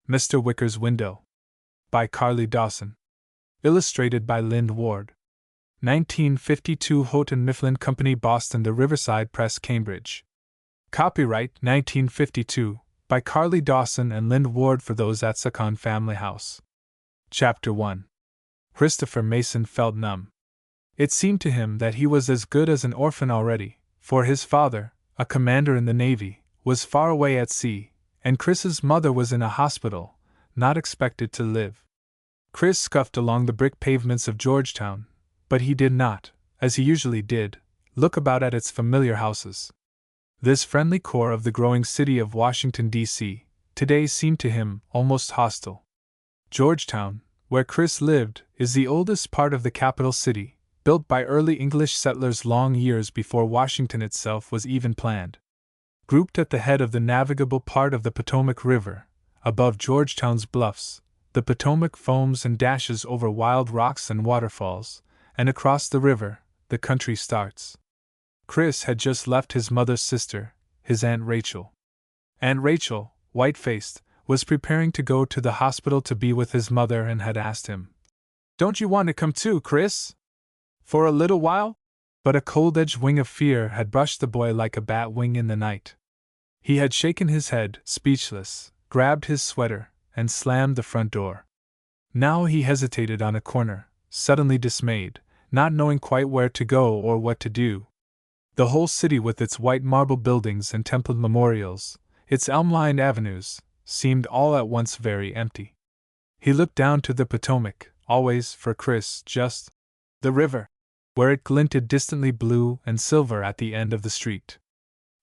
Mr. Wicker's Window. By Carley Dawson. Illustrated by Lind Ward. 1952 Houghton Mifflin Company, Boston. The Riverside Press, Cambridge. Copyright 1952 by Carley Dawson and Lind Ward for those at Sakon Family House. Chapter 1. Christopher Mason felt numb. It seemed to him that he was as good as an orphan already, for his father, a commander in the Navy, was far away at sea, and Chris's mother was in a hospital, not expected to live. Chris scuffed along the brick pavements of Georgetown, but he did not, as he usually did, look about at its familiar houses. This friendly core of the growing city of Washington, D.C., today seemed to him almost hostile. Georgetown, where Chris lived, is the oldest part of the capital city, built by early English settlers long years before Washington itself was even planned. Grouped at the head of the navigable part of the Potomac River, above Georgetown's bluffs, the Potomac foams and dashes over wild rocks and waterfalls, and across the river, the country starts. Chris had just left his mother's sister, his Aunt Rachel. Aunt Rachel, white-faced, was preparing to go to the hospital to be with his mother and had asked him, "Don't you want to come too, Chris? For a little while?" But a cold-edged wing of fear had brushed the boy like a bat wing in the night. He had shaken his head, speechless, grabbed his sweater, and slammed the front door. Now he hesitated on a corner, suddenly dismayed, not knowing quite where to go or what to do. The whole city, with its white marble buildings and templed memorials, its elm-lined avenues, seemed all at once very empty. He looked down to the Potomac, always, for Chris, just the river, where it glinted distantly blue and silver at the end of the street.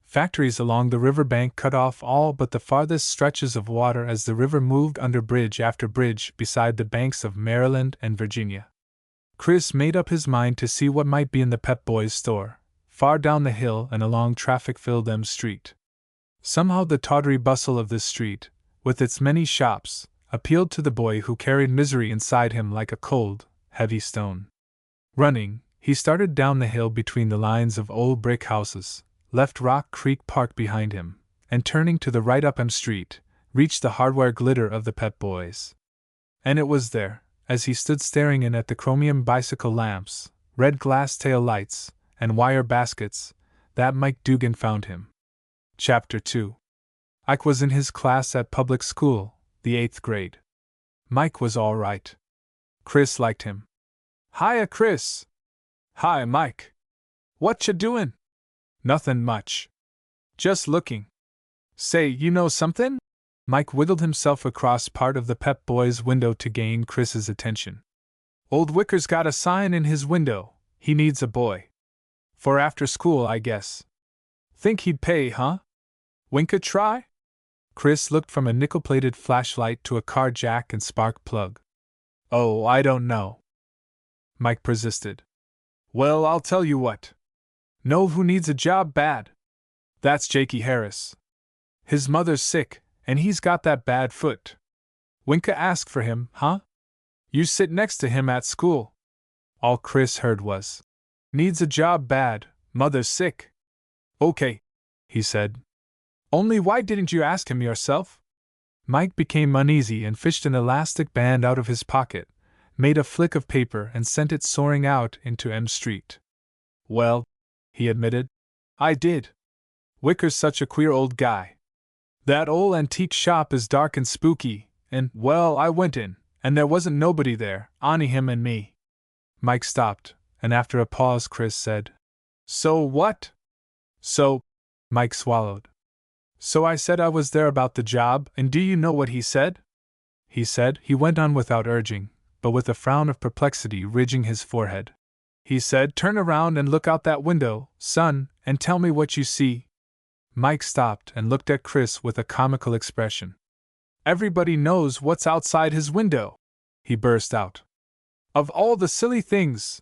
Factories along the river bank cut off all but the farthest stretches of water as the river moved under bridge after bridge beside the banks of Maryland and Virginia. Chris made up his mind to see what might be in the Pep Boys' store, far down the hill and along traffic-filled M Street. Somehow the tawdry bustle of this street, with its many shops, appealed to the boy who carried misery inside him like a cold, heavy stone. Running, he started down the hill between the lines of old brick houses, left Rock Creek Park behind him, and turning to the right up M Street, reached the hardware glitter of the Pep Boys. And it was there, as he stood staring in at the chromium bicycle lamps, red glass tail lights, and wire baskets, that Mike Dugan found him. Chapter 2. Ike was in his class at public school, the 8th grade. Mike was all right. Chris liked him. "Hiya, Chris." "Hi, Mike. What ya doin'?" "Nothin' much. Just looking." "Say, you know something?" Mike wiggled himself across part of the Pep Boys' window to gain Chris's attention. "Old Wicker's got a sign in his window. He needs a boy. For after school, I guess. Think he'd pay, huh? Winka try?" Chris looked from a nickel-plated flashlight to a car jack and spark plug. "Oh, I don't know," Mike persisted. "Well, I'll tell you what. Know who needs a job bad? That's Jakey Harris. His mother's sick, and he's got that bad foot. Winka asked for him, huh? You sit next to him at school." All Chris heard was, "Needs a job bad, mother's sick." "Okay," he said. "Only why didn't you ask him yourself?" Mike became uneasy and fished an elastic band out of his pocket, made a flick of paper and sent it soaring out into M Street. "Well," he admitted, "I did. Wicker's such a queer old guy. That old antique shop is dark and spooky, and, well, I went in, and there wasn't nobody there, only him and me." Mike stopped, and after a pause Chris said, "So what?" "So," Mike swallowed. "So I said I was there about the job, and do you know what he said?" He went on without urging, but with a frown of perplexity ridging his forehead. "He said, 'Turn around and look out that window, son, and tell me what you see.'" Mike stopped and looked at Chris with a comical expression. "Everybody knows what's outside his window," he burst out. "Of all the silly things!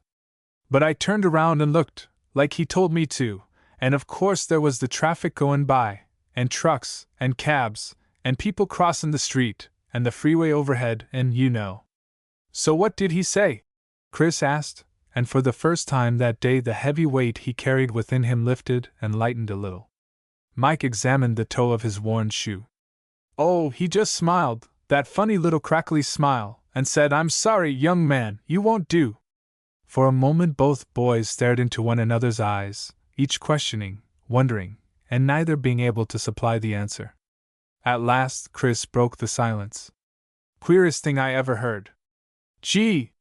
But I turned around and looked, like he told me to, and of course there was the traffic going by, and trucks, and cabs, and people crossin' the street, and the freeway overhead, and you know." "So what did he say?" Chris asked, and for the first time that day the heavy weight he carried within him lifted and lightened a little. Mike examined the toe of his worn shoe. "Oh, he just smiled, that funny little crackly smile, and said, "I'm sorry, young man, you won't do." For a moment both boys stared into one another's eyes, each questioning, wondering, and neither being able to supply the answer. At last, Chris broke the silence. "Queerest thing I ever heard." "Gee!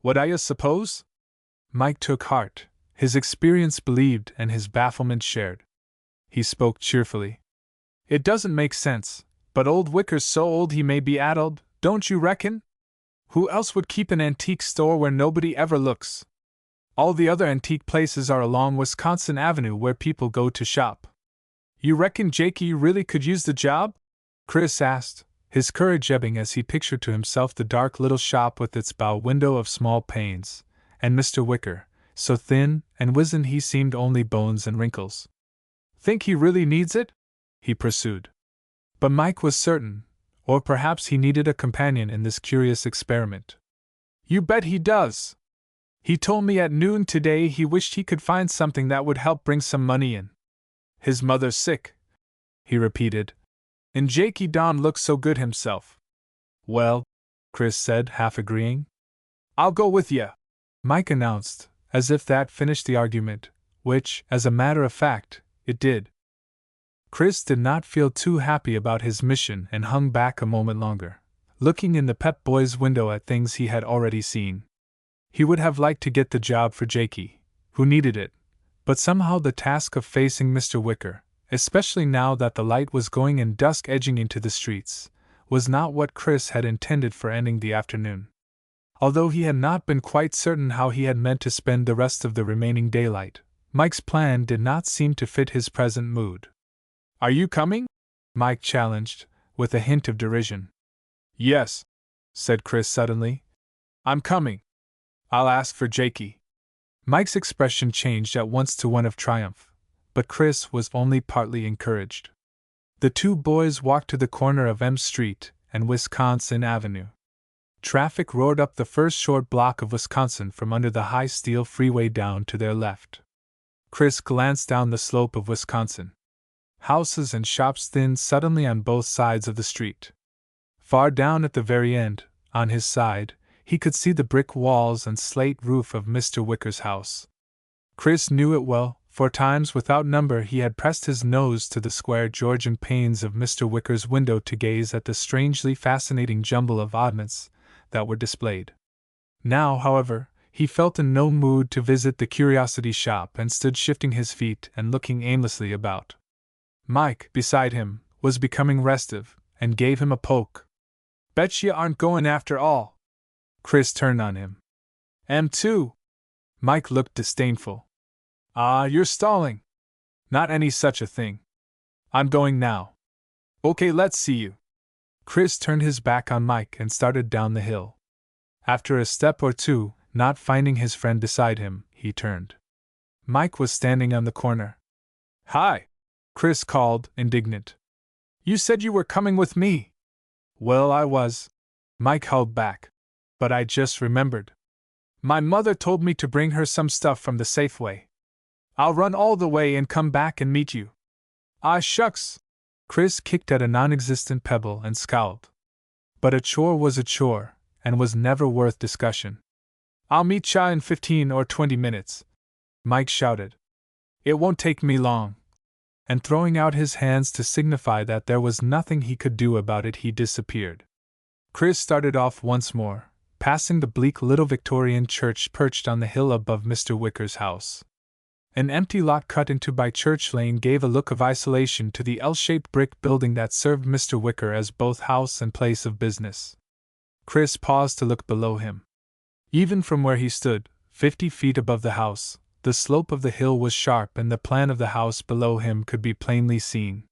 What I suppose?" Mike took heart, his experience believed and his bafflement shared. He spoke cheerfully. "It doesn't make sense, but old Wicker's so old he may be addled, don't you reckon? Who else would keep an antique store where nobody ever looks? All the other antique places are along Wisconsin Avenue where people go to shop." "You reckon Jakey really could use the job?" Chris asked, his courage ebbing as he pictured to himself the dark little shop with its bow window of small panes, and Mr. Wicker, so thin and wizened he seemed only bones and wrinkles. "Think he really needs it?" he pursued. But Mike was certain, or perhaps he needed a companion in this curious experiment. "You bet he does! He told me at noon today he wished he could find something that would help bring some money in. His mother's sick," he repeated, "and Jakey Don looks so good himself." "Well," Chris said, half agreeing. "I'll go with ya," Mike announced, as if that finished the argument, which, as a matter of fact, it did. Chris did not feel too happy about his mission and hung back a moment longer, looking in the Pep Boys' window at things he had already seen. He would have liked to get the job for Jakey, who needed it, but somehow the task of facing Mr. Wicker, especially now that the light was going and dusk edging into the streets, was not what Chris had intended for ending the afternoon. Although he had not been quite certain how he had meant to spend the rest of the remaining daylight, Mike's plan did not seem to fit his present mood. "Are you coming?" Mike challenged, with a hint of derision. "Yes," said Chris suddenly. "I'm coming. I'll ask for Jakey." Mike's expression changed at once to one of triumph, but Chris was only partly encouraged. The two boys walked to the corner of M Street and Wisconsin Avenue. Traffic roared up the first short block of Wisconsin from under the high steel freeway down to their left. Chris glanced down the slope of Wisconsin. Houses and shops thinned suddenly on both sides of the street. Far down at the very end, on his side, he could see the brick walls and slate roof of Mr. Wicker's house. Chris knew it well, for times without number he had pressed his nose to the square Georgian panes of Mr. Wicker's window to gaze at the strangely fascinating jumble of oddments that were displayed. Now, however, he felt in no mood to visit the curiosity shop and stood shifting his feet and looking aimlessly about. Mike, beside him, was becoming restive, and gave him a poke. "Bet you aren't going after all." Chris turned on him. "M2." Mike looked disdainful. "Ah, you're stalling." "Not any such a thing. I'm going now." "Okay, let's see you." Chris turned his back on Mike and started down the hill. After a step or two, not finding his friend beside him, he turned. Mike was standing on the corner. "Hi!" Chris called, indignant. "You said you were coming with me." "Well, I was." Mike held back. "But I just remembered. My mother told me to bring her some stuff from the Safeway. I'll run all the way and come back and meet you." "Ah, shucks!" Chris kicked at a non-existent pebble and scowled. But a chore was a chore, and was never worth discussion. "I'll meet ya in 15 or 20 minutes," Mike shouted. "It won't take me long." And throwing out his hands to signify that there was nothing he could do about it, he disappeared. Chris started off once more, passing the bleak little Victorian church perched on the hill above Mr. Wicker's house. An empty lot cut into by Church Lane gave a look of isolation to the L-shaped brick building that served Mr. Wicker as both house and place of business. Chris paused to look below him. Even from where he stood, 50 feet above the house, the slope of the hill was sharp and the plan of the house below him could be plainly seen.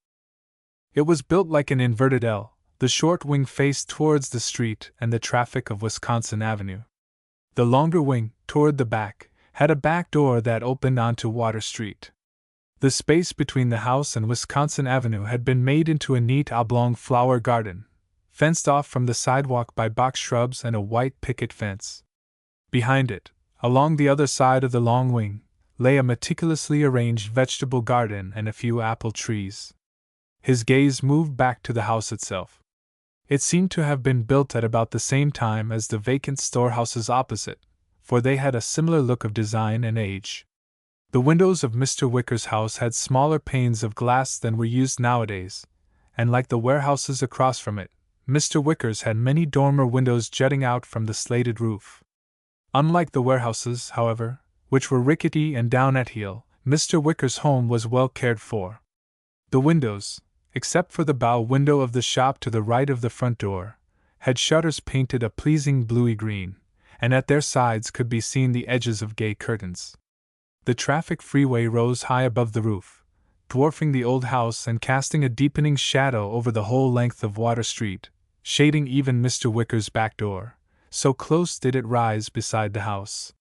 It was built like an inverted L, the short wing faced towards the street and the traffic of Wisconsin Avenue. The longer wing, toward the back, had a back door that opened onto Water Street. The space between the house and Wisconsin Avenue had been made into a neat oblong flower garden, fenced off from the sidewalk by box shrubs and a white picket fence. Behind it, along the other side of the long wing, lay a meticulously arranged vegetable garden and a few apple trees. His gaze moved back to the house itself. It seemed to have been built at about the same time as the vacant storehouses opposite, for they had a similar look of design and age. The windows of Mr. Wicker's house had smaller panes of glass than were used nowadays, and like the warehouses across from it, Mr. Wicker's had many dormer windows jutting out from the slated roof. Unlike the warehouses, however, which were rickety and down at heel, Mr. Wicker's home was well cared for. The windows, except for the bow window of the shop to the right of the front door, had shutters painted a pleasing bluey green, and at their sides could be seen the edges of gay curtains. The traffic freeway rose high above the roof, dwarfing the old house and casting a deepening shadow over the whole length of Water Street, shading even Mr. Wicker's back door, so close did it rise beside the house.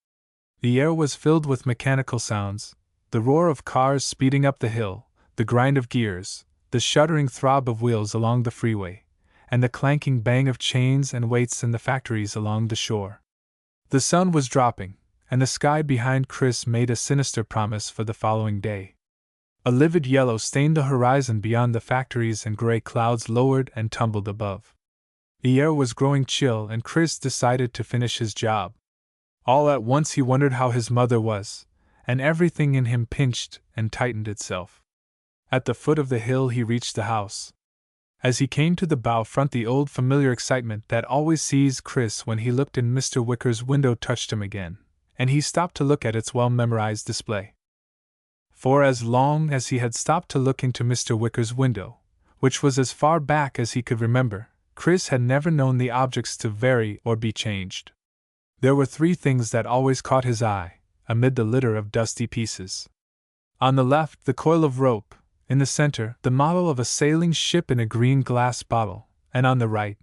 The air was filled with mechanical sounds, the roar of cars speeding up the hill, the grind of gears, the shuddering throb of wheels along the freeway, and the clanking bang of chains and weights in the factories along the shore. The sun was dropping, and the sky behind Chris made a sinister promise for the following day. A livid yellow stained the horizon beyond the factories, and gray clouds lowered and tumbled above. The air was growing chill, and Chris decided to finish his job. All at once he wondered how his mother was, and everything in him pinched and tightened itself. At the foot of the hill he reached the house. As he came to the bow front, the old familiar excitement that always seized Chris when he looked in Mr. Wicker's window touched him again, and he stopped to look at its well-memorized display. For as long as he had stopped to look into Mr. Wicker's window, which was as far back as he could remember, Chris had never known the objects to vary or be changed. There were three things that always caught his eye, amid the litter of dusty pieces. On the left, the coil of rope; in the center, the model of a sailing ship in a green glass bottle; and on the right,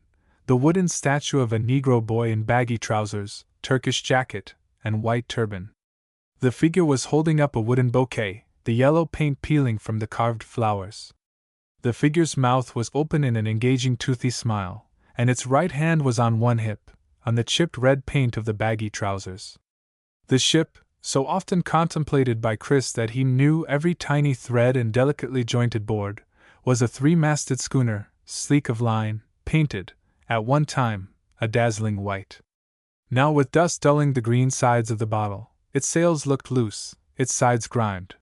the wooden statue of a Negro boy in baggy trousers, Turkish jacket, and white turban. The figure was holding up a wooden bouquet, the yellow paint peeling from the carved flowers. The figure's mouth was open in an engaging toothy smile, and its right hand was on one hip, on the chipped red paint of the baggy trousers. The ship, so often contemplated by Chris that he knew every tiny thread and delicately jointed board, was a three-masted schooner, sleek of line, painted, at one time, a dazzling white. Now, with dust dulling the green sides of the bottle, its sails looked loose, its sides grimed.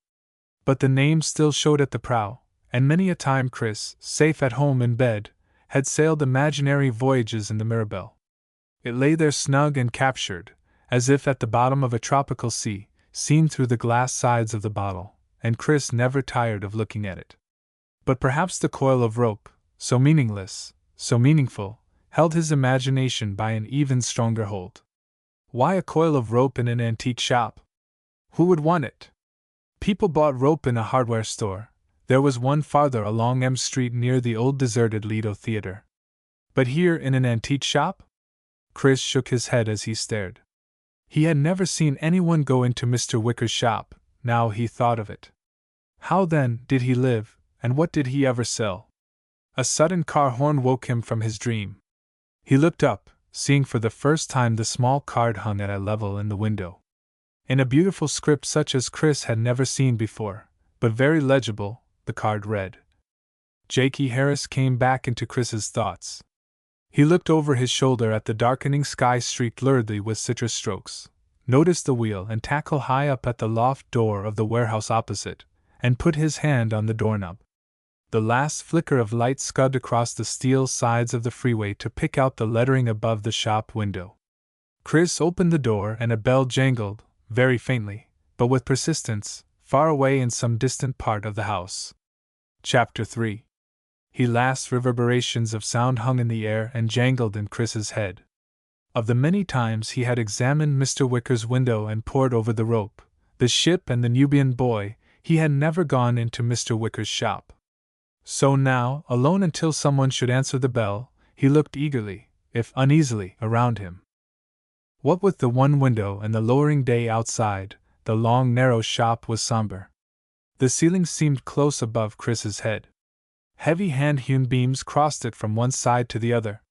But the name still showed at the prow, and many a time Chris, safe at home in bed, had sailed imaginary voyages in the Mirabelle. It lay there snug and captured, as if at the bottom of a tropical sea, seen through the glass sides of the bottle, and Chris never tired of looking at it. But perhaps the coil of rope, so meaningless, so meaningful, held his imagination by an even stronger hold. Why a coil of rope in an antique shop? Who would want it? People bought rope in a hardware store. There was one farther along M Street near the old deserted Lido Theater. But here in an antique shop? Chris shook his head as he stared. He had never seen anyone go into Mr. Wicker's shop, now he thought of it. How then did he live, and what did he ever sell? A sudden car horn woke him from his dream. He looked up, seeing for the first time the small card hung at a level in the window. In a beautiful script such as Chris had never seen before, but very legible, the card read. Jakey Harris came back into Chris's thoughts. He looked over his shoulder at the darkening sky streaked luridly with citrus strokes, noticed the wheel and tackle high up at the loft door of the warehouse opposite, and put his hand on the doorknob. The last flicker of light scud across the steel sides of the freeway to pick out the lettering above the shop window. Chris opened the door and a bell jangled, very faintly, but with persistence, far away in some distant part of the house. Chapter 3. Last reverberations of sound hung in the air and jangled in Chris's head. Of the many times he had examined Mr. Wicker's window and pored over the rope, the ship and the Nubian boy, he had never gone into Mr. Wicker's shop. So now, alone until someone should answer the bell, he looked eagerly, if uneasily, around him. What with the one window and the lowering day outside, the long narrow shop was somber. The ceiling seemed close above Chris's head. Heavy hand-hewn beams crossed it from one side to the other.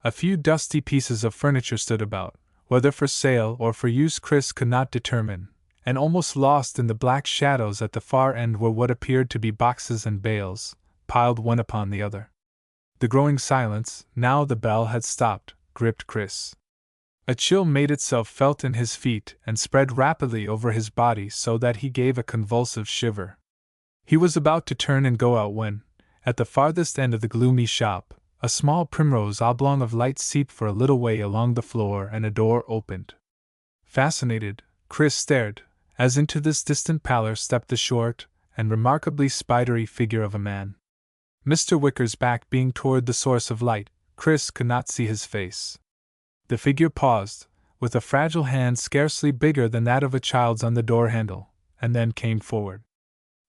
A few dusty pieces of furniture stood about, whether for sale or for use Chris could not determine, and almost lost in the black shadows at the far end were what appeared to be boxes and bales, piled one upon the other. The growing silence, now the bell had stopped, gripped Chris. A chill made itself felt in his feet and spread rapidly over his body so that he gave a convulsive shiver. He was about to turn and go out when, at the farthest end of the gloomy shop, a small primrose oblong of light seeped for a little way along the floor and a door opened. Fascinated, Chris stared, as into this distant pallor stepped the short and remarkably spidery figure of a man. Mr. Wicker's back being toward the source of light, Chris could not see his face. The figure paused, with a fragile hand scarcely bigger than that of a child's on the door handle, and then came forward.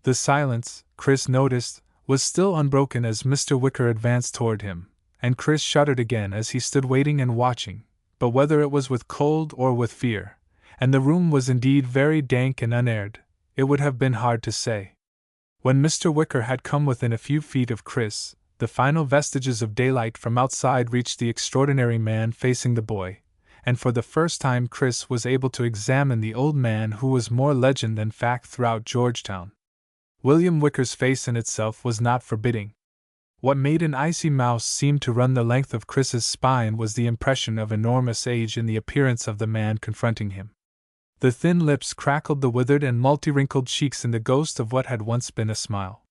The silence, Chris noticed, was still unbroken as Mr. Wicker advanced toward him, and Chris shuddered again as he stood waiting and watching, but whether it was with cold or with fear, and the room was indeed very dank and unaired, it would have been hard to say. When Mr. Wicker had come within a few feet of Chris, the final vestiges of daylight from outside reached the extraordinary man facing the boy, and for the first time Chris was able to examine the old man who was more legend than fact throughout Georgetown. William Wicker's face in itself was not forbidding. What made an icy mouse seem to run the length of Chris's spine was the impression of enormous age in the appearance of the man confronting him. The thin lips crackled the withered and multi-wrinkled cheeks in the ghost of what had once been a smile.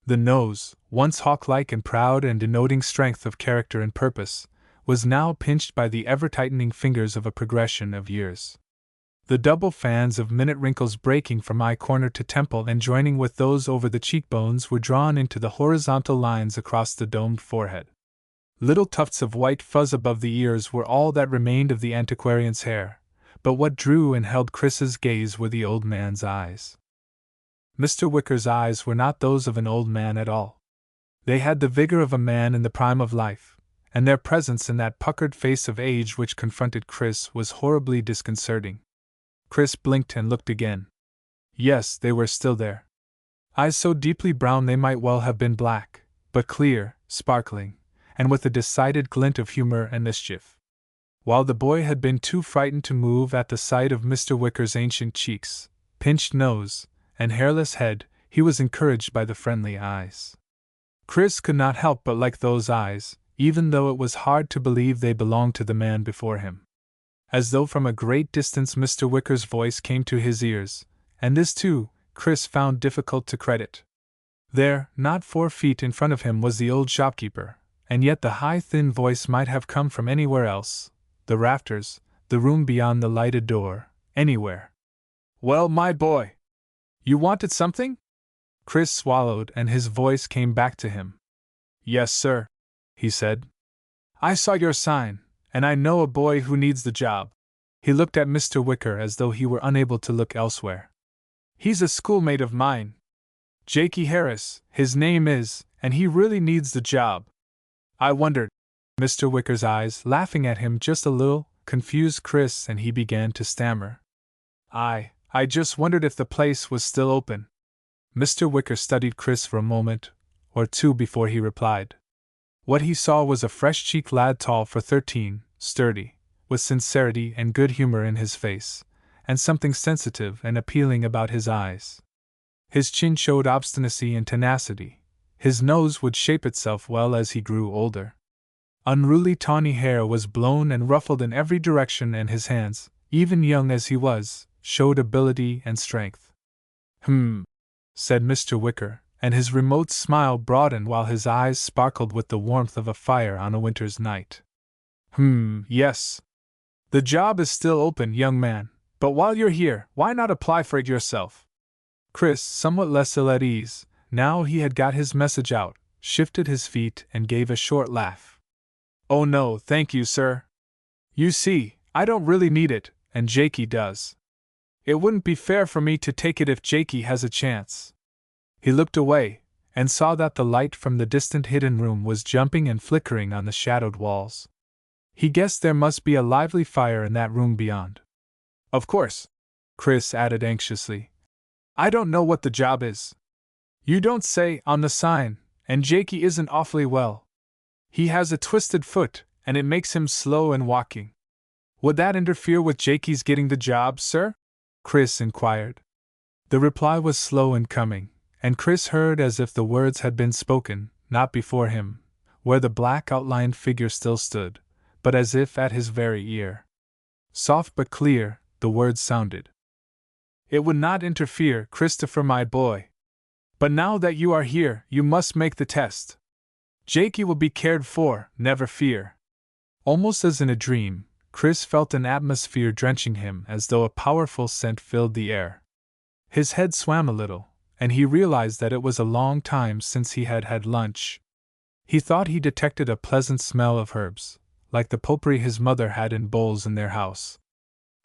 The nose, once hawk-like and proud and denoting strength of character and purpose, was now pinched by the ever-tightening fingers of a progression of years. The double fans of minute wrinkles breaking from eye corner to temple and joining with those over the cheekbones were drawn into the horizontal lines across the domed forehead. Little tufts of white fuzz above the ears were all that remained of the antiquarian's hair, but what drew and held Chris's gaze were the old man's eyes. Mr. Wicker's eyes were not those of an old man at all. They had the vigor of a man in the prime of life, and their presence in that puckered face of age which confronted Chris was horribly disconcerting. Chris blinked and looked again. Yes, they were still there. Eyes so deeply brown they might well have been black, but clear, sparkling, and with a decided glint of humor and mischief. While the boy had been too frightened to move at the sight of Mr. Wicker's ancient cheeks, pinched nose, and hairless head, he was encouraged by the friendly eyes. Chris could not help but like those eyes, even though it was hard to believe they belonged to the man before him. As though from a great distance Mr. Wicker's voice came to his ears, and this too, Chris found difficult to credit. There, not 4 feet in front of him was the old shopkeeper, and yet the high thin voice might have come from anywhere else, the rafters, the room beyond the lighted door, anywhere. "Well, my boy! You wanted something?" Chris swallowed and his voice came back to him. "Yes, sir," he said. "I saw your sign, and I know a boy who needs the job." He looked at Mr. Wicker as though he were unable to look elsewhere. "He's a schoolmate of mine. Jakey Harris, his name is, and he really needs the job. I wondered." Mr. Wicker's eyes, laughing at him just a little, confused Chris and he began to stammer. I just wondered if the place was still open." Mr. Wicker studied Chris for a moment or two before he replied. What he saw was a fresh-cheeked lad tall for 13, sturdy, with sincerity and good humor in his face, and something sensitive and appealing about his eyes. His chin showed obstinacy and tenacity. His nose would shape itself well as he grew older. Unruly tawny hair was blown and ruffled in every direction, and his hands, even young as he was, showed ability and strength. Said Mr. Wicker, and his remote smile broadened while his eyes sparkled with the warmth of a fire on a winter's night. Yes. The job is still open, young man, but while you're here, why not apply for it yourself?" Chris, somewhat less ill at ease, now he had got his message out, shifted his feet and gave a short laugh. "Oh no, thank you, sir. You see, I don't really need it, and Jakey does. It wouldn't be fair for me to take it if Jakey has a chance." He looked away, and saw that the light from the distant hidden room was jumping and flickering on the shadowed walls. He guessed there must be a lively fire in that room beyond. "Of course," Chris added anxiously. "I don't know what the job is. You don't say on the sign, and Jakey isn't awfully well. He has a twisted foot, and it makes him slow in walking. Would that interfere with Jakey's getting the job, sir?" Chris inquired. The reply was slow in coming, and Chris heard as if the words had been spoken, not before him, where the black outlined figure still stood, but as if at his very ear. Soft but clear, the words sounded. "It would not interfere, Christopher, my boy. But now that you are here, you must make the test. Jakey will be cared for, never fear." Almost as in a dream, Chris felt an atmosphere drenching him as though a powerful scent filled the air. His head swam a little, and he realized that it was a long time since he had had lunch. He thought he detected a pleasant smell of herbs, like the potpourri his mother had in bowls in their house.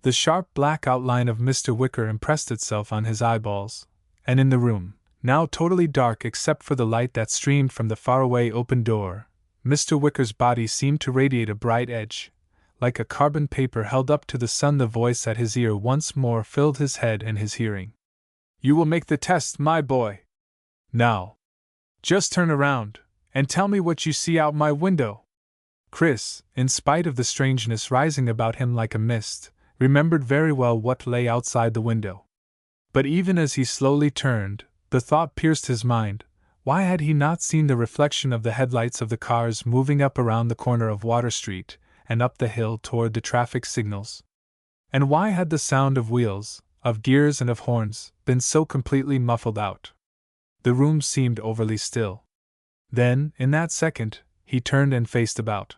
The sharp black outline of Mr. Wicker impressed itself on his eyeballs, and in the room, now totally dark except for the light that streamed from the faraway open door, Mr. Wicker's body seemed to radiate a bright edge. Like a carbon paper held up to the sun, the voice at his ear once more filled his head and his hearing. "You will make the test, my boy. Now, just turn around, and tell me what you see out my window." Chris, in spite of the strangeness rising about him like a mist, remembered very well what lay outside the window. But even as he slowly turned, the thought pierced his mind: why had he not seen the reflection of the headlights of the cars moving up around the corner of Water Street and up the hill toward the traffic signals? And why had the sound of wheels, of gears and of horns, been so completely muffled out? The room seemed overly still. Then, in that second, he turned and faced about.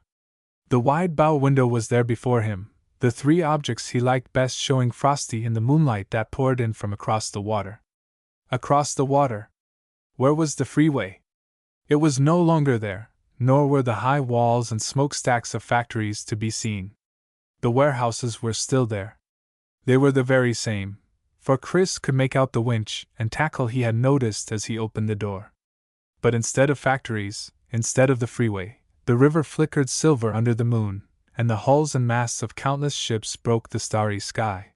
The wide bow window was there before him, the three objects he liked best showing frosty in the moonlight that poured in from across the water. Across the water. Where was the freeway? It was no longer there, nor were the high walls and smokestacks of factories to be seen. The warehouses were still there. They were the very same, for Chris could make out the winch and tackle he had noticed as he opened the door. But instead of factories, instead of the freeway, the river flickered silver under the moon, and the hulls and masts of countless ships broke the starry sky.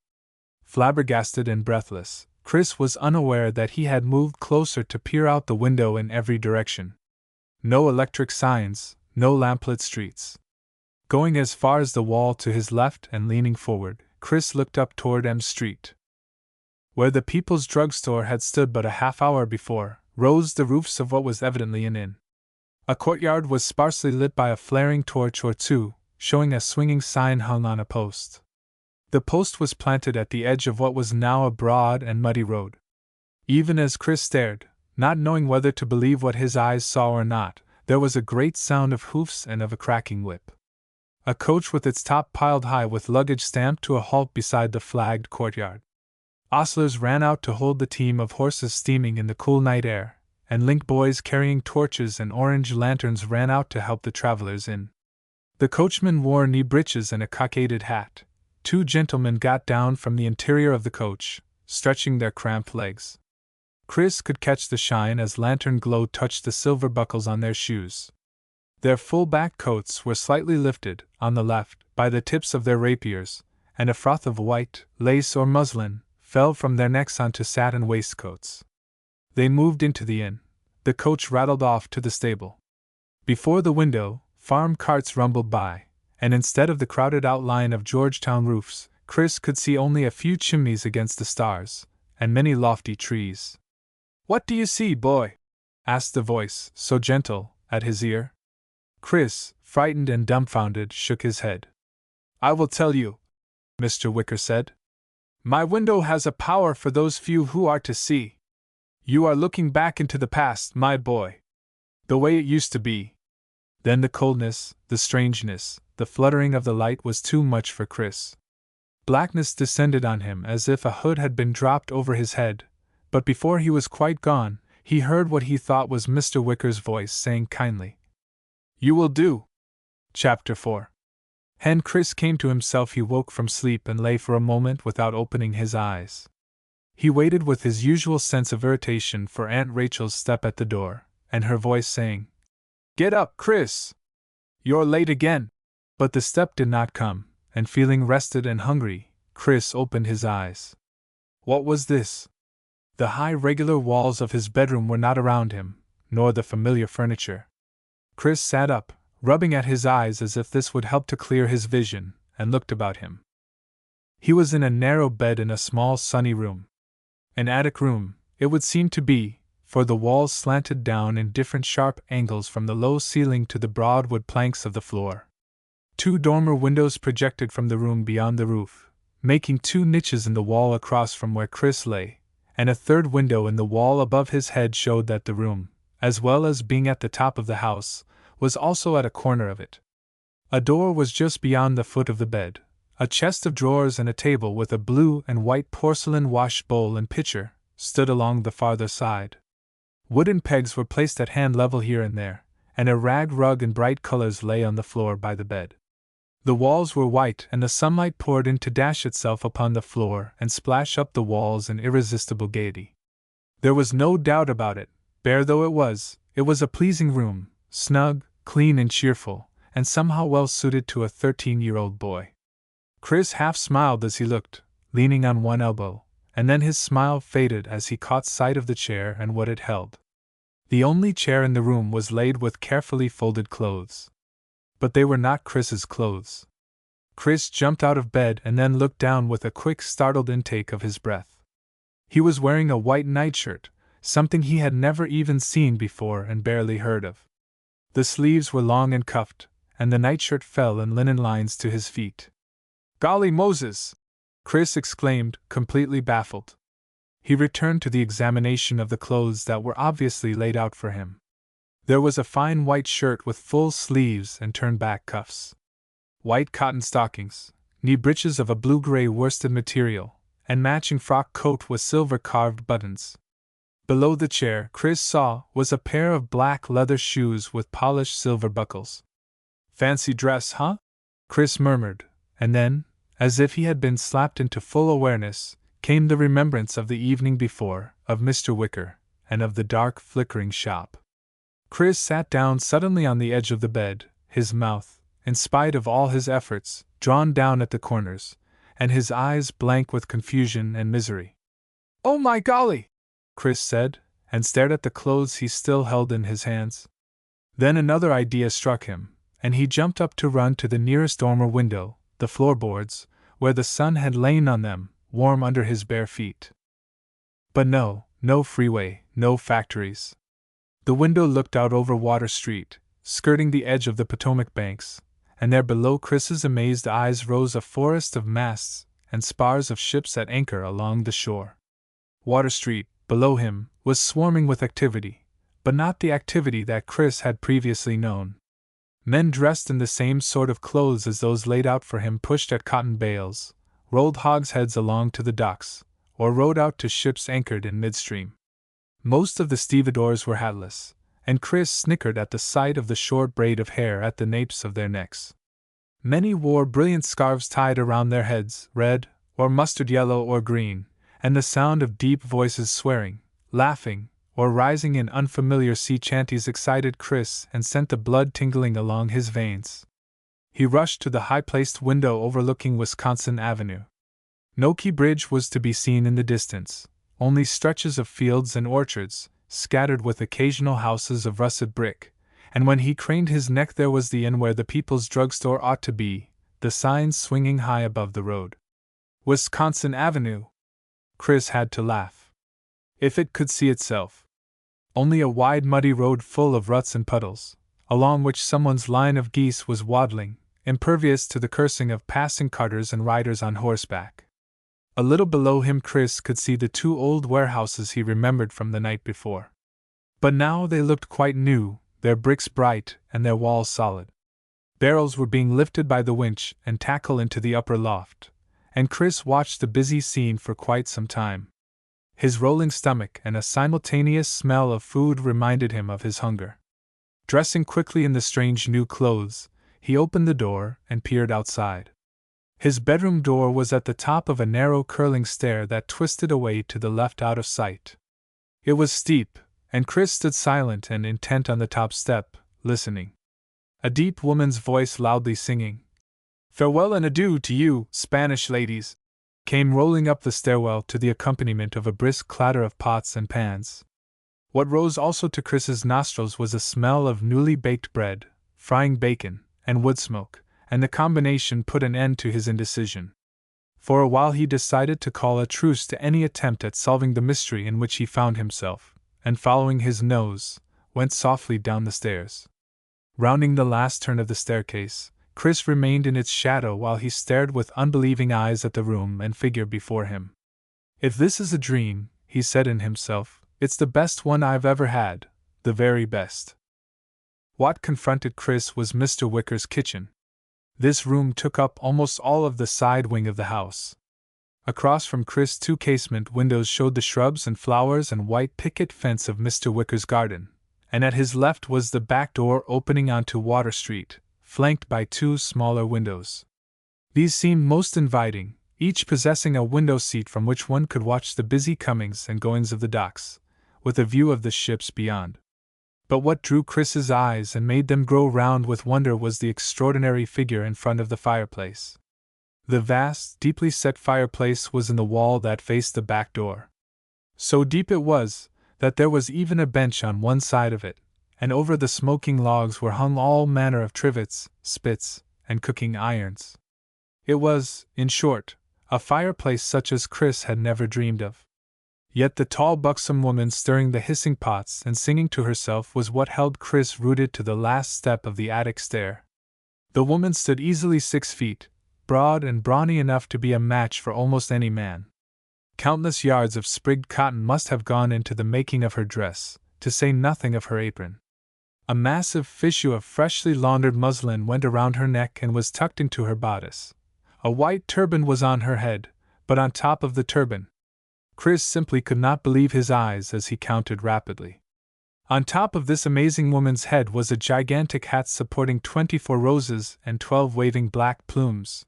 Flabbergasted and breathless, Chris was unaware that he had moved closer to peer out the window in every direction. No electric signs, no lamplit streets. Going as far as the wall to his left and leaning forward, Chris looked up toward M Street. Where the People's Drug Store had stood but a half hour before, rose the roofs of what was evidently an inn. A courtyard was sparsely lit by a flaring torch or two, showing a swinging sign hung on a post. The post was planted at the edge of what was now a broad and muddy road. Even as Chris stared, not knowing whether to believe what his eyes saw or not, there was a great sound of hoofs and of a cracking whip. A coach with its top piled high with luggage stamped to a halt beside the flagged courtyard. Ostlers ran out to hold the team of horses steaming in the cool night air, and link boys carrying torches and orange lanterns ran out to help the travelers in. The coachman wore knee breeches and a cockaded hat. Two gentlemen got down from the interior of the coach, stretching their cramped legs. Chris could catch the shine as lantern glow touched the silver buckles on their shoes. Their full-back coats were slightly lifted, on the left, by the tips of their rapiers, and a froth of white, lace or muslin, fell from their necks onto satin waistcoats. They moved into the inn. The coach rattled off to the stable. Before the window, farm carts rumbled by, and instead of the crowded outline of Georgetown roofs, Chris could see only a few chimneys against the stars, and many lofty trees. "What do you see, boy?" asked the voice, so gentle, at his ear. Chris, frightened and dumbfounded, shook his head. "I will tell you," Mr. Wicker said. "My window has a power for those few who are to see. You are looking back into the past, my boy. The way it used to be." Then the coldness, the strangeness, the fluttering of the light was too much for Chris. Blackness descended on him as if a hood had been dropped over his head, but before he was quite gone, he heard what he thought was Mr. Wicker's voice saying kindly, "You will do." Chapter 4. When Chris came to himself, he woke from sleep and lay for a moment without opening his eyes. He waited with his usual sense of irritation for Aunt Rachel's step at the door, and her voice saying, "Get up, Chris! You're late again." But the step did not come, and feeling rested and hungry, Chris opened his eyes. What was this? The high regular walls of his bedroom were not around him, nor the familiar furniture. Chris sat up, rubbing at his eyes as if this would help to clear his vision, and looked about him. He was in a narrow bed in a small sunny room. An attic room, it would seem to be, for the walls slanted down in different sharp angles from the low ceiling to the broad wood planks of the floor. 2 dormer windows projected from the room beyond the roof, making 2 niches in the wall across from where Chris lay, and a third window in the wall above his head showed that the room, as well as being at the top of the house, was also at a corner of it. A door was just beyond the foot of the bed. A chest of drawers and a table with a blue and white porcelain wash bowl and pitcher stood along the farther side. Wooden pegs were placed at hand level here and there, and a rag rug in bright colors lay on the floor by the bed. The walls were white, and the sunlight poured in to dash itself upon the floor and splash up the walls in irresistible gaiety. There was no doubt about it, bare though it was a pleasing room, snug, clean and cheerful, and somehow well suited to a 13-year-old boy. Chris half smiled as he looked, leaning on one elbow, and then his smile faded as he caught sight of the chair and what it held. The only chair in the room was laid with carefully folded clothes. But they were not Chris's clothes. Chris jumped out of bed and then looked down with a quick, startled intake of his breath. He was wearing a white nightshirt, something he had never even seen before and barely heard of. The sleeves were long and cuffed, and the nightshirt fell in linen lines to his feet. "Golly Moses!" Chris exclaimed, completely baffled. He returned to the examination of the clothes that were obviously laid out for him. There was a fine white shirt with full sleeves and turned-back cuffs, white cotton stockings, knee breeches of a blue-gray worsted material, and matching frock coat with silver-carved buttons. Below the chair, Chris saw, was a pair of black leather shoes with polished silver buckles. "Fancy dress, huh?" Chris murmured, and then, as if he had been slapped into full awareness, came the remembrance of the evening before, of Mr. Wicker, and of the dark, flickering shop. Chris sat down suddenly on the edge of the bed, his mouth, in spite of all his efforts, drawn down at the corners, and his eyes blank with confusion and misery. "Oh my golly!" Chris said, and stared at the clothes he still held in his hands. Then another idea struck him, and he jumped up to run to the nearest dormer window, the floorboards, where the sun had lain on them, warm under his bare feet. But no freeway, no factories. The window looked out over Water Street, skirting the edge of the Potomac banks, and there below Chris's amazed eyes rose a forest of masts and spars of ships at anchor along the shore. Water Street, below him, was swarming with activity, but not the activity that Chris had previously known. Men dressed in the same sort of clothes as those laid out for him pushed at cotton bales, rolled hogsheads along to the docks, or rowed out to ships anchored in midstream. Most of the stevedores were hatless, and Chris snickered at the sight of the short braid of hair at the napes of their necks. Many wore brilliant scarves tied around their heads, red, or mustard yellow or green, and the sound of deep voices swearing, laughing, or rising in unfamiliar sea chanties excited Chris and sent the blood tingling along his veins. He rushed to the high-placed window overlooking Wisconsin Avenue. No Key Bridge was to be seen in the distance, only stretches of fields and orchards, scattered with occasional houses of russet brick, and when he craned his neck there was the inn where the People's Drug Store ought to be, the signs swinging high above the road. Wisconsin Avenue! Chris had to laugh. If it could see itself. Only a wide muddy road full of ruts and puddles, along which someone's line of geese was waddling, impervious to the cursing of passing carters and riders on horseback. A little below him Chris could see the 2 old warehouses he remembered from the night before. But now they looked quite new, their bricks bright and their walls solid. Barrels were being lifted by the winch and tackle into the upper loft, and Chris watched the busy scene for quite some time. His rolling stomach and a simultaneous smell of food reminded him of his hunger. Dressing quickly in the strange new clothes, he opened the door and peered outside. His bedroom door was at the top of a narrow curling stair that twisted away to the left out of sight. It was steep, and Chris stood silent and intent on the top step, listening. A deep woman's voice loudly singing, "Farewell and adieu to you, Spanish ladies," came rolling up the stairwell to the accompaniment of a brisk clatter of pots and pans. What rose also to Chris's nostrils was a smell of newly baked bread, frying bacon, and wood smoke, and the combination put an end to his indecision. For a while he decided to call a truce to any attempt at solving the mystery in which he found himself, and following his nose, went softly down the stairs. Rounding the last turn of the staircase, Chris remained in its shadow while he stared with unbelieving eyes at the room and figure before him. If this is a dream, he said in himself, it's the best one I've ever had, the very best. What confronted Chris was Mr. Wicker's kitchen. This room took up almost all of the side wing of the house. Across from Chris' 2 casement windows showed the shrubs and flowers and white picket fence of Mr. Wicker's garden, and at his left was the back door opening onto Water Street, flanked by 2 smaller windows. These seemed most inviting, each possessing a window seat from which one could watch the busy comings and goings of the docks, with a view of the ships beyond. But what drew Chris's eyes and made them grow round with wonder was the extraordinary figure in front of the fireplace. The vast, deeply set fireplace was in the wall that faced the back door. So deep it was, that there was even a bench on one side of it, and over the smoking logs were hung all manner of trivets, spits, and cooking irons. It was, in short, a fireplace such as Chris had never dreamed of. Yet the tall, buxom woman stirring the hissing pots and singing to herself was what held Chris rooted to the last step of the attic stair. The woman stood easily 6 feet, broad and brawny enough to be a match for almost any man. Countless yards of sprigged cotton must have gone into the making of her dress, to say nothing of her apron. A massive fichu of freshly laundered muslin went around her neck and was tucked into her bodice. A white turban was on her head, but on top of the turban, Chris simply could not believe his eyes as he counted rapidly. On top of this amazing woman's head was a gigantic hat supporting 24 roses and 12 waving black plumes.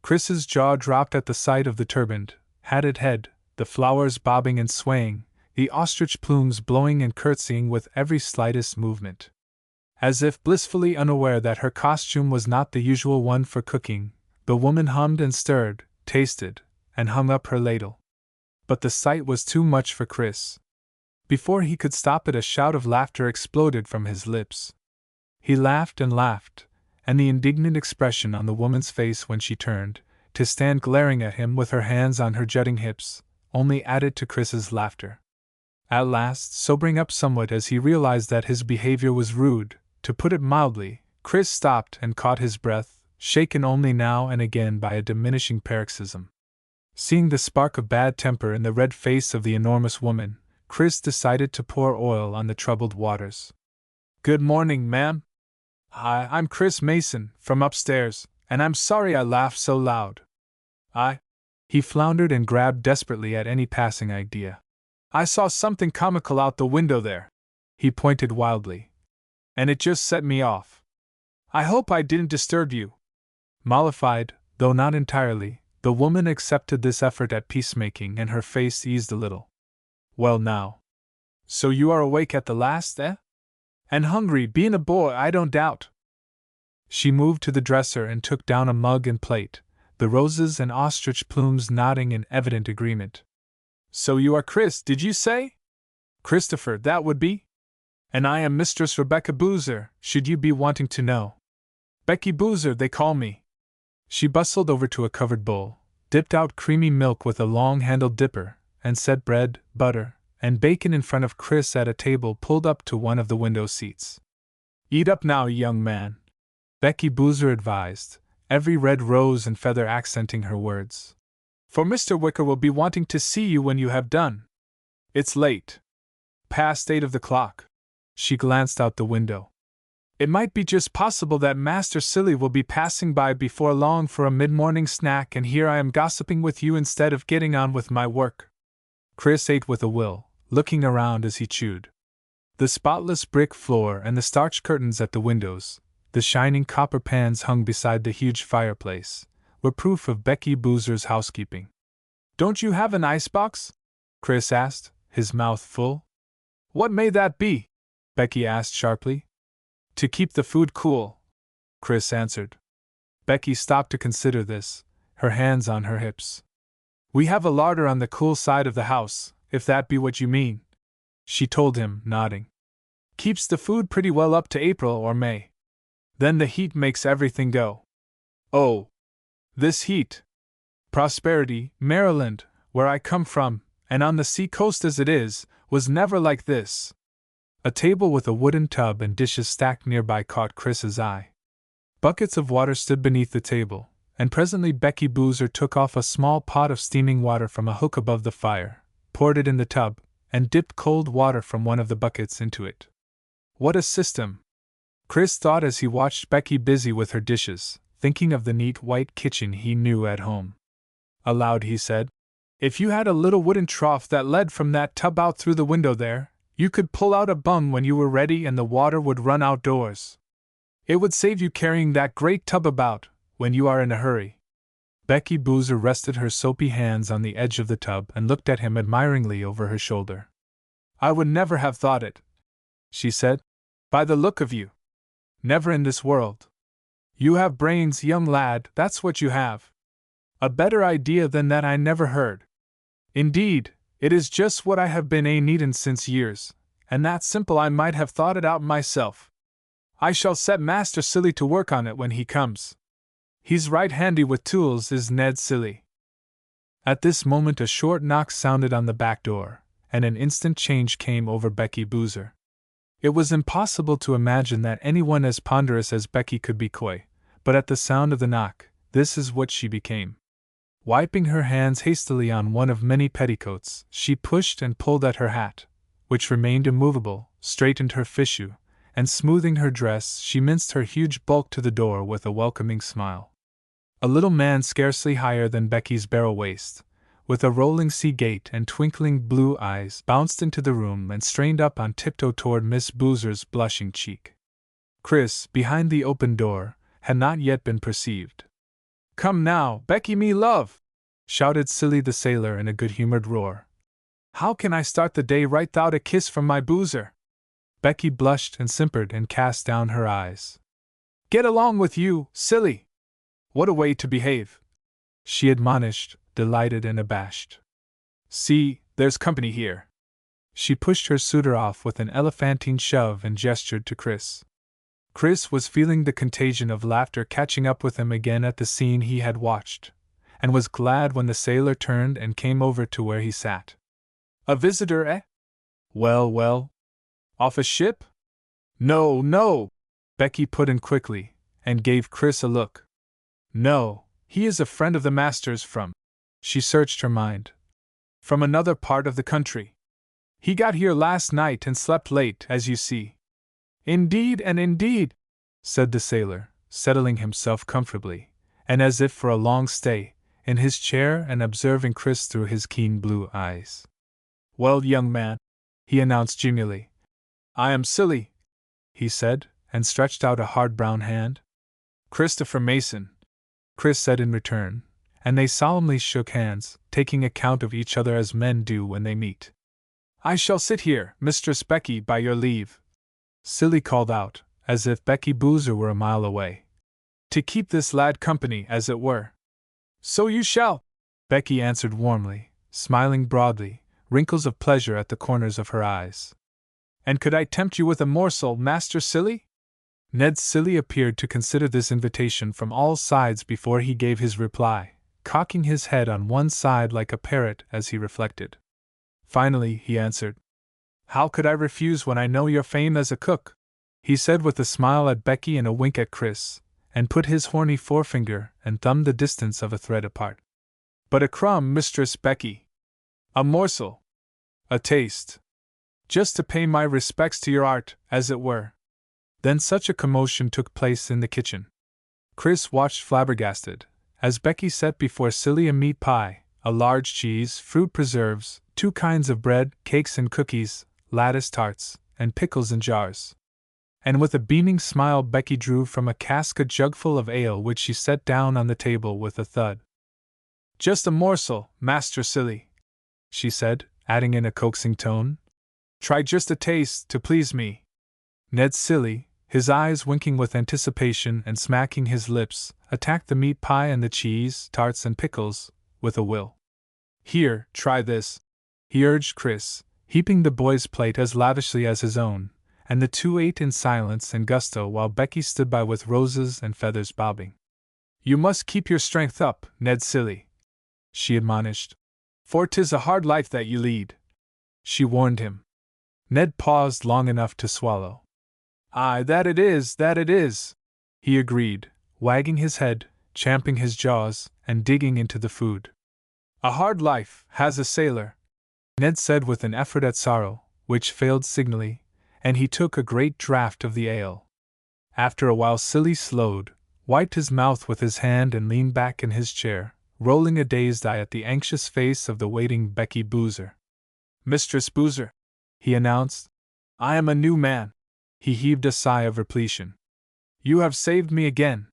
Chris's jaw dropped at the sight of the turbaned, hatted head, the flowers bobbing and swaying, the ostrich plumes blowing and curtsying with every slightest movement. As if blissfully unaware that her costume was not the usual one for cooking, the woman hummed and stirred, tasted, and hung up her ladle. But the sight was too much for Chris. Before he could stop it, a shout of laughter exploded from his lips. He laughed, and the indignant expression on the woman's face when she turned, to stand glaring at him with her hands on her jutting hips, only added to Chris's laughter. At last, sobering up somewhat as he realized that his behavior was rude, to put it mildly, Chris stopped and caught his breath, shaken only now and again by a diminishing paroxysm. Seeing the spark of bad temper in the red face of the enormous woman, Chris decided to pour oil on the troubled waters. "Good morning, ma'am. Hi, I'm Chris Mason, from upstairs, and I'm sorry I laughed so loud. He floundered and grabbed desperately at any passing idea. "I saw something comical out the window there," he pointed wildly, "and it just set me off. I hope I didn't disturb you." Mollified, though not entirely, the woman accepted this effort at peacemaking, and her face eased a little. "Well now. So you are awake at the last, eh? And hungry, being a boy, I don't doubt." She moved to the dresser and took down a mug and plate, the roses and ostrich plumes nodding in evident agreement. "So you are Chris, did you say? Christopher, that would be? And I am Mistress Rebecca Boozer, should you be wanting to know. Becky Boozer, they call me." She bustled over to a covered bowl, dipped out creamy milk with a long-handled dipper, and set bread, butter, and bacon in front of Chris at a table pulled up to one of the window seats. "Eat up now, young man," Becky Boozer advised, every red rose and feather accenting her words. "For Mr. Wicker will be wanting to see you when you have done. It's late. Past 8 of the clock." She glanced out the window. "It might be just possible that Master Silly will be passing by before long for a mid-morning snack, and here I am gossiping with you instead of getting on with my work." Chris ate with a will, looking around as he chewed. The spotless brick floor and the starched curtains at the windows, the shining copper pans hung beside the huge fireplace, were proof of Becky Boozer's housekeeping. "Don't you have an icebox?" Chris asked, his mouth full. "What may that be?" Becky asked sharply. "To keep the food cool," Chris answered. Becky stopped to consider this, her hands on her hips. "We have a larder on the cool side of the house, if that be what you mean," she told him, nodding. "Keeps the food pretty well up to April or May. Then the heat makes everything go." "Oh, this heat! Prosperity, Maryland, where I come from, and on the sea coast as it is, was never like this. A table with a wooden tub and dishes stacked nearby caught Chris's eye. Buckets of water stood beneath the table, and presently Becky Boozer took off a small pot of steaming water from a hook above the fire, poured it in the tub, and dipped cold water from one of the buckets into it. What a system! Chris thought as he watched Becky busy with her dishes, thinking of the neat white kitchen he knew at home. Aloud he said, "If you had a little wooden trough that led from that tub out through the window there, you could pull out a bung when you were ready and the water would run outdoors. It would save you carrying that great tub about when you are in a hurry." Becky Boozer rested her soapy hands on the edge of the tub and looked at him admiringly over her shoulder. "I would never have thought it," she said, "by the look of you. Never in this world. You have brains, young lad, that's what you have. A better idea than that I never heard. Indeed, it is just what I have been needin' since years, and that simple I might have thought it out myself. I shall set Master Silly to work on it when he comes. He's right handy with tools, is Ned Silly." At this moment a short knock sounded on the back door, and an instant change came over Becky Boozer. It was impossible to imagine that anyone as ponderous as Becky could be coy, but at the sound of the knock, this is what she became. Wiping her hands hastily on one of many petticoats, she pushed and pulled at her hat, which remained immovable, straightened her fichu, and smoothing her dress, she minced her huge bulk to the door with a welcoming smile. A little man scarcely higher than Becky's barrel waist, with a rolling sea gait and twinkling blue eyes, bounced into the room and strained up on tiptoe toward Miss Boozer's blushing cheek. Chris, behind the open door, had not yet been perceived. "Come now, Becky me love!" shouted Silly the sailor in a good-humored roar. "How can I start the day right 'thout a kiss from my Boozer?" Becky blushed and simpered and cast down her eyes. "Get along with you, Silly! What a way to behave!" she admonished, delighted and abashed. "See, there's company here." She pushed her suitor off with an elephantine shove and gestured to Chris. Chris was feeling the contagion of laughter catching up with him again at the scene he had watched, and was glad when the sailor turned and came over to where he sat. "A visitor, eh? Well, well. Off a ship?" "No, no," Becky put in quickly, and gave Chris a look. "No, he is a friend of the master's from—" she searched her mind. "From another part of the country. He got here last night and slept late, as you see." "Indeed and indeed," said the sailor, settling himself comfortably, and as if for a long stay, in his chair and observing Chris through his keen blue eyes. "Well, young man," he announced genially, "I am Silly," he said, and stretched out a hard brown hand. "Christopher Mason," Chris said in return, and they solemnly shook hands, taking account of each other as men do when they meet. "I shall sit here, Mistress Becky, by your leave," Silly called out, as if Becky Boozer were a mile away. "To keep this lad company, as it were." "So you shall," Becky answered warmly, smiling broadly, wrinkles of pleasure at the corners of her eyes. "And could I tempt you with a morsel, Master Silly?" Ned Silly appeared to consider this invitation from all sides before he gave his reply, cocking his head on one side like a parrot as he reflected. Finally, he answered, "How could I refuse when I know your fame as a cook?" he said with a smile at Becky and a wink at Chris, and put his horny forefinger and thumb the distance of a thread apart. "But a crumb, Mistress Becky. A morsel. A taste. Just to pay my respects to your art, as it were." Then such a commotion took place in the kitchen. Chris watched flabbergasted, as Becky set before Silly a meat pie, a large cheese, fruit preserves, 2 kinds of bread, cakes and cookies, lattice tarts, and pickles in jars. And with a beaming smile Becky drew from a cask a jugful of ale which she set down on the table with a thud. "Just a morsel, Master Silly," she said, adding in a coaxing tone. "Try just a taste, to please me." Ned Silly, his eyes winking with anticipation and smacking his lips, attacked the meat pie and the cheese, tarts and pickles, with a will. "Here, try this," he urged Chris, heaping the boy's plate as lavishly as his own, and the two ate in silence and gusto while Becky stood by with roses and feathers bobbing. "You must keep your strength up, Ned Silly," she admonished, "for 'tis a hard life that you lead." she warned him. Ned paused long enough to swallow. Aye, that it is, he agreed, wagging his head, champing his jaws, and digging into the food. A hard life has a sailor, Ned said with an effort at sorrow, which failed signally, and he took a great draught of the ale. After a while Silly slowed, wiped his mouth with his hand and leaned back in his chair, rolling a dazed eye at the anxious face of the waiting Becky Boozer. Mistress Boozer, he announced, I am a new man. He heaved a sigh of repletion. You have saved me again.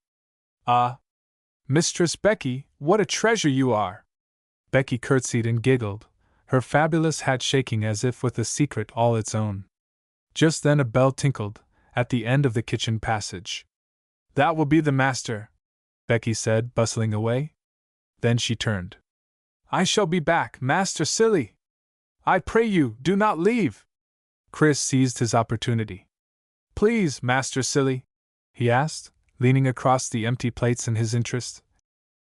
Ah, Mistress Becky, what a treasure you are! Becky curtsied and giggled, her fabulous hat shaking as if with a secret all its own. Just then a bell tinkled, at the end of the kitchen passage. That will be the master, Becky said, bustling away. Then she turned. I shall be back, Master Silly. I pray you, do not leave. Chris seized his opportunity. Please, Master Silly, he asked, leaning across the empty plates in his interest.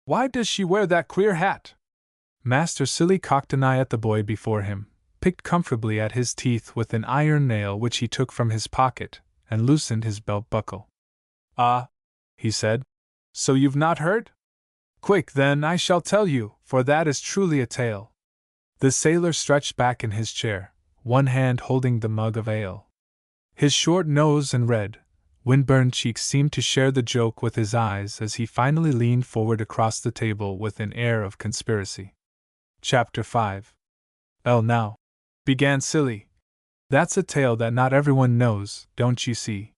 Why does she wear that queer hat? Master Silly cocked an eye at the boy before him, picked comfortably at his teeth with an iron nail which he took from his pocket, and loosened his belt buckle. Ah, he said, so you've not heard? Quick, then, I shall tell you, for that is truly a tale. The sailor stretched back in his chair, one hand holding the mug of ale. His short nose and red, windburned cheeks seemed to share the joke with his eyes as he finally leaned forward across the table with an air of conspiracy. Chapter 5. Now, began Silly. That's a tale that not everyone knows, don't you see?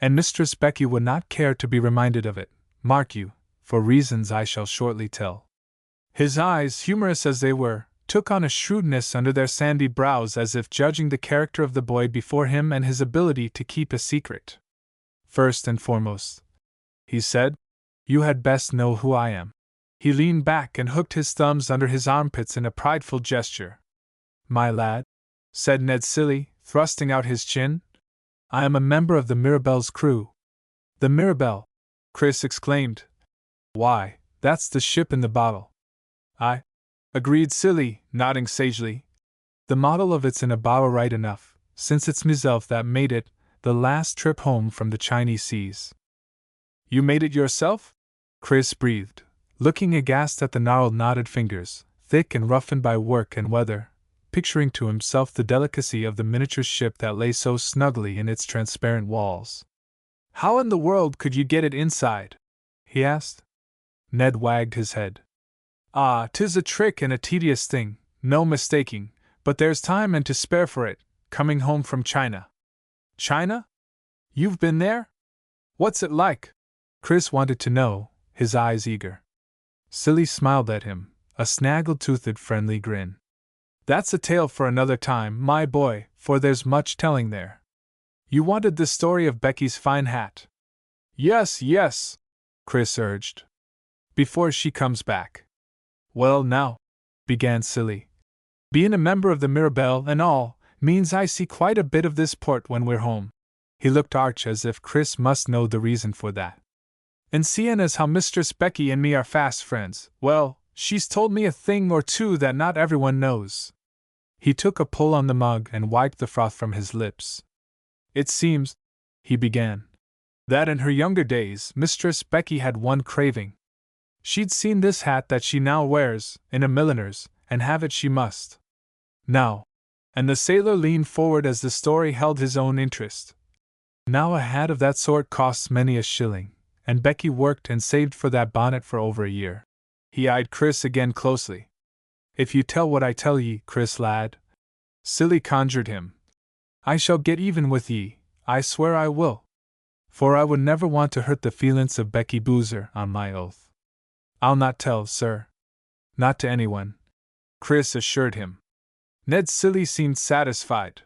And Mistress Becky would not care to be reminded of it, mark you, for reasons I shall shortly tell. His eyes, humorous as they were, took on a shrewdness under their sandy brows as if judging the character of the boy before him and his ability to keep a secret. First and foremost, he said, you had best know who I am. He leaned back and hooked his thumbs under his armpits in a prideful gesture. My lad, said Ned Silly, thrusting out his chin, I am a member of the Mirabelle's crew. The Mirabelle, Chris exclaimed. Why, that's the ship in the bottle. Aye, agreed Silly, nodding sagely. The model of it's in a bottle right enough, since it's myself that made it, the last trip home from the Chinese seas. You made it yourself? Chris breathed, looking aghast at the gnarled knotted fingers, thick and roughened by work and weather, picturing to himself the delicacy of the miniature ship that lay so snugly in its transparent walls. How in the world could you get it inside? He asked. Ned wagged his head. Ah, 'tis a trick and a tedious thing, no mistaking, but there's time and to spare for it, coming home from China. China? You've been there? What's it like? Chris wanted to know, his eyes eager. Silly smiled at him, a snaggle-toothed friendly grin. That's a tale for another time, my boy, for there's much telling there. You wanted the story of Becky's fine hat. Yes, Chris urged. Before she comes back. Well now, began Silly. Being a member of the Mirabelle and all, means I see quite a bit of this port when we're home. He looked arch as if Chris must know the reason for that. And seeing as how Mistress Becky and me are fast friends, well, she's told me a thing or two that not everyone knows. He took a pull on the mug and wiped the froth from his lips. It seems, he began, that in her younger days Mistress Becky had one craving. She'd seen this hat that she now wears, in a milliner's, and have it she must. Now, and the sailor leaned forward as the story held his own interest. Now a hat of that sort costs many a shilling, and Becky worked and saved for that bonnet for over a year. He eyed Chris again closely. If you tell what I tell ye, Chris lad, Silly conjured him, I shall get even with ye, I swear I will. For I would never want to hurt the feelings of Becky Boozer, on my oath. I'll not tell, sir. Not to anyone, Chris assured him. Ned Silly seemed satisfied.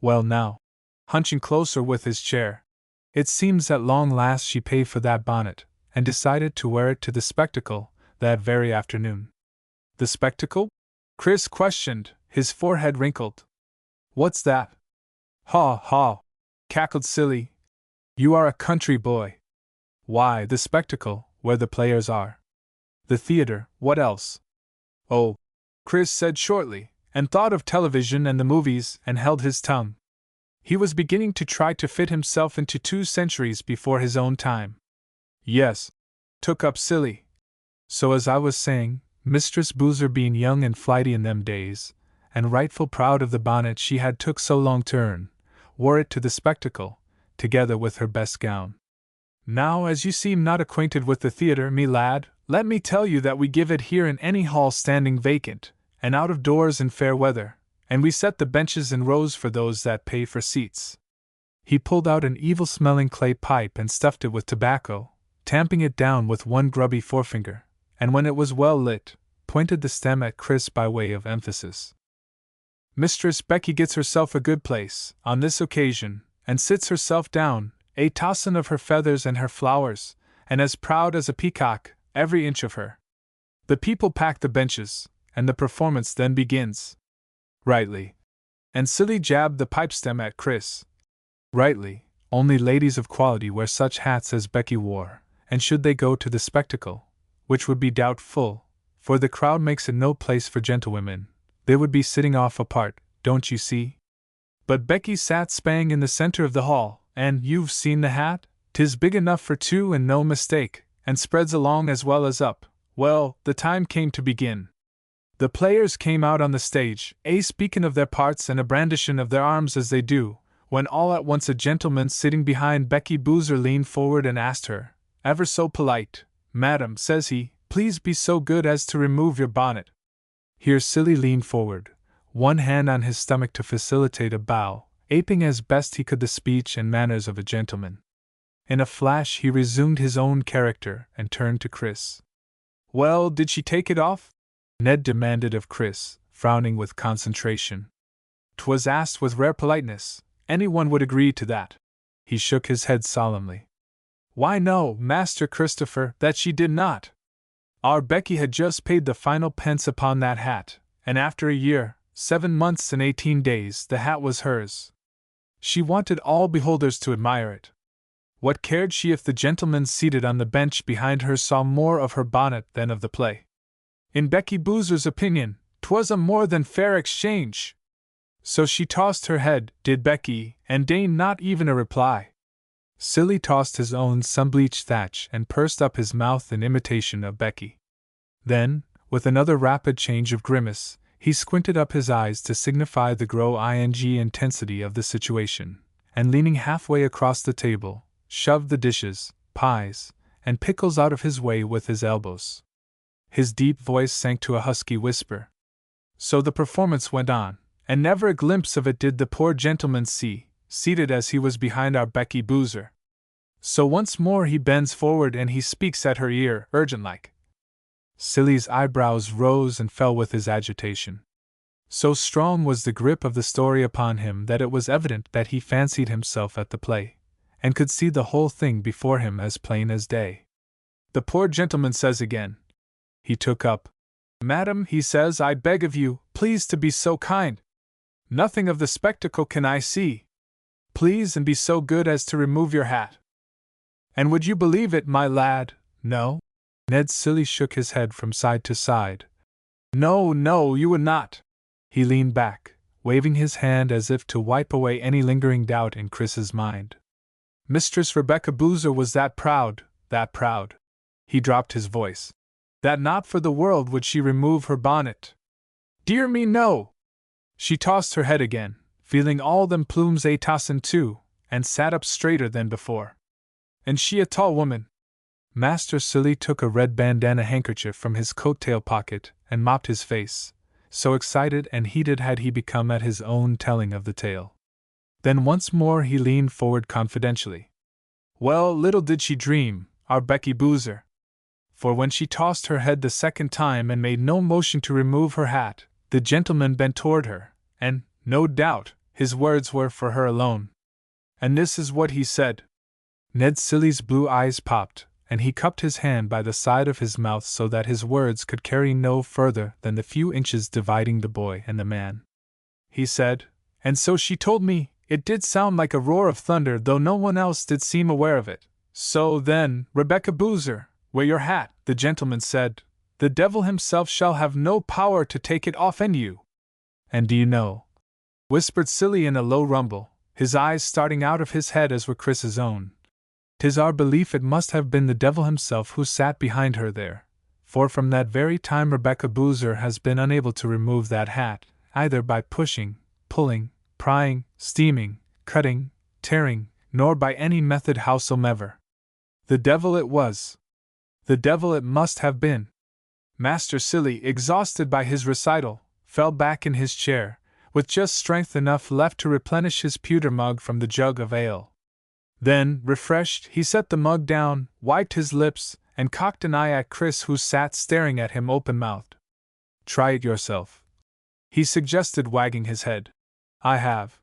Well now, hunching closer with his chair, it seems at long last she paid for that bonnet, and decided to wear it to the spectacle that very afternoon. The spectacle? Chris questioned, his forehead wrinkled. What's that? Haw, haw, cackled Silly. You are a country boy. Why, the spectacle, where the players are. The theater, what else? Oh, Chris said shortly, and thought of television and the movies and held his tongue. He was beginning to try to fit himself into 2 centuries before his own time. Yes, took up Silly. So as I was saying, Mistress Boozer being young and flighty in them days, and rightful proud of the bonnet she had took so long to earn, wore it to the spectacle, together with her best gown. Now, as you seem not acquainted with the theatre, me lad, let me tell you that we give it here in any hall standing vacant, and out of doors in fair weather, and we set the benches in rows for those that pay for seats. He pulled out an evil-smelling clay pipe and stuffed it with tobacco, tamping it down with one grubby forefinger, and when it was well lit, pointed the stem at Chris by way of emphasis. Mistress Becky gets herself a good place, on this occasion, and sits herself down, a tossin' of her feathers and her flowers, and as proud as a peacock, every inch of her. The people pack the benches, and the performance then begins. Rightly. And Silly jabbed the pipe stem at Chris. Rightly, only ladies of quality wear such hats as Becky wore, and should they go to the spectacle, which would be doubtful, for the crowd makes it no place for gentlewomen, they would be sitting off apart, don't you see? But Becky sat spang in the center of the hall, and you've seen the hat? 'Tis big enough for 2 and no mistake, and spreads along as well as up. Well, the time came to begin. The players came out on the stage, speaking of their parts and a brandishing of their arms as they do, when all at once a gentleman sitting behind Becky Boozer leaned forward and asked her, ever so polite, "Madam," says he, "please be so good as to remove your bonnet." Here Silly leaned forward, one hand on his stomach to facilitate a bow, aping as best he could the speech and manners of a gentleman. In a flash he resumed his own character and turned to Chris. "Well, did she take it off?" Ned demanded of Chris, frowning with concentration. 'Twas asked with rare politeness. Anyone would agree to that. He shook his head solemnly. "Why no, Master Christopher, that she did not. Our Becky had just paid the final pence upon that hat, and after a year, 7 months and 18 days, the hat was hers. She wanted all beholders to admire it. What cared she if the gentleman seated on the bench behind her saw more of her bonnet than of the play? In Becky Boozer's opinion, 'twas a more than fair exchange. So she tossed her head, did Becky, and deigned not even a reply." Silly tossed his own sun-bleached thatch and pursed up his mouth in imitation of Becky. Then, with another rapid change of grimace, he squinted up his eyes to signify the intensity of the situation, and leaning halfway across the table, shoved the dishes, pies, and pickles out of his way with his elbows. His deep voice sank to a husky whisper. So the performance went on, and never a glimpse of it did the poor gentleman see, seated as he was behind our Becky Boozer. So once more he bends forward and he speaks at her ear, urgent-like. Silly's eyebrows rose and fell with his agitation. So strong was the grip of the story upon him that it was evident that he fancied himself at the play, and could see the whole thing before him as plain as day. The poor gentleman says again. He took up. "Madam," he says, "I beg of you, please to be so kind. Nothing of the spectacle can I see. Please and be so good as to remove your hat." And would you believe it, my lad? No? Ned Silly shook his head from side to side. No, no, you would not. He leaned back, waving his hand as if to wipe away any lingering doubt in Chris's mind. Mistress Rebecca Boozer was that proud. He dropped his voice. That not for the world would she remove her bonnet. Dear me, no! She tossed her head again, feeling all them plumes a tossin' too, and sat up straighter than before. And she a tall woman. Master Silly took a red bandana handkerchief from his coat-tail pocket and mopped his face, so excited and heated had he become at his own telling of the tale. Then once more he leaned forward confidentially. Well, little did she dream, our Becky Boozer. For when she tossed her head the second time and made no motion to remove her hat, the gentleman bent toward her, and, no doubt, his words were for her alone. And this is what he said. Ned Silly's blue eyes popped, and he cupped his hand by the side of his mouth so that his words could carry no further than the few inches dividing the boy and the man. He said, and so she told me, it did sound like a roar of thunder though no one else did seem aware of it. So then, Rebecca Boozer, wear your hat, the gentleman said. The devil himself shall have no power to take it off and you. And do you know," whispered Silly in a low rumble, his eyes starting out of his head as were Chris's own, "'tis our belief it must have been the devil himself who sat behind her there, for from that very time Rebecca Boozer has been unable to remove that hat, either by pushing, pulling, prying, steaming, cutting, tearing, nor by any method howsomever. The devil it was. The devil it must have been." Master Silly, exhausted by his recital, fell back in his chair, with just strength enough left to replenish his pewter mug from the jug of ale. Then, refreshed, he set the mug down, wiped his lips, and cocked an eye at Chris, who sat staring at him open-mouthed. "Try it yourself," he suggested, wagging his head. "I have.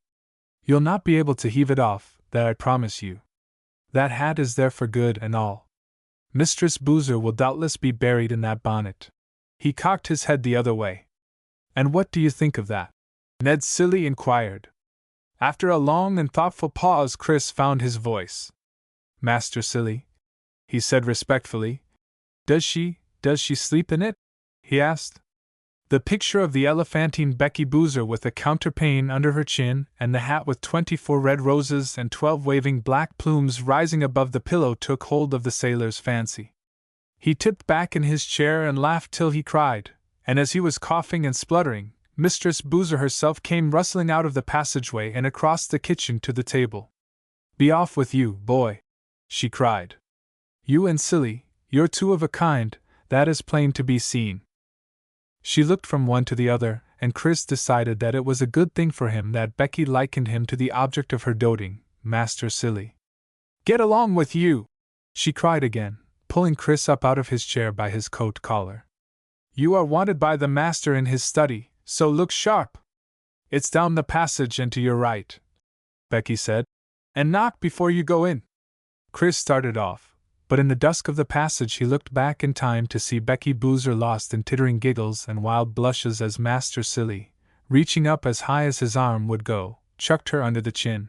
You'll not be able to heave it off, that I promise you. That hat is there for good and all. Mistress Boozer will doubtless be buried in that bonnet." He cocked his head the other way. "And what do you think of that?" Ned Silly inquired. After a long and thoughtful pause, Chris found his voice. "Master Silly," he said respectfully, does she sleep in it?" he asked. The picture of the elephantine Becky Boozer with a counterpane under her chin and the hat with 24 red roses and 12 waving black plumes rising above the pillow took hold of the sailor's fancy. He tipped back in his chair and laughed till he cried, and as he was coughing and spluttering, Mistress Boozer herself came rustling out of the passageway and across the kitchen to the table. "Be off with you, boy!" she cried. "You and Silly, you're two of a kind, that is plain to be seen." She looked from one to the other, and Chris decided that it was a good thing for him that Becky likened him to the object of her doting, Master Silly. "Get along with you!" she cried again, pulling Chris up out of his chair by his coat collar. "You are wanted by the master in his study, so look sharp. It's down the passage and to your right," Becky said. "And knock before you go in." Chris started off, but in the dusk of the passage he looked back in time to see Becky Boozer lost in tittering giggles and wild blushes as Master Silly, reaching up as high as his arm would go, chucked her under the chin.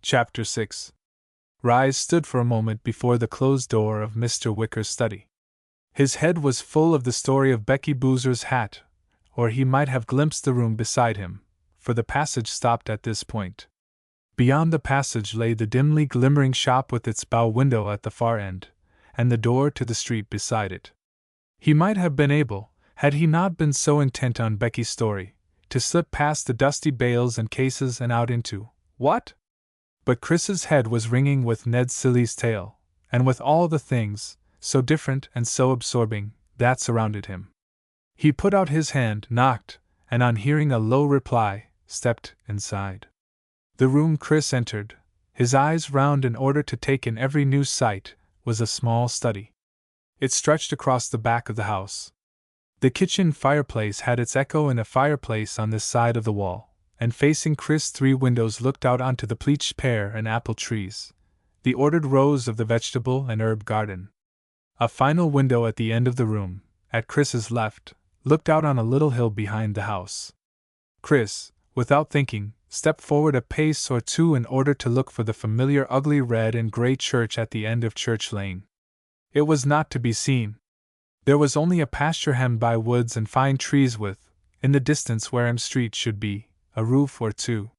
Chapter 6. Rise stood for a moment before the closed door of Mr. Wicker's study. His head was full of the story of Becky Boozer's hat, or he might have glimpsed the room beside him, for the passage stopped at this point. Beyond the passage lay the dimly glimmering shop with its bow window at the far end, and the door to the street beside it. He might have been able, had he not been so intent on Becky's story, to slip past the dusty bales and cases and out into, what? But Chris's head was ringing with Ned Silly's tale, and with all the things, so different and so absorbing, that surrounded him. He put out his hand, knocked, and on hearing a low reply, stepped inside. The room Chris entered, his eyes round in order to take in every new sight, was a small study. It stretched across the back of the house. The kitchen fireplace had its echo in a fireplace on this side of the wall, and facing Chris 3 windows looked out onto the bleached pear and apple trees, the ordered rows of the vegetable and herb garden. A final window at the end of the room, at Chris's left, looked out on a little hill behind the house. Chris, without thinking, stepped forward a pace or two in order to look for the familiar ugly red and gray church at the end of Church Lane. It was not to be seen. There was only a pasture hemmed by woods and fine trees with, in the distance Wareham Street should be, a roof or two.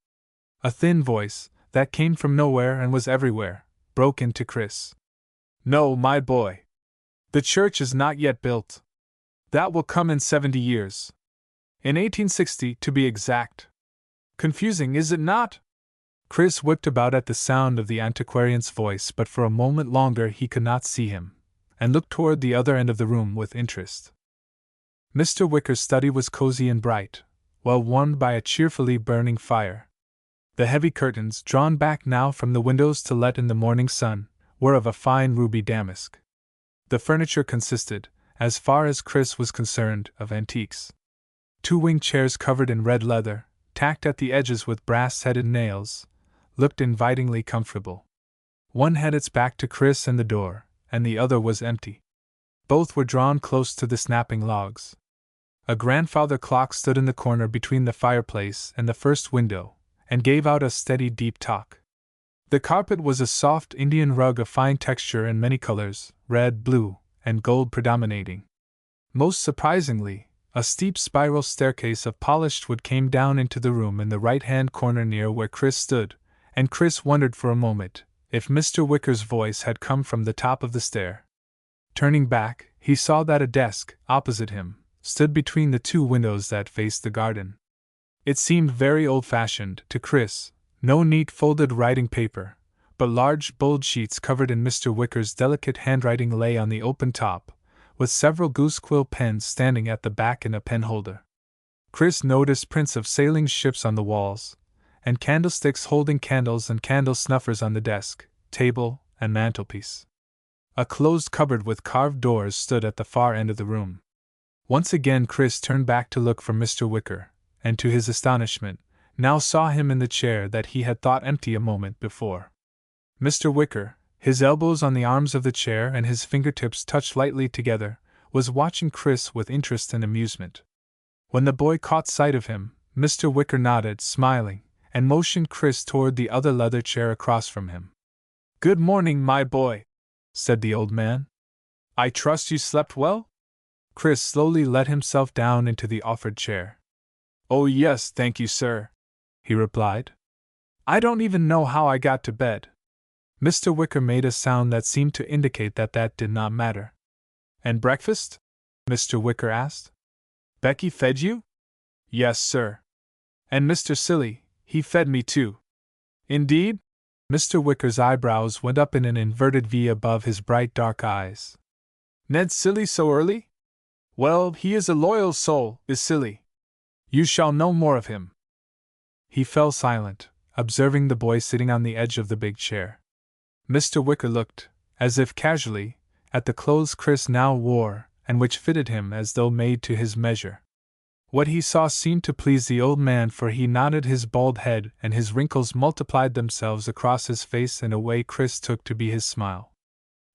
A thin voice, that came from nowhere and was everywhere, broke into Chris. "No, my boy. The church is not yet built. That will come in 70 years. In 1860, to be exact. Confusing, is it not?" Chris whipped about at the sound of the antiquarian's voice, but for a moment longer he could not see him, and looked toward the other end of the room with interest. Mr. Wicker's study was cozy and bright, well warmed by a cheerfully burning fire. The heavy curtains, drawn back now from the windows to let in the morning sun, were of a fine ruby damask. The furniture consisted, as far as Chris was concerned, of antiques. 2 wing chairs covered in red leather, tacked at the edges with brass-headed nails, looked invitingly comfortable. One had its back to Chris and the door, and the other was empty. Both were drawn close to the snapping logs. A grandfather clock stood in the corner between the fireplace and the first window, and gave out a steady deep talk. The carpet was a soft Indian rug of fine texture and many colors, red, blue, and gold predominating. Most surprisingly, A steep spiral staircase of polished wood came down into the room in the right-hand corner near where Chris stood, and Chris wondered for a moment if Mr. Wicker's voice had come from the top of the stair. Turning back, he saw that a desk, opposite him, stood between the two windows that faced the garden. It seemed very old-fashioned to Chris, no neat folded writing paper, but large bold sheets covered in Mr. Wicker's delicate handwriting lay on the open top, with several goosequill pens standing at the back in a penholder. Chris noticed prints of sailing ships on the walls, and candlesticks holding candles and candle snuffers on the desk, table, and mantelpiece. A closed cupboard with carved doors stood at the far end of the room. Once again Chris turned back to look for Mr. Wicker, and to his astonishment, now saw him in the chair that he had thought empty a moment before. Mr. Wicker, his elbows on the arms of the chair and his fingertips touched lightly together, was watching Chris with interest and amusement. When the boy caught sight of him, Mr. Wicker nodded, smiling, and motioned Chris toward the other leather chair across from him. "Good morning, my boy," said the old man. "I trust you slept well?" Chris slowly let himself down into the offered chair. "Oh yes, thank you, sir," he replied. "I don't even know how I got to bed." Mr. Wicker made a sound that seemed to indicate that that did not matter. "And breakfast?" Mr. Wicker asked. "Becky fed you?" "Yes, sir." "And Mr. Silly, he fed me too." "Indeed?" Mr. Wicker's eyebrows went up in an inverted V above his bright dark eyes. "Ned Silly so early? Well, he is a loyal soul, is Silly. You shall know more of him." He fell silent, observing the boy sitting on the edge of the big chair. Mr. Wicker looked, as if casually, at the clothes Chris now wore, and which fitted him as though made to his measure. What he saw seemed to please the old man, for he nodded his bald head and his wrinkles multiplied themselves across his face in a way Chris took to be his smile.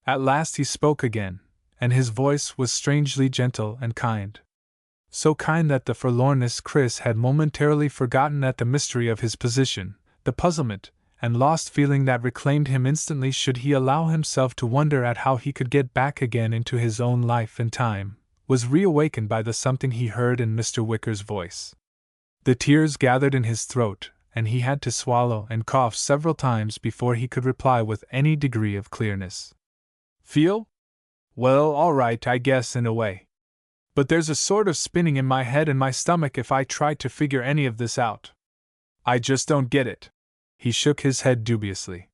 At last he spoke again, and his voice was strangely gentle and kind. So kind that the forlornness Chris had momentarily forgotten at the mystery of his position, the puzzlement and lost feeling that reclaimed him instantly should he allow himself to wonder at how he could get back again into his own life and time, was reawakened by the something he heard in Mr. Wicker's voice. The tears gathered in his throat, and he had to swallow and cough several times before he could reply with any degree of clearness. "Feel? Well, all right, I guess, in a way. But there's a sort of spinning in my head and my stomach if I try to figure any of this out. I just don't get it." He shook his head dubiously.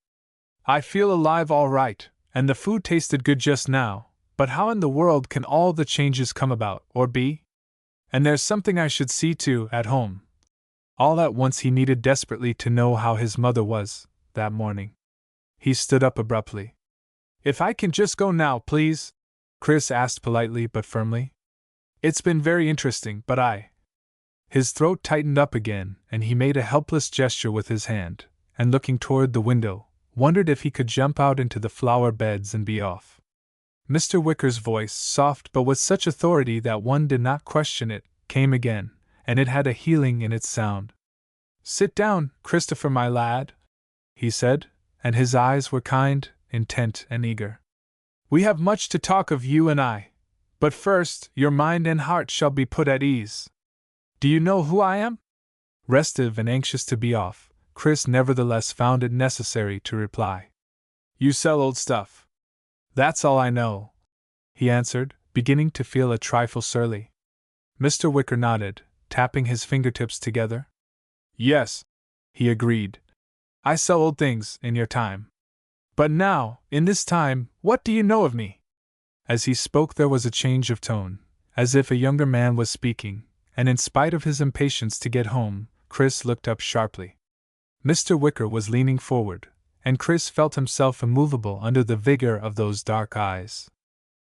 "I feel alive all right, and the food tasted good just now, but how in the world can all the changes come about, or be? And there's something I should see to, at home." All at once he needed desperately to know how his mother was, that morning. He stood up abruptly. "If I can just go now, please?" Chris asked politely but firmly. "It's been very interesting, but His throat tightened up again, and he made a helpless gesture with his hand, and looking toward the window, wondered if he could jump out into the flower beds and be off. Mr. Wicker's voice, soft but with such authority that one did not question it, came again, and it had a healing in its sound. "Sit down, Christopher, my lad," he said, and his eyes were kind, intent, and eager. "We have much to talk of, you and I. But first, your mind and heart shall be put at ease. Do you know who I am?" Restive and anxious to be off, Chris nevertheless found it necessary to reply. "You sell old stuff. That's all I know," he answered, beginning to feel a trifle surly. Mr. Wicker nodded, tapping his fingertips together. "Yes," he agreed. "I sell old things, in your time. But now, in this time, what do you know of me?" As he spoke there was a change of tone, as if a younger man was speaking, and in spite of his impatience to get home, Chris looked up sharply. Mr. Wicker was leaning forward, and Chris felt himself immovable under the vigor of those dark eyes.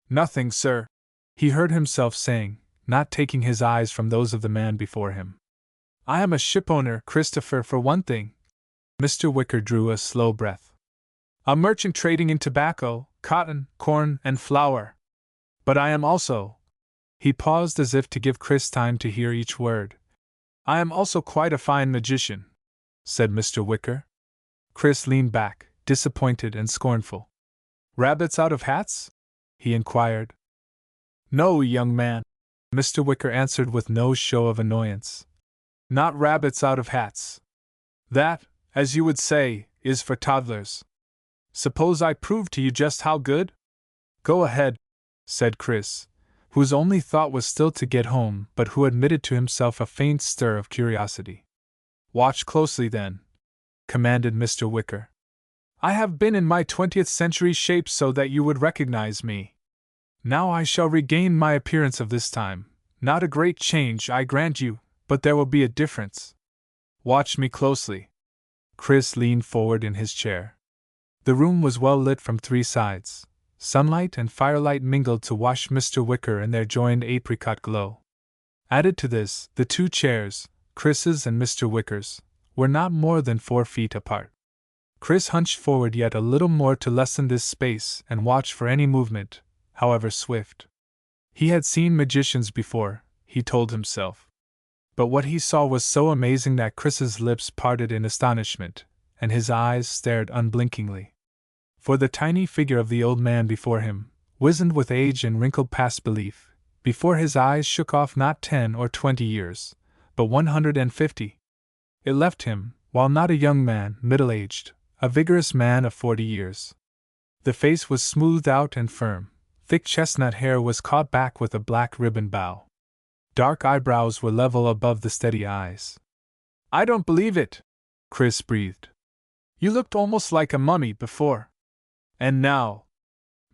"Nothing, sir," he heard himself saying, not taking his eyes from those of the man before him. "I am a shipowner, Christopher, for one thing." Mr. Wicker drew a slow breath. "A merchant trading in tobacco, cotton, corn, and flour. But I am also—" He paused as if to give Chris time to hear each word. "I am also quite a fine magician," said Mr. Wicker. Chris leaned back, disappointed and scornful. "Rabbits out of hats?" he inquired. "No, young man. Mr. Wicker answered with no show of annoyance. Not rabbits out of hats. That, as you would say, is for toddlers. Suppose I prove to you just how good? Go ahead, said Chris, whose only thought was still to get home, but who admitted to himself a faint stir of curiosity. Watch closely then, commanded Mr. Wicker. I have been in my 20th century shape so that you would recognize me. Now I shall regain my appearance of this time. Not a great change, I grant you, but there will be a difference. Watch me closely. Chris leaned forward in his chair. The room was well lit from three sides. Sunlight and firelight mingled to wash Mr. Wicker in their joined apricot glow. Added to this, the two chairs, Chris's and Mr. Wicker's, were not more than 4 feet apart. Chris hunched forward yet a little more to lessen this space and watch for any movement, however swift. He had seen magicians before, he told himself. But what he saw was so amazing that Chris's lips parted in astonishment, and his eyes stared unblinkingly. For the tiny figure of the old man before him, wizened with age and wrinkled past belief, before his eyes shook off not 10 or 20 years, but 150. It left him, while not a young man, middle-aged, a vigorous man of 40 years. The face was smoothed out and firm. Thick chestnut hair was caught back with a black ribbon bow. Dark eyebrows were level above the steady eyes. I don't believe it, Chris breathed. You looked almost like a mummy before. And now.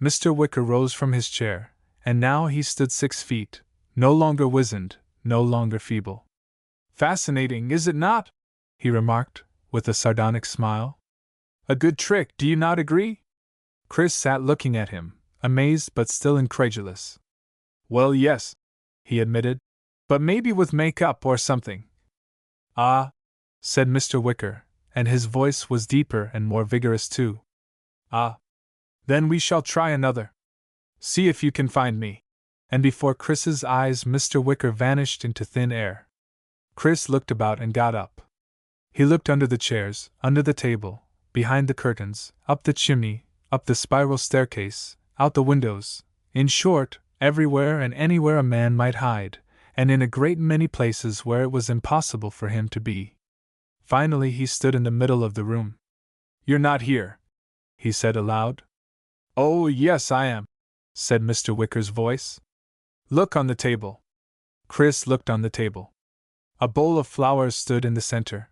Mr. Wicker rose from his chair, and now he stood 6 feet, no longer wizened, no longer feeble. Fascinating, is it not? He remarked, with a sardonic smile. A good trick, do you not agree? Chris sat looking at him, amazed but still incredulous. Well, yes, he admitted, but maybe with makeup or something. Ah, said Mr. Wicker, and his voice was deeper and more vigorous too. Ah, then we shall try another. See if you can find me. And before Chris's eyes Mr. Wicker vanished into thin air. Chris looked about and got up. He looked under the chairs, under the table, behind the curtains, up the chimney, up the spiral staircase, out the windows, in short, everywhere and anywhere a man might hide, and in a great many places where it was impossible for him to be. Finally he stood in the middle of the room. You're not here, he said aloud. Oh, yes, I am, said Mr. Wicker's voice. Look on the table. Chris looked on the table. A bowl of flowers stood in the center.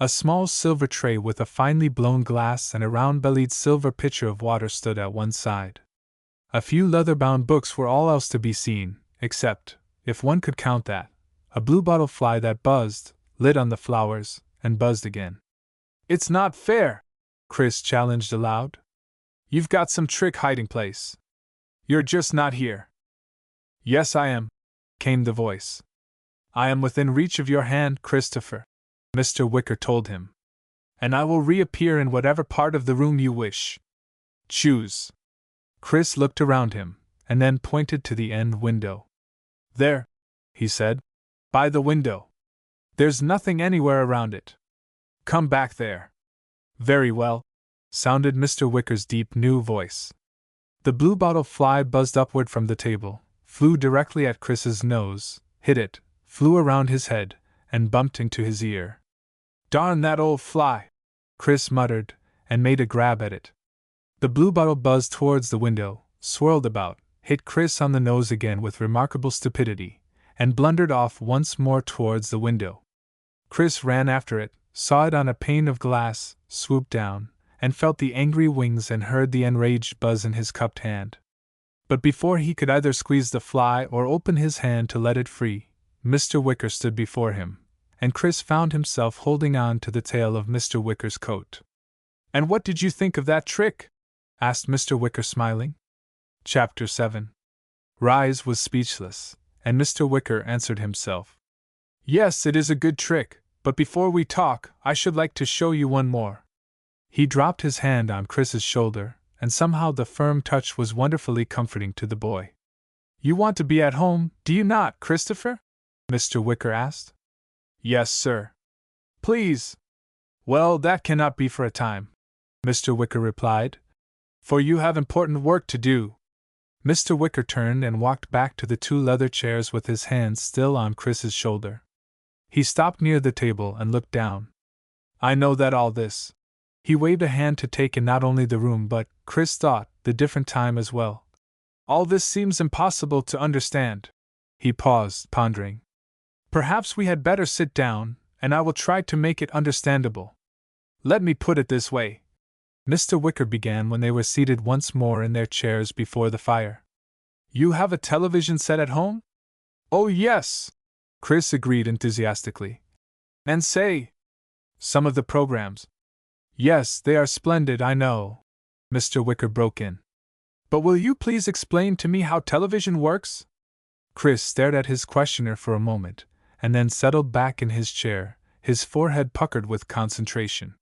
A small silver tray with a finely blown glass and a round-bellied silver pitcher of water stood at one side. A few leather-bound books were all else to be seen, except, if one could count that, a bluebottle fly that buzzed, lit on the flowers, and buzzed again. It's not fair, Chris challenged aloud. You've got some trick hiding place. You're just not here. Yes, I am, came the voice. I am within reach of your hand, Christopher, Mr. Wicker told him. And I will reappear in whatever part of the room you wish. Choose. Chris looked around him, and then pointed to the end window. There, he said. By the window. There's nothing anywhere around it. Come back there. Very well, sounded Mr. Wicker's deep new voice. The bluebottle fly buzzed upward from the table, flew directly at Chris's nose, hit it, flew around his head, and bumped into his ear. Darn that old fly, Chris muttered, and made a grab at it. The bluebottle buzzed towards the window, swirled about, hit Chris on the nose again with remarkable stupidity, and blundered off once more towards the window. Chris ran after it, saw it on a pane of glass, swooped down, and felt the angry wings and heard the enraged buzz in his cupped hand. But before he could either squeeze the fly or open his hand to let it free, Mr. Wicker stood before him, and Chris found himself holding on to the tail of Mr. Wicker's coat. And what did you think of that trick? Asked Mr. Wicker, smiling. Chapter 7. Rise was speechless, and Mr. Wicker answered himself. Yes, it is a good trick, but before we talk, I should like to show you one more. He dropped his hand on Chris's shoulder, and somehow the firm touch was wonderfully comforting to the boy. You want to be at home, do you not, Christopher? Mr. Wicker asked. Yes, sir. Please. Well, that cannot be for a time, Mr. Wicker replied, for you have important work to do. Mr. Wicker turned and walked back to the two leather chairs with his hands still on Chris's shoulder. He stopped near the table and looked down. I know that all this. He waved a hand to take in not only the room but, Chris thought, the different time as well. All this seems impossible to understand. He paused, pondering. Perhaps we had better sit down, and I will try to make it understandable. Let me put it this way. Mr. Wicker began when they were seated once more in their chairs before the fire. You have a television set at home? Oh, yes, Chris agreed enthusiastically. And say, some of the programs. Yes, they are splendid, I know, Mr. Wicker broke in. But will you please explain to me how television works? Chris stared at his questioner for a moment, and then settled back in his chair, his forehead puckered with concentration.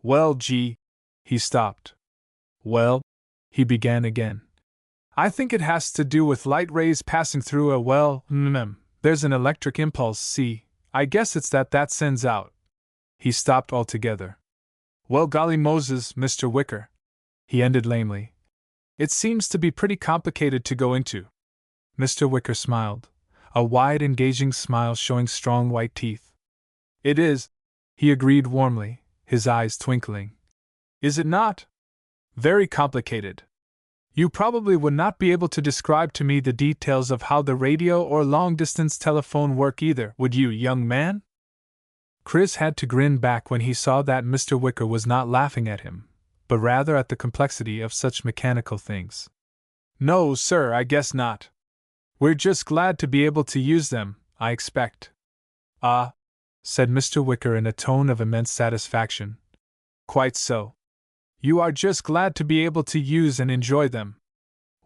Well, gee. He stopped. Well, he began again. I think it has to do with light rays passing through there's an electric impulse, see, I guess it's that sends out. He stopped altogether. Well, golly Moses, Mr. Wicker, he ended lamely. It seems to be pretty complicated to go into. Mr. Wicker smiled, a wide, engaging smile showing strong white teeth. It is, he agreed warmly, his eyes twinkling. Is it not? Very complicated. You probably would not be able to describe to me the details of how the radio or long-distance telephone work either, would you, young man? Chris had to grin back when he saw that Mr. Wicker was not laughing at him, but rather at the complexity of such mechanical things. No, sir, I guess not. We're just glad to be able to use them, I expect. Ah, said Mr. Wicker in a tone of immense satisfaction. Quite so. You are just glad to be able to use and enjoy them.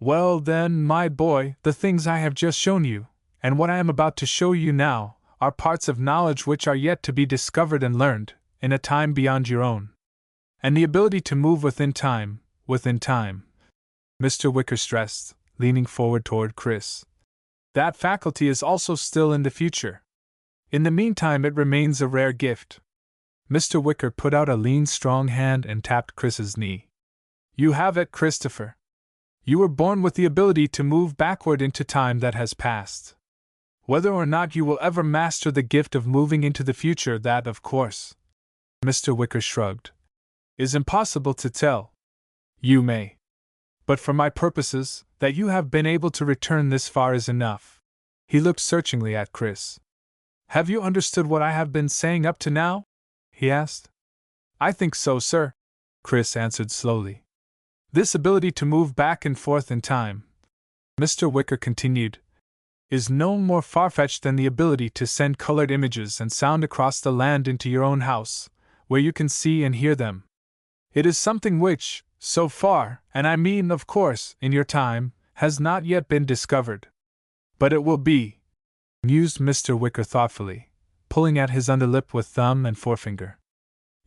Well then, my boy, the things I have just shown you, and what I am about to show you now, are parts of knowledge which are yet to be discovered and learned, in a time beyond your own. And the ability to move within time, Mr. Wicker stressed, leaning forward toward Chris. That faculty is also still in the future. In the meantime, it remains a rare gift. Mr. Wicker put out a lean, strong hand and tapped Chris's knee. You have it, Christopher. You were born with the ability to move backward into time that has passed. Whether or not you will ever master the gift of moving into the future, that, of course, Mr. Wicker shrugged, is impossible to tell. You may. But for my purposes, that you have been able to return this far is enough. He looked searchingly at Chris. Have you understood what I have been saying up to now? He asked. I think so, sir, Chris answered slowly. This ability to move back and forth in time, Mr. Wicker continued, is no more far-fetched than the ability to send colored images and sound across the land into your own house, where you can see and hear them. It is something which, so far, and I mean, of course, in your time, has not yet been discovered. But it will be, mused Mr. Wicker thoughtfully, pulling at his underlip with thumb and forefinger.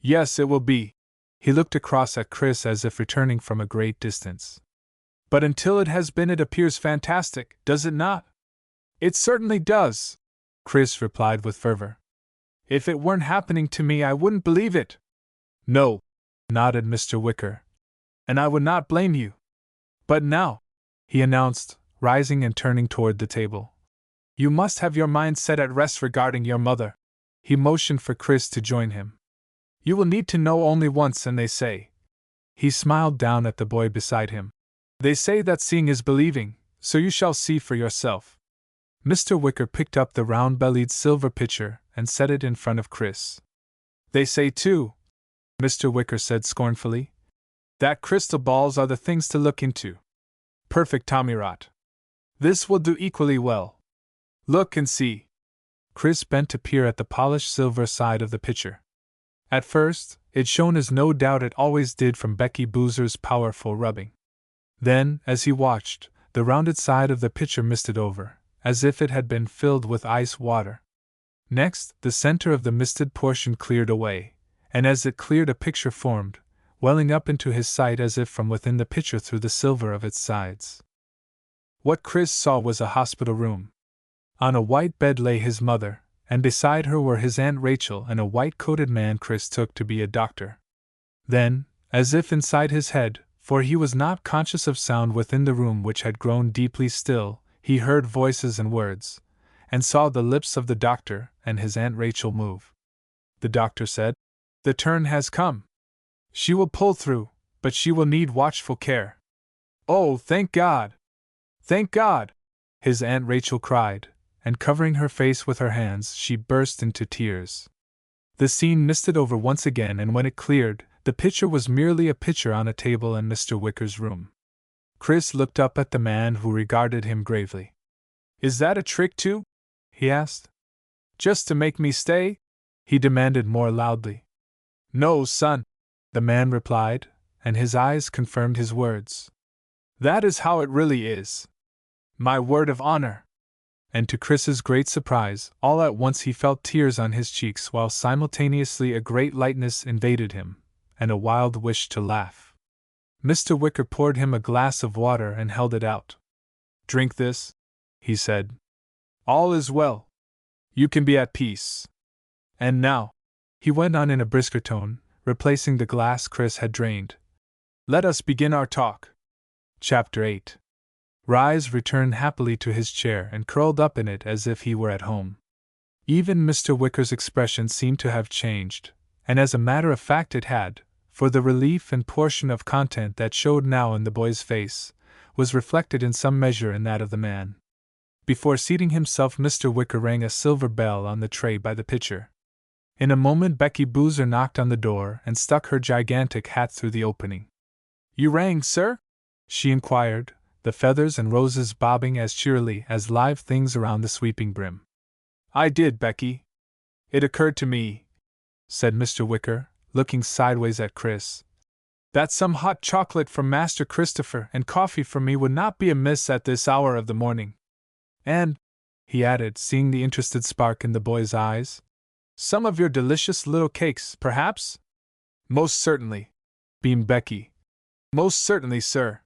Yes, it will be. He looked across at Chris as if returning from a great distance. But until it has been, it appears fantastic, does it not? It certainly does, Chris replied with fervor. If it weren't happening to me, I wouldn't believe it. No, nodded Mr. Wicker. And I would not blame you. But now, he announced, rising and turning toward the table, you must have your mind set at rest regarding your mother. He motioned for Chris to join him. You will need to know only once, and they say. He smiled down at the boy beside him. They say that seeing is believing, so you shall see for yourself. Mr. Wicker picked up the round-bellied silver pitcher and set it in front of Chris. They say, too, Mr. Wicker said scornfully, that crystal balls are the things to look into. Perfect tommyrot. This will do equally well. Look and see. Chris bent to peer at the polished silver side of the pitcher. At first, it shone as no doubt it always did from Becky Boozer's powerful rubbing. Then, as he watched, the rounded side of the pitcher misted over, as if it had been filled with ice water. Next, the center of the misted portion cleared away, and as it cleared, a picture formed, welling up into his sight as if from within the pitcher through the silver of its sides. What Chris saw was a hospital room. On a white bed lay his mother, and beside her were his Aunt Rachel and a white-coated man Chris took to be a doctor. Then, as if inside his head, for he was not conscious of sound within the room which had grown deeply still. He heard voices and words, and saw the lips of the doctor and his Aunt Rachel move. The doctor said, "The turn has come. She will pull through, but she will need watchful care." "Oh, thank God! Thank God!" his Aunt Rachel cried, and covering her face with her hands, she burst into tears. The scene misted over once again, and when it cleared, the picture was merely a picture on a table in Mr. Wicker's room. Chris looked up at the man, who regarded him gravely. "Is that a trick too?" he asked. "Just to make me stay?" he demanded more loudly. "No, son," the man replied, and his eyes confirmed his words. "That is how it really is. My word of honor." And to Chris's great surprise, all at once he felt tears on his cheeks, while simultaneously a great lightness invaded him, and a wild wish to laugh. Mr. Wicker poured him a glass of water and held it out. "Drink this," he said. "All is well. You can be at peace. And now," he went on in a brisker tone, replacing the glass Chris had drained, "let us begin our talk." Chapter 8. Rise returned happily to his chair and curled up in it as if he were at home. Even Mr. Wicker's expression seemed to have changed, and as a matter of fact it had, for the relief and portion of content that showed now in the boy's face was reflected in some measure in that of the man. Before seating himself, Mr. Wicker rang a silver bell on the tray by the pitcher. In a moment Becky Boozer knocked on the door and stuck her gigantic hat through the opening. "You rang, sir?" she inquired, the feathers and roses bobbing as cheerily as live things around the sweeping brim. "I did, Becky. It occurred to me," said Mr. Wicker, looking sideways at Chris, "that some hot chocolate from Master Christopher and coffee for me would not be amiss at this hour of the morning. And," he added, seeing the interested spark in the boy's eyes, "some of your delicious little cakes, perhaps?" "Most certainly," beamed Becky. "Most certainly, sir.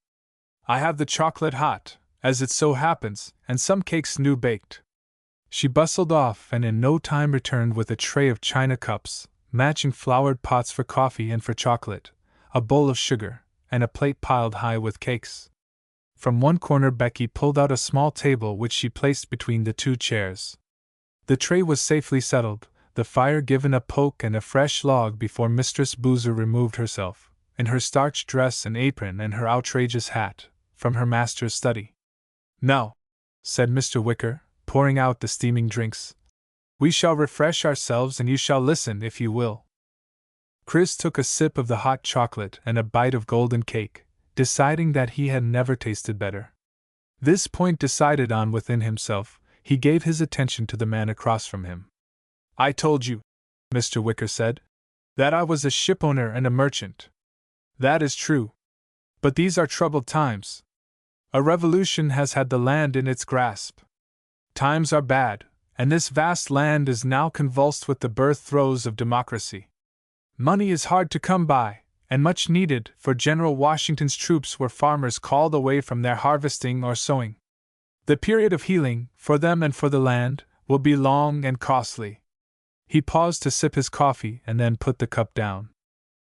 I have the chocolate hot, as it so happens, and some cakes new baked." She bustled off and in no time returned with a tray of china cups, matching flowered pots for coffee and for chocolate, a bowl of sugar, and a plate piled high with cakes. From one corner Becky pulled out a small table which she placed between the two chairs. The tray was safely settled, the fire given a poke and a fresh log before Mistress Boozer removed herself, in her starched dress and apron and her outrageous hat, from her master's study. "Now," said Mr. Wicker, pouring out the steaming drinks, "we shall refresh ourselves and you shall listen if you will." Chris took a sip of the hot chocolate and a bite of golden cake, deciding that he had never tasted better. This point decided on within himself, he gave his attention to the man across from him. "I told you," Mr. Wicker said, "that I was a shipowner and a merchant. That is true. But these are troubled times. A revolution has had the land in its grasp. Times are bad, and this vast land is now convulsed with the birth throes of democracy. Money is hard to come by, and much needed, for General Washington's troops were farmers called away from their harvesting or sowing. The period of healing, for them and for the land, will be long and costly." He paused to sip his coffee and then put the cup down.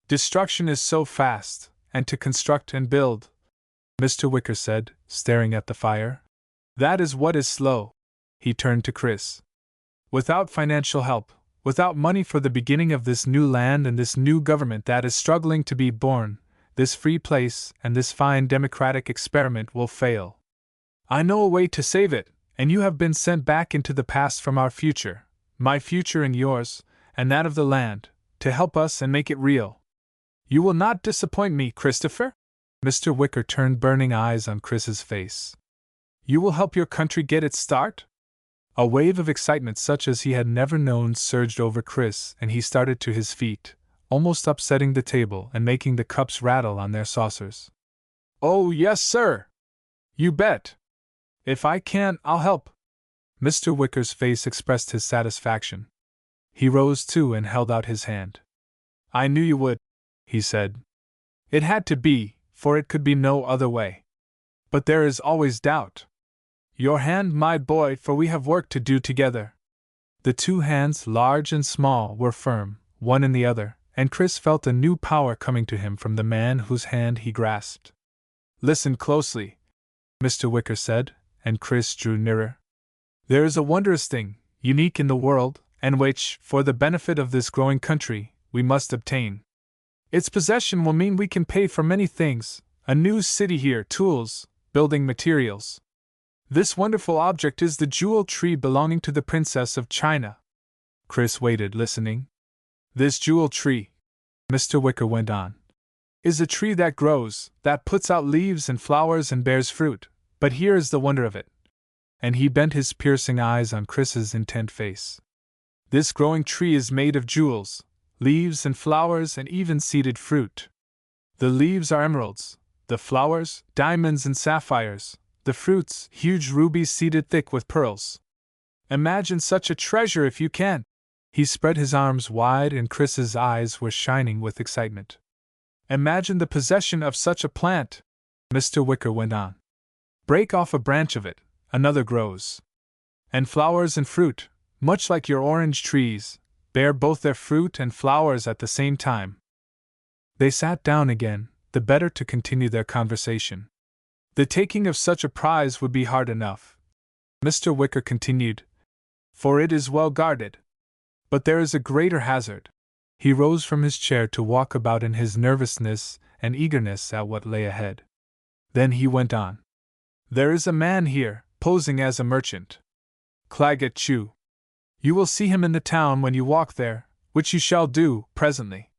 "Destruction is so fast, and to construct and build," Mr. Wicker said, staring at the fire, "that is what is slow." He turned to Chris. "Without financial help, without money for the beginning of this new land and this new government that is struggling to be born, this free place and this fine democratic experiment will fail. I know a way to save it, and you have been sent back into the past from our future, my future and yours, and that of the land, to help us and make it real. You will not disappoint me, Christopher?" Mr. Wicker turned burning eyes on Chris's face. "You will help your country get its start?" A wave of excitement such as he had never known surged over Chris, and he started to his feet, almost upsetting the table and making the cups rattle on their saucers. "Oh, yes, sir! You bet! If I can, I'll help." Mr. Wicker's face expressed his satisfaction. He rose too and held out his hand. "I knew you would," he said. "It had to be, for it could be no other way. But there is always doubt. Your hand, my boy, for we have work to do together." The two hands, large and small, were firm, one in the other, and Chris felt a new power coming to him from the man whose hand he grasped. "Listen closely," Mr. Wicker said, and Chris drew nearer. "There is a wondrous thing, unique in the world, and which, for the benefit of this growing country, we must obtain. Its possession will mean we can pay for many things: a new city here, tools, building materials. This wonderful object is the jewel tree belonging to the Princess of China." Chris waited, listening. "This jewel tree," Mr. Wicker went on, "is a tree that grows, that puts out leaves and flowers and bears fruit, but here is the wonder of it." And he bent his piercing eyes on Chris's intent face. "This growing tree is made of jewels, leaves and flowers and even seeded fruit. The leaves are emeralds, the flowers, diamonds and sapphires, the fruits, huge rubies seeded thick with pearls. Imagine such a treasure if you can!" He spread his arms wide and Chris's eyes were shining with excitement. "Imagine the possession of such a plant," Mr. Wicker went on. "Break off a branch of it, another grows. And flowers and fruit, much like your orange trees, bear both their fruit and flowers at the same time." They sat down again, the better to continue their conversation. "The taking of such a prize would be hard enough," Mr. Wicker continued, "for it is well guarded. But there is a greater hazard." He rose from his chair to walk about in his nervousness and eagerness at what lay ahead. Then he went on. "There is a man here, posing as a merchant. Claggett Chew. You will see him in the town when you walk there, which you shall do, presently.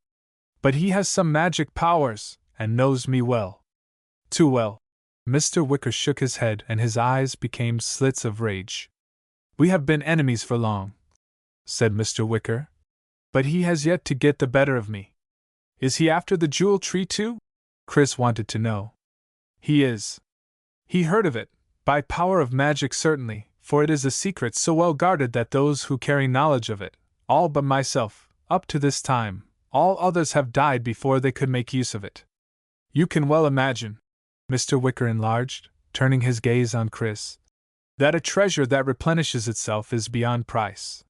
But he has some magic powers, and knows me well. Too well." Mr. Wicker shook his head and his eyes became slits of rage. "We have been enemies for long," said Mr. Wicker. "But he has yet to get the better of me." "Is he after the jewel tree too?" Chris wanted to know. "He is. He heard of it, by power of magic certainly, for it is a secret so well guarded that those who carry knowledge of it, all but myself, up to this time, all others have died before they could make use of it. You can well imagine," Mr. Wicker enlarged, turning his gaze on Chris, "that a treasure that replenishes itself is beyond price.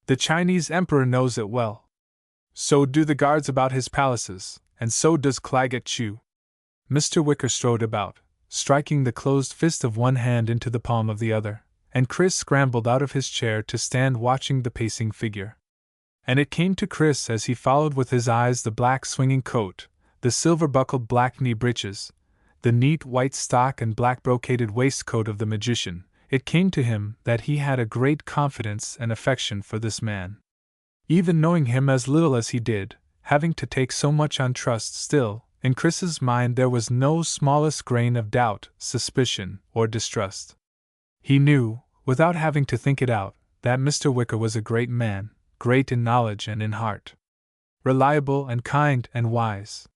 The Chinese emperor knows it well. So do the guards about his palaces, and so does Claggett Chew." Mr. Wicker strode about, striking the closed fist of one hand into the palm of the other, and Chris scrambled out of his chair to stand watching the pacing figure. And it came to Chris as he followed with his eyes the black swinging coat, the silver-buckled black knee breeches, the neat white stock and black brocaded waistcoat of the magician, it came to him that he had a great confidence and affection for this man. Even knowing him as little as he did, having to take so much on trust still, in Chris's mind there was no smallest grain of doubt, suspicion, or distrust. He knew, without having to think it out, that Mr. Wicker was a great man, great in knowledge and in heart. Reliable and kind and wise.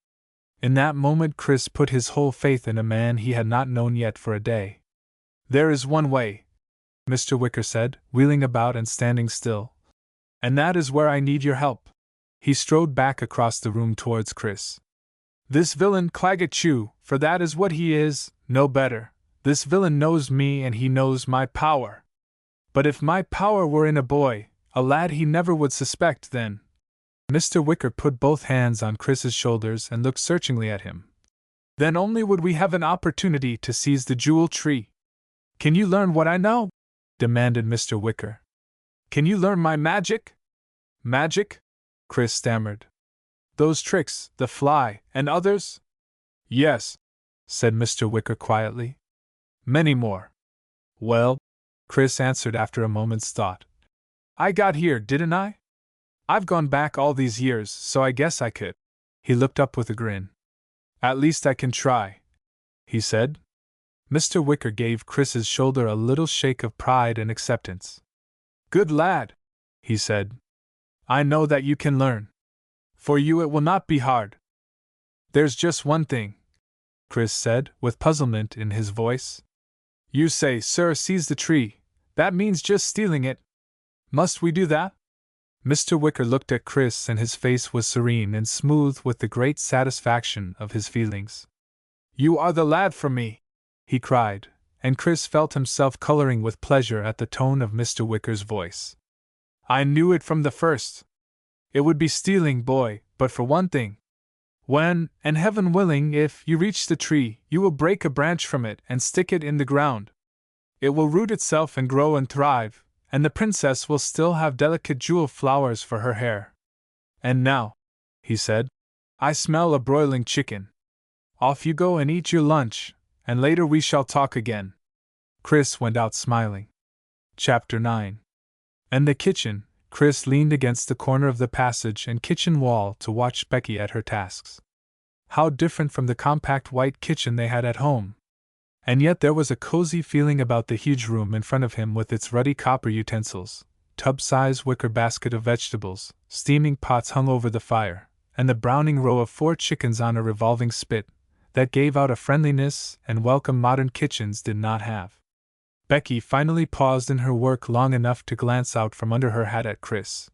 In that moment Chris put his whole faith in a man he had not known yet for a day. "There is one way," Mr. Wicker said, wheeling about and standing still. "And that is where I need your help." He strode back across the room towards Chris. "This villain Claggett Chew, for that is what he is, no better, this villain knows me and he knows my power. But if my power were in a boy, a lad he never would suspect then." Mr. Wicker put both hands on Chris's shoulders and looked searchingly at him. "Then only would we have an opportunity to seize the jewel tree." "Can you learn what I know?" demanded Mr. Wicker. "Can you learn my magic?" "Magic?" Chris stammered. "Those tricks, the fly, and others?" "Yes," said Mr. Wicker quietly. "Many more." "Well," Chris answered after a moment's thought, "I got here, didn't I? I've gone back all these years, so I guess I could." He looked up with a grin. "At least I can try," he said. Mr. Wicker gave Chris's shoulder a little shake of pride and acceptance. "Good lad," he said. "I know that you can learn. For you it will not be hard." "There's just one thing," Chris said, with puzzlement in his voice. "You say, sir, seize the tree. That means just stealing it. Must we do that?" Mr. Wicker looked at Chris and his face was serene and smooth with the great satisfaction of his feelings. "You are the lad for me!" he cried, and Chris felt himself coloring with pleasure at the tone of Mr. Wicker's voice. "I knew it from the first. It would be stealing, boy, but for one thing. When, and heaven willing, if you reach the tree, you will break a branch from it and stick it in the ground. It will root itself and grow and thrive, and the princess will still have delicate jewel flowers for her hair. And now," he said, "I smell a broiling chicken. Off you go and eat your lunch, and later we shall talk again." Chris went out smiling. Chapter 9. In the kitchen, Chris leaned against the corner of the passage and kitchen wall to watch Becky at her tasks. How different from the compact white kitchen they had at home! And yet there was a cozy feeling about the huge room in front of him with its ruddy copper utensils, tub-size wicker basket of vegetables, steaming pots hung over the fire, and the browning row of 4 chickens on a revolving spit, that gave out a friendliness and welcome modern kitchens did not have. Becky finally paused in her work long enough to glance out from under her hat at Chris.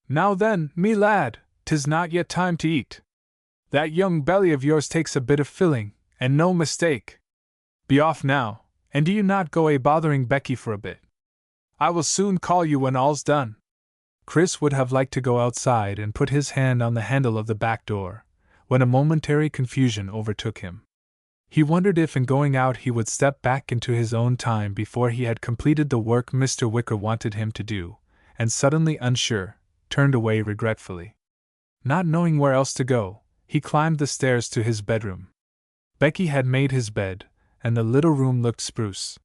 "Now then, me lad, 'tis not yet time to eat. That young belly of yours takes a bit of filling, and no mistake. Be off now, and do you not go bothering Becky for a bit. I will soon call you when all's done." Chris would have liked to go outside and put his hand on the handle of the back door, when a momentary confusion overtook him. He wondered if in going out he would step back into his own time before he had completed the work Mr. Wicker wanted him to do, and suddenly unsure, turned away regretfully. Not knowing where else to go, he climbed the stairs to his bedroom. Becky had made his bed, and the little room looked spruce.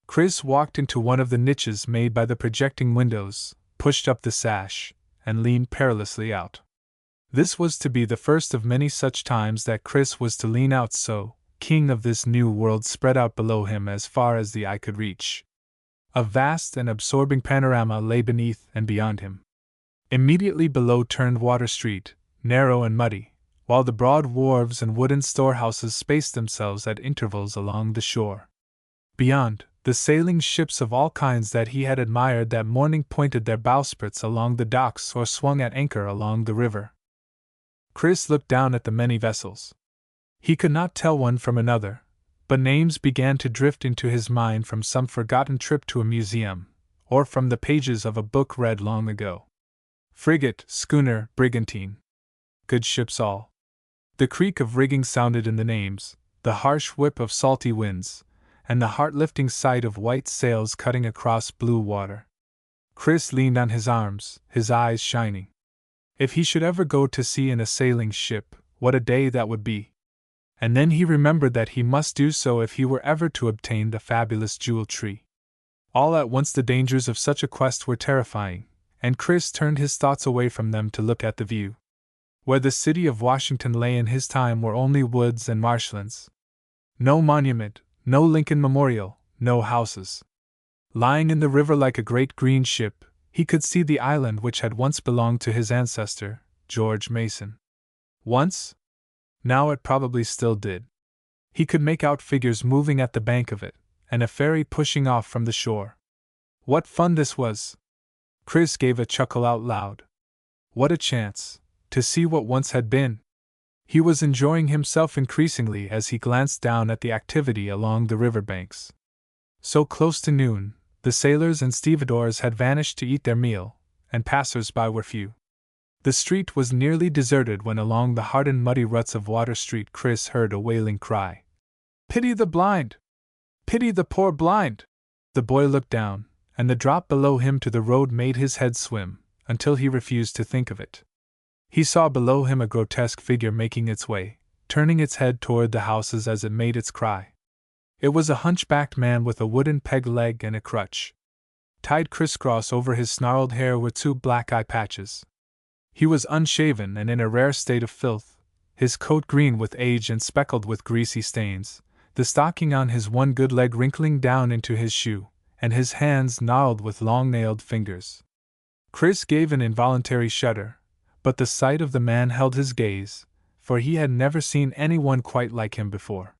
Chris walked into one of the niches made by the projecting windows, pushed up the sash, and leaned perilously out. This was to be the first of many such times that Chris was to lean out so, king of this new world spread out below him as far as the eye could reach. A vast and absorbing panorama lay beneath and beyond him. Immediately below turned Water Street, narrow and muddy, while the broad wharves and wooden storehouses spaced themselves at intervals along the shore. Beyond, the sailing ships of all kinds that he had admired that morning pointed their bowsprits along the docks or swung at anchor along the river. Chris looked down at the many vessels. He could not tell one from another, but names began to drift into his mind from some forgotten trip to a museum, or from the pages of a book read long ago. Frigate, schooner, brigantine. Good ships all. The creak of rigging sounded in the names, the harsh whip of salty winds, and the heart-lifting sight of white sails cutting across blue water. Chris leaned on his arms, his eyes shining. If he should ever go to sea in a sailing ship, what a day that would be! And then he remembered that he must do so if he were ever to obtain the fabulous jewel tree. All at once the dangers of such a quest were terrifying, and Chris turned his thoughts away from them to look at the view. Where the city of Washington lay in his time were only woods and marshlands. No monument, no Lincoln Memorial, no houses. Lying in the river like a great green ship, he could see the island which had once belonged to his ancestor, George Mason. Once? Now it probably still did. He could make out figures moving at the bank of it, and a ferry pushing off from the shore. What fun this was! Chris gave a chuckle out loud. What a chance, to see what once had been! He was enjoying himself increasingly as he glanced down at the activity along the river banks. So close to noon, the sailors and stevedores had vanished to eat their meal, and passers-by were few. The street was nearly deserted when along the hardened muddy ruts of Water Street Chris heard a wailing cry. "Pity the blind! Pity the poor blind!" The boy looked down, and the drop below him to the road made his head swim, until he refused to think of it. He saw below him a grotesque figure making its way, turning its head toward the houses as it made its cry. It was a hunchbacked man with a wooden peg leg and a crutch. Tied crisscross over his snarled hair were 2 black eye patches. He was unshaven and in a rare state of filth, his coat green with age and speckled with greasy stains, the stocking on his one good leg wrinkling down into his shoe, and his hands gnarled with long-nailed fingers. Chris gave an involuntary shudder, but the sight of the man held his gaze, for he had never seen anyone quite like him before.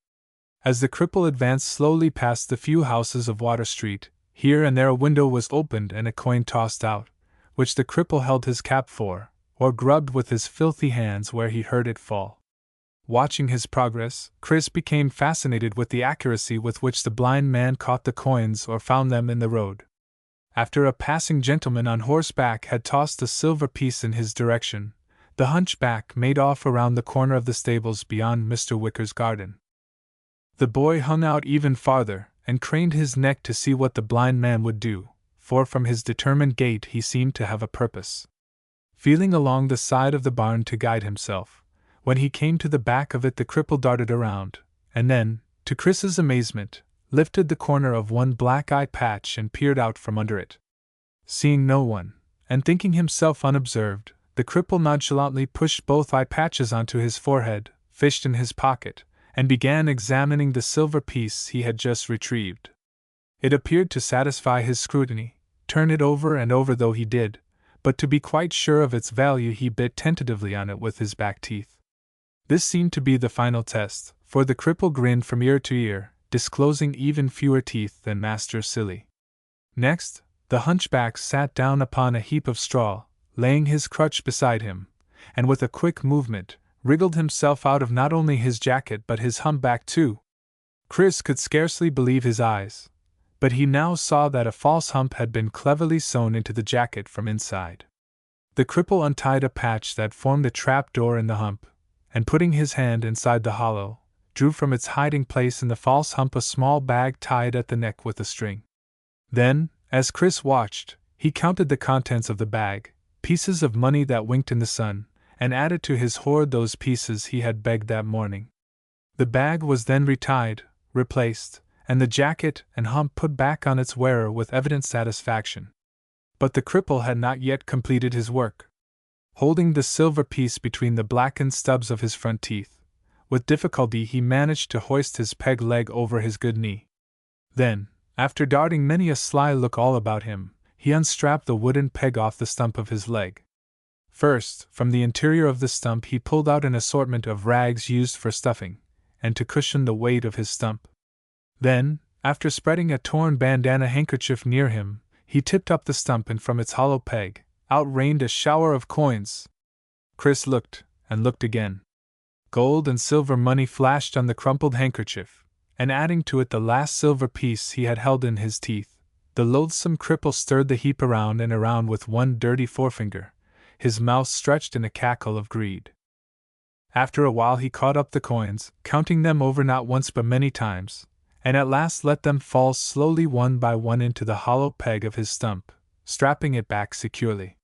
As the cripple advanced slowly past the few houses of Water Street, here and there a window was opened and a coin tossed out, which the cripple held his cap for, or grubbed with his filthy hands where he heard it fall. Watching his progress, Chris became fascinated with the accuracy with which the blind man caught the coins or found them in the road. After a passing gentleman on horseback had tossed a silver piece in his direction, The hunchback made off around the corner of the stables beyond Mr. Wicker's garden. The boy hung out even farther, and craned his neck to see what the blind man would do, for from his determined gait he seemed to have a purpose. Feeling along the side of the barn to guide himself, when he came to the back of it the cripple darted around, and then, to Chris's amazement, lifted the corner of one black eye patch and peered out from under it. Seeing no one, and thinking himself unobserved, the cripple nonchalantly pushed both eye patches onto his forehead, fished in his pocket, and began examining the silver piece he had just retrieved. It appeared to satisfy his scrutiny, turn it over and over though he did, but to be quite sure of its value he bit tentatively on it with his back teeth. This seemed to be the final test, for the cripple grinned from ear to ear, disclosing even fewer teeth than Master Silly. Next, the hunchback sat down upon a heap of straw, laying his crutch beside him, and with a quick movement, wriggled himself out of not only his jacket but his humpback too. Chris could scarcely believe his eyes, but he now saw that a false hump had been cleverly sewn into the jacket from inside. The cripple untied a patch that formed a trap door in the hump, and putting his hand inside the hollow, drew from its hiding place in the false hump a small bag tied at the neck with a string. Then, as Chris watched, he counted the contents of the bag, pieces of money that winked in the sun, and added to his hoard those pieces he had begged that morning. The bag was then retied, replaced, and the jacket and hump put back on its wearer with evident satisfaction. But the cripple had not yet completed his work. Holding the silver piece between the blackened stubs of his front teeth, with difficulty he managed to hoist his peg leg over his good knee. Then, after darting many a sly look all about him, he unstrapped the wooden peg off the stump of his leg. First, from the interior of the stump he pulled out an assortment of rags used for stuffing, and to cushion the weight of his stump. Then, after spreading a torn bandana handkerchief near him, he tipped up the stump and from its hollow peg, out rained a shower of coins. Chris looked, and looked again. Gold and silver money flashed on the crumpled handkerchief, and adding to it the last silver piece he had held in his teeth, the loathsome cripple stirred the heap around and around with one dirty forefinger, his mouth stretched in a cackle of greed. After a while he caught up the coins, counting them over not once but many times, and at last let them fall slowly one by one into the hollow peg of his stump, strapping it back securely.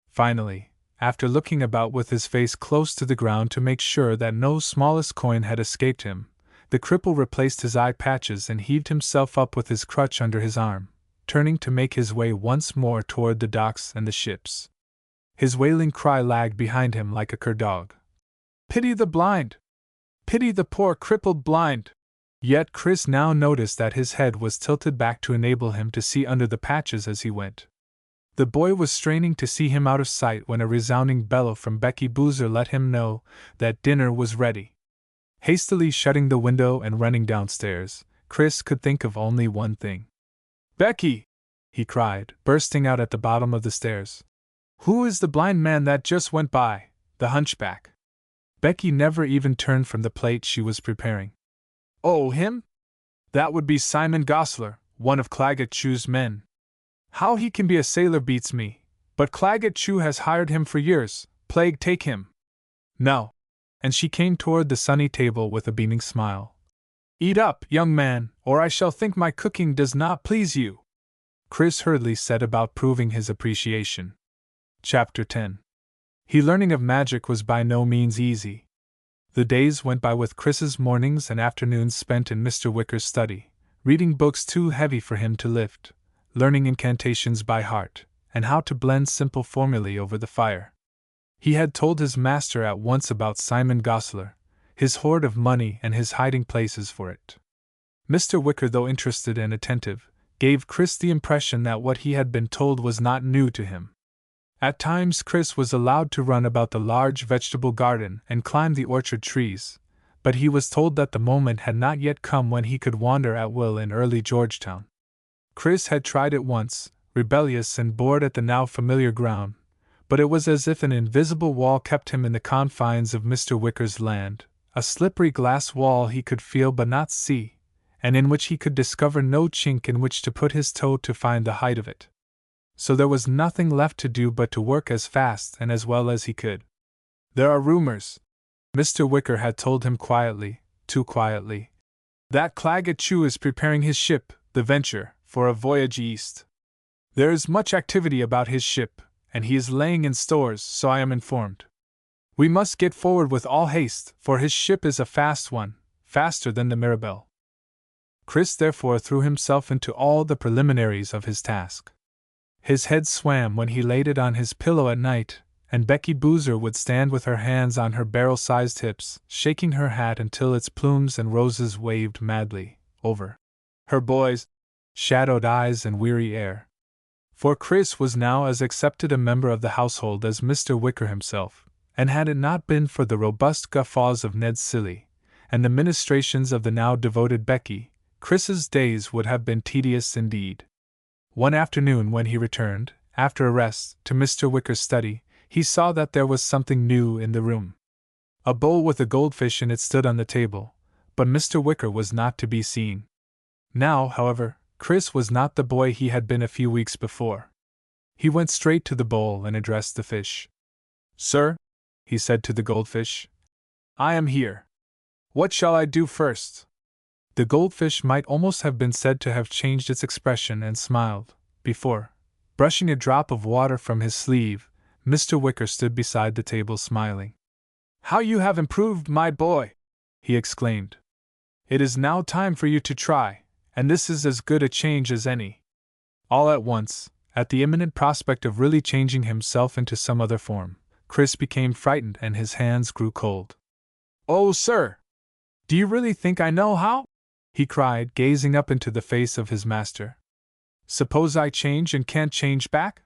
Finally, after looking about with his face close to the ground to make sure that no smallest coin had escaped him, the cripple replaced his eye patches and heaved himself up with his crutch under his arm, turning to make his way once more toward the docks and the ships. His wailing cry lagged behind him like a cur dog. "Pity the blind! Pity the poor crippled blind!" Yet Chris now noticed that his head was tilted back to enable him to see under the patches as he went. The boy was straining to see him out of sight when a resounding bellow from Becky Boozer let him know that dinner was ready. Hastily shutting the window and running downstairs, Chris could think of only one thing. "Becky!" he cried, bursting out at the bottom of the stairs. "Who is the blind man that just went by, the hunchback?" Becky never even turned from the plate she was preparing. "Oh, him? That would be Simon Gosler, one of Claggett Chew's men. How he can be a sailor beats me, but Claggett Chew has hired him for years, plague take him. No." And she came toward the sunny table with a beaming smile. "Eat up, young man, or I shall think my cooking does not please you." Chris hurriedly set about proving his appreciation. Chapter 10. He learning of magic was by no means easy. The days went by with Chris's mornings and afternoons spent in Mr. Wicker's study, reading books too heavy for him to lift, learning incantations by heart, and how to blend simple formulae over the fire. He had told his master at once about Simon Gosler, his hoard of money and his hiding places for it. Mr. Wicker, though interested and attentive, gave Chris the impression that what he had been told was not new to him. At times Chris was allowed to run about the large vegetable garden and climb the orchard trees, but he was told that the moment had not yet come when he could wander at will in early Georgetown. Chris had tried it once, rebellious and bored at the now familiar ground, but it was as if an invisible wall kept him in the confines of Mr. Wicker's land, a slippery glass wall he could feel but not see, and in which he could discover no chink in which to put his toe to find the height of it. So there was nothing left to do but to work as fast and as well as he could. There are rumors, Mr. Wicker had told him quietly, too quietly, that Claggett Chew is preparing his ship, the Venture, for a voyage east. There is much activity about his ship, and he is laying in stores, so I am informed. We must get forward with all haste, for his ship is a fast one, faster than the Mirabelle. Chris therefore threw himself into all the preliminaries of his task. His head swam when he laid it on his pillow at night, and Becky Boozer would stand with her hands on her barrel-sized hips, shaking her hat until its plumes and roses waved madly over her boy's shadowed eyes and weary air. For Chris was now as accepted a member of the household as Mr. Wicker himself, and had it not been for the robust guffaws of Ned Silly, and the ministrations of the now devoted Becky, Chris's days would have been tedious indeed. One afternoon when he returned, after a rest, to Mr. Wicker's study, he saw that there was something new in the room. A bowl with a goldfish in it stood on the table, but Mr. Wicker was not to be seen. Now, however, Chris was not the boy he had been a few weeks before. He went straight to the bowl and addressed the fish. "Sir," he said to the goldfish, "I am here. What shall I do first?" The goldfish might almost have been said to have changed its expression and smiled, before, brushing a drop of water from his sleeve, Mr. Wicker stood beside the table smiling. "How you have improved, my boy!" he exclaimed. "It is now time for you to try, and this is as good a change as any." All at once, at the imminent prospect of really changing himself into some other form, Chris became frightened and his hands grew cold. "Oh, sir! Do you really think I know how?" he cried, gazing up into the face of his master. "Suppose I change and can't change back?"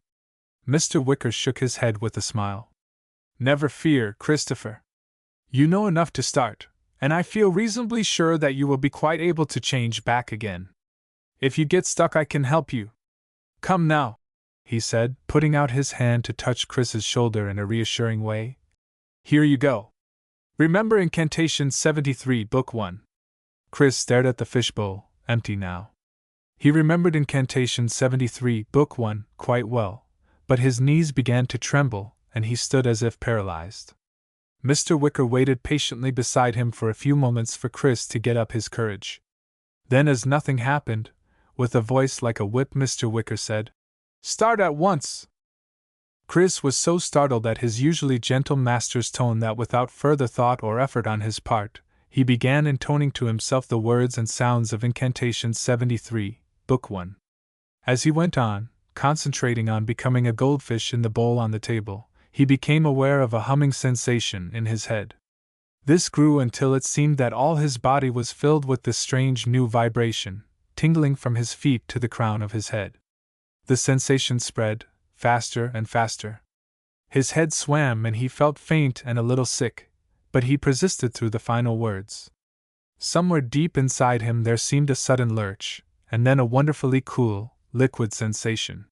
Mr. Wicker shook his head with a smile. "Never fear, Christopher. You know enough to start, and I feel reasonably sure that you will be quite able to change back again. If you get stuck, I can help you. Come now," he said, putting out his hand to touch Chris's shoulder in a reassuring way. "Here you go. Remember Incantation 73, Book 1. Chris stared at the fishbowl, empty now. He remembered Incantation 73, Book 1, quite well, but his knees began to tremble, and he stood as if paralyzed. Mr. Wicker waited patiently beside him for a few moments for Chris to get up his courage. Then, as nothing happened, with a voice like a whip, Mr. Wicker said, "Start at once!" Chris was so startled at his usually gentle master's tone that without further thought or effort on his part, he began intoning to himself the words and sounds of Incantation 73, Book 1. As he went on, concentrating on becoming a goldfish in the bowl on the table, he became aware of a humming sensation in his head. This grew until it seemed that all his body was filled with this strange new vibration, tingling from his feet to the crown of his head. The sensation spread, faster and faster. His head swam and he felt faint and a little sick, but he persisted through the final words. Somewhere deep inside him there seemed a sudden lurch, and then a wonderfully cool, liquid sensation.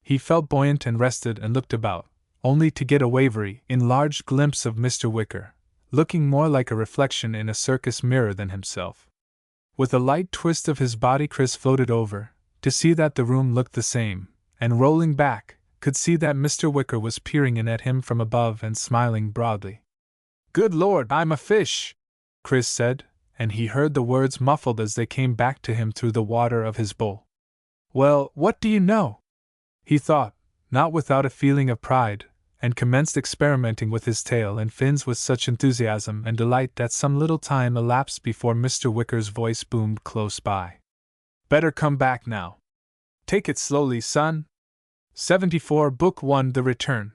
He felt buoyant and rested and looked about, only to get a wavery, enlarged glimpse of Mr. Wicker, looking more like a reflection in a circus mirror than himself. With a light twist of his body, Chris floated over, to see that the room looked the same, and rolling back, could see that Mr. Wicker was peering in at him from above and smiling broadly. "Good Lord, I'm a fish!" Chris said, and he heard the words muffled as they came back to him through the water of his bowl. "Well, what do you know?" he thought, not without a feeling of pride, and commenced experimenting with his tail and fins with such enthusiasm and delight that some little time elapsed before Mr. Wicker's voice boomed close by. "Better come back now. Take it slowly, son." 74 Book 1 The Return.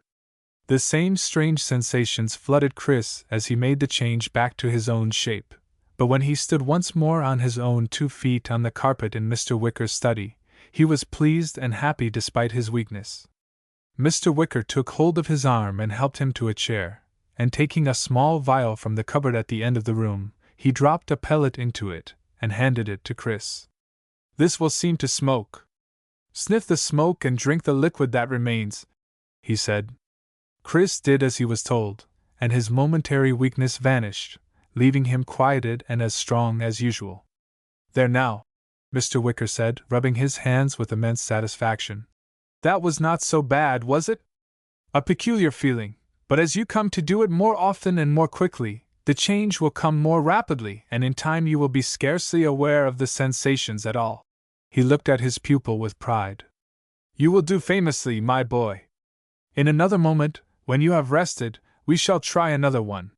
The same strange sensations flooded Chris as he made the change back to his own shape, but when he stood once more on his own 2 feet on the carpet in Mr. Wicker's study, he was pleased and happy despite his weakness. Mr. Wicker took hold of his arm and helped him to a chair, and taking a small vial from the cupboard at the end of the room, he dropped a pellet into it and handed it to Chris. "This will seem to smoke. Sniff the smoke and drink the liquid that remains," he said. Chris did as he was told, and his momentary weakness vanished, leaving him quieted and as strong as usual. "There now," Mr. Wicker said, rubbing his hands with immense satisfaction. "That was not so bad, was it? A peculiar feeling, But as you come to do it more often and more quickly, the change will come more rapidly, and in time you will be scarcely aware of the sensations at all. He looked at his pupil with pride. You will do famously, my boy. In another moment, when you have rested, we shall try another one.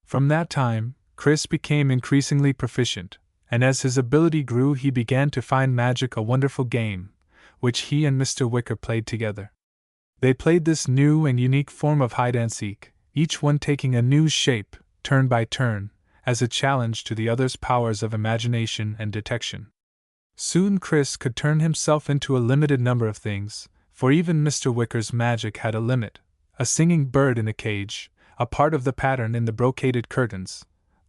From that time, Chris became increasingly proficient, and as his ability grew he began to find magic a wonderful game, which he and Mr. Wicker played together. They played this new and unique form of hide-and-seek, each one taking a new shape, turn by turn, as a challenge to the other's powers of imagination and detection. Soon Chris could turn himself into a limited number of things, for even Mr. Wicker's magic had a limit: a singing bird in a cage, a part of the pattern in the brocaded curtains,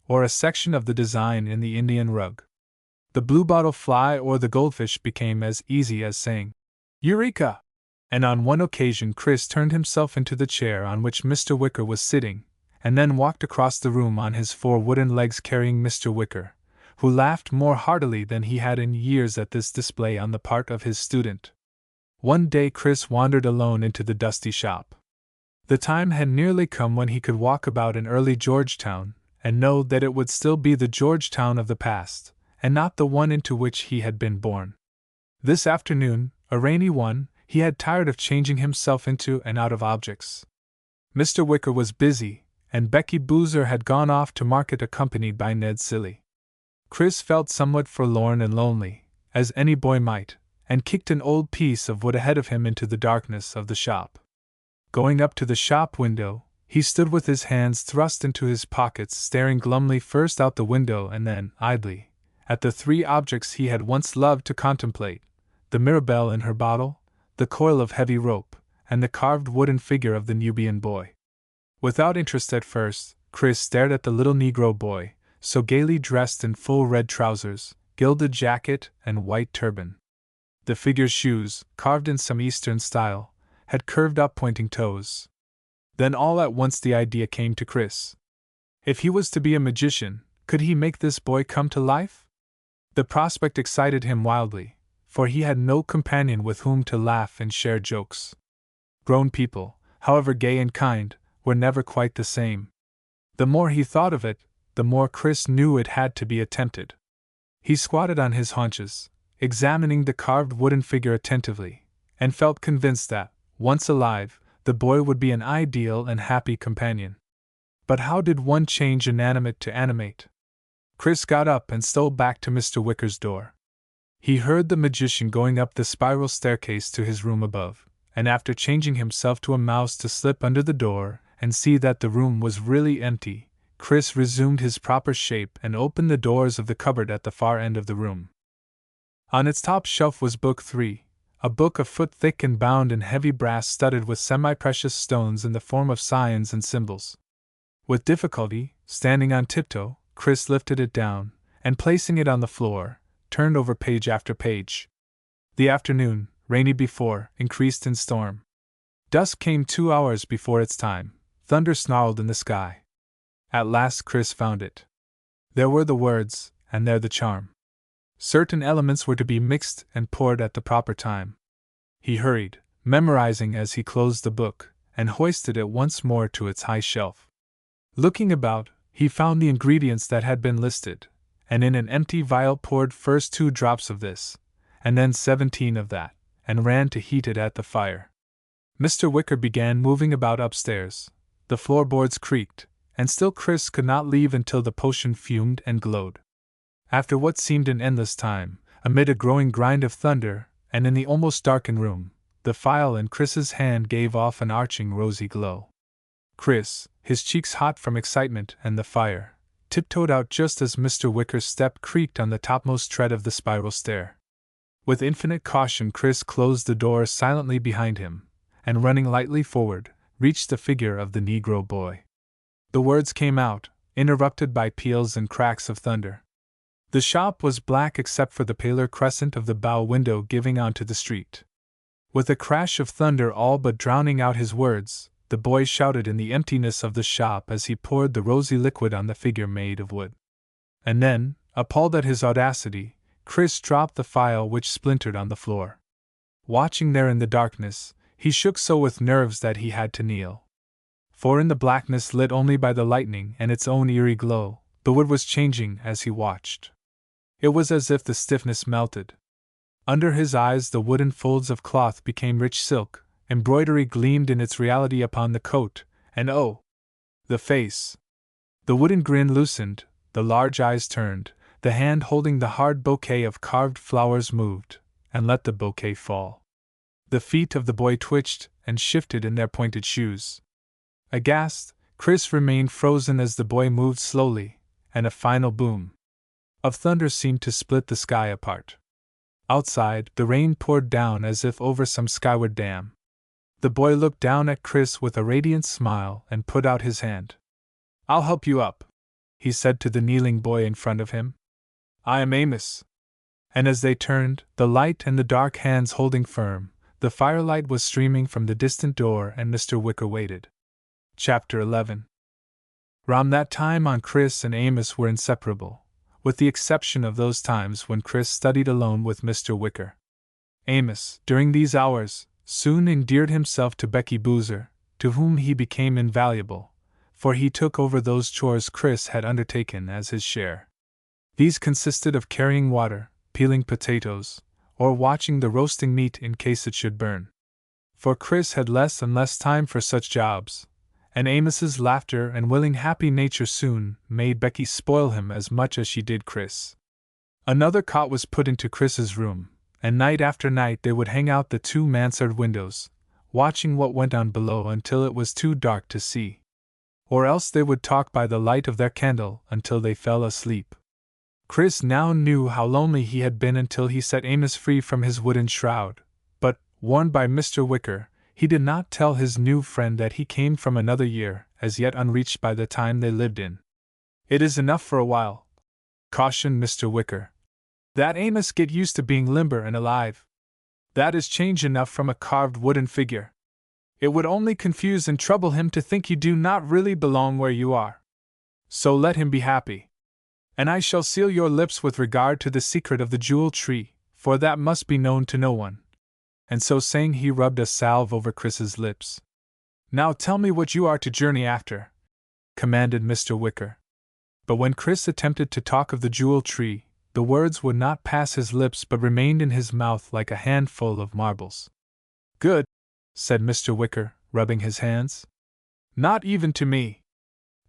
or a section of the design in the Indian rug. The bluebottle fly or the goldfish became as easy as saying, "Eureka!" And on one occasion Chris turned himself into the chair on which Mr. Wicker was sitting, and then walked across the room on his 4 wooden legs carrying Mr. Wicker, who laughed more heartily than he had in years at this display on the part of his student. One day Chris wandered alone into the dusty shop. The time had nearly come when he could walk about in early Georgetown, and know that it would still be the Georgetown of the past, and not the one into which he had been born. This afternoon, a rainy one, he had tired of changing himself into and out of objects. Mr. Wicker was busy, and Becky Boozer had gone off to market accompanied by Ned Silly. Chris felt somewhat forlorn and lonely, as any boy might, and kicked an old piece of wood ahead of him into the darkness of the shop. Going up to the shop window, he stood with his hands thrust into his pockets, staring glumly first out the window and then, idly, at the 3 objects he had once loved to contemplate: the Mirabelle in her bottle, the coil of heavy rope, and the carved wooden figure of the Nubian boy. Without interest at first, Chris stared at the little Negro boy, so gaily dressed in full red trousers, gilded jacket, and white turban. The figure's shoes, carved in some Eastern style, had curved up pointing toes. Then all at once the idea came to Chris. If he was to be a magician, could he make this boy come to life? The prospect excited him wildly, for he had no companion with whom to laugh and share jokes. Grown people, however gay and kind, were never quite the same. The more he thought of it, the more Chris knew it had to be attempted. He squatted on his haunches, examining the carved wooden figure attentively, and felt convinced that, once alive, the boy would be an ideal and happy companion. But how did one change inanimate to animate? Chris got up and stole back to Mr. Wicker's door. He heard the magician going up the spiral staircase to his room above, and after changing himself to a mouse to slip under the door and see that the room was really empty, Chris resumed his proper shape and opened the doors of the cupboard at the far end of the room. On its top shelf was Book 3, a book a foot thick and bound in heavy brass studded with semi-precious stones in the form of signs and symbols. With difficulty, standing on tiptoe, Chris lifted it down, and placing it on the floor, turned over page after page. The afternoon, rainy before, increased in storm. Dusk came 2 hours before its time. Thunder snarled in the sky. At last Chris found it. There were the words, and there the charm. Certain elements were to be mixed and poured at the proper time. He hurried, memorizing as he closed the book, and hoisted it once more to its high shelf. Looking about, he found the ingredients that had been listed, and in an empty vial poured first 2 drops of this, and then 17 of that, and ran to heat it at the fire. Mr. Wicker began moving about upstairs. The floorboards creaked, and still Chris could not leave until the potion fumed and glowed. After what seemed an endless time, amid a growing grind of thunder, and in the almost darkened room, the phial in Chris's hand gave off an arching rosy glow. Chris, his cheeks hot from excitement and the fire, tiptoed out just as Mr. Wicker's step creaked on the topmost tread of the spiral stair. With infinite caution Chris closed the door silently behind him, and running lightly forward, reached the figure of the Negro boy. The words came out, interrupted by peals and cracks of thunder. The shop was black except for the paler crescent of the bow window giving onto the street. With a crash of thunder all but drowning out his words, the boy shouted in the emptiness of the shop as he poured the rosy liquid on the figure made of wood. And then, appalled at his audacity, Chris dropped the phial which splintered on the floor. Watching there in the darkness, he shook so with nerves that he had to kneel. for in the blackness lit only by the lightning and its own eerie glow, the wood was changing as he watched. It was as if the stiffness melted. Under his eyes the wooden folds of cloth became rich silk, embroidery gleamed in its reality upon the coat, and oh! The face! The wooden grin loosened, the large eyes turned, the hand holding the hard bouquet of carved flowers moved, and let the bouquet fall. The feet of the boy twitched and shifted in their pointed shoes. Aghast, Chris remained frozen as the boy moved slowly, and a final boom of thunder seemed to split the sky apart. Outside, the rain poured down as if over some skyward dam. The boy looked down at Chris with a radiant smile and put out his hand. "I'll help you up," he said to the kneeling boy in front of him. "I am Amos." And as they turned, the light and the dark hands holding firm, the firelight was streaming from the distant door and Mr. Wicker waited. Chapter 11. Round that time on, Chris and Amos were inseparable, with the exception of those times when Chris studied alone with Mr. Wicker. Amos, during these hours, soon endeared himself to Becky Boozer, to whom he became invaluable, for he took over those chores Chris had undertaken as his share. These consisted of carrying water, peeling potatoes, or watching the roasting meat in case it should burn. For Chris had less and less time for such jobs, and Amos's laughter and willing happy nature soon made Becky spoil him as much as she did Chris. Another cot was put into Chris's room, and night after night they would hang out the two mansard windows, watching what went on below until it was too dark to see. Or else they would talk by the light of their candle until they fell asleep. Chris now knew how lonely he had been until he set Amos free from his wooden shroud, but, warned by Mr. Wicker, he did not tell his new friend that he came from another year, as yet unreached by the time they lived in. "It is enough for a while," cautioned Mr. Wicker. "That Amos get used to being limber and alive. That is change enough from a carved wooden figure. It would only confuse and trouble him to think you do not really belong where you are. So let him be happy. And I shall seal your lips with regard to the secret of the jewel tree, for that must be known to no one." And so saying, he rubbed a salve over Chris's lips. "Now tell me what you are to journey after," commanded Mr. Wicker. But when Chris attempted to talk of the jewel tree, the words would not pass his lips but remained in his mouth like a handful of marbles. "Good," said Mr. Wicker, rubbing his hands. "Not even to me.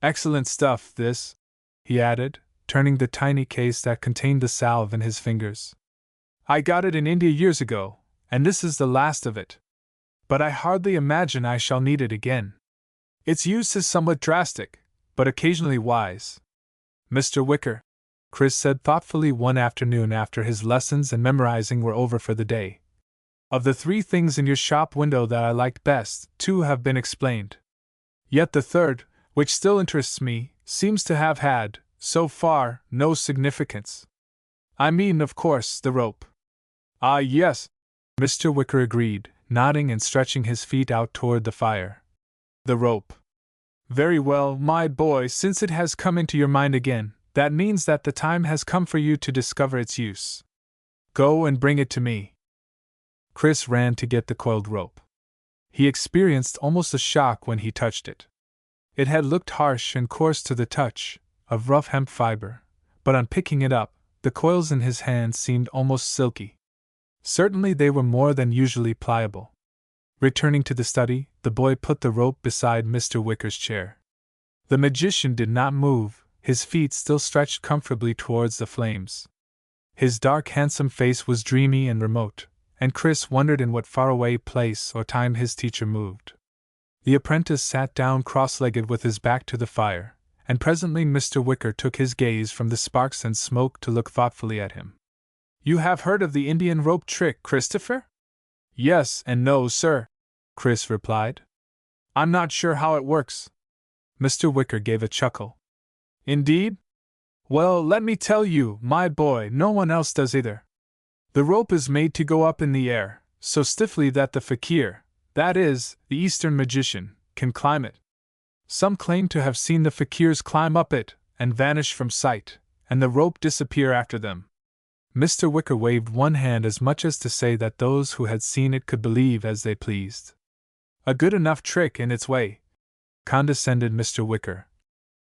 Excellent stuff, this," he added, turning the tiny case that contained the salve in his fingers. "I got it in India years ago, and this is the last of it. But I hardly imagine I shall need it again. Its use is somewhat drastic, but occasionally wise." "Mr. Wicker," Chris said thoughtfully one afternoon after his lessons and memorizing were over for the day, "of the three things in your shop window that I liked best, two have been explained. Yet the third, which still interests me, seems to have had, so far, no significance. I mean, of course, the rope." "Ah, yes," Mr. Wicker agreed, nodding and stretching his feet out toward the fire. "The rope. Very well, my boy, since it has come into your mind again, that means that the time has come for you to discover its use. Go and bring it to me." Chris ran to get the coiled rope. He experienced almost a shock when he touched it. It had looked harsh and coarse to the touch, of rough hemp fiber, but on picking it up, the coils in his hand seemed almost silky. Certainly they were more than usually pliable. Returning to the study, the boy put the rope beside Mr. Wicker's chair. The magician did not move, his feet still stretched comfortably towards the flames. His dark, handsome face was dreamy and remote, and Chris wondered in what faraway place or time his teacher moved. The apprentice sat down cross-legged with his back to the fire, and presently Mr. Wicker took his gaze from the sparks and smoke to look thoughtfully at him. "You have heard of the Indian rope trick, Christopher?" "Yes and no, sir," Chris replied. "I'm not sure how it works." Mr. Wicker gave a chuckle. "Indeed? Well, let me tell you, my boy, no one else does either. The rope is made to go up in the air, so stiffly that the fakir, that is, the Eastern magician, can climb it. Some claim to have seen the fakirs climb up it, and vanish from sight, and the rope disappear after them." Mr. Wicker waved one hand as much as to say that those who had seen it could believe as they pleased. "A good enough trick in its way," condescended Mr. Wicker.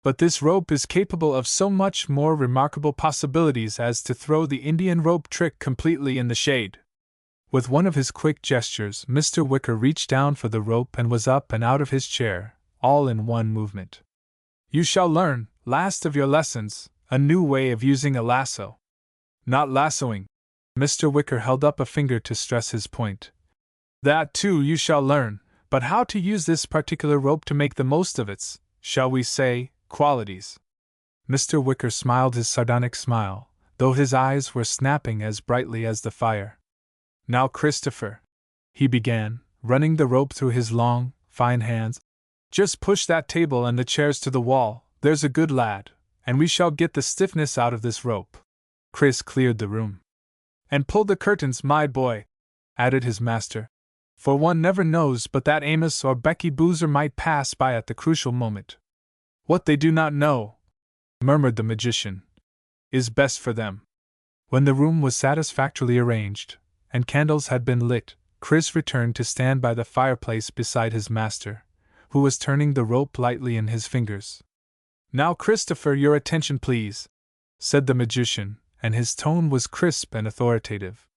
But this rope is capable of so much more remarkable possibilities as to throw the Indian rope trick completely in the shade. With one of his quick gestures, Mr. Wicker reached down for the rope and was up and out of his chair, all in one movement. You shall learn, last of your lessons, a new way of using a lasso. Not lassoing. Mr. Wicker held up a finger to stress his point. That too you shall learn, but how to use this particular rope to make the most of its, shall we say, qualities. Mr. Wicker smiled his sardonic smile, though his eyes were snapping as brightly as the fire. Now, Christopher, he began, running the rope through his long, fine hands, just push that table and the chairs to the wall, there's a good lad, and we shall get the stiffness out of this rope. Chris cleared the room. And pull the curtains, my boy, added his master, for one never knows but that Amos or Becky Boozer might pass by at the crucial moment. What they do not know, murmured the magician, is best for them. When the room was satisfactorily arranged, and candles had been lit, Chris returned to stand by the fireplace beside his master, who was turning the rope lightly in his fingers. Now, Christopher, your attention, please, said the magician, and his tone was crisp and authoritative.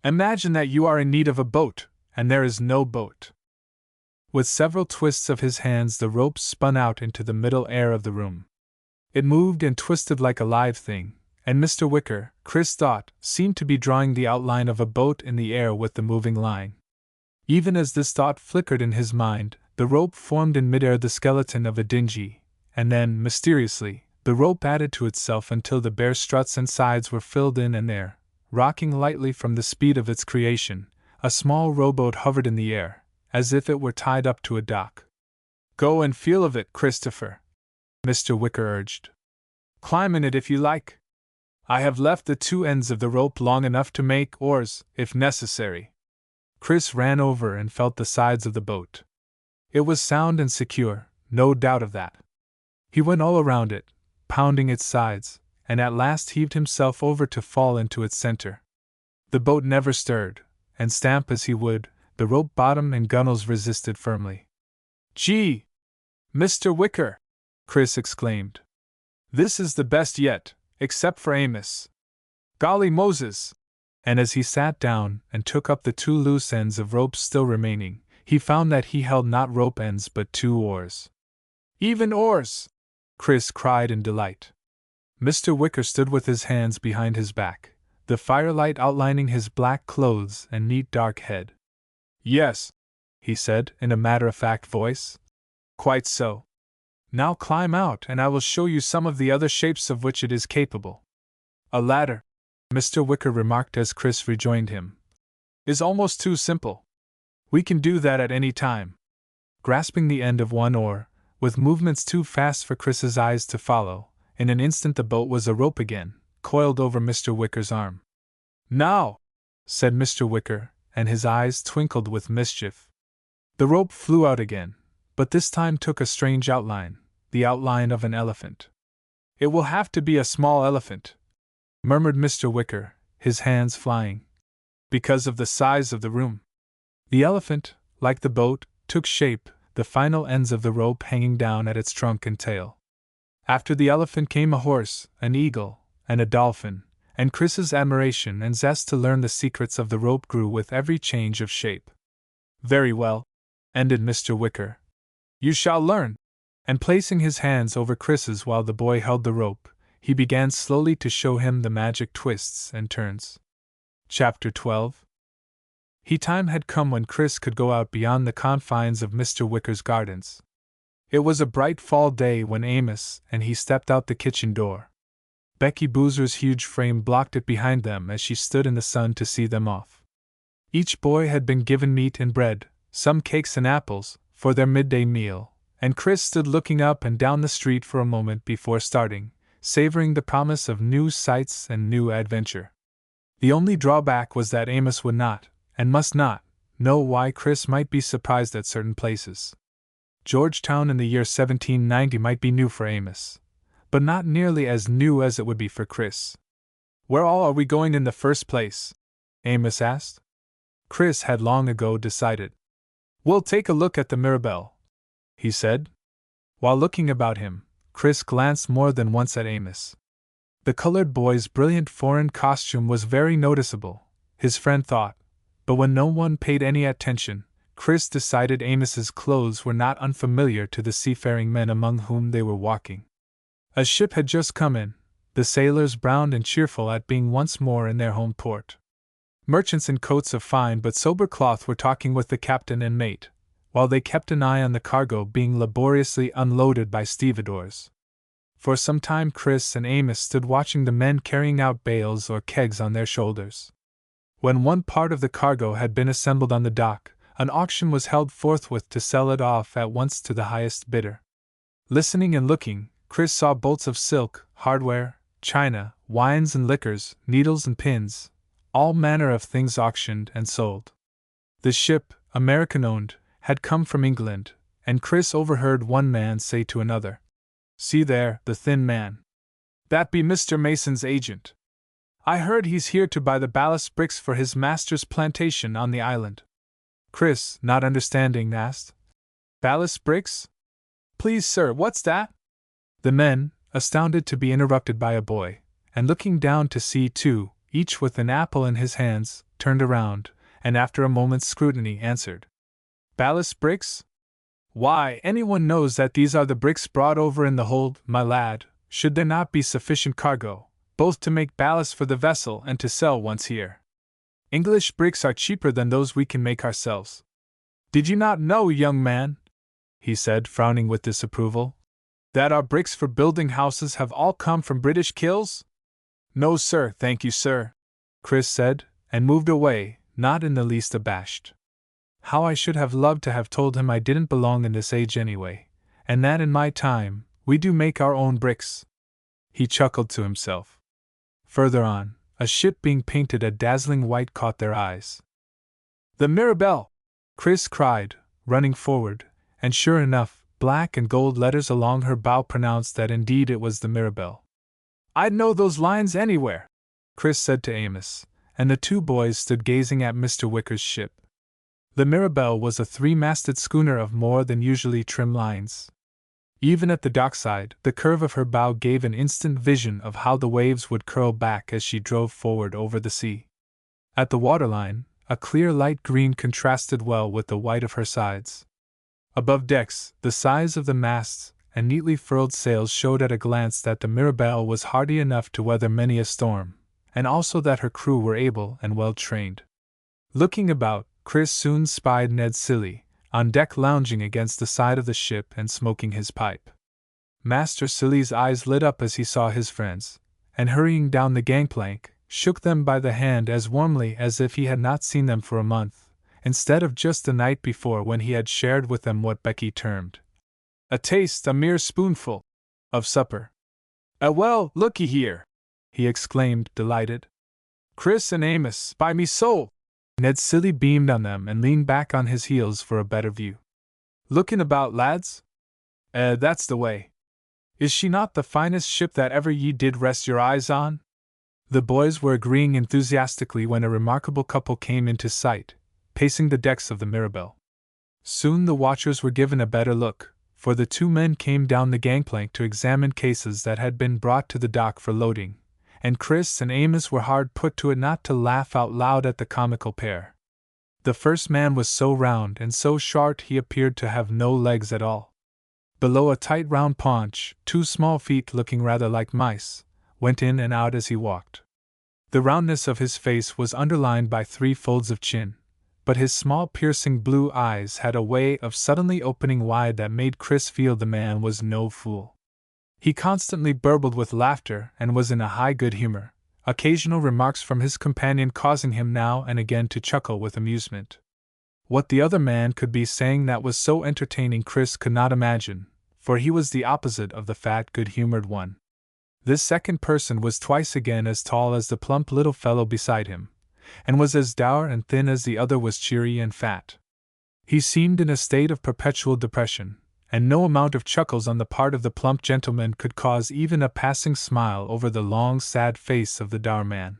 Imagine that you are in need of a boat, and there is no boat. With several twists of his hands, the rope spun out into the middle air of the room. It moved and twisted like a live thing, and Mr. Wicker, Chris thought, seemed to be drawing the outline of a boat in the air with the moving line. Even as this thought flickered in his mind, the rope formed in midair the skeleton of a dinghy, and then, mysteriously, the rope added to itself until the bare struts and sides were filled in, and there, rocking lightly from the speed of its creation, a small rowboat hovered in the air, as if it were tied up to a dock. Go and feel of it, Christopher, Mr. Wicker urged. Climb in it if you like. I have left the two ends of the rope long enough to make oars, if necessary. Chris ran over and felt the sides of the boat. It was sound and secure, no doubt of that. He went all around it, pounding its sides, and at last heaved himself over to fall into its center. The boat never stirred, and stamp as he would, the rope bottom and gunwales resisted firmly. Gee! Mr. Wicker! Chris exclaimed. This is the best yet, except for Amos. Golly Moses! And as he sat down and took up the two loose ends of rope still remaining, he found that he held not rope ends but two oars. Even oars! Chris cried in delight. Mr. Wicker stood with his hands behind his back, the firelight outlining his black clothes and neat dark head. Yes, he said in a matter-of-fact voice. Quite so. Now climb out and I will show you some of the other shapes of which it is capable. A ladder, Mr. Wicker remarked as Chris rejoined him, is almost too simple. We can do that at any time. Grasping the end of one oar, with movements too fast for Chris's eyes to follow, in an instant the boat was a rope again, coiled over Mr. Wicker's arm. Now, said Mr. Wicker, and his eyes twinkled with mischief. The rope flew out again, but this time took a strange outline, the outline of an elephant. It will have to be a small elephant, murmured Mr. Wicker, his hands flying, because of the size of the room. The elephant, like the boat, took shape, the final ends of the rope hanging down at its trunk and tail. After the elephant came a horse, an eagle, and a dolphin, and Chris's admiration and zest to learn the secrets of the rope grew with every change of shape. Very well, ended Mr. Wicker. You shall learn. And placing his hands over Chris's while the boy held the rope, he began slowly to show him the magic twists and turns. Chapter 12. Time had come when Chris could go out beyond the confines of Mr. Wicker's gardens. It was a bright fall day when Amos and he stepped out the kitchen door. Becky Boozer's huge frame blocked it behind them as she stood in the sun to see them off. Each boy had been given meat and bread, some cakes and apples, for their midday meal, and Chris stood looking up and down the street for a moment before starting, savoring the promise of new sights and new adventure. The only drawback was that Amos would not, and must not, know why Chris might be surprised at certain places. Georgetown in the year 1790 might be new for Amos, but not nearly as new as it would be for Chris. Where all are we going in the first place? Amos asked. Chris had long ago decided. We'll take a look at the Mirabelle, he said. While looking about him, Chris glanced more than once at Amos. The colored boy's brilliant foreign costume was very noticeable, his friend thought, but when no one paid any attention, Chris decided Amos's clothes were not unfamiliar to the seafaring men among whom they were walking. A ship had just come in, the sailors browned and cheerful at being once more in their home port. Merchants in coats of fine but sober cloth were talking with the captain and mate, while they kept an eye on the cargo being laboriously unloaded by stevedores. For some time Chris and Amos stood watching the men carrying out bales or kegs on their shoulders. When one part of the cargo had been assembled on the dock, an auction was held forthwith to sell it off at once to the highest bidder. Listening and looking, Chris saw bolts of silk, hardware, china, wines and liquors, needles and pins, all manner of things auctioned and sold. The ship, American-owned, had come from England, and Chris overheard one man say to another, "See there, the thin man. That be Mr. Mason's agent. I heard he's here to buy the ballast bricks for his master's plantation on the island." Chris, not understanding, asked, "Ballast bricks? Please, sir, what's that?" The men, astounded to be interrupted by a boy, and looking down to see two, each with an apple in his hands, turned around, and after a moment's scrutiny answered, "Ballast bricks? Why, anyone knows that these are the bricks brought over in the hold, my lad, should there not be sufficient cargo, both to make ballast for the vessel and to sell once here. English bricks are cheaper than those we can make ourselves. Did you not know, young man," he said, frowning with disapproval, "that our bricks for building houses have all come from British kills?" "No, sir, thank you, sir," Chris said, and moved away, not in the least abashed. How I should have loved to have told him I didn't belong in this age anyway, and that in my time, we do make our own bricks. He chuckled to himself. Further on, a ship being painted a dazzling white caught their eyes. "The Mirabelle!" Chris cried, running forward, and sure enough, black and gold letters along her bow pronounced that indeed it was the Mirabelle. "I'd know those lines anywhere," Chris said to Amos, and the two boys stood gazing at Mr. Wicker's ship. The Mirabelle was a three-masted schooner of more than usually trim lines. Even at the dockside, the curve of her bow gave an instant vision of how the waves would curl back as she drove forward over the sea. At the waterline, a clear light green contrasted well with the white of her sides. Above decks, the size of the masts and neatly furled sails showed at a glance that the Mirabelle was hardy enough to weather many a storm, and also that her crew were able and well trained. Looking about, Chris soon spied Ned Cilley, on deck lounging against the side of the ship and smoking his pipe. Master Cilley's eyes lit up as he saw his friends, and hurrying down the gangplank, shook them by the hand as warmly as if he had not seen them for a month, instead of just the night before when he had shared with them what Becky termed a taste, a mere spoonful, of supper. Well, looky here," he exclaimed, delighted. "Chris and Amos, by me soul!" Ned Cilley beamed on them and leaned back on his heels for a better view. "Lookin' about, lads? That's the way. Is she not the finest ship that ever ye did rest your eyes on?" The boys were agreeing enthusiastically when a remarkable couple came into sight, pacing the decks of the Mirabelle. Soon the watchers were given a better look, for the two men came down the gangplank to examine cases that had been brought to the dock for loading, and Chris and Amos were hard put to it not to laugh out loud at the comical pair. The first man was so round and so short he appeared to have no legs at all. Below a tight round paunch, two small feet looking rather like mice went in and out as he walked. The roundness of his face was underlined by 3 folds of chin, but his small piercing blue eyes had a way of suddenly opening wide that made Chris feel the man was no fool. He constantly burbled with laughter and was in a high good humor, occasional remarks from his companion causing him now and again to chuckle with amusement. What the other man could be saying that was so entertaining Chris could not imagine, for he was the opposite of the fat, good-humored one. This second person was twice again as tall as the plump little fellow beside him, and was as dour and thin as the other was cheery and fat. He seemed in a state of perpetual depression, and no amount of chuckles on the part of the plump gentleman could cause even a passing smile over the long, sad face of the dour man.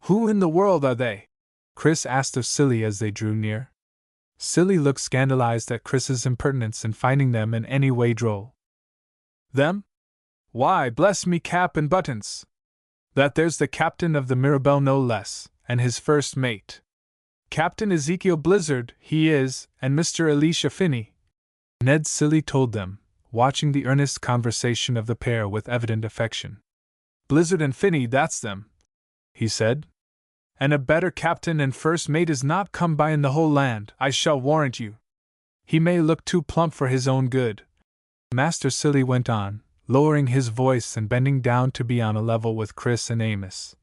"Who in the world are they?" Chris asked of Cilley as they drew near. Cilley looked scandalized at Chris's impertinence in finding them in any way droll. Them? Why, bless me cap and buttons! That there's the captain of the Mirabelle no less, and his first mate. Captain Ezekiel Blizzard, he is, and Mr. Elisha Finney. Ned Silly told them, watching the earnest conversation of the pair with evident affection. Blizzard and Finney, that's them, he said. And a better captain and first mate is not come by in the whole land, I shall warrant you. He may look too plump for his own good, Master Silly went on, lowering his voice and bending down to be on a level with Chris and Amos.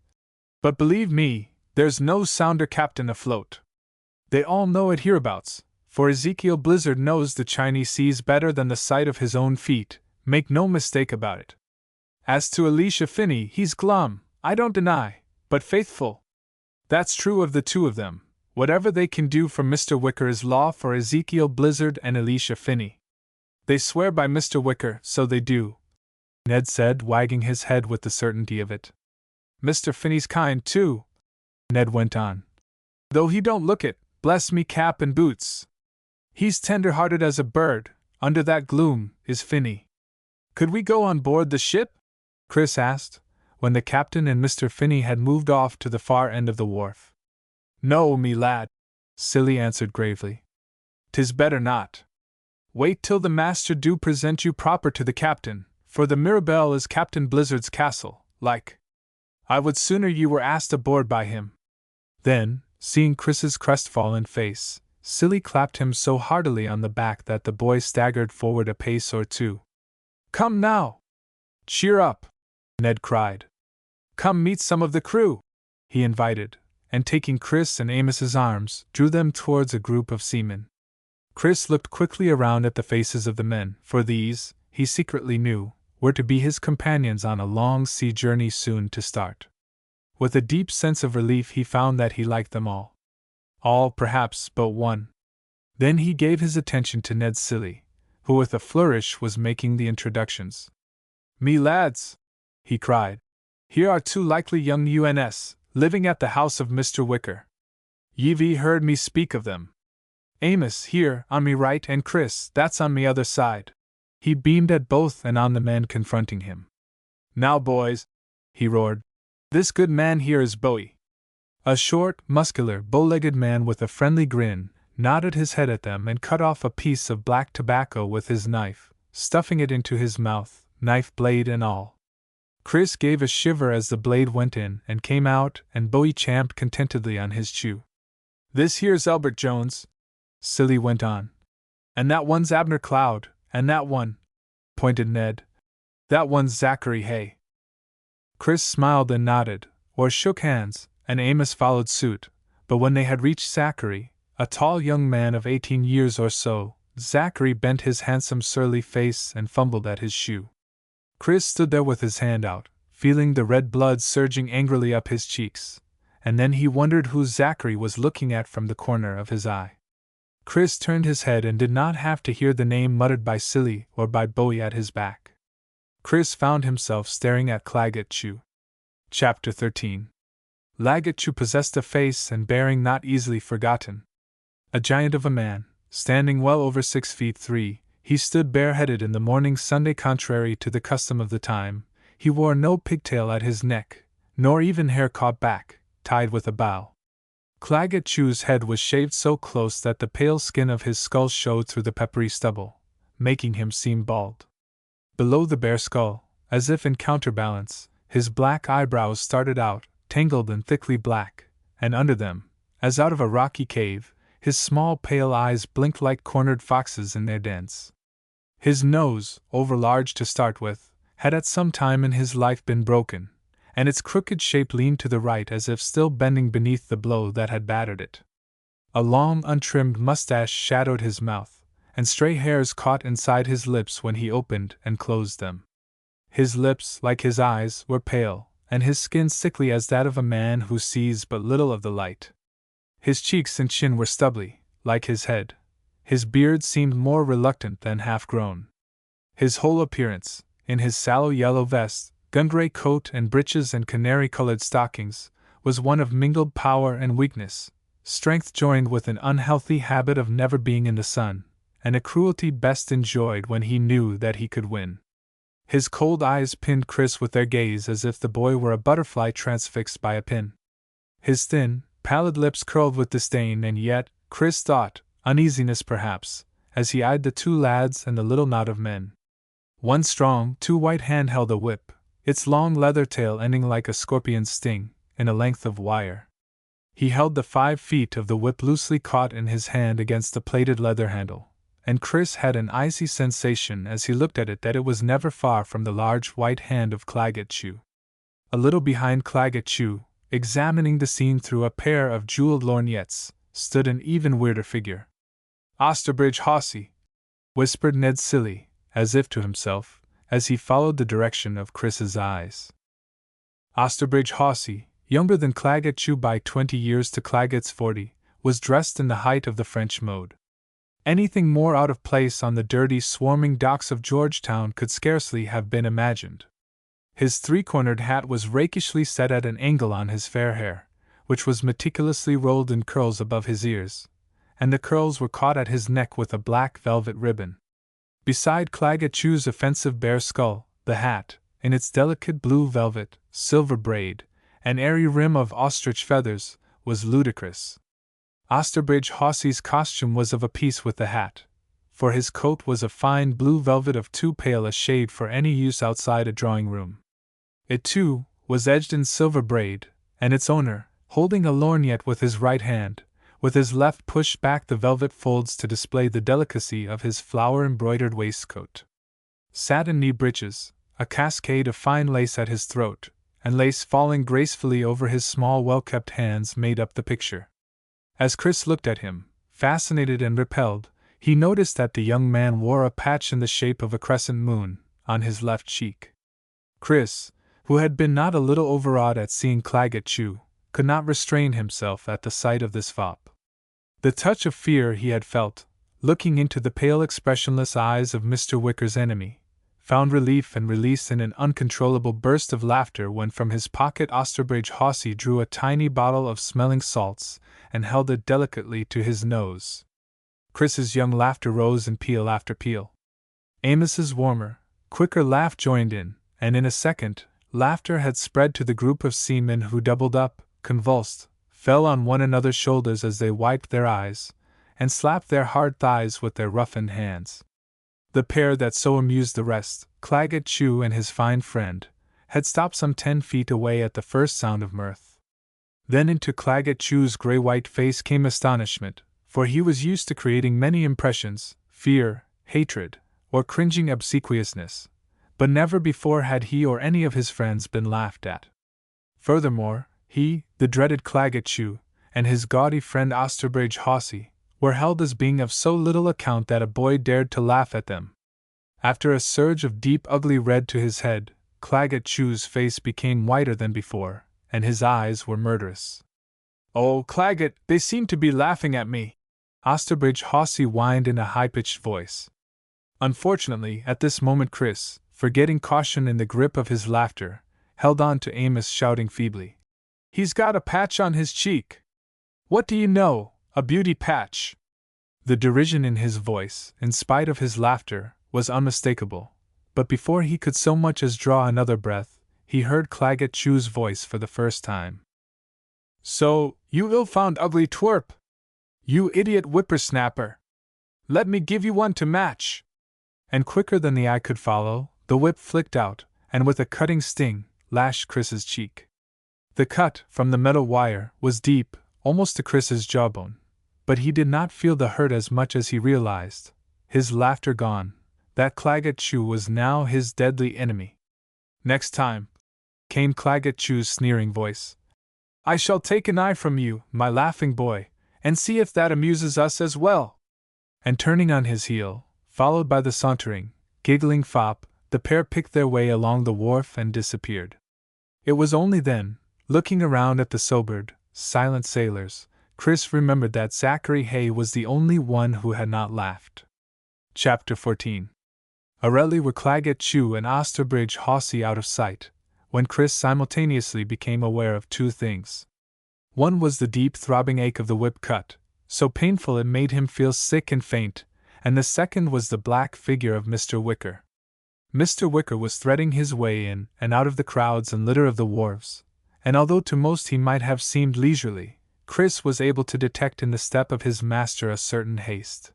But believe me, there's no sounder captain afloat. They all know it hereabouts, for Ezekiel Blizzard knows the Chinese seas better than the sight of his own feet, make no mistake about it. As to Elisha Finney, he's glum, I don't deny, but faithful. That's true of the two of them. Whatever they can do for Mr. Wicker is law for Ezekiel Blizzard and Elisha Finney. They swear by Mr. Wicker, so they do, Ned said, wagging his head with the certainty of it. Mr. Finney's kind, too, Ned went on. Though he don't look it, bless me cap and boots. He's tender-hearted as a bird, under that gloom, is Finney. Could we go on board the ship? Chris asked, when the captain and Mr. Finney had moved off to the far end of the wharf. No, me lad, Silly answered gravely. 'Tis better not. Wait till the master do present you proper to the captain, for the Mirabelle is Captain Blizzard's castle, like. I would sooner you were asked aboard by him. Then, seeing Chris's crestfallen face, Silly clapped him so heartily on the back that the boy staggered forward a pace or two. Come now! Cheer up! Ned cried. Come meet some of the crew, he invited, and taking Chris and Amos's arms, drew them towards a group of seamen. Chris looked quickly around at the faces of the men, for these, he secretly knew, were to be his companions on a long sea journey soon to start. With a deep sense of relief he found that he liked them all. All, perhaps, but one. Then he gave his attention to Ned Silly, who with a flourish was making the introductions. Me lads, he cried. Here are two likely young UNS, living at the house of Mr. Wicker. Ye've heard me speak of them. Amos, here, on me right, and Chris, that's on me other side. He beamed at both and on the men confronting him. Now, boys, he roared, this good man here is Bowie. A short, muscular, bow-legged man with a friendly grin nodded his head at them and cut off a piece of black tobacco with his knife, stuffing it into his mouth, knife blade and all. Chris gave a shiver as the blade went in and came out, and Bowie champed contentedly on his chew. This here's Elbert Jones, Silly went on. And that one's Abner Cloud, and that one, pointed Ned. That one's Zachary Hay. Chris smiled and nodded, or shook hands, and Amos followed suit, but when they had reached Zachary, a tall young man of 18 years or so, Zachary bent his handsome surly face and fumbled at his shoe. Chris stood there with his hand out, feeling the red blood surging angrily up his cheeks, and then he wondered who Zachary was looking at from the corner of his eye. Chris turned his head and did not have to hear the name muttered by Silly or by Bowie at his back. Chris found himself staring at Claggett Chew. Chapter 13. Claggett Chew possessed a face and bearing not easily forgotten. A giant of a man, standing well over 6'3", he stood bareheaded in the morning Sunday. Contrary to the custom of the time, he wore no pigtail at his neck, nor even hair caught back, tied with a bow. Claggett Chew's head was shaved so close that the pale skin of his skull showed through the peppery stubble, making him seem bald. Below the bare skull, as if in counterbalance, his black eyebrows started out, tangled and thickly black, and under them, as out of a rocky cave, his small pale eyes blinked like cornered foxes in their dens. His nose, overlarge to start with, had at some time in his life been broken, and its crooked shape leaned to the right as if still bending beneath the blow that had battered it. A long, untrimmed mustache shadowed his mouth, and stray hairs caught inside his lips when he opened and closed them. His lips, like his eyes, were pale, and his skin sickly as that of a man who sees but little of the light. His cheeks and chin were stubbly, like his head. His beard seemed more reluctant than half-grown. His whole appearance, in his sallow yellow vest, gun-gray coat and breeches and canary-colored stockings, was one of mingled power and weakness, strength joined with an unhealthy habit of never being in the sun, and a cruelty best enjoyed when he knew that he could win. His cold eyes pinned Chris with their gaze as if the boy were a butterfly transfixed by a pin. His thin, pallid lips curled with disdain, and yet, Chris thought, uneasiness perhaps, as he eyed the two lads and the little knot of men. One strong, two-white hand held a whip, its long leather tail ending like a scorpion's sting, in a length of wire. He held the 5 feet of the whip loosely caught in his hand against the plated leather handle, and Chris had an icy sensation as he looked at it that it was never far from the large white hand of Claggett Chew. A little behind Claggett Chew, examining the scene through a pair of jeweled lorgnettes, stood an even weirder figure. "Osterbridge Hawsey," whispered Ned Silly, as if to himself, as he followed the direction of Chris's eyes. Osterbridge Hawsey, younger than Claggett Chew by 20 years to Claggett's 40, was dressed in the height of the French mode. Anything more out of place on the dirty, swarming docks of Georgetown could scarcely have been imagined. His 3-cornered hat was rakishly set at an angle on his fair hair, which was meticulously rolled in curls above his ears, and the curls were caught at his neck with a black velvet ribbon. Beside Claggett Chew's offensive bare skull, the hat, in its delicate blue velvet, silver braid, and airy rim of ostrich feathers, was ludicrous. Osterbridge Hawsey's costume was of a piece with the hat, for his coat was of fine blue velvet of too pale a shade for any use outside a drawing-room. It, too, was edged in silver braid, and its owner, holding a lorgnette with his right hand, with his left pushed back the velvet folds to display the delicacy of his flower-embroidered waistcoat. Satin knee breeches, a cascade of fine lace at his throat, and lace falling gracefully over his small well-kept hands made up the picture. As Chris looked at him, fascinated and repelled, he noticed that the young man wore a patch in the shape of a crescent moon on his left cheek. Chris, who had been not a little overawed at seeing Claggett Chew, could not restrain himself at the sight of this fop. The touch of fear he had felt, looking into the pale expressionless eyes of Mr. Wicker's enemy, found relief and release in an uncontrollable burst of laughter when from his pocket Osterbridge Hawsey drew a tiny bottle of smelling salts and held it delicately to his nose. Chris's young laughter rose in peal after peal. Amos's warmer, quicker laugh joined in, and in a second, laughter had spread to the group of seamen who doubled up, convulsed, fell on one another's shoulders as they wiped their eyes, and slapped their hard thighs with their roughened hands. The pair that so amused the rest, Claggett Chew and his fine friend, had stopped some 10 feet away at the first sound of mirth. Then into Claggett Chew's gray-white face came astonishment, for he was used to creating many impressions, fear, hatred, or cringing obsequiousness, but never before had he or any of his friends been laughed at. Furthermore, he, the dreaded Claggett Chew, and his gaudy friend Osterbridge Hawsey, were held as being of so little account that a boy dared to laugh at them. After a surge of deep ugly red to his head, Claggett Chew's face became whiter than before, and his eyes were murderous. "Oh, Claggett, they seem to be laughing at me," Osterbridge Hawsey whined in a high-pitched voice. Unfortunately, at this moment Chris, forgetting caution in the grip of his laughter, held on to Amos, shouting feebly, "He's got a patch on his cheek! What do you know? A beauty patch!" The derision in his voice, in spite of his laughter, was unmistakable, but before he could so much as draw another breath, he heard Claggett Chew's voice for the first time. "So, you ill-found ugly twerp! You idiot whippersnapper! Let me give you one to match!" And quicker than the eye could follow, the whip flicked out, and with a cutting sting, lashed Chris's cheek. The cut, from the metal wire, was deep, almost to Chris's jawbone, but he did not feel the hurt as much as he realized, his laughter gone, that Claggett Chew was now his deadly enemy. "Next time," came Claggett Chew's sneering voice, "I shall take an eye from you, my laughing boy, and see if that amuses us as well." And turning on his heel, followed by the sauntering, giggling fop, the pair picked their way along the wharf and disappeared. It was only then, looking around at the sobered, silent sailors, Chris remembered that Zachary Hay was the only one who had not laughed. Chapter 14. Rarely were Claggett Chew and Osterbridge Hawsey out of sight, when Chris simultaneously became aware of two things. One was the deep throbbing ache of the whip cut, so painful it made him feel sick and faint, and the second was the black figure of Mr. Wicker. Mr. Wicker was threading his way in and out of the crowds and litter of the wharves, and although to most he might have seemed leisurely, Chris was able to detect in the step of his master a certain haste.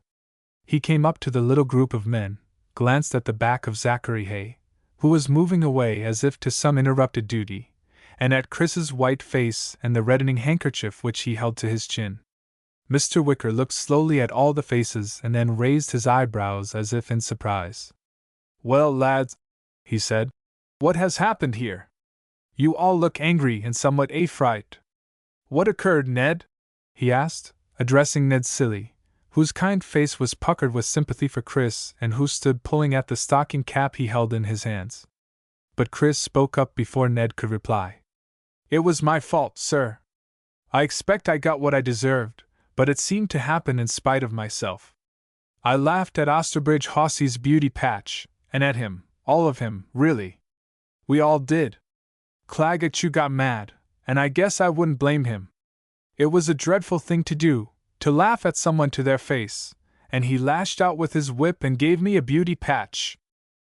He came up to the little group of men, glanced at the back of Zachary Hay, who was moving away as if to some interrupted duty, and at Chris's white face and the reddening handkerchief which he held to his chin. Mr. Wicker looked slowly at all the faces and then raised his eyebrows as if in surprise. "Well, lads," he said, "what has happened here? You all look angry and somewhat affrighted. What occurred, Ned?" he asked, addressing Ned Silly, whose kind face was puckered with sympathy for Chris and who stood pulling at the stocking cap he held in his hands. But Chris spoke up before Ned could reply. "It was my fault, sir. I expect I got what I deserved, but it seemed to happen in spite of myself. I laughed at Osterbridge Hawsey's beauty patch, and at him, all of him, really. We all did. Claggett Chew got mad, and I guess I wouldn't blame him. It was a dreadful thing to do, to laugh at someone to their face, and he lashed out with his whip and gave me a beauty patch."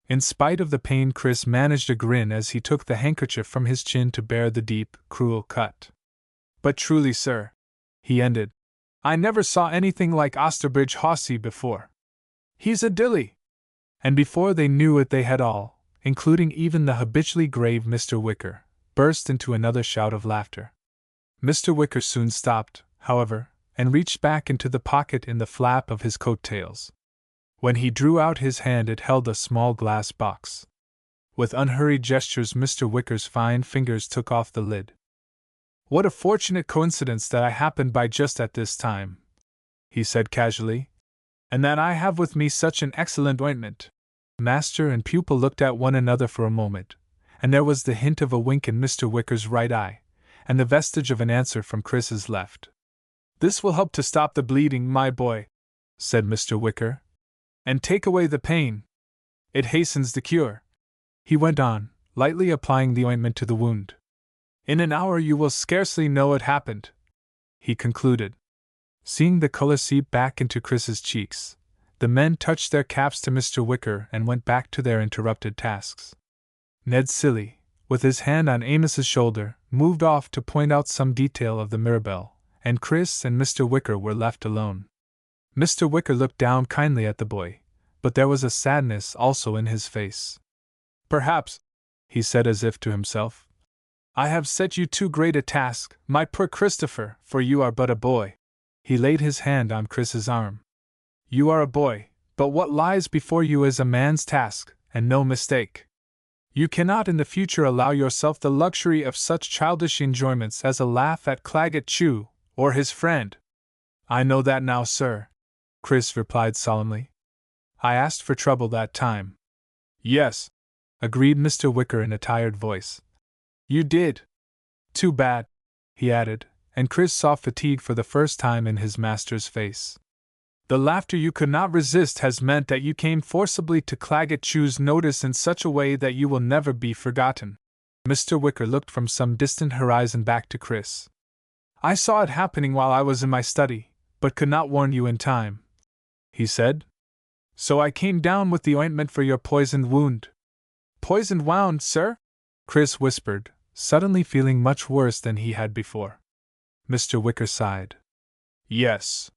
In spite of the pain, Chris managed a grin as he took the handkerchief from his chin to bear the deep, cruel cut. "But truly, sir," he ended, "I never saw anything like Osterbridge Hawsey before. He's a dilly." And before they knew it, they had all, including even the habitually grave Mr. Wicker, burst into another shout of laughter. Mr. Wicker soon stopped, however, and reached back into the pocket in the flap of his coat tails. When he drew out his hand, it held a small glass box. With unhurried gestures, Mr. Wicker's fine fingers took off the lid. "What a fortunate coincidence that I happened by just at this time," he said casually, "and that I have with me such an excellent ointment." Master and pupil looked at one another for a moment, and there was the hint of a wink in Mr. Wicker's right eye, and the vestige of an answer from Chris's left. "This will help to stop the bleeding, my boy," said Mr. Wicker, "and take away the pain. It hastens the cure," he went on, lightly applying the ointment to the wound. "In an hour you will scarcely know it happened," he concluded. Seeing the color seep back into Chris's cheeks, the men touched their caps to Mr. Wicker and went back to their interrupted tasks. Ned Silly, with his hand on Amos's shoulder, moved off to point out some detail of the Mirabelle, and Chris and Mr. Wicker were left alone. Mr. Wicker looked down kindly at the boy, but there was a sadness also in his face. "Perhaps," he said as if to himself, "I have set you too great a task, my poor Christopher, for you are but a boy." He laid his hand on Chris's arm. "You are a boy, but what lies before you is a man's task, and no mistake. You cannot in the future allow yourself the luxury of such childish enjoyments as a laugh at Claggett Chew, or his friend." "I know that now, sir," Chris replied solemnly. "I asked for trouble that time." "Yes," agreed Mr. Wicker in a tired voice. "You did. Too bad," he added, and Chris saw fatigue for the first time in his master's face. "The laughter you could not resist has meant that you came forcibly to Claggett Chew's notice in such a way that you will never be forgotten." Mr. Wicker looked from some distant horizon back to Chris. "I saw it happening while I was in my study, but could not warn you in time," he said. "So I came down with the ointment for your poisoned wound." "Poisoned wound, sir?" Chris whispered, suddenly feeling much worse than he had before. Mr. Wicker sighed. "Yes.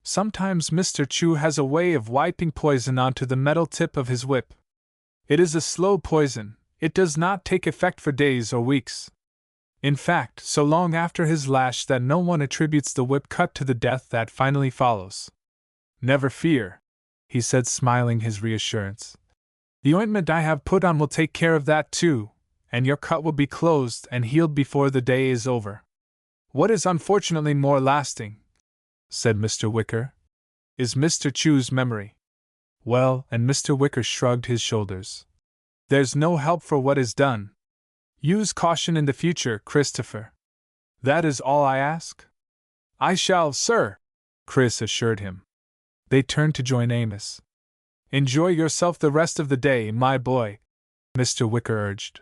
Sometimes Mr. Chew has a way of wiping poison onto the metal tip of his whip. It is a slow poison, it does not take effect for days or weeks. In fact, so long after his lash that no one attributes the whip cut to the death that finally follows." "Never fear," he said, smiling his reassurance. "The ointment I have put on will take care of that too, and your cut will be closed and healed before the day is over. What is unfortunately more lasting," said Mr. Wicker, "is Mr. Chew's memory." "Well," and Mr. Wicker shrugged his shoulders, "there's no help for what is done. Use caution in the future, Christopher. That is all I ask." "I shall, sir," Chris assured him. They turned to join Amos. "Enjoy yourself the rest of the day, my boy," Mr. Wicker urged.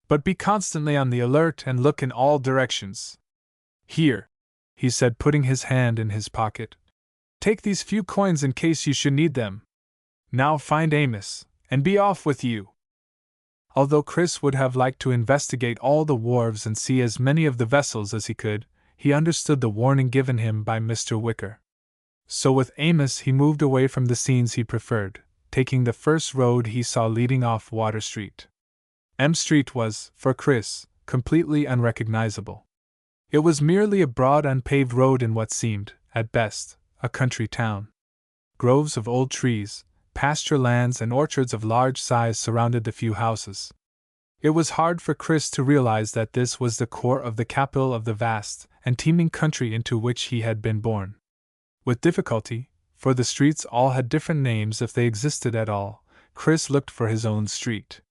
"But be constantly on the alert and look in all directions. Here," he said, putting his hand in his pocket. "Take these few coins in case you should need them. Now find Amos, And be off with you. Although Chris would have liked to investigate all the wharves and see as many of the vessels as he could, he understood the warning given him by Mr. Wicker. So with Amos he moved away from the scenes he preferred, taking the first road he saw leading off Water Street. M Street was, for Chris, completely unrecognizable. It was merely a broad unpaved road in what seemed, at best, a country town. Groves of old trees, pasture lands and orchards of large size surrounded the few houses. It was hard for Chris to realize that this was the core of the capital of the vast and teeming country into which he had been born. With difficulty, for the streets all had different names if they existed at all, Chris looked for his own street.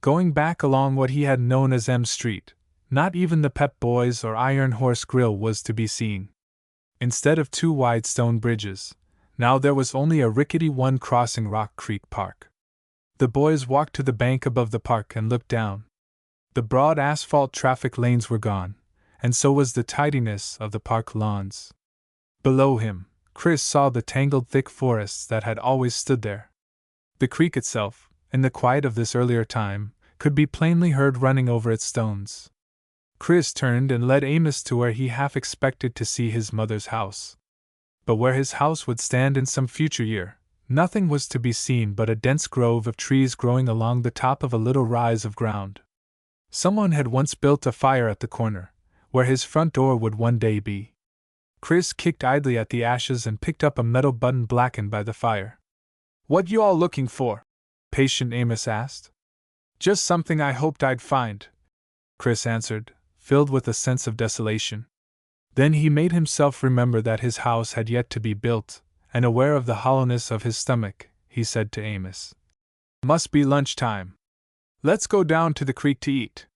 Going back along what he had known as M Street, not even the Pep Boys or Iron Horse Grill was to be seen. Instead of two wide stone bridges, now there was only a rickety one crossing Rock Creek Park. The boys walked to the bank above the park and looked down. The broad asphalt traffic lanes were gone, and so was the tidiness of the park lawns. Below him, Chris saw the tangled thick forests that had always stood there. The creek itself, in the quiet of this earlier time, could be plainly heard running over its stones. Chris turned and led Amos to where he half expected to see his mother's house. But where his house would stand in some future year, nothing was to be seen but a dense grove of trees growing along the top of a little rise of ground. Someone had once built a fire at the corner, where his front door would one day be. Chris kicked idly at the ashes and picked up a metal button blackened by the fire. "What you all looking for?" patient Amos asked. "Just something I hoped I'd find," Chris answered, filled with a sense of desolation. Then he made himself remember that his house had yet to be built, and aware of the hollowness of his stomach, he said to Amos, "Must be lunch time. Let's go down to the creek to eat."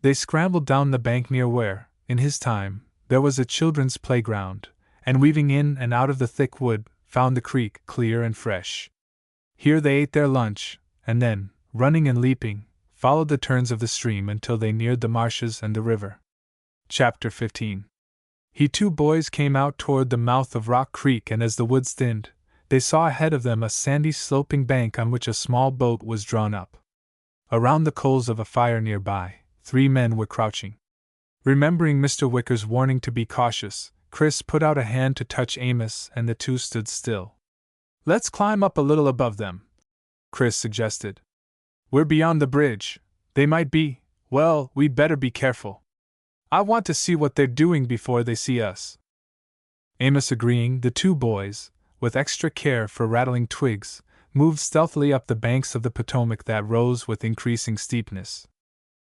They scrambled down the bank near where, in his time, there was a children's playground, and weaving in and out of the thick wood, found the creek clear and fresh. Here they ate their lunch, and then, running and leaping, followed the turns of the stream until they neared the marshes and the river. Chapter 15. Two boys came out toward the mouth of Rock Creek, and as the woods thinned, they saw ahead of them a sandy sloping bank on which a small boat was drawn up. Around the coals of a fire nearby, 3 men were crouching. Remembering Mr. Wicker's warning to be cautious, Chris put out a hand to touch Amos, and the two stood still. "Let's climb up a little above them," Chris suggested. "We're beyond the bridge. They might be, well, we'd better be careful. I want to see what they're doing before they see us." Amos agreeing, the 2 boys, with extra care for rattling twigs, moved stealthily up the banks of the Potomac that rose with increasing steepness.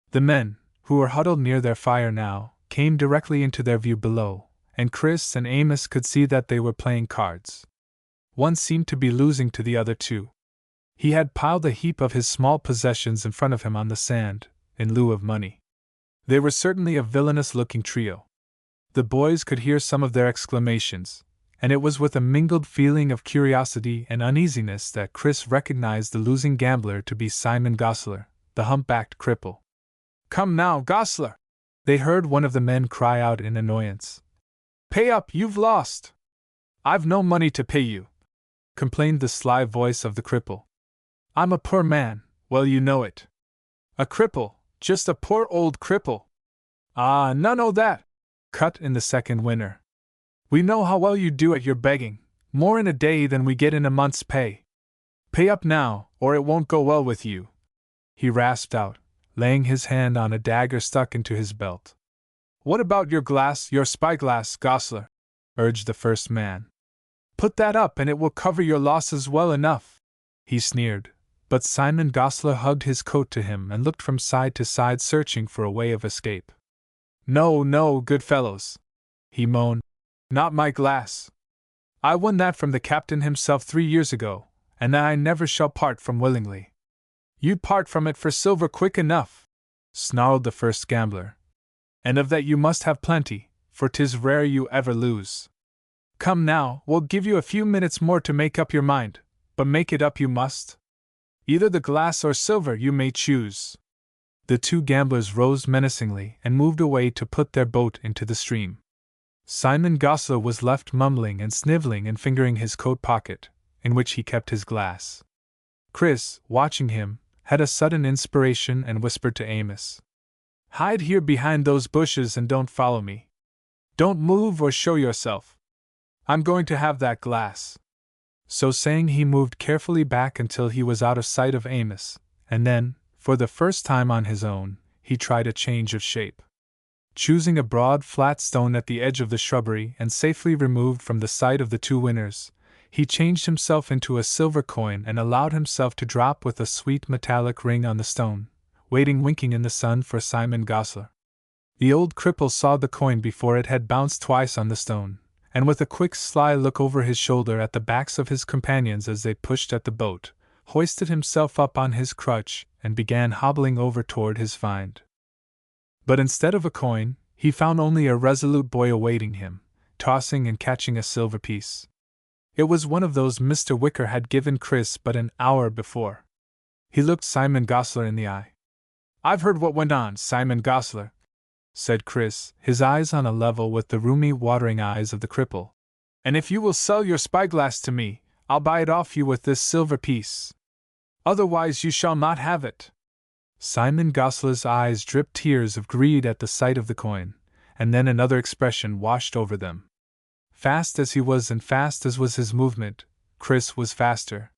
The men, who were huddled near their fire now, came directly into their view below, and Chris and Amos could see that they were playing cards. One seemed to be losing to the other 2. He had piled a heap of his small possessions in front of him on the sand, in lieu of money. They were certainly a villainous-looking trio. The boys could hear some of their exclamations, and it was with a mingled feeling of curiosity and uneasiness that Chris recognized the losing gambler to be Simon Gosler, the humpbacked cripple. "Come now, Gosler!" they heard one of the men cry out in annoyance. "Pay up, you've lost!" "I've no money to pay you," complained the sly voice of the cripple. "I'm a poor man, well you know it." "A cripple, just a poor old cripple." "Ah, none o' that," cut in the second winner. "We know how well you do at your begging, more in a day than we get in a month's pay. Pay up now, or it won't go well with you," he rasped out, laying his hand on a dagger stuck into his belt. "What about your glass, your spyglass, Gosler?" urged the first man. "Put that up and it will cover your losses well enough," he sneered, but Simon Gosler hugged his coat to him and looked from side to side searching for a way of escape. "No, no, good fellows," he moaned. "Not my glass. I won that from the captain himself 3 years ago, and that I never shall part from willingly." "You'd part from it for silver quick enough," snarled the first gambler. "And of that you must have plenty, for 'tis rare you ever lose. Come now, we'll give you a few minutes more to make up your mind, but make it up you must. Either the glass or silver you may choose." The 2 gamblers rose menacingly and moved away to put their boat into the stream. Simon Gosler was left mumbling and sniveling and fingering his coat pocket, in which he kept his glass. Chris, watching him, had a sudden inspiration and whispered to Amos. "Hide here behind those bushes and don't follow me. Don't move or show yourself. I'm going to have that glass." So saying, he moved carefully back until he was out of sight of Amos, and then, for the first time on his own, he tried a change of shape. Choosing a broad, flat stone at the edge of the shrubbery and safely removed from the sight of the two winners, he changed himself into a silver coin and allowed himself to drop with a sweet metallic ring on the stone, waiting winking in the sun for Simon Gosler. The old cripple saw the coin before it had bounced twice on the stone, and with a quick sly look over his shoulder at the backs of his companions as they pushed at the boat, hoisted himself up on his crutch and began hobbling over toward his find. But instead of a coin, he found only a resolute boy awaiting him, tossing and catching a silver piece. It was one of those Mr. Wicker had given Chris but an hour before. He looked Simon Gosler in the eye. "I've heard what went on, Simon Gosler," said Chris, his eyes on a level with the rheumy, watering eyes of the cripple. "And if you will sell your spyglass to me, I'll buy it off you with this silver piece. Otherwise you shall not have it." Simon Gosler's eyes dripped tears of greed at the sight of the coin, and then another expression washed over them. Fast as he was and fast as was his movement, Chris was faster.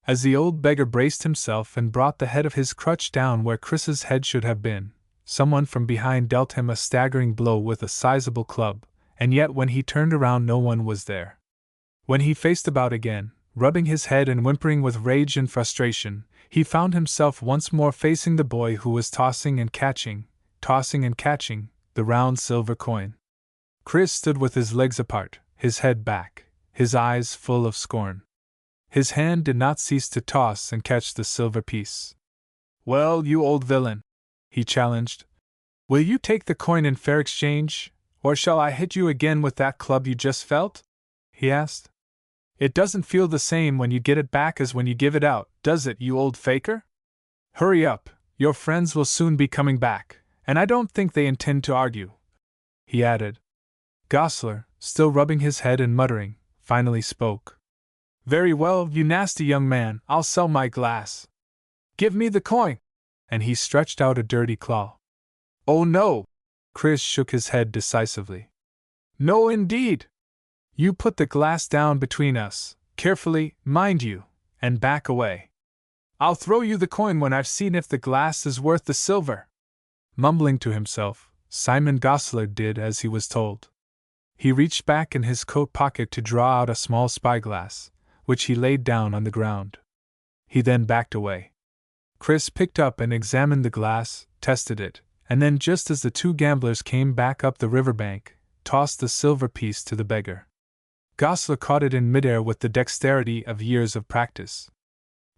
As the old beggar braced himself and brought the head of his crutch down where Chris's head should have been, someone from behind dealt him a staggering blow with a sizable club, and yet when he turned around no one was there. When he faced about again, rubbing his head and whimpering with rage and frustration, he found himself once more facing the boy who was tossing and catching, the round silver coin. Chris stood with his legs apart, his head back, his eyes full of scorn. His hand did not cease to toss and catch the silver piece. "Well, you old villain," he challenged, "will you take the coin in fair exchange, or shall I hit you again with that club you just felt?" he asked. "It doesn't feel the same when you get it back as when you give it out, does it, you old faker? Hurry up, your friends will soon be coming back, and I don't think they intend to argue," he added. Gosler, still rubbing his head and muttering, finally spoke. "Very well, you nasty young man, I'll sell my glass. Give me the coin!" And he stretched out a dirty claw. "Oh no!" Chris shook his head decisively. "No indeed! You put the glass down between us, carefully, mind you, and back away. I'll throw you the coin when I've seen if the glass is worth the silver." Mumbling to himself, Simon Gosler did as he was told. He reached back in his coat pocket to draw out a small spyglass, which he laid down on the ground. He then backed away. Chris picked up and examined the glass, tested it, and then just as the two gamblers came back up the riverbank, tossed the silver piece to the beggar. Gosler caught it in midair with the dexterity of years of practice.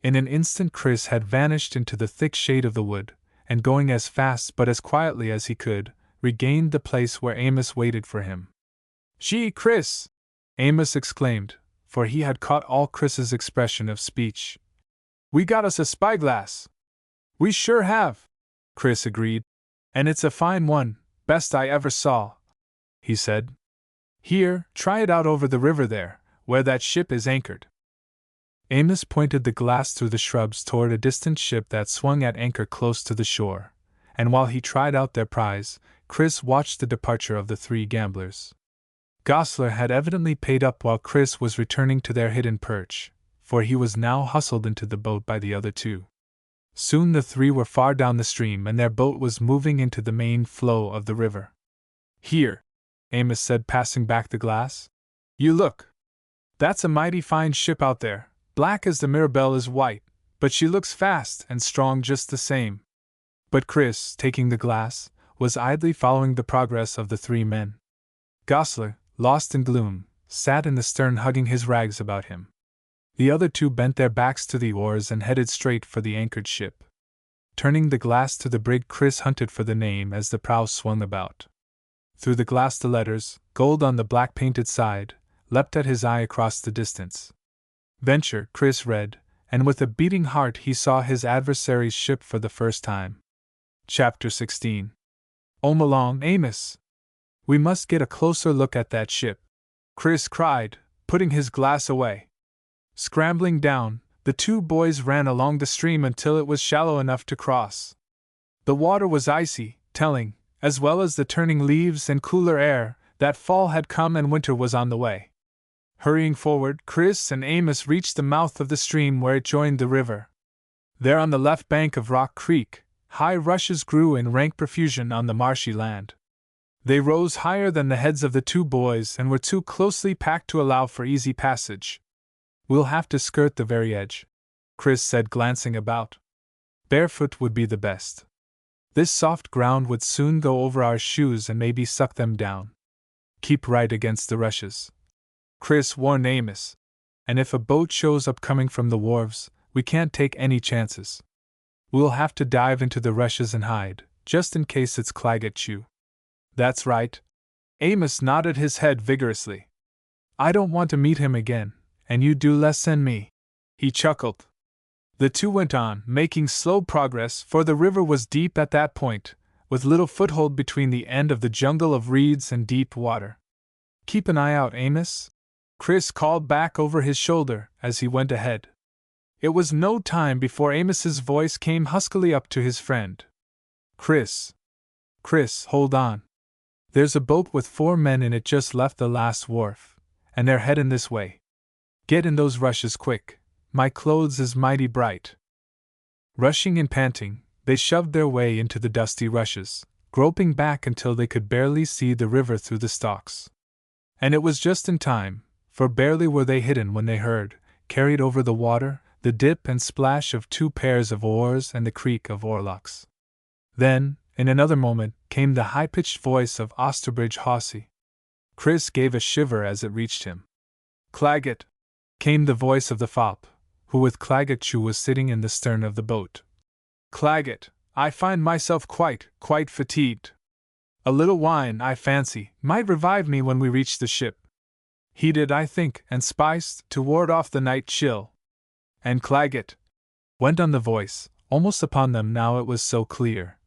In an instant Chris had vanished into the thick shade of the wood, and going as fast but as quietly as he could, regained the place where Amos waited for him. "Gee, Chris!" Amos exclaimed, for he had caught all Chris's expression of speech. "We got us a spyglass!" "We sure have," Chris agreed. "And it's a fine one, best I ever saw," he said. "Here, try it out over the river there, where that ship is anchored." Amos pointed the glass through the shrubs toward a distant ship that swung at anchor close to the shore, and while he tried out their prize, Chris watched the departure of the three gamblers. Gosler had evidently paid up while Chris was returning to their hidden perch, for he was now hustled into the boat by the other two. Soon the three were far down the stream and their boat was moving into the main flow of the river. "Here," Amos said, passing back the glass. "You look. That's a mighty fine ship out there, black as the Mirabelle is white, but she looks fast and strong just the same." But Chris, taking the glass, was idly following the progress of the three men. Gosler, lost in gloom, sat in the stern hugging his rags about him. The other two bent their backs to the oars and headed straight for the anchored ship. Turning the glass to the brig, Chris hunted for the name as the prow swung about. Through the glass the letters, gold on the black painted side, leapt at his eye across the distance. "Venture," Chris read, and with a beating heart he saw his adversary's ship for the first time. Chapter 16. "Along, Amos! We must get a closer look at that ship," Chris cried, putting his glass away. Scrambling down, The two boys ran along the stream until it was shallow enough to cross. The water was icy, telling, as well as the turning leaves and cooler air, that fall had come and winter was on the way. Hurrying forward, Chris and Amos reached the mouth of the stream where it joined the river. There on the left bank of Rock Creek, high rushes grew in rank profusion on the marshy land. They rose higher than the heads of the two boys and were too closely packed to allow for easy passage. "We'll have to skirt the very edge," Chris said, glancing about. "Barefoot would be the best. This soft ground would soon go over our shoes and maybe suck them down. Keep right against the rushes," Chris warned Amos. "And if a boat shows up coming from the wharves, we can't take any chances. We'll have to dive into the rushes and hide, just in case it's Claggett Chew." "That's right." Amos nodded his head vigorously. "I don't want to meet him again, and you do less than me." He chuckled. The two went on, making slow progress, for the river was deep at that point, with little foothold between the end of the jungle of reeds and deep water. "Keep an eye out, Amos," Chris called back over his shoulder as he went ahead. It was no time before Amos's voice came huskily up to his friend. Chris, hold on. There's a boat with 4 men in it just left the last wharf, and they're headin' this way. Get in those rushes quick. My clothes is mighty bright." Rushing and panting, they shoved their way into the dusty rushes, groping back until they could barely see the river through the stalks. And it was just in time, for barely were they hidden when they heard, carried over the water, the dip and splash of 2 pairs of oars and the creak of oarlocks. Then, in another moment, came the high-pitched voice of Osterbridge Hawsey. Chris gave a shiver as it reached him. "Claggett!" came the voice of the fop, who with Claggett Chew was sitting in the stern of the boat. "Claggett, I find myself quite fatigued. A little wine, I fancy, might revive me when we reach the ship. Heated, I think, and spiced, to ward off the night chill." "And Claggett," went on the voice, almost upon them now it was so clear,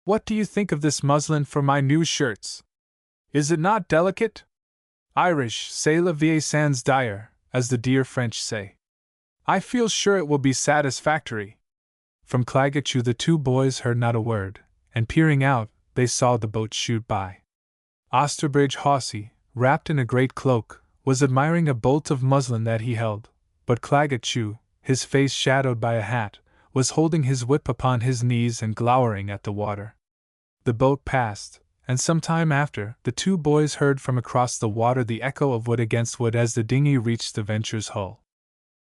"what do you think of this muslin for my new shirts? Is it not delicate? Irish, c'est la vie sans dire, as the dear French say. I feel sure it will be satisfactory." From Claggett Chew the two boys heard not a word, and peering out, they saw the boat shoot by. Osterbridge Hawsey, wrapped in a great cloak, was admiring a bolt of muslin that he held, but Claggett Chew, his face shadowed by a hat, was holding his whip upon his knees and glowering at the water. The boat passed, and some time after, the two boys heard from across the water the echo of wood against wood as the dinghy reached the Venture's hull.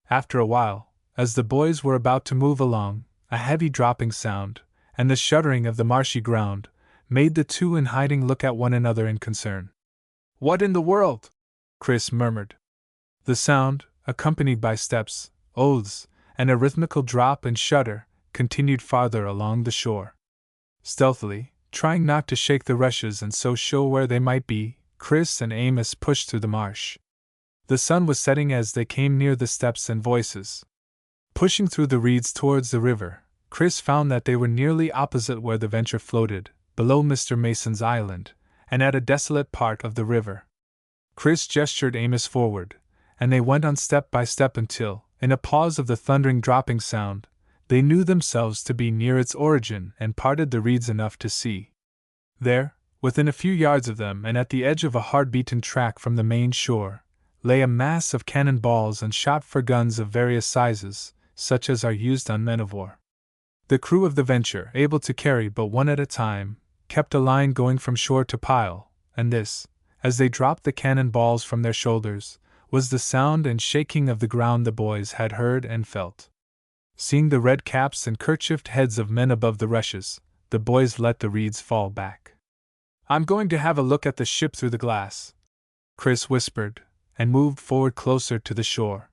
After a while, as the boys were about to move along, a heavy dropping sound, and the shuddering of the marshy ground, made the two in hiding look at one another in concern. "What in the world?" Chris murmured. The sound, accompanied by steps, oaths, and a rhythmical drop and shudder, continued farther along the shore. Stealthily, trying not to shake the rushes and so show where they might be, Chris and Amos pushed through the marsh. The sun was setting as they came near the steps and voices. Pushing through the reeds towards the river, Chris found that they were nearly opposite where the Venture floated, below Mr. Mason's island, and at a desolate part of the river. Chris gestured Amos forward, and they went on step by step until, in a pause of the thundering dropping sound, they knew themselves to be near its origin and parted the reeds enough to see. There, within a few yards of them and at the edge of a hard-beaten track from the main shore, lay a mass of cannon balls and shot for guns of various sizes, such as are used on men of war. The crew of the Venture, able to carry but one at a time, kept a line going from shore to pile, and this, as they dropped the cannon balls from their shoulders, was the sound and shaking of the ground the boys had heard and felt. Seeing the red caps and kerchiefed heads of men above the rushes, the boys let the reeds fall back. "I'm going to have a look at the ship through the glass," Chris whispered, and moved forward closer to the shore.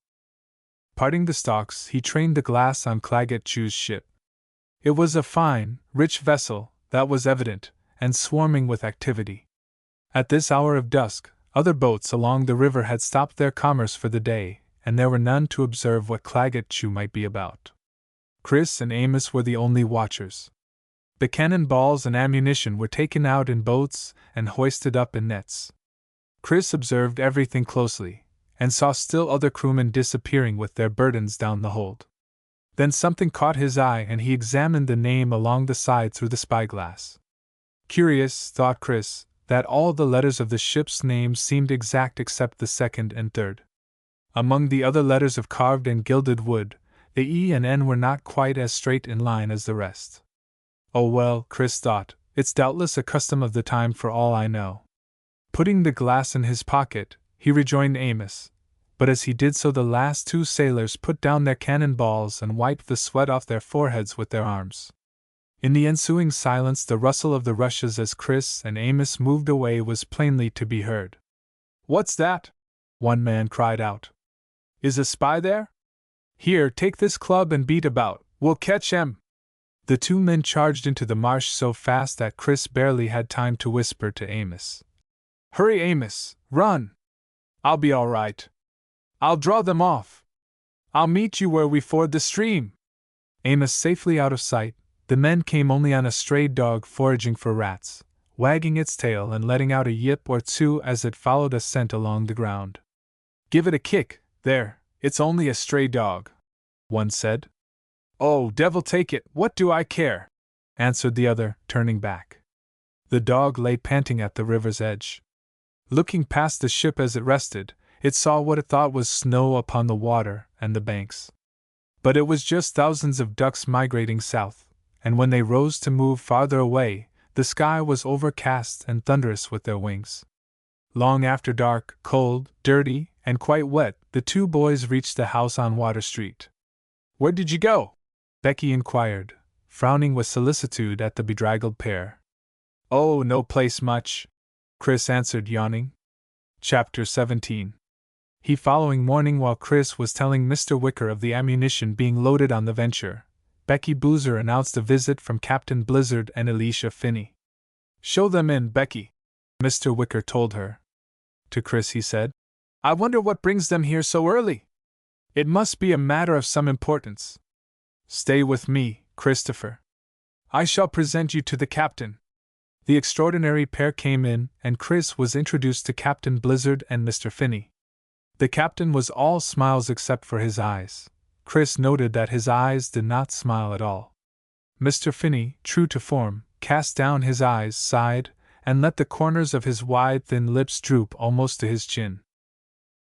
Parting the stalks, he trained the glass on Claggett Chew's ship. It was a fine, rich vessel, that was evident, and swarming with activity. At this hour of dusk, other boats along the river had stopped their commerce for the day, and there were none to observe what Claggett Chew might be about. Chris and Amos were the only watchers. The cannon balls and ammunition were taken out in boats and hoisted up in nets. Chris observed everything closely, and saw still other crewmen disappearing with their burdens down the hold. Then something caught his eye and he examined the name along the side through the spyglass. Curious, thought Chris, that all the letters of the ship's name seemed exact except the second and third. Among the other letters of carved and gilded wood, the E and N were not quite as straight in line as the rest. Oh well, Chris thought, it's doubtless a custom of the time for all I know. Putting the glass in his pocket, he rejoined Amos, but as he did so the last two sailors put down their cannonballs and wiped the sweat off their foreheads with their arms. In the ensuing silence the rustle of the rushes as Chris and Amos moved away was plainly to be heard. "What's that?" one man cried out. "Is a spy there? Here, take this club and beat about, we'll catch him." The two men charged into the marsh so fast that Chris barely had time to whisper to Amos, "Hurry, Amos, run! I'll be all right. I'll draw them off. I'll meet you where we ford the stream." Amos safely out of sight, the men came only on a stray dog foraging for rats, wagging its tail and letting out a yip or two as it followed a scent along the ground. "Give it a kick, there, it's only a stray dog," one said. "Oh, devil take it, what do I care?" answered the other, turning back. The dog lay panting at the river's edge. Looking past the ship as it rested, it saw what it thought was snow upon the water and the banks. But it was just thousands of ducks migrating south, and when they rose to move farther away, the sky was overcast and thunderous with their wings. Long after dark, cold, dirty, and quite wet, the two boys reached the house on Water Street. "Where did you go?" Becky inquired, frowning with solicitude at the bedraggled pair. "Oh, no place much," Chris answered, yawning. Chapter 17. The following morning, while Chris was telling Mr. Wicker of the ammunition being loaded on the Venture, Becky Boozer announced a visit from Captain Blizzard and Alicia Finney. "Show them in, Becky," Mr. Wicker told her. To Chris he said, "I wonder what brings them here so early? It must be a matter of some importance. Stay with me, Christopher. I shall present you to the captain." The extraordinary pair came in, and Chris was introduced to Captain Blizzard and Mr. Finney. The captain was all smiles except for his eyes. Chris noted that his eyes did not smile at all. Mr. Finney, true to form, cast down his eyes, sighed, and let the corners of his wide, thin lips droop almost to his chin.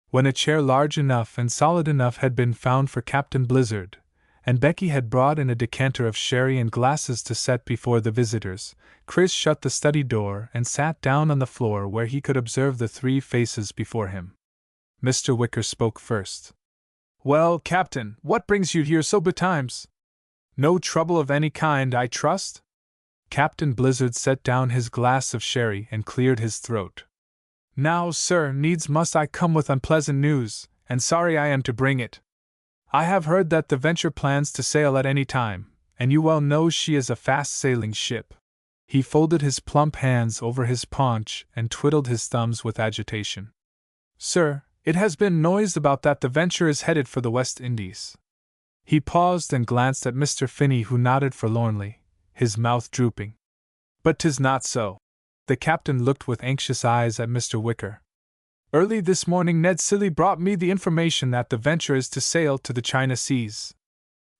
When a chair large enough and solid enough had been found for Captain Blizzard, and Becky had brought in a decanter of sherry and glasses to set before the visitors, Chris shut the study door and sat down on the floor where he could observe the three faces before him. Mr. Wicker spoke first. "Well, Captain, what brings you here so betimes? No trouble of any kind, I trust?" Captain Blizzard set down his glass of sherry and cleared his throat. "Now, sir, needs must I come with unpleasant news, and sorry I am to bring it. I have heard that the Venture plans to sail at any time, and you well know she is a fast-sailing ship." He folded his plump hands over his paunch and twiddled his thumbs with agitation. "Sir, it has been noised about that the Venture is headed for the West Indies." He paused and glanced at Mr. Finney, who nodded forlornly, his mouth drooping. "But 'tis not so." The captain looked with anxious eyes at Mr. Wicker. "Early this morning Ned Cilley brought me the information that the Venture is to sail to the China Seas."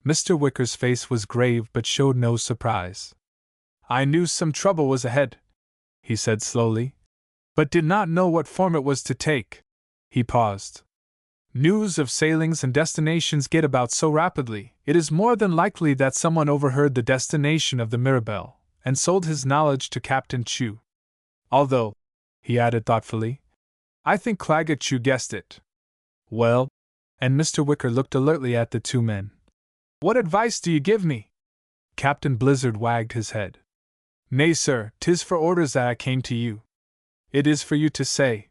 Mr. Wicker's face was grave but showed no surprise. "I knew some trouble was ahead," he said slowly, "but did not know what form it was to take." He paused. "News of sailings and destinations get about so rapidly, it is more than likely that someone overheard the destination of the Mirabelle and sold his knowledge to Captain Chu. Although," he added thoughtfully, "I think Claggett Chew guessed it." "Well," and Mr. Wicker looked alertly at the two men, "what advice do you give me?" Captain Blizzard wagged his head. "Nay, sir, 'tis for orders that I came to you. It is for you to say."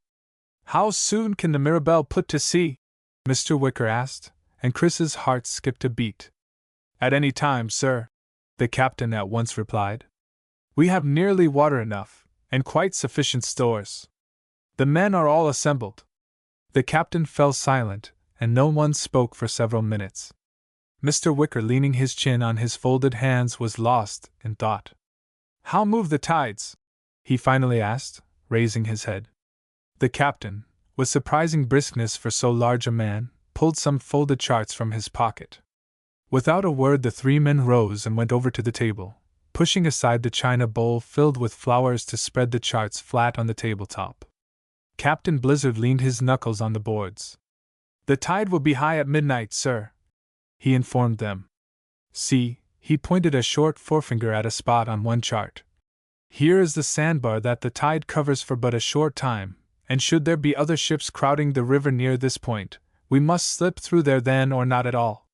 "How soon can the Mirabelle put to sea?" Mr. Wicker asked, and Chris's heart skipped a beat. "At any time, sir," the captain at once replied. "We have nearly water enough, and quite sufficient stores. The men are all assembled." The captain fell silent, and no one spoke for several minutes. Mr. Wicker, leaning his chin on his folded hands, was lost in thought. "How move the tides?" he finally asked, raising his head. The captain, with surprising briskness for so large a man, pulled some folded charts from his pocket. Without a word, the three men rose and went over to the table, pushing aside the china bowl filled with flowers to spread the charts flat on the tabletop. Captain Blizzard leaned his knuckles on the boards. "The tide will be high at midnight, sir," he informed them. "See," he pointed a short forefinger at a spot on one chart. "Here is the sandbar that the tide covers for but a short time, and should there be other ships crowding the river near this point, we must slip through there then or not at all."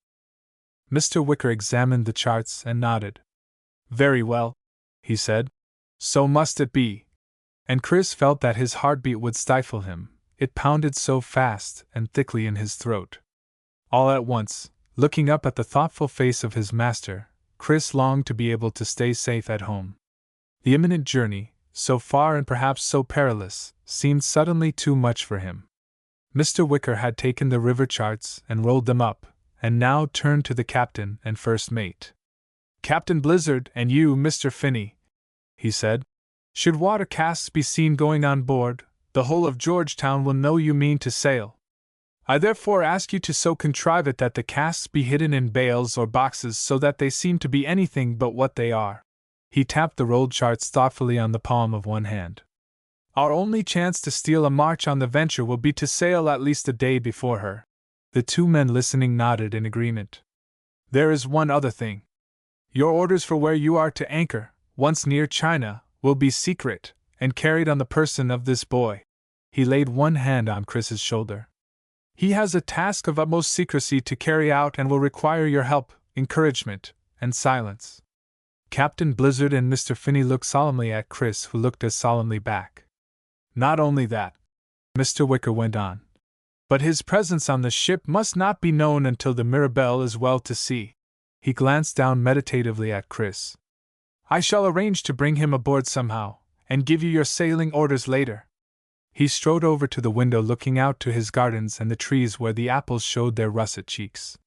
Mr. Wicker examined the charts and nodded. "Very well," he said. "So must it be." And Chris felt that his heartbeat would stifle him, it pounded so fast and thickly in his throat. All at once, looking up at the thoughtful face of his master, Chris longed to be able to stay safe at home. The imminent journey, so far and perhaps so perilous, seemed suddenly too much for him. Mr. Wicker had taken the river charts and rolled them up, and now turned to the captain and first mate. "Captain Blizzard, and you, Mr. Finney," he said, "should water casks be seen going on board, the whole of Georgetown will know you mean to sail. I therefore ask you to so contrive it that the casks be hidden in bales or boxes so that they seem to be anything but what they are." He tapped the rolled charts thoughtfully on the palm of one hand. "Our only chance to steal a march on the Venture will be to sail at least a day before her." The two men listening nodded in agreement. "There is one other thing. Your orders for where you are to anchor, once near China, will be secret, and carried on the person of this boy." He laid one hand on Chris's shoulder. "He has a task of utmost secrecy to carry out and will require your help, encouragement, and silence." Captain Blizzard and Mr. Finney looked solemnly at Chris, who looked as solemnly back. "Not only that," Mr. Wicker went on, "but his presence on the ship must not be known until the Mirabelle is well to sea." He glanced down meditatively at Chris. "I shall arrange to bring him aboard somehow, and give you your sailing orders later." He strode over to the window looking out to his gardens and the trees where the apples showed their russet cheeks.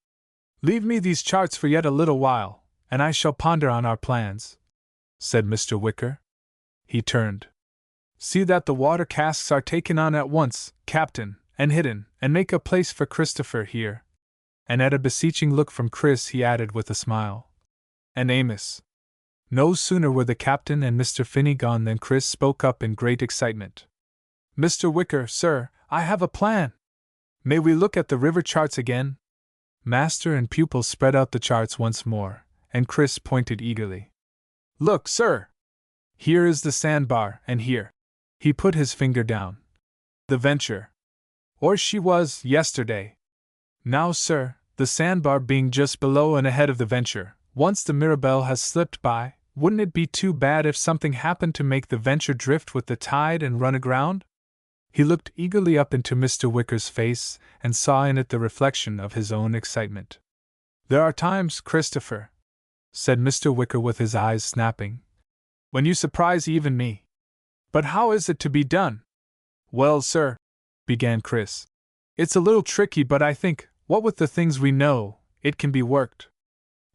"Leave me these charts for yet a little while, and I shall ponder on our plans," said Mr. Wicker. He turned. "See that the water casks are taken on at once, Captain, and hidden, and make a place for Christopher here." And at a beseeching look from Chris he added with a smile, "And Amos." No sooner were the captain and Mr. Finney gone than Chris spoke up in great excitement. "Mr. Wicker, sir, I have a plan. May we look at the river charts again?" Master and pupil spread out the charts once more, and Chris pointed eagerly. "Look, sir! Here is the sandbar, and here," he put his finger down, "the Venture. Or she was, yesterday. Now, sir, the sandbar being just below and ahead of the Venture, once the Mirabelle has slipped by, wouldn't it be too bad if something happened to make the Venture drift with the tide and run aground?" He looked eagerly up into Mr. Wicker's face and saw in it the reflection of his own excitement. "There are times, Christopher," said Mr. Wicker with his eyes snapping, "when you surprise even me. But how is it to be done?" "Well, sir," began Chris, "it's a little tricky, but I think, what with the things we know, it can be worked."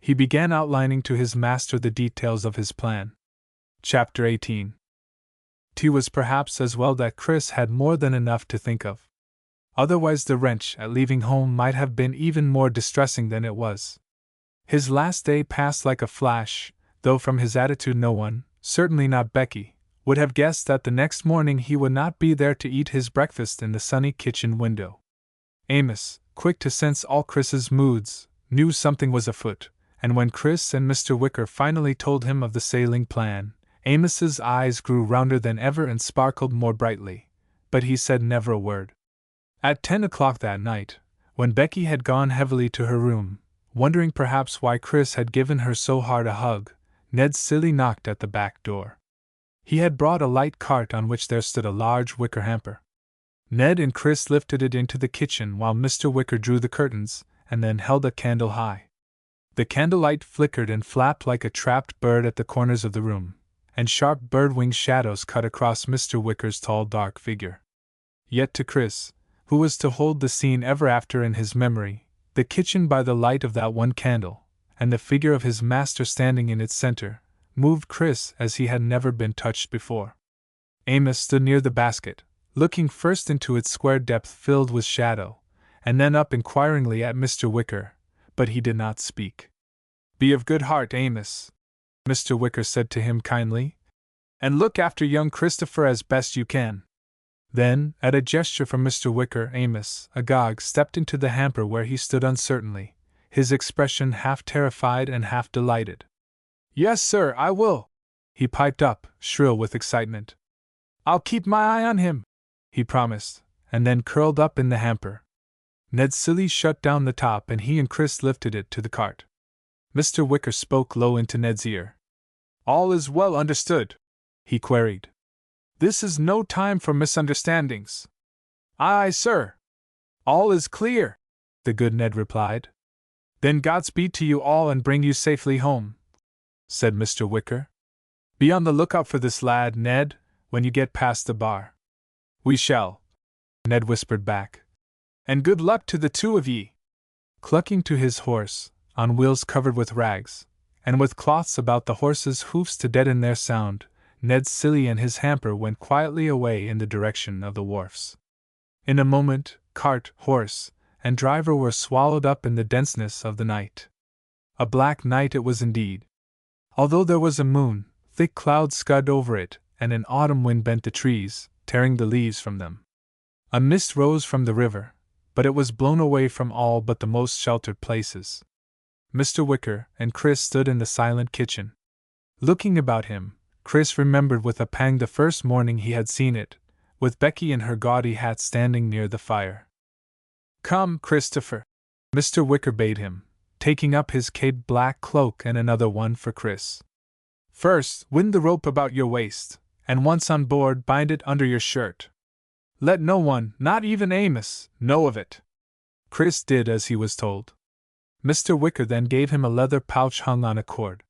He began outlining to his master the details of his plan. Chapter 18. It was perhaps as well that Chris had more than enough to think of. Otherwise the wrench at leaving home might have been even more distressing than it was. His last day passed like a flash, though from his attitude no one, certainly not Becky, would have guessed that the next morning he would not be there to eat his breakfast in the sunny kitchen window. Amos, quick to sense all Chris's moods, knew something was afoot, and when Chris and Mr. Wicker finally told him of the sailing plan, Amos's eyes grew rounder than ever and sparkled more brightly, but he said never a word. At 10 o'clock that night, when Becky had gone heavily to her room, wondering perhaps why Chris had given her so hard a hug, Ned Silly knocked at the back door. He had brought a light cart on which there stood a large wicker hamper. Ned and Chris lifted it into the kitchen while Mr. Wicker drew the curtains, and then held a candle high. The candlelight flickered and flapped like a trapped bird at the corners of the room, and sharp bird-wing shadows cut across Mr. Wicker's tall dark figure. Yet to Chris, who was to hold the scene ever after in his memory, the kitchen by the light of that one candle, and the figure of his master standing in its center, moved Chris as he had never been touched before. Amos stood near the basket, looking first into its square depth filled with shadow, and then up inquiringly at Mr. Wicker, but he did not speak. "Be of good heart, Amos," Mr. Wicker said to him kindly, "and look after young Christopher as best you can." Then, at a gesture from Mr. Wicker, Amos, agog, stepped into the hamper where he stood uncertainly, his expression half terrified and half delighted. "Yes, sir, I will," he piped up, shrill with excitement. "I'll keep my eye on him," he promised, and then curled up in the hamper. Ned Cilley shut down the top and he and Chris lifted it to the cart. Mr. Wicker spoke low into Ned's ear. "All is well understood?" he queried. "This is no time for misunderstandings." "Aye, sir. All is clear," the good Ned replied. "Then Godspeed to you all and bring you safely home," said Mr. Wicker. "Be on the lookout for this lad, Ned, when you get past the bar." "We shall," Ned whispered back. "And good luck to the two of ye." Clucking to his horse, on wheels covered with rags, and with cloths about the horse's hoofs to deaden their sound, Ned Cilley and his hamper went quietly away in the direction of the wharfs. In a moment, cart, horse, and driver were swallowed up in the denseness of the night. A black night it was indeed. Although there was a moon, thick clouds scud over it, and an autumn wind bent the trees, tearing the leaves from them. A mist rose from the river, but it was blown away from all but the most sheltered places. Mr. Wicker and Chris stood in the silent kitchen. Looking about him, Chris remembered with a pang the first morning he had seen it, with Becky in her gaudy hat standing near the fire. "Come, Christopher," Mr. Wicker bade him, taking up his cape black cloak and another one for Chris. "First, wind the rope about your waist, and once on board bind it under your shirt. Let no one, not even Amos, know of it." Chris did as he was told. Mr. Wicker then gave him a leather pouch hung on a cord.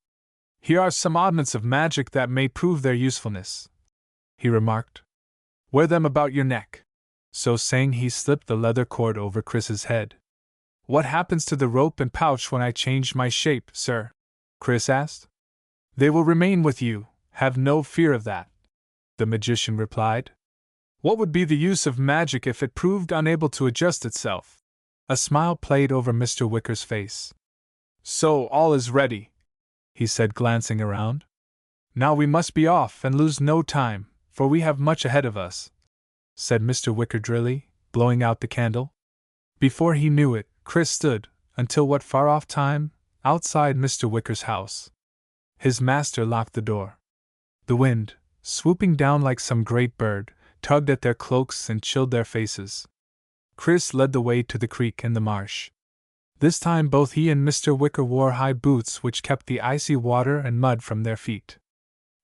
"Here are some oddments of magic that may prove their usefulness," he remarked. "Wear them about your neck." So saying, he slipped the leather cord over Chris's head. "What happens to the rope and pouch when I change my shape, sir?" Chris asked. "They will remain with you, have no fear of that," the magician replied. "What would be the use of magic if it proved unable to adjust itself?" A smile played over Mr. Wicker's face. "So all is ready," he said, glancing around. "Now we must be off and lose no time, for we have much ahead of us," said Mr. Wicker drily, blowing out the candle. Before he knew it, Chris stood, until what far-off time, outside Mr. Wicker's house. His master locked the door. The wind, swooping down like some great bird, tugged at their cloaks and chilled their faces. Chris led the way to the creek and the marsh. This time both he and Mr. Wicker wore high boots which kept the icy water and mud from their feet.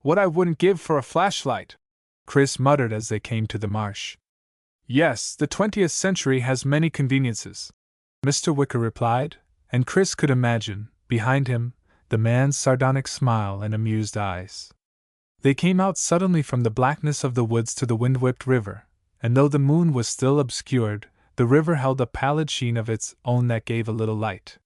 "What I wouldn't give for a flashlight," Chris muttered as they came to the marsh. "Yes, the 20th century has many conveniences," Mr. Wicker replied, and Chris could imagine, behind him, the man's sardonic smile and amused eyes. They came out suddenly from the blackness of the woods to the wind-whipped river, and though the moon was still obscured, the river held a pallid sheen of its own that gave a little light.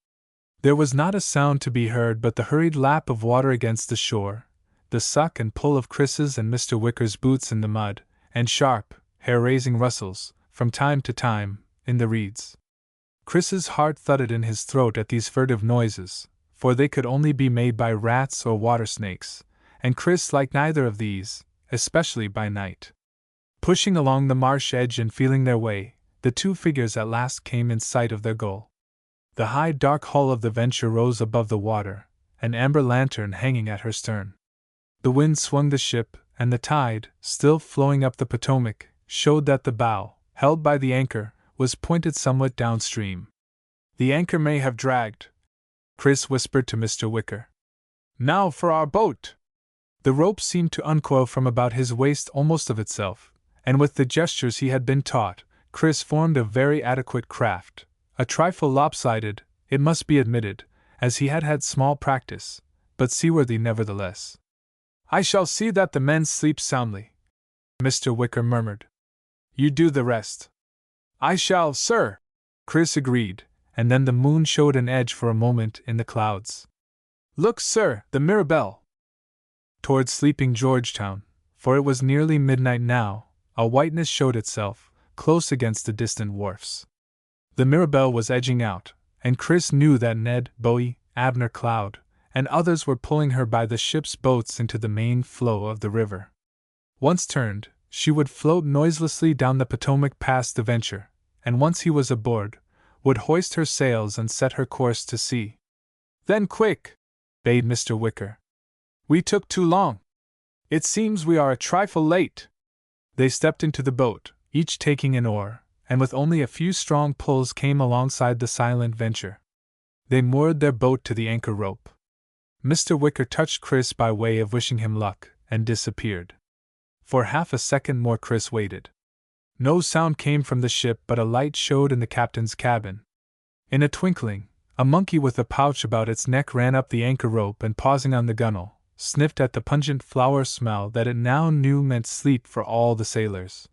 There was not a sound to be heard but the hurried lap of water against the shore, the suck and pull of Chris's and Mr. Wicker's boots in the mud, and sharp, hair-raising rustles, from time to time, in the reeds. Chris's heart thudded in his throat at these furtive noises, for they could only be made by rats or water snakes, and Chris liked neither of these, especially by night. Pushing along the marsh edge and feeling their way, the two figures at last came in sight of their goal. The high dark hull of the Venture rose above the water, an amber lantern hanging at her stern. The wind swung the ship, and the tide, still flowing up the Potomac, showed that the bow, held by the anchor, was pointed somewhat downstream. "The anchor may have dragged," Chris whispered to Mr. Wicker. "Now for our boat!" The rope seemed to uncoil from about his waist almost of itself, and with the gestures he had been taught, Chris formed a very adequate craft, a trifle lopsided, it must be admitted, as he had had small practice, but seaworthy nevertheless. "I shall see that the men sleep soundly," Mr. Wicker murmured. "You do the rest." "I shall, sir," Chris agreed, and then the moon showed an edge for a moment in the clouds. "Look, sir, the Mirabelle!" Towards sleeping Georgetown, for it was nearly midnight now, a whiteness showed itself, close against the distant wharfs. The Mirabelle was edging out, and Chris knew that Ned, Bowie, Abner Cloud, and others were pulling her by the ship's boats into the main flow of the river. Once turned, she would float noiselessly down the Potomac past the Venture, and once he was aboard, would hoist her sails and set her course to sea. "Then quick!" bade Mr. Wicker. "We took too long. It seems we are a trifle late." They stepped into the boat, each taking an oar, and with only a few strong pulls came alongside the silent Venture. They moored their boat to the anchor rope. Mr. Wicker touched Chris by way of wishing him luck, and disappeared. For half a second more Chris waited. No sound came from the ship, but a light showed in the captain's cabin. In a twinkling, a monkey with a pouch about its neck ran up the anchor rope and, pausing on the gunwale, sniffed at the pungent flower smell that it now knew meant sleep for all the sailors.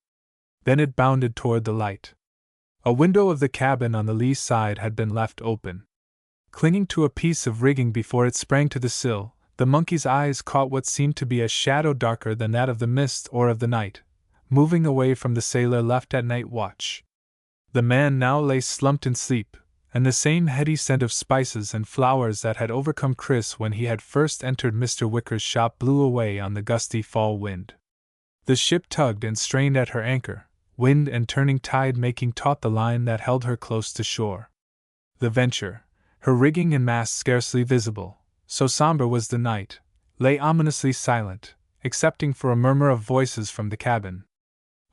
Then it bounded toward the light. A window of the cabin on the lee side had been left open. Clinging to a piece of rigging before it sprang to the sill, the monkey's eyes caught what seemed to be a shadow darker than that of the mist or of the night, moving away from the sailor left at night watch. The man now lay slumped in sleep, and the same heady scent of spices and flowers that had overcome Chris when he had first entered Mr. Wicker's shop blew away on the gusty fall wind. The ship tugged and strained at her anchor, wind and turning tide making taut the line that held her close to shore. The Venture, her rigging and masts scarcely visible, so somber was the night, lay ominously silent, excepting for a murmur of voices from the cabin.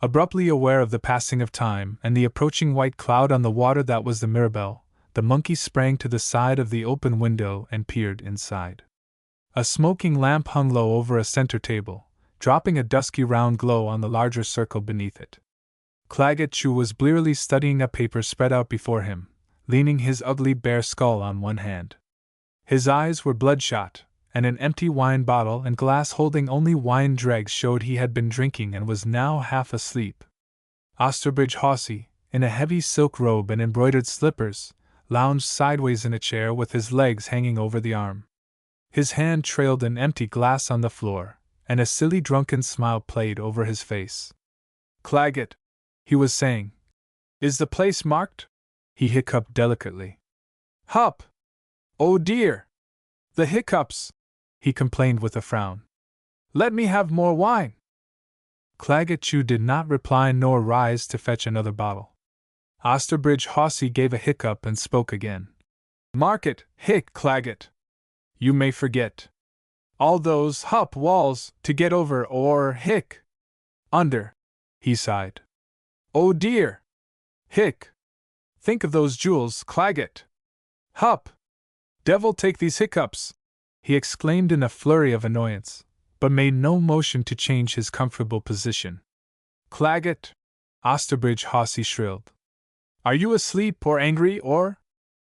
Abruptly aware of the passing of time and the approaching white cloud on the water that was the Mirabelle, the monkey sprang to the side of the open window and peered inside. A smoking lamp hung low over a center table, dropping a dusky round glow on the larger circle beneath it. Claggett Chew was blearily studying a paper spread out before him, leaning his ugly bare skull on one hand. His eyes were bloodshot, and an empty wine bottle and glass holding only wine dregs showed he had been drinking and was now half asleep. Osterbridge Hawsey, in a heavy silk robe and embroidered slippers, lounged sideways in a chair with his legs hanging over the arm. His hand trailed an empty glass on the floor, and a silly drunken smile played over his face. "Claggett," he was saying, "is the place marked?" He hiccuped delicately. "Hup! Oh dear! The hiccups!" he complained with a frown. "Let me have more wine." Claggett Chew did not reply nor rise to fetch another bottle. Osterbridge Hawsey gave a hiccup and spoke again. "Market, hic, Claggett. You may forget. All those hup walls to get over or hic under," he sighed. "Oh dear! Hic! Think of those jewels, Claggett! Hup! Devil take these hiccups!" he exclaimed in a flurry of annoyance, but made no motion to change his comfortable position. "Claggett!" Osterbridge Hawsey shrilled. "Are you asleep or angry or?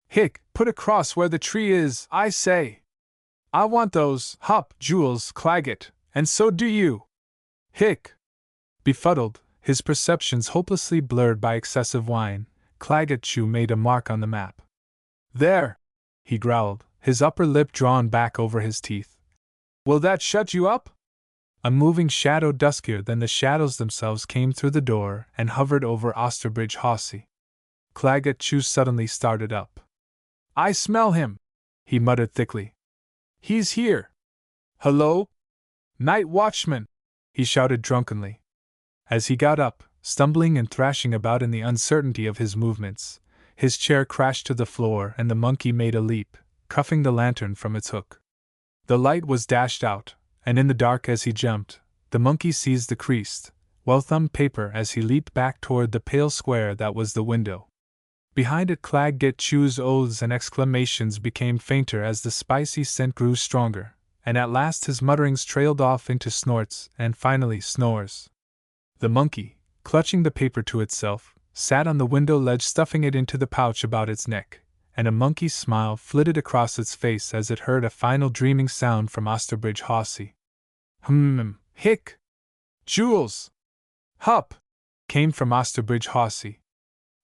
Hic, put across where the tree is, I say! I want those hup jewels, Claggett, and so do you! Hic!" Befuddled, his perceptions hopelessly blurred by excessive wine, Claggett Chew made a mark on the map. "There!" he growled, his upper lip drawn back over his teeth. "Will that shut you up?" A moving shadow duskier than the shadows themselves came through the door and hovered over Osterbridge Hawsey. Claggett Chew suddenly started up. "I smell him!" he muttered thickly. "He's here! Hello? Night watchman!" he shouted drunkenly. As he got up, stumbling and thrashing about in the uncertainty of his movements, his chair crashed to the floor and the monkey made a leap, cuffing the lantern from its hook. The light was dashed out, and in the dark as he jumped, the monkey seized the creased, well-thumbed paper as he leaped back toward the pale square that was the window. Behind it Claggett Chew's oaths and exclamations became fainter as the spicy scent grew stronger, and at last his mutterings trailed off into snorts and finally snores. The monkey, clutching the paper to itself, sat on the window ledge stuffing it into the pouch about its neck, and a monkey's smile flitted across its face as it heard a final dreaming sound from Osterbridge Hawsey. Hic! Jewels! Hup! Came from Osterbridge Hawsey.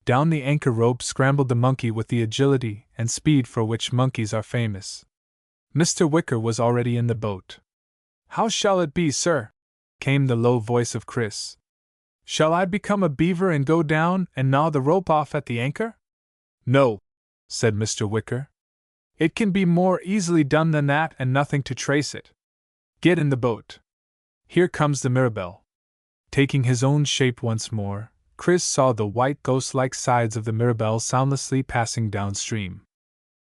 Down the anchor rope scrambled the monkey with the agility and speed for which monkeys are famous. Mr. Wicker was already in the boat. "How shall it be, sir?" came the low voice of Chris. Shall I become a beaver and go down and gnaw the rope off at the anchor? No, said Mr. Wicker. It can be more easily done than that and nothing to trace it. Get in the boat. Here comes the Mirabelle. Taking his own shape once more, Chris saw the white ghost-like sides of the Mirabelle soundlessly passing downstream.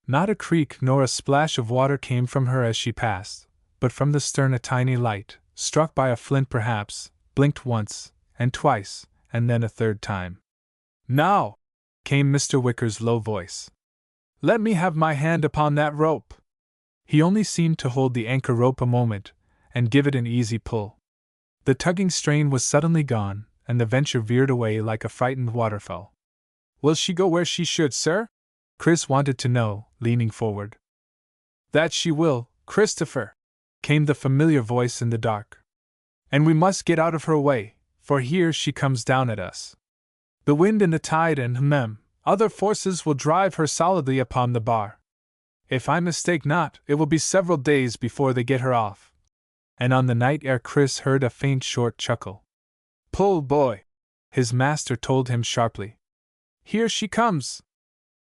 Not a creak nor a splash of water came from her as she passed, but from the stern a tiny light, struck by a flint perhaps, blinked once, and twice, and then a third time. Now! Came Mr. Wicker's low voice. Let me have my hand upon that rope. He only seemed to hold the anchor rope a moment, and give it an easy pull. The tugging strain was suddenly gone, and the Venture veered away like a frightened waterfowl. Will she go where she should, sir? Chris wanted to know, leaning forward. That she will, Christopher, came the familiar voice in the dark. And we must get out of her way, for here she comes down at us. The wind and the tide and other forces will drive her solidly upon the bar. If I mistake not, it will be several days before they get her off. And on the night air Chris heard a faint short chuckle. Pull, boy, his master told him sharply. Here she comes.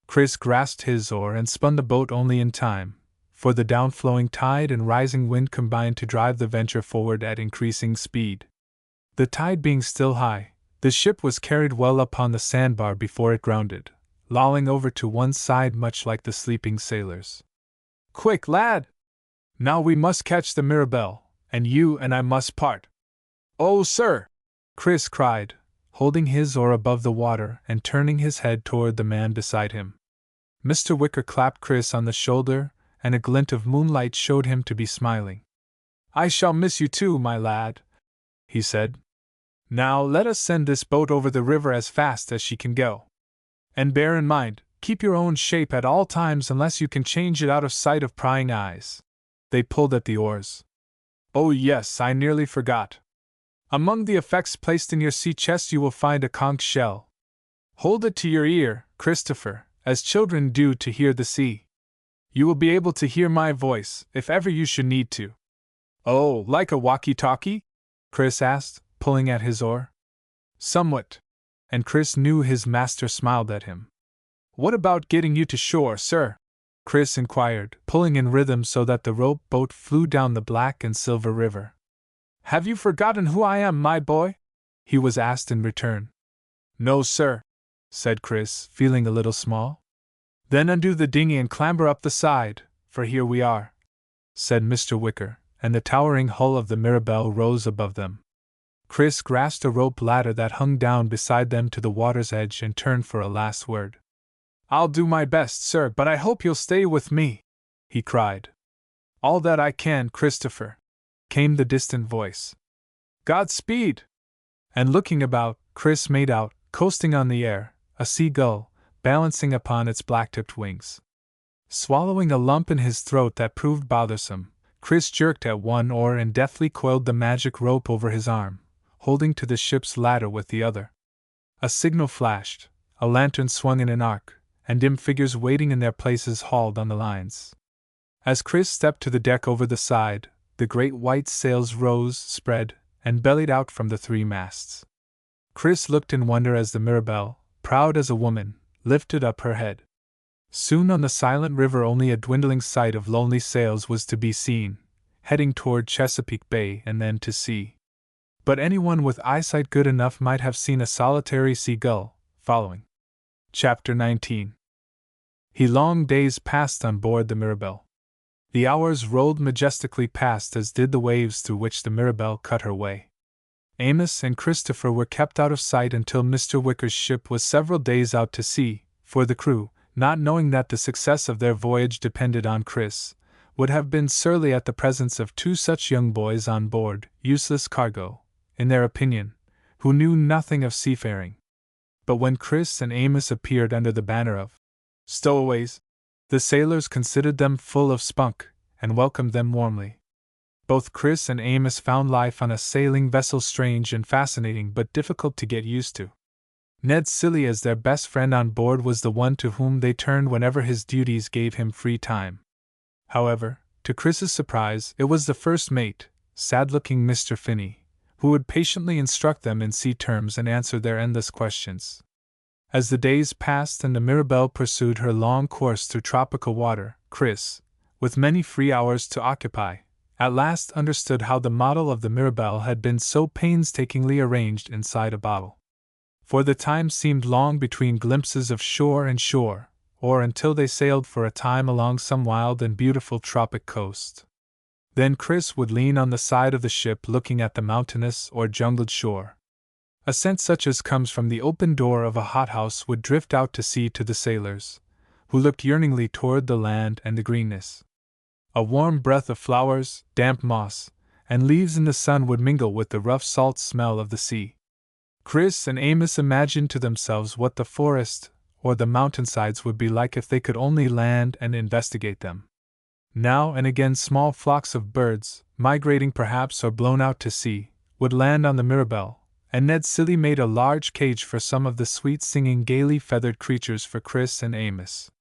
Chris grasped his oar and spun the boat only in time, for the downflowing tide and rising wind combined to drive the Venture forward at increasing speed. The tide being still high, the ship was carried well upon the sandbar before it grounded, lolling over to one side much like the sleeping sailors. Quick, lad! Now we must catch the Mirabelle, and you and I must part. Oh, sir! Chris cried, holding his oar above the water and turning his head toward the man beside him. Mr. Wicker clapped Chris on the shoulder, and a glint of moonlight showed him to be smiling. I shall miss you too, my lad, he said. Now let us send this boat over the river as fast as she can go. And bear in mind, keep your own shape at all times unless you can change it out of sight of prying eyes. They pulled at the oars. Oh yes, I nearly forgot. Among the effects placed in your sea chest you will find a conch shell. Hold it to your ear, Christopher, as children do to hear the sea. You will be able to hear my voice, if ever you should need to. Oh, like a walkie-talkie? Chris asked, pulling at his oar. Somewhat. And Chris knew his master smiled at him. What about getting you to shore, sir? Chris inquired, pulling in rhythm so that the rope boat flew down the black and silver river. Have you forgotten who I am, my boy? He was asked in return. No, sir, said Chris, feeling a little small. Then undo the dinghy and clamber up the side, for here we are, said Mr. Wicker, and the towering hull of the Mirabelle rose above them. Chris grasped a rope ladder that hung down beside them to the water's edge and turned for a last word. I'll do my best, sir, but I hope you'll stay with me, he cried. All that I can, Christopher, came the distant voice. Godspeed! And looking about, Chris made out, coasting on the air, a seagull, balancing upon its black-tipped wings. Swallowing a lump in his throat that proved bothersome, Chris jerked at one oar and deftly coiled the magic rope over his arm, holding to the ship's ladder with the other. A signal flashed, a lantern swung in an arc, and dim figures waiting in their places hauled on the lines. As Chris stepped to the deck over the side, the great white sails rose, spread, and bellied out from the three masts. Chris looked in wonder as the Mirabelle, proud as a woman, lifted up her head. Soon on the silent river only a dwindling sight of lonely sails was to be seen, heading toward Chesapeake Bay and then to sea. But anyone with eyesight good enough might have seen a solitary seagull, following. Chapter 19. Long days passed on board the Mirabelle. The hours rolled majestically past as did the waves through which the Mirabelle cut her way. Amos and Christopher were kept out of sight until Mr. Wicker's ship was several days out to sea, for the crew, not knowing that the success of their voyage depended on Chris, would have been surly at the presence of two such young boys on board, useless cargo, in their opinion, who knew nothing of seafaring. But when Chris and Amos appeared under the banner of stowaways, the sailors considered them full of spunk, and welcomed them warmly. Both Chris and Amos found life on a sailing vessel strange and fascinating but difficult to get used to. Ned Silly as their best friend on board was the one to whom they turned whenever his duties gave him free time. However, to Chris's surprise, it was the first mate, sad-looking Mr. Finney, who would patiently instruct them in sea terms and answer their endless questions. As the days passed and the Mirabelle pursued her long course through tropical water, Chris, with many free hours to occupy, at last understood how the model of the Mirabelle had been so painstakingly arranged inside a bottle. For the time seemed long between glimpses of shore and shore, or until they sailed for a time along some wild and beautiful tropic coast. Then Chris would lean on the side of the ship looking at the mountainous or jungled shore. A scent such as comes from the open door of a hothouse would drift out to sea to the sailors, who looked yearningly toward the land and the greenness. A warm breath of flowers, damp moss, and leaves in the sun would mingle with the rough salt smell of the sea. Chris and Amos imagined to themselves what the forest or the mountainsides would be like if they could only land and investigate them. Now and again small flocks of birds, migrating perhaps or blown out to sea, would land on the Mirabelle, and Ned Silly made a large cage for some of the sweet-singing, gaily feathered creatures for Chris and Amos.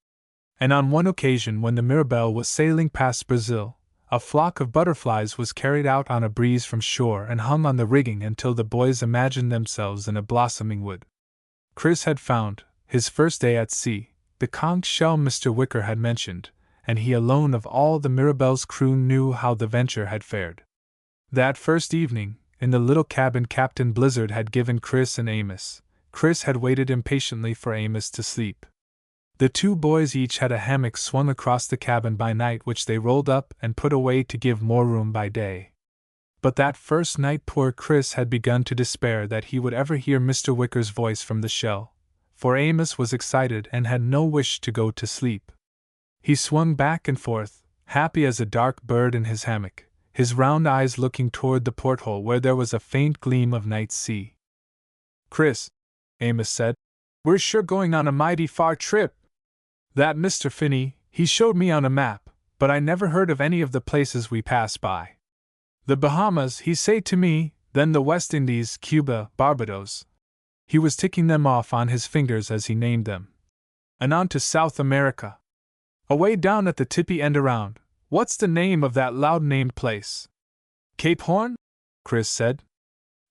And on one occasion when the Mirabelle was sailing past Brazil, a flock of butterflies was carried out on a breeze from shore and hung on the rigging until the boys imagined themselves in a blossoming wood. Chris had found, his first day at sea, the conch shell Mr. Wicker had mentioned, and he alone of all the Mirabelle's crew knew how the venture had fared. That first evening, in the little cabin Captain Blizzard had given Chris and Amos, Chris had waited impatiently for Amos to sleep. The two boys each had a hammock swung across the cabin by night which they rolled up and put away to give more room by day. But that first night poor Chris had begun to despair that he would ever hear Mr. Wicker's voice from the shell, for Amos was excited and had no wish to go to sleep. He swung back and forth, happy as a dark bird in his hammock, his round eyes looking toward the porthole where there was a faint gleam of night sea. "Chris," Amos said, "we're sure going on a mighty far trip. That Mr. Finney, he showed me on a map, but I never heard of any of the places we pass by. The Bahamas, he say to me, then the West Indies, Cuba, Barbados." He was ticking them off on his fingers as he named them. "And on to South America. Away down at the tippy end around, what's the name of that loud-named place?" "Cape Horn?" Chris said.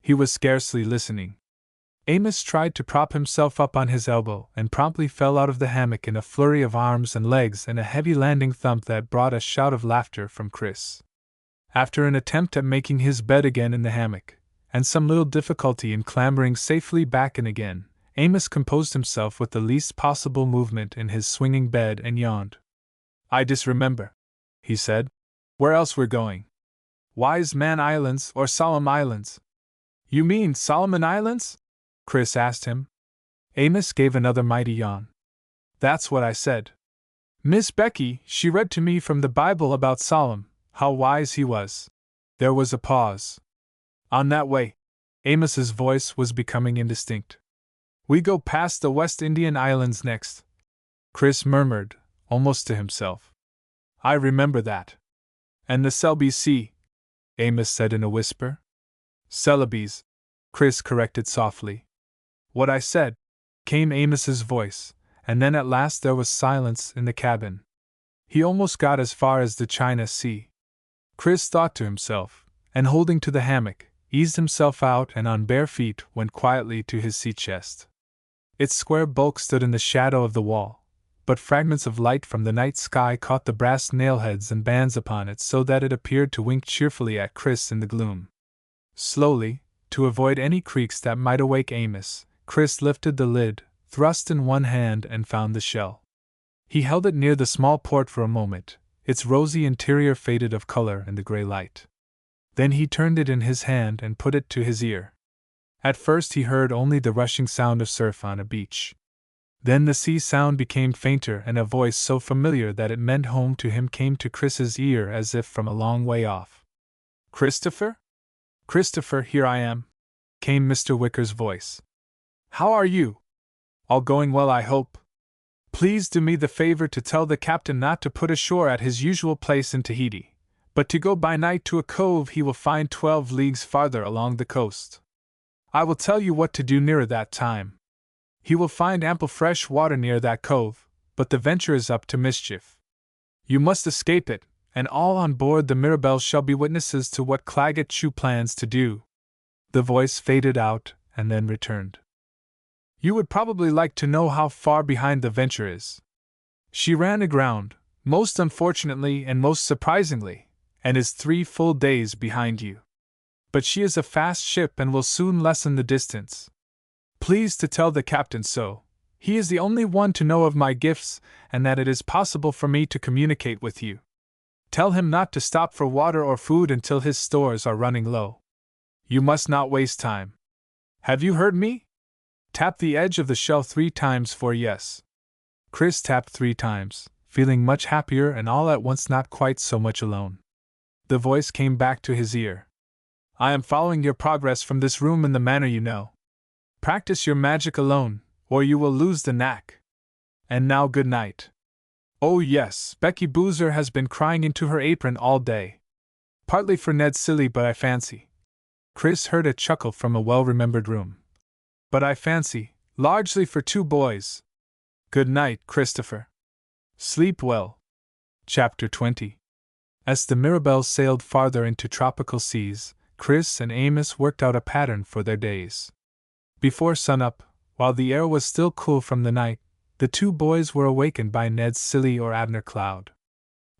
He was scarcely listening. Amos tried to prop himself up on his elbow and promptly fell out of the hammock in a flurry of arms and legs and a heavy landing thump that brought a shout of laughter from Chris. After an attempt at making his bed again in the hammock, and some little difficulty in clambering safely back in again, Amos composed himself with the least possible movement in his swinging bed and yawned. "I disremember," he said. "Where else we're going? Wise Man Islands or Solemn Islands?" "You mean Solomon Islands?" Chris asked him. Amos gave another mighty yawn. "That's what I said. Miss Becky, she read to me from the Bible about Solomon, how wise he was." There was a pause. "On that way." Amos's voice was becoming indistinct. "We go past the West Indian Islands next," Chris murmured, almost to himself. "I remember that." "And the Celebes Sea," Amos said in a whisper. "Celebes," Chris corrected softly. "What I said," came Amos's voice, and then at last there was silence in the cabin. He almost got as far as the China Sea. Chris thought to himself, and holding to the hammock, eased himself out and on bare feet went quietly to his sea chest. Its square bulk stood in the shadow of the wall, but fragments of light from the night sky caught the brass nailheads and bands upon it so that it appeared to wink cheerfully at Chris in the gloom. Slowly, to avoid any creaks that might awake Amos, Chris lifted the lid, thrust in one hand and found the shell. He held it near the small port for a moment, its rosy interior faded of color in the gray light. Then he turned it in his hand and put it to his ear. At first he heard only the rushing sound of surf on a beach. Then the sea sound became fainter and a voice so familiar that it meant home to him came to Chris's ear as if from a long way off. "Christopher? Christopher, here I am," came Mr. Wicker's voice. "How are you? All going well, I hope? Please do me the favor to tell the captain not to put ashore at his usual place in Tahiti, but to go by night to a cove he will find 12 leagues farther along the coast. I will tell you what to do nearer that time. He will find ample fresh water near that cove, but the venture is up to mischief. You must escape it, and all on board the Mirabelle shall be witnesses to what Claggett Chew plans to do." The voice faded out and then returned. You would probably like to know how far behind the Venture is. She ran aground, most unfortunately and most surprisingly, and is 3 full days behind you. But she is a fast ship and will soon lessen the distance. Please to tell the captain so. He is the only one to know of my gifts, and that it is possible for me to communicate with you. Tell him not to stop for water or food until his stores are running low. You must not waste time. Have you heard me? Tap the edge of the shell 3 times for yes. Chris tapped 3 times, feeling much happier and all at once not quite so much alone. The voice came back to his ear. I am following your progress from this room in the manner you know. Practice your magic alone, or you will lose the knack. And now good night. Oh yes, Becky Boozer has been crying into her apron all day. Partly for Ned's silly but I fancy. Chris heard a chuckle from a well-remembered room. But I fancy, largely for 2 boys. Good night, Christopher. Sleep well. Chapter 20. As the Mirabelle sailed farther into tropical seas, Chris and Amos worked out a pattern for their days. Before sunup, while the air was still cool from the night, the 2 boys were awakened by Ned's Silly or Abner Cloud.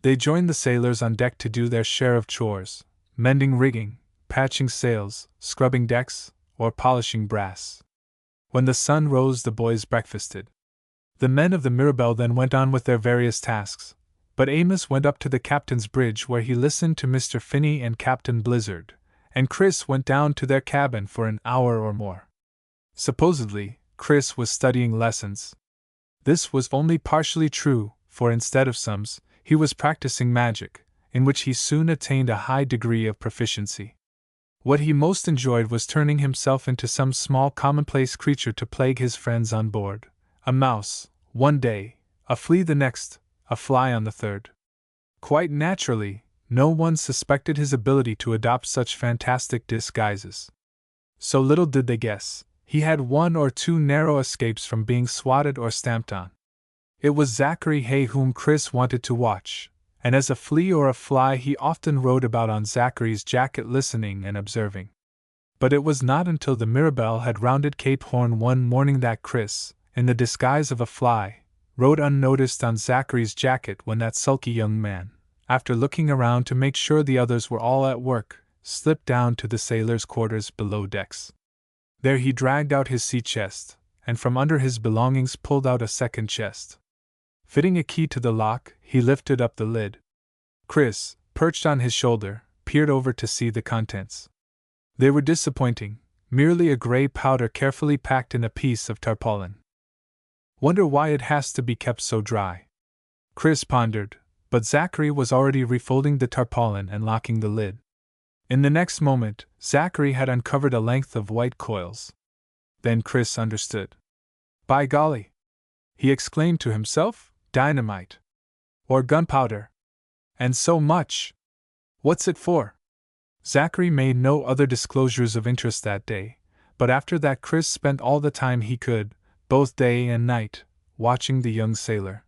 They joined the sailors on deck to do their share of chores, mending rigging, patching sails, scrubbing decks, or polishing brass. When the sun rose, the boys breakfasted. The men of the Mirabelle then went on with their various tasks, but Amos went up to the captain's bridge where he listened to Mr. Finney and Captain Blizzard, and Chris went down to their cabin for an hour or more. Supposedly, Chris was studying lessons. This was only partially true, for instead of sums, he was practicing magic, in which he soon attained a high degree of proficiency. What he most enjoyed was turning himself into some small commonplace creature to plague his friends on board. A mouse, one day, a flea the next, a fly on the third. Quite naturally, no one suspected his ability to adopt such fantastic disguises. So little did they guess, he had 1 or 2 narrow escapes from being swatted or stamped on. It was Zachary Hay whom Chris wanted to watch, and as a flea or a fly he often rode about on Zachary's jacket listening and observing. But it was not until the Mirabelle had rounded Cape Horn one morning that Chris, in the disguise of a fly, rode unnoticed on Zachary's jacket when that sulky young man, after looking around to make sure the others were all at work, slipped down to the sailors' quarters below decks. There he dragged out his sea chest, and from under his belongings pulled out a second chest. Fitting a key to the lock, he lifted up the lid. Chris, perched on his shoulder, peered over to see the contents. They were disappointing, merely a gray powder carefully packed in a piece of tarpaulin. Wonder why it has to be kept so dry. Chris pondered, but Zachary was already refolding the tarpaulin and locking the lid. In the next moment, Zachary had uncovered a length of white coils. Then Chris understood. By golly! He exclaimed to himself, dynamite! Or gunpowder! And so much! What's it for? Zachary made no other disclosures of interest that day, but after that Chris spent all the time he could, both day and night, watching the young sailor.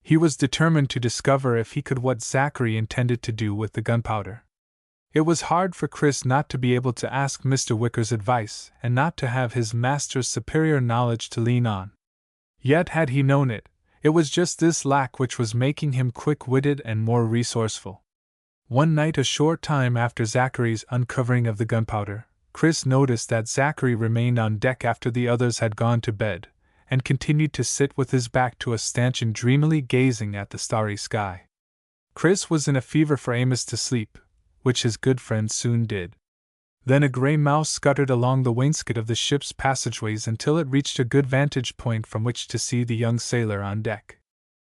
He was determined to discover if he could what Zachary intended to do with the gunpowder. It was hard for Chris not to be able to ask Mr. Wicker's advice and not to have his master's superior knowledge to lean on. Yet had he known it, it was just this lack which was making him quick-witted and more resourceful. One night a short time after Zachary's uncovering of the gunpowder, Chris noticed that Zachary remained on deck after the others had gone to bed, and continued to sit with his back to a stanchion dreamily gazing at the starry sky. Chris was in a fever for Amos to sleep, which his good friend soon did. Then a gray mouse scuttered along the wainscot of the ship's passageways until it reached a good vantage point from which to see the young sailor on deck.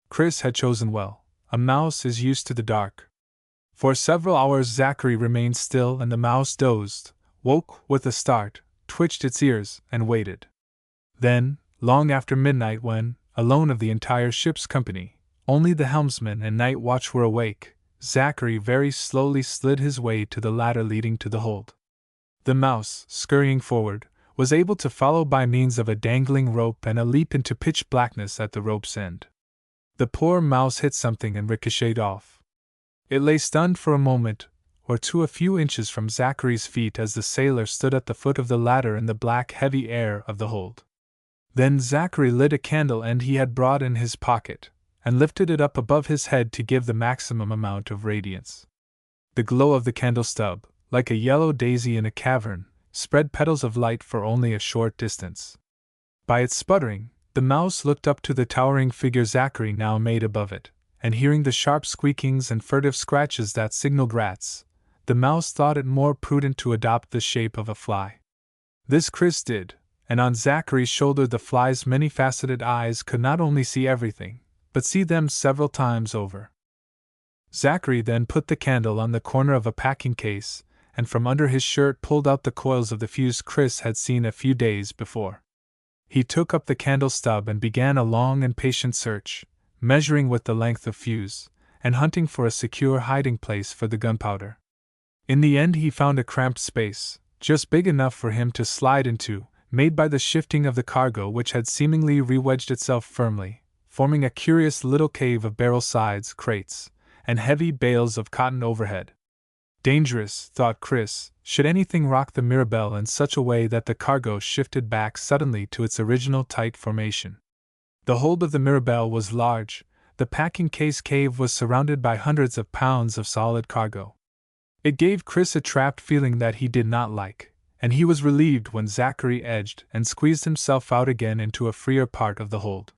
Chris had chosen well. A mouse is used to the dark. For several hours Zachary remained still and the mouse dozed, woke with a start, twitched its ears, and waited. Then, long after midnight when, alone of the entire ship's company, only the helmsman and night watch were awake, Zachary very slowly slid his way to the ladder leading to the hold. The mouse, scurrying forward, was able to follow by means of a dangling rope and a leap into pitch blackness at the rope's end. The poor mouse hit something and ricocheted off. It lay stunned for a moment, or two a few inches from Zachary's feet as the sailor stood at the foot of the ladder in the black, heavy air of the hold. Then Zachary lit a candle and he had brought in his pocket, and lifted it up above his head to give the maximum amount of radiance. The glow of the candle stub, like a yellow daisy in a cavern, spread petals of light for only a short distance. By its sputtering, the mouse looked up to the towering figure Zachary now made above it, and hearing the sharp squeakings and furtive scratches that signaled rats, the mouse thought it more prudent to adopt the shape of a fly. This Chris did, and on Zachary's shoulder the fly's many-faceted eyes could not only see everything, but see them several times over. Zachary then put the candle on the corner of a packing case, and from under his shirt pulled out the coils of the fuse Chris had seen a few days before. He took up the candle stub and began a long and patient search, measuring with the length of fuse, and hunting for a secure hiding place for the gunpowder. In the end he found a cramped space, just big enough for him to slide into, made by the shifting of the cargo which had seemingly re-wedged itself firmly, forming a curious little cave of barrel sides, crates, and heavy bales of cotton overhead. Dangerous, thought Chris, should anything rock the Mirabelle in such a way that the cargo shifted back suddenly to its original tight formation. The hold of the Mirabelle was large. The packing case cave was surrounded by hundreds of pounds of solid cargo. It gave Chris a trapped feeling that he did not like, and he was relieved when Zachary edged and squeezed himself out again into a freer part of the hold.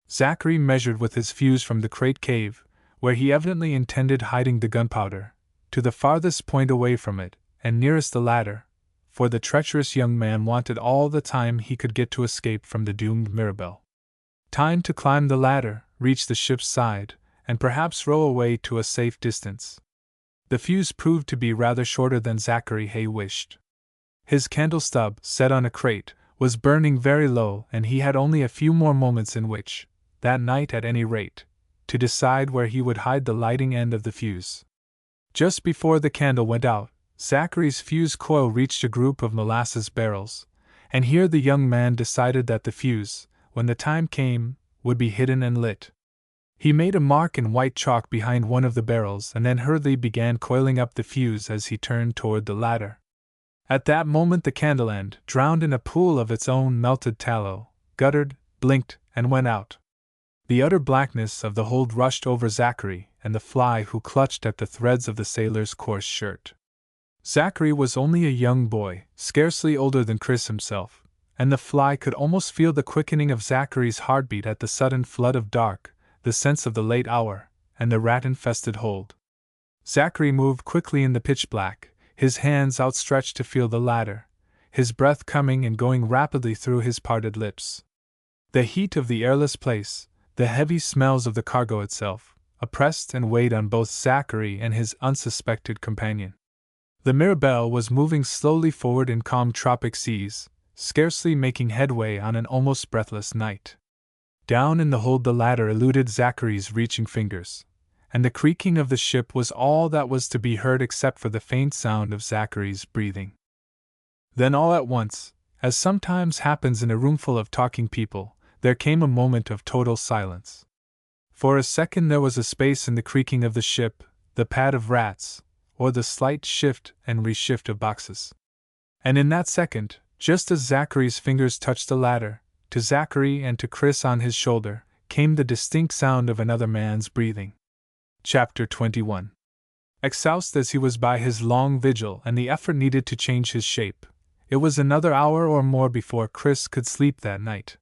Zachary measured with his fuse from the crate cave, where he evidently intended hiding the gunpowder, to the farthest point away from it, and nearest the ladder, for the treacherous young man wanted all the time he could get to escape from the doomed Mirabelle. Time to climb the ladder, reach the ship's side, and perhaps row away to a safe distance. The fuse proved to be rather shorter than Zachary Hay wished. His candle stub, set on a crate, was burning very low, and he had only a few more moments in which, that night at any rate, to decide where he would hide the lighting end of the fuse. Just before the candle went out, Zachary's fuse coil reached a group of molasses barrels, and here the young man decided that the fuse, when the time came, would be hidden and lit. He made a mark in white chalk behind one of the barrels and then hurriedly began coiling up the fuse as he turned toward the ladder. At that moment the candle end, drowned in a pool of its own melted tallow, guttered, blinked, and went out. The utter blackness of the hold rushed over Zachary and the fly who clutched at the threads of the sailor's coarse shirt. Zachary was only a young boy, scarcely older than Chris himself, and the fly could almost feel the quickening of Zachary's heartbeat at the sudden flood of dark, the sense of the late hour, and the rat-infested hold. Zachary moved quickly in the pitch black, his hands outstretched to feel the ladder, his breath coming and going rapidly through his parted lips. The heat of the airless place, the heavy smells of the cargo itself, oppressed and weighed on both Zachary and his unsuspected companion. The Mirabelle was moving slowly forward in calm tropic seas, scarcely making headway on an almost breathless night. Down in the hold the ladder eluded Zachary's reaching fingers, and the creaking of the ship was all that was to be heard except for the faint sound of Zachary's breathing. Then all at once, as sometimes happens in a roomful of talking people, there came a moment of total silence. For a second there was a space in the creaking of the ship, the pad of rats, or the slight shift and reshift of boxes. And in that second, just as Zachary's fingers touched the ladder, to Zachary and to Chris on his shoulder, came the distinct sound of another man's breathing. Chapter 21. Exhausted as he was by his long vigil and the effort needed to change his shape, it was another hour or more before Chris could sleep that night.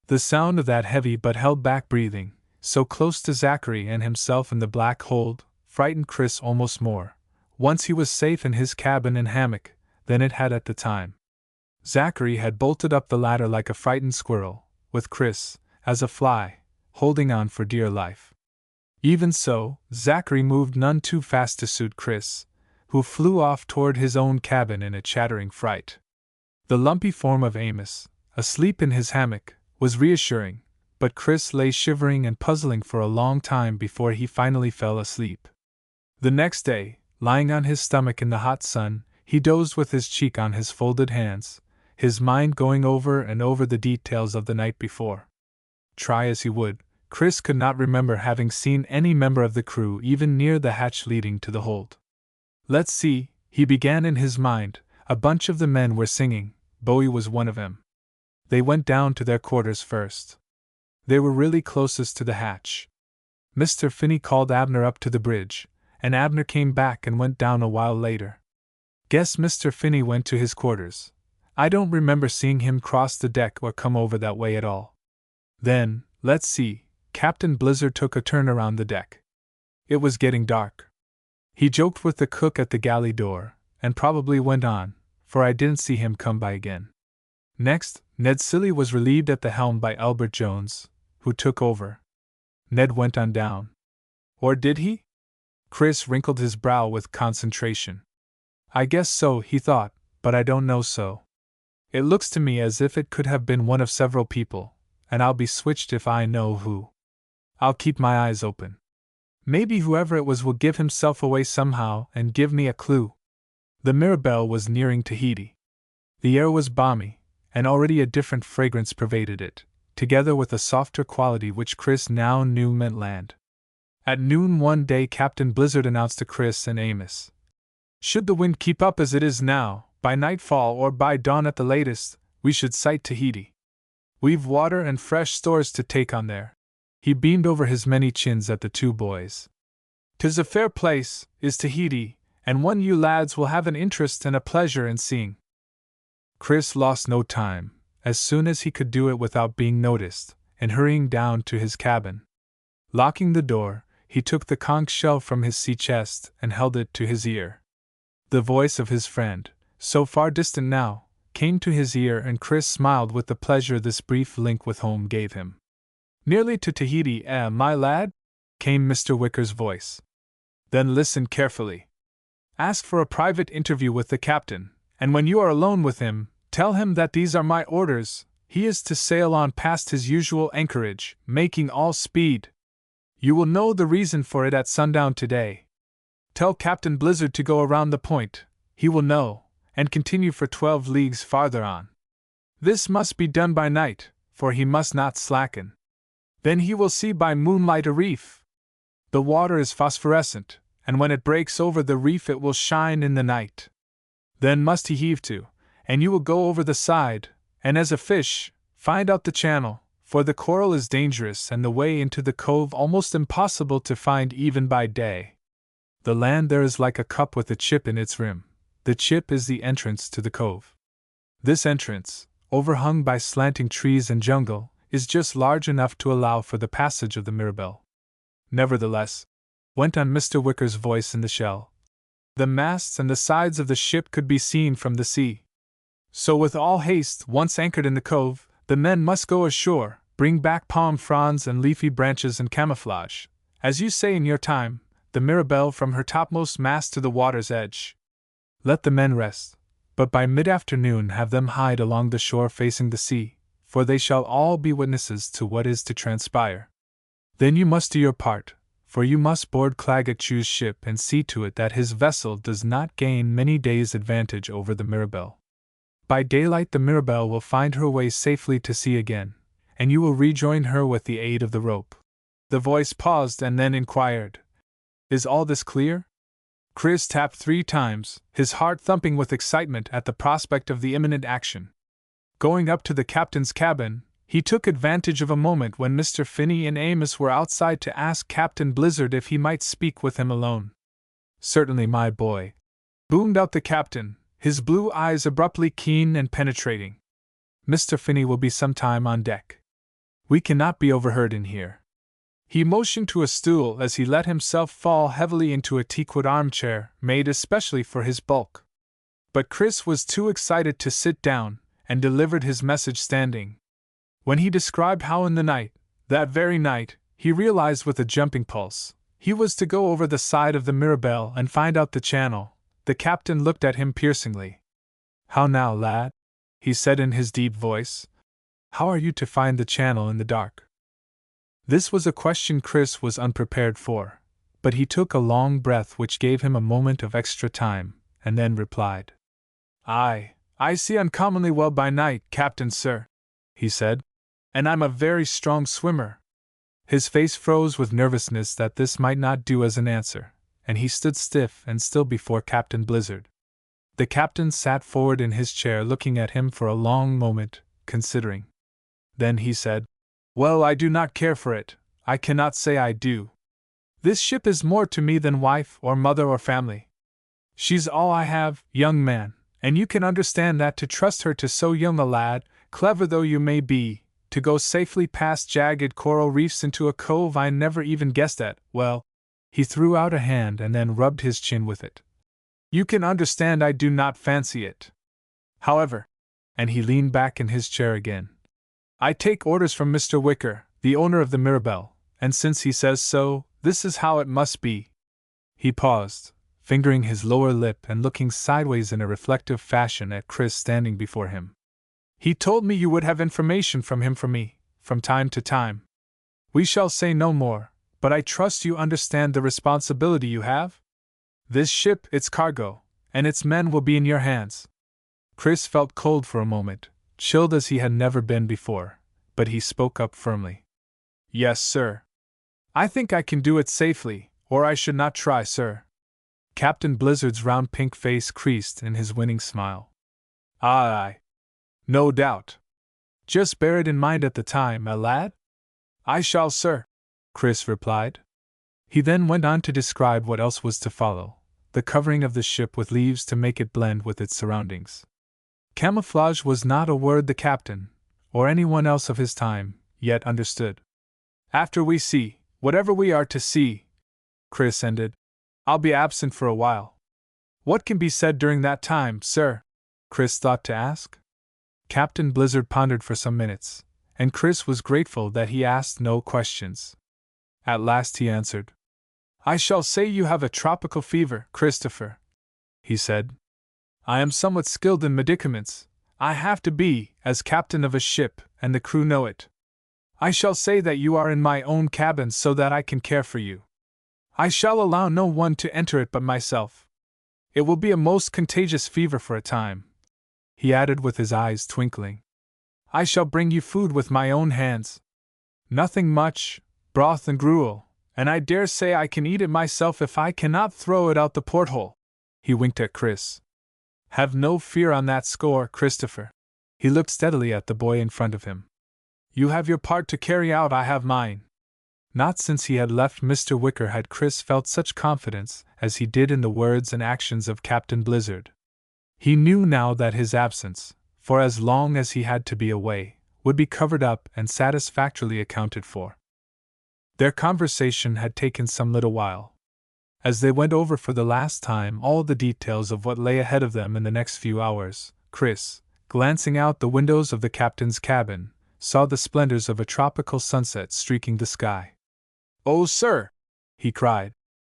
The sound of that heavy but held-back breathing, so close to Zachary and himself in the black hold, frightened Chris almost more, once he was safe in his cabin and hammock, than it had at the time. Zachary had bolted up the ladder like a frightened squirrel, with Chris, as a fly, holding on for dear life. Even so, Zachary moved none too fast to suit Chris, who flew off toward his own cabin in a chattering fright. The lumpy form of Amos, asleep in his hammock, was reassuring, but Chris lay shivering and puzzling for a long time before he finally fell asleep. The next day, lying on his stomach in the hot sun, he dozed with his cheek on his folded hands, his mind going over and over the details of the night before. Try as he would, Chris could not remember having seen any member of the crew even near the hatch leading to the hold. Let's see, he began in his mind. A bunch of the men were singing, Bowie was one of them. They went down to their quarters first. They were really closest to the hatch. Mr. Finney called Abner up to the bridge, and Abner came back and went down a while later. Guess Mr. Finney went to his quarters. I don't remember seeing him cross the deck or come over that way at all. Then, let's see, Captain Blizzard took a turn around the deck. It was getting dark. He joked with the cook at the galley door, and probably went on, for I didn't see him come by again. Next, Ned Cilley was relieved at the helm by Albert Jones, who took over. Ned went on down. Or did he? Chris wrinkled his brow with concentration. I guess so, he thought, but I don't know so. It looks to me as if it could have been one of several people, and I'll be switched if I know who. I'll keep my eyes open. Maybe whoever it was will give himself away somehow and give me a clue. The Mirabelle was nearing Tahiti. The air was balmy, and already a different fragrance pervaded it, together with a softer quality which Chris now knew meant land. At noon one day Captain Blizzard announced to Chris and Amos, "Should the wind keep up as it is now, by nightfall or by dawn at the latest, we should sight Tahiti. We've water and fresh stores to take on there." He beamed over his many chins at the two boys. "'Tis a fair place, is Tahiti, and one you lads will have an interest and a pleasure in seeing." Chris lost no time, as soon as he could do it without being noticed, in hurrying down to his cabin. Locking the door, he took the conch shell from his sea chest and held it to his ear. The voice of his friend, so far distant now, came to his ear, and Chris smiled with the pleasure this brief link with home gave him. "Nearly to Tahiti, my lad?" came Mr. Wicker's voice. "Then listen carefully. Ask for a private interview with the captain, and when you are alone with him, tell him that these are my orders. He is to sail on past his usual anchorage, making all speed. You will know the reason for it at sundown today. Tell Captain Blizzard to go around the point, he will know, and continue for 12 leagues farther on. This must be done by night, for he must not slacken. Then he will see by moonlight a reef. The water is phosphorescent, and when it breaks over the reef it will shine in the night. Then must he heave to, and you will go over the side, and as a fish, find out the channel, for the coral is dangerous and the way into the cove almost impossible to find even by day. The land there is like a cup with a chip in its rim. The chip is the entrance to the cove. This entrance, overhung by slanting trees and jungle, is just large enough to allow for the passage of the Mirabelle. Nevertheless," went on Mr. Wicker's voice in the shell, "the masts and the sides of the ship could be seen from the sea. So with all haste, once anchored in the cove, the men must go ashore, bring back palm fronds and leafy branches and camouflage, as you say in your time, the Mirabelle from her topmost mast to the water's edge. Let the men rest, but by mid-afternoon have them hide along the shore facing the sea, for they shall all be witnesses to what is to transpire. Then you must do your part, for you must board Claggett-Chew's ship and see to it that his vessel does not gain many days' advantage over the Mirabelle. By daylight the Mirabelle will find her way safely to sea again, and you will rejoin her with the aid of the rope." The voice paused and then inquired, "Is all this clear?" Chris tapped 3 times, his heart thumping with excitement at the prospect of the imminent action. Going up to the captain's cabin, he took advantage of a moment when Mr. Finney and Amos were outside to ask Captain Blizzard if he might speak with him alone. "Certainly, my boy," boomed out the captain, his blue eyes abruptly keen and penetrating. "Mr. Finney will be some time on deck. We cannot be overheard in here." He motioned to a stool as he let himself fall heavily into a teakwood armchair made especially for his bulk. But Chris was too excited to sit down, and delivered his message standing. When he described how in the night, that very night, he realized with a jumping pulse, he was to go over the side of the Mirabelle and find out the channel, the captain looked at him piercingly. "How now, lad?" he said in his deep voice. "How are you to find the channel in the dark?" This was a question Chris was unprepared for, but he took a long breath which gave him a moment of extra time, and then replied. I see uncommonly well by night, Captain, sir," he said, "and I'm a very strong swimmer." His face froze with nervousness that this might not do as an answer, and he stood stiff and still before Captain Blizzard. The captain sat forward in his chair looking at him for a long moment, considering. Then he said, "Well, I do not care for it, I cannot say I do. This ship is more to me than wife or mother or family. She's all I have, young man, and you can understand that to trust her to so young a lad, clever though you may be, to go safely past jagged coral reefs into a cove I never even guessed at, well," he threw out a hand and then rubbed his chin with it. "You can understand I do not fancy it. However," and he leaned back in his chair again, "I take orders from Mr. Wicker, the owner of the Mirabelle, and since he says so, this is how it must be." He paused, fingering his lower lip and looking sideways in a reflective fashion at Chris standing before him. "He told me you would have information from him for me, from time to time. We shall say no more, but I trust you understand the responsibility you have? This ship, its cargo, and its men will be in your hands." Chris felt cold for a moment, chilled as he had never been before, but he spoke up firmly. "Yes, sir. I think I can do it safely, or I should not try, sir." Captain Blizzard's round pink face creased in his winning smile. "Aye. No doubt. Just bear it in mind at the time, my lad." "I shall, sir," Chris replied. He then went on to describe what else was to follow, the covering of the ship with leaves to make it blend with its surroundings. Camouflage was not a word the captain, or anyone else of his time, yet understood. "After we see, whatever we are to see," Chris ended, "I'll be absent for a while." "What can be said during that time, sir?" Chris thought to ask. Captain Blizzard pondered for some minutes, and Chris was grateful that he asked no questions. At last he answered. "I shall say you have a tropical fever, Christopher," he said. "I am somewhat skilled in medicaments. I have to be, as captain of a ship, and the crew know it. I shall say that you are in my own cabin so that I can care for you. I shall allow no one to enter it but myself. It will be a most contagious fever for a time," he added with his eyes twinkling. "I shall bring you food with my own hands. Nothing much, broth and gruel, and I dare say I can eat it myself if I cannot throw it out the porthole." He winked at Chris. "Have no fear on that score, Christopher." He looked steadily at the boy in front of him. "You have your part to carry out, I have mine." Not since he had left Mr. Wicker had Chris felt such confidence as he did in the words and actions of Captain Blizzard. He knew now that his absence, for as long as he had to be away, would be covered up and satisfactorily accounted for. Their conversation had taken some little while. As they went over for the last time all the details of what lay ahead of them in the next few hours, Chris, glancing out the windows of the captain's cabin, saw the splendors of a tropical sunset streaking the sky. "Oh, sir!" he cried.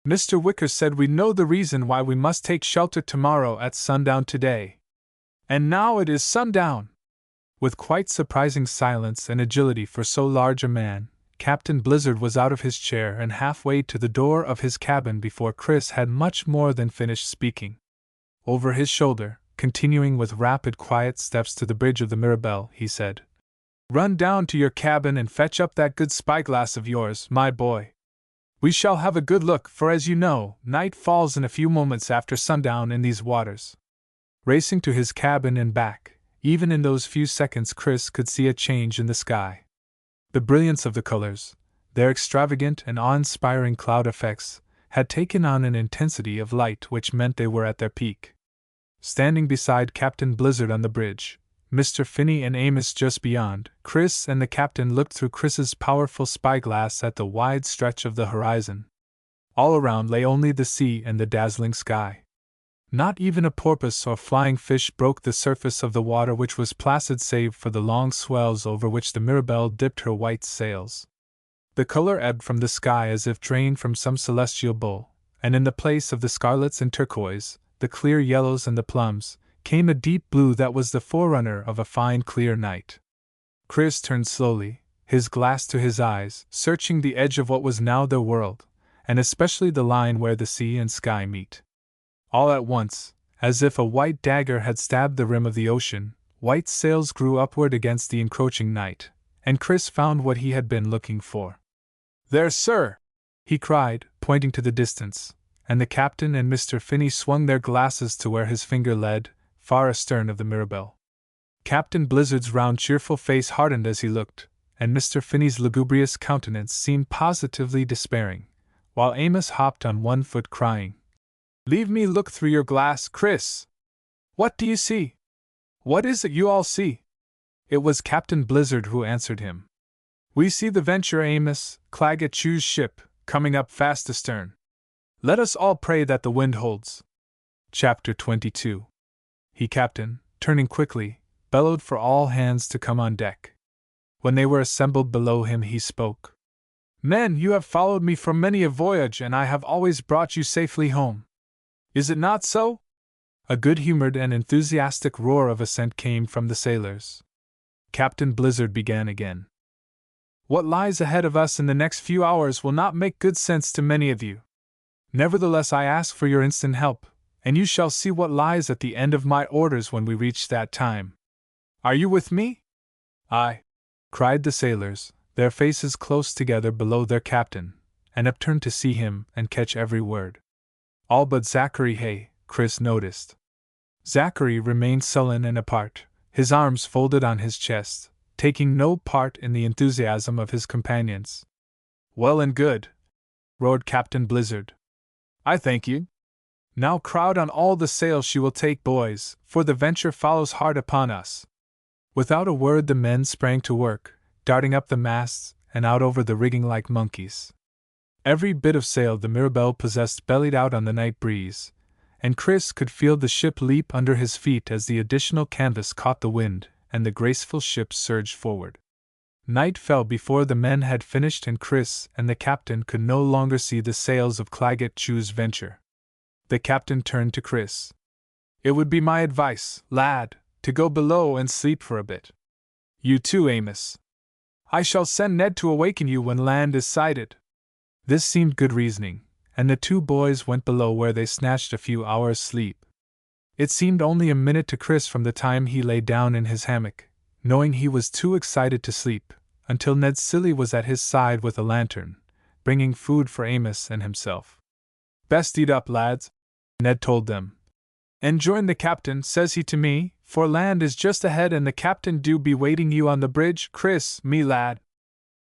"Mr. Wicker said we know the reason why we must take shelter tomorrow at sundown today. And now it is sundown!" With quite surprising silence and agility for so large a man, Captain Blizzard was out of his chair and halfway to the door of his cabin before Chris had much more than finished speaking. Over his shoulder, continuing with rapid quiet steps to the bridge of the Mirabelle, he said, "Run down to your cabin and fetch up that good spyglass of yours, my boy. We shall have a good look, for as you know, night falls in a few moments after sundown in these waters." Racing to his cabin and back, even in those few seconds Chris could see a change in the sky. The brilliance of the colors, their extravagant and awe-inspiring cloud effects, had taken on an intensity of light which meant they were at their peak. Standing beside Captain Blizzard on the bridge, Mr. Finney and Amos just beyond, Chris and the captain looked through Chris's powerful spyglass at the wide stretch of the horizon. All around lay only the sea and the dazzling sky. Not even a porpoise or flying fish broke the surface of the water, which was placid save for the long swells over which the Mirabelle dipped her white sails. The color ebbed from the sky as if drained from some celestial bowl, and in the place of the scarlets and turquoise, the clear yellows and the plums, came a deep blue that was the forerunner of a fine clear night. Chris turned slowly, his glass to his eyes, searching the edge of what was now their world, and especially the line where the sea and sky meet. All at once, as if a white dagger had stabbed the rim of the ocean, white sails grew upward against the encroaching night, and Chris found what he had been looking for. "There, sir!" he cried, pointing to the distance, and the captain and Mr. Finney swung their glasses to where his finger led, far astern of the Mirabelle. Captain Blizzard's round cheerful face hardened as he looked, and Mr. Finney's lugubrious countenance seemed positively despairing, while Amos hopped on one foot crying, "Leave me look through your glass, Chris! What do you see? What is it you all see?" It was Captain Blizzard who answered him. "We see the Venture, Amos, Claggett Chew's ship, coming up fast astern. Let us all pray that the wind holds." Chapter 22. He, Captain, turning quickly, bellowed for all hands to come on deck. When they were assembled below him, he spoke. "Men, you have followed me for many a voyage, and I have always brought you safely home. Is it not so?" A good-humored and enthusiastic roar of assent came from the sailors. Captain Blizzard began again. "What lies ahead of us in the next few hours will not make good sense to many of you. Nevertheless, I ask for your instant help, and you shall see what lies at the end of my orders when we reach that time. Are you with me?" "Aye," cried the sailors, their faces close together below their captain, and upturned to see him and catch every word. All but Zachary Hay, Chris noticed. Zachary remained sullen and apart, his arms folded on his chest, taking no part in the enthusiasm of his companions. "Well and good," roared Captain Blizzard. "I thank you. Now crowd on all the sail she will take, boys, for the Venture follows hard upon us." Without a word the men sprang to work, darting up the masts and out over the rigging like monkeys. Every bit of sail the Mirabelle possessed bellied out on the night breeze, and Chris could feel the ship leap under his feet as the additional canvas caught the wind and the graceful ship surged forward. Night fell before the men had finished, and Chris and the captain could no longer see the sails of Claggett Chew's Venture. The captain turned to Chris. "It would be my advice, lad, to go below and sleep for a bit. You too, Amos. I shall send Ned to awaken you when land is sighted." This seemed good reasoning, and the two boys went below, where they snatched a few hours' sleep. It seemed only a minute to Chris from the time he lay down in his hammock, knowing he was too excited to sleep, until Ned Silly was at his side with a lantern, bringing food for Amos and himself. "Best eat up, lads," Ned told them. "And join the captain, says he to me, for land is just ahead and the captain do be waiting you on the bridge, Chris, me lad."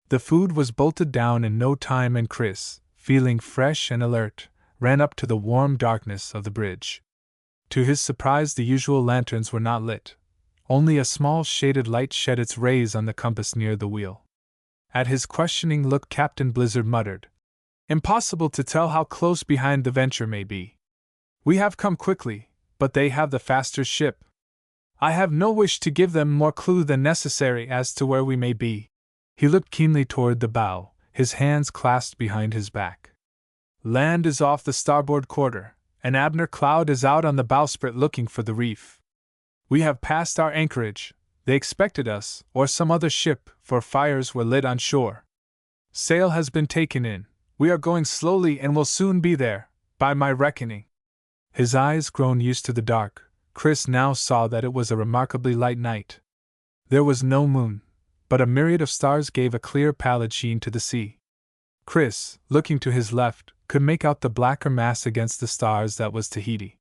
The food was bolted down in no time, and Chris, feeling fresh and alert, ran up to the warm darkness of the bridge. To his surprise, the usual lanterns were not lit. Only a small shaded light shed its rays on the compass near the wheel. At his questioning look, Captain Blizzard muttered, "Impossible to tell how close behind the Venture may be. We have come quickly, but they have the faster ship. I have no wish to give them more clue than necessary as to where we may be." He looked keenly toward the bow, his hands clasped behind his back. "Land is off the starboard quarter, and Abner Cloud is out on the bowsprit looking for the reef. We have passed our anchorage. They expected us, or some other ship, for fires were lit on shore. Sail has been taken in. We are going slowly and will soon be there, by my reckoning." His eyes grown used to the dark, Chris now saw that it was a remarkably light night. There was no moon, but a myriad of stars gave a clear pallid sheen to the sea. Chris, looking to his left, could make out the blacker mass against the stars that was Tahiti.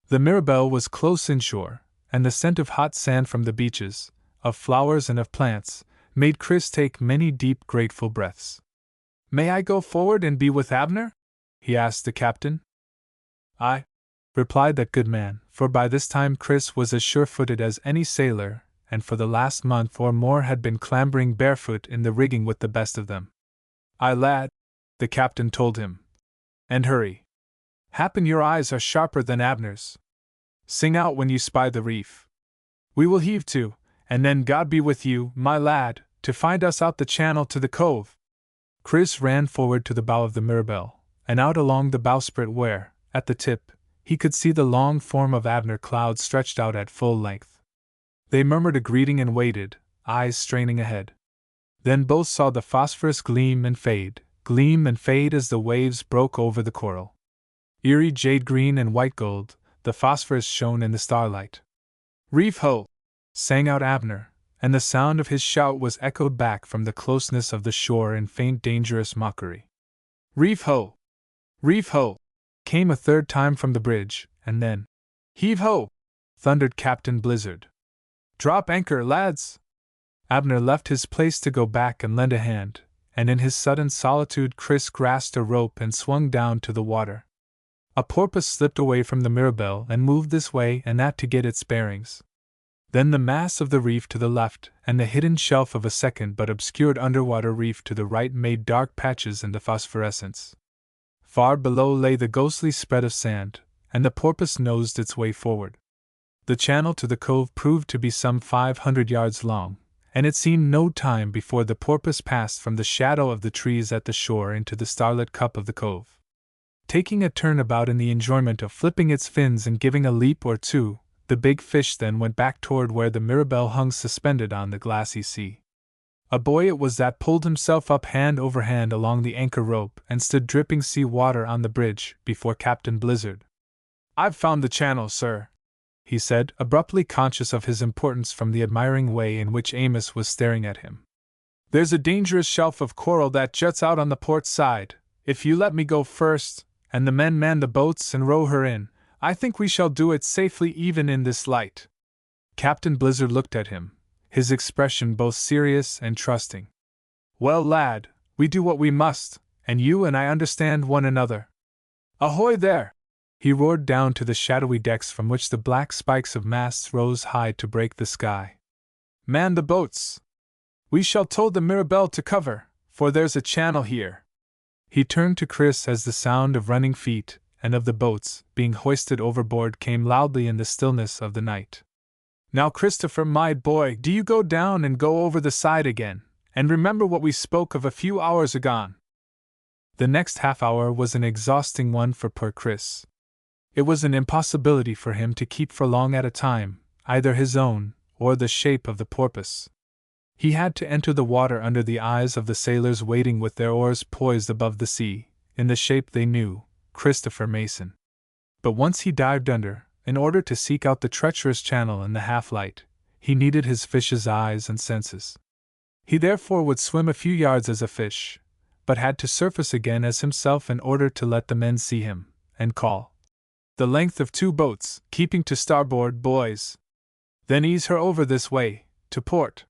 The Mirabelle was close inshore, and the scent of hot sand from the beaches, of flowers and of plants, made Chris take many deep, grateful breaths. "May I go forward and be with Abner?" he asked the captain. "Aye," replied that good man, for by this time Chris was as sure-footed as any sailor, and for the last month or more had been clambering barefoot in the rigging with the best of them. "Aye, lad," the captain told him. "And hurry. Happen your eyes are sharper than Abner's. Sing out when you spy the reef. We will heave to, and then God be with you, my lad, to find us out the channel to the cove." Chris ran forward to the bow of the Mirabelle, and out along the bowsprit where, at the tip, he could see the long form of Abner Cloud stretched out at full length. They murmured a greeting and waited, eyes straining ahead. Then both saw the phosphorus gleam and fade as the waves broke over the coral. Eerie jade green and white gold, the phosphorus shone in the starlight. "Reef ho!" sang out Abner, and the sound of his shout was echoed back from the closeness of the shore in faint dangerous mockery. "Reef ho! Reef ho!" came a third time from the bridge, and then, "Heave-ho!" thundered Captain Blizzard. "Drop anchor, lads!" Abner left his place to go back and lend a hand, and in his sudden solitude Chris grasped a rope and swung down to the water. A porpoise slipped away from the Mirabelle and moved this way and that to get its bearings. Then the mass of the reef to the left and the hidden shelf of a second but obscured underwater reef to the right made dark patches in the phosphorescence. Far below lay the ghostly spread of sand, and the porpoise nosed its way forward. The channel to the cove proved to be some 500 yards long, and it seemed no time before the porpoise passed from the shadow of the trees at the shore into the starlit cup of the cove. Taking a turnabout in the enjoyment of flipping its fins and giving a leap or two, the big fish then went back toward where the Mirabelle hung suspended on the glassy sea. A boy it was that pulled himself up hand over hand along the anchor rope and stood dripping sea water on the bridge before Captain Blizzard. "I've found the channel, sir," he said, abruptly conscious of his importance from the admiring way in which Amos was staring at him. "There's a dangerous shelf of coral that juts out on the port side. If you let me go first, and the men man the boats and row her in, I think we shall do it safely even in this light." Captain Blizzard looked at him, his expression both serious and trusting. "Well, lad, we do what we must, and you and I understand one another. Ahoy there!" he roared down to the shadowy decks from which the black spikes of masts rose high to break the sky. "Man the boats! We shall tow the Mirabelle to cover, for there's a channel here." He turned to Chris as the sound of running feet and of the boats being hoisted overboard came loudly in the stillness of the night. "Now, Christopher, my boy, do you go down and go over the side again, and remember what we spoke of a few hours agone." The next half hour was an exhausting one for poor Chris. It was an impossibility for him to keep for long at a time, either his own or the shape of the porpoise. He had to enter the water under the eyes of the sailors waiting with their oars poised above the sea, in the shape they knew, Christopher Mason. But once he dived under, in order to seek out the treacherous channel in the half-light, he needed his fish's eyes and senses. He therefore would swim a few yards as a fish, but had to surface again as himself in order to let the men see him, and call. "The length of 2 boats, keeping to starboard, boys. Then ease her over this way, to port."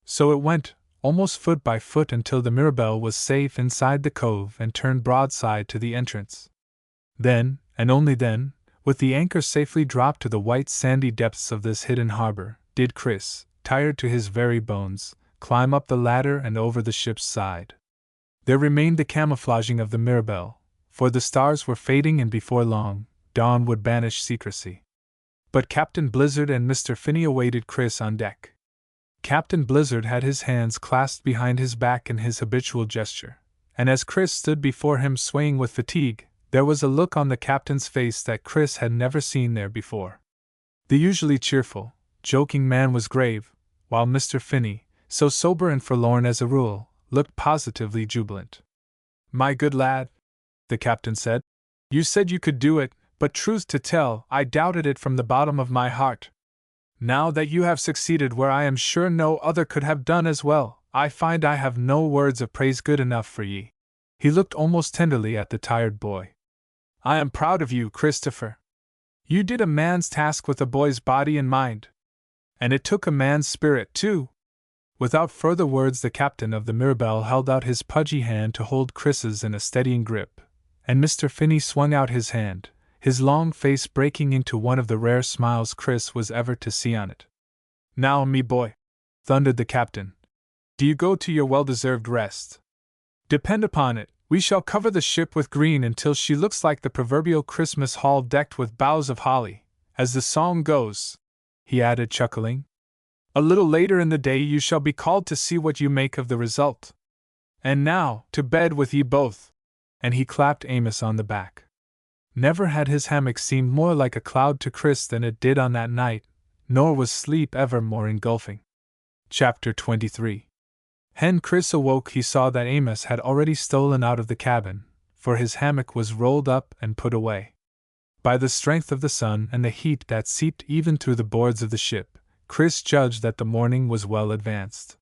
So it went, almost foot by foot until the Mirabelle was safe inside the cove and turned broadside to the entrance. Then, and only then, with the anchor safely dropped to the white sandy depths of this hidden harbor, did Chris, tired to his very bones, climb up the ladder and over the ship's side. There remained the camouflaging of the Mirabelle, for the stars were fading and before long, dawn would banish secrecy. But Captain Blizzard and Mr. Finney awaited Chris on deck. Captain Blizzard had his hands clasped behind his back in his habitual gesture, and as Chris stood before him swaying with fatigue, there was a look on the captain's face that Chris had never seen there before. The usually cheerful, joking man was grave, while Mr. Finney, so sober and forlorn as a rule, looked positively jubilant. "My good lad," the captain said, "you said you could do it, but truth to tell, I doubted it from the bottom of my heart. Now that you have succeeded where I am sure no other could have done as well, I find I have no words of praise good enough for ye." He looked almost tenderly at the tired boy. "I am proud of you, Christopher. You did a man's task with a boy's body and mind. And it took a man's spirit, too." Without further words, the captain of the Mirabelle held out his pudgy hand to hold Chris's in a steadying grip, and Mr. Finney swung out his hand, his long face breaking into one of the rare smiles Chris was ever to see on it. "Now, me boy," thundered the captain, "do you go to your well-deserved rest. Depend upon it, we shall cover the ship with green until she looks like the proverbial Christmas hall decked with boughs of holly, as the song goes," he added, chuckling. "A little later in the day you shall be called to see what you make of the result. And now, to bed with ye both," and he clapped Amos on the back. Never had his hammock seemed more like a cloud to Chris than it did on that night, nor was sleep ever more engulfing. Chapter 23. When Chris awoke, he saw that Amos had already stolen out of the cabin, for his hammock was rolled up and put away. By the strength of the sun and the heat that seeped even through the boards of the ship, Chris judged that the morning was well advanced.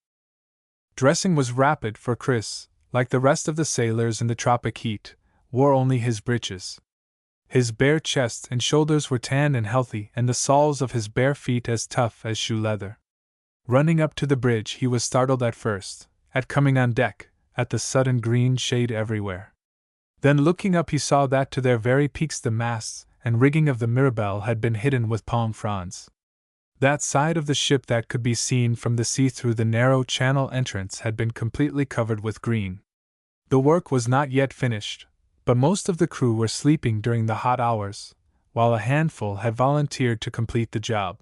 Dressing was rapid, for Chris, like the rest of the sailors in the tropic heat, wore only his breeches. His bare chest and shoulders were tanned and healthy, and the soles of his bare feet as tough as shoe leather. Running up to the bridge, he was startled at first, at coming on deck, at the sudden green shade everywhere. Then looking up he saw that to their very peaks the masts and rigging of the Mirabelle had been hidden with palm fronds. That side of the ship that could be seen from the sea through the narrow channel entrance had been completely covered with green. The work was not yet finished, but most of the crew were sleeping during the hot hours, while a handful had volunteered to complete the job.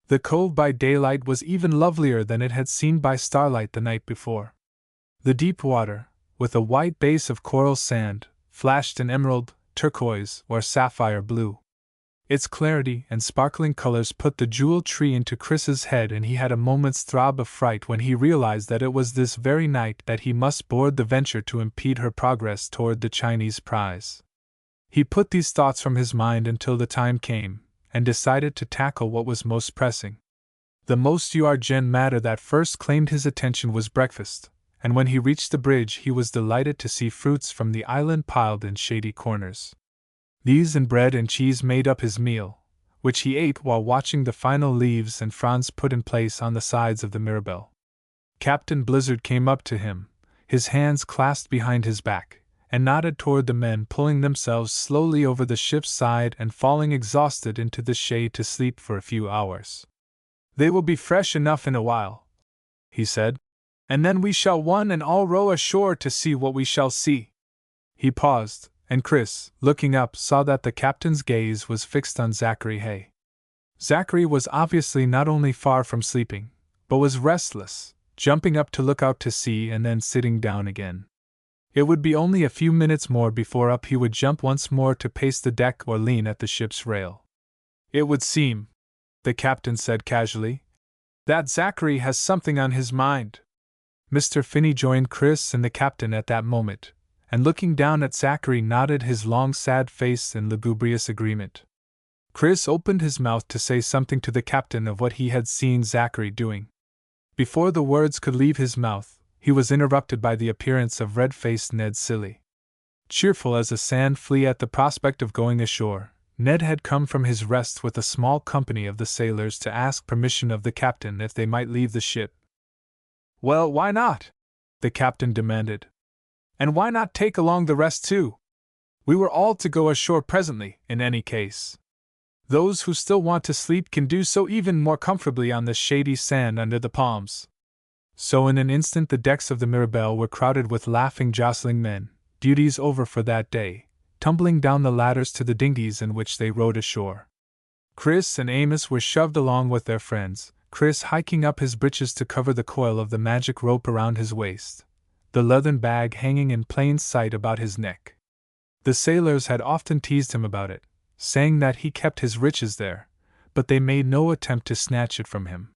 The cove by daylight was even lovelier than it had seemed by starlight the night before. The deep water, with a white base of coral sand, flashed in emerald, turquoise, or sapphire blue. Its clarity and sparkling colors put the jewel tree into Chris's head, and he had a moment's throb of fright when he realized that it was this very night that he must board the Venture to impede her progress toward the Chinese prize. He put these thoughts from his mind until the time came, and decided to tackle what was most pressing. The most urgent matter that first claimed his attention was breakfast, and when he reached the bridge he was delighted to see fruits from the island piled in shady corners. These and bread and cheese made up his meal, which he ate while watching the final leaves and fronds put in place on the sides of the Mirabelle. Captain Blizzard came up to him, his hands clasped behind his back, and nodded toward the men pulling themselves slowly over the ship's side and falling exhausted into the shade to sleep for a few hours. "They will be fresh enough in a while," he said, "and then we shall one and all row ashore to see what we shall see." He paused, and Chris, looking up, saw that the captain's gaze was fixed on Zachary Hay. Zachary was obviously not only far from sleeping, but was restless, jumping up to look out to sea and then sitting down again. It would be only a few minutes more before up he would jump once more to pace the deck or lean at the ship's rail. "It would seem," the captain said casually, "that Zachary has something on his mind." Mr. Finney joined Chris and the captain at that moment, and looking down at Zachary nodded his long sad face in lugubrious agreement. Chris opened his mouth to say something to the captain of what he had seen Zachary doing. Before the words could leave his mouth, he was interrupted by the appearance of red-faced Ned Cilley. Cheerful as a sand flea at the prospect of going ashore, Ned had come from his rest with a small company of the sailors to ask permission of the captain if they might leave the ship. "Well, why not?" the captain demanded. "And why not take along the rest too? We were all to go ashore presently, in any case. Those who still want to sleep can do so even more comfortably on the shady sand under the palms." So in an instant the decks of the Mirabelle were crowded with laughing, jostling men, duties over for that day, tumbling down the ladders to the dinghies in which they rowed ashore. Chris and Amos were shoved along with their friends, Chris hiking up his breeches to cover the coil of the magic rope around his waist, the leathern bag hanging in plain sight about his neck. The sailors had often teased him about it, saying that he kept his riches there, but they made no attempt to snatch it from him.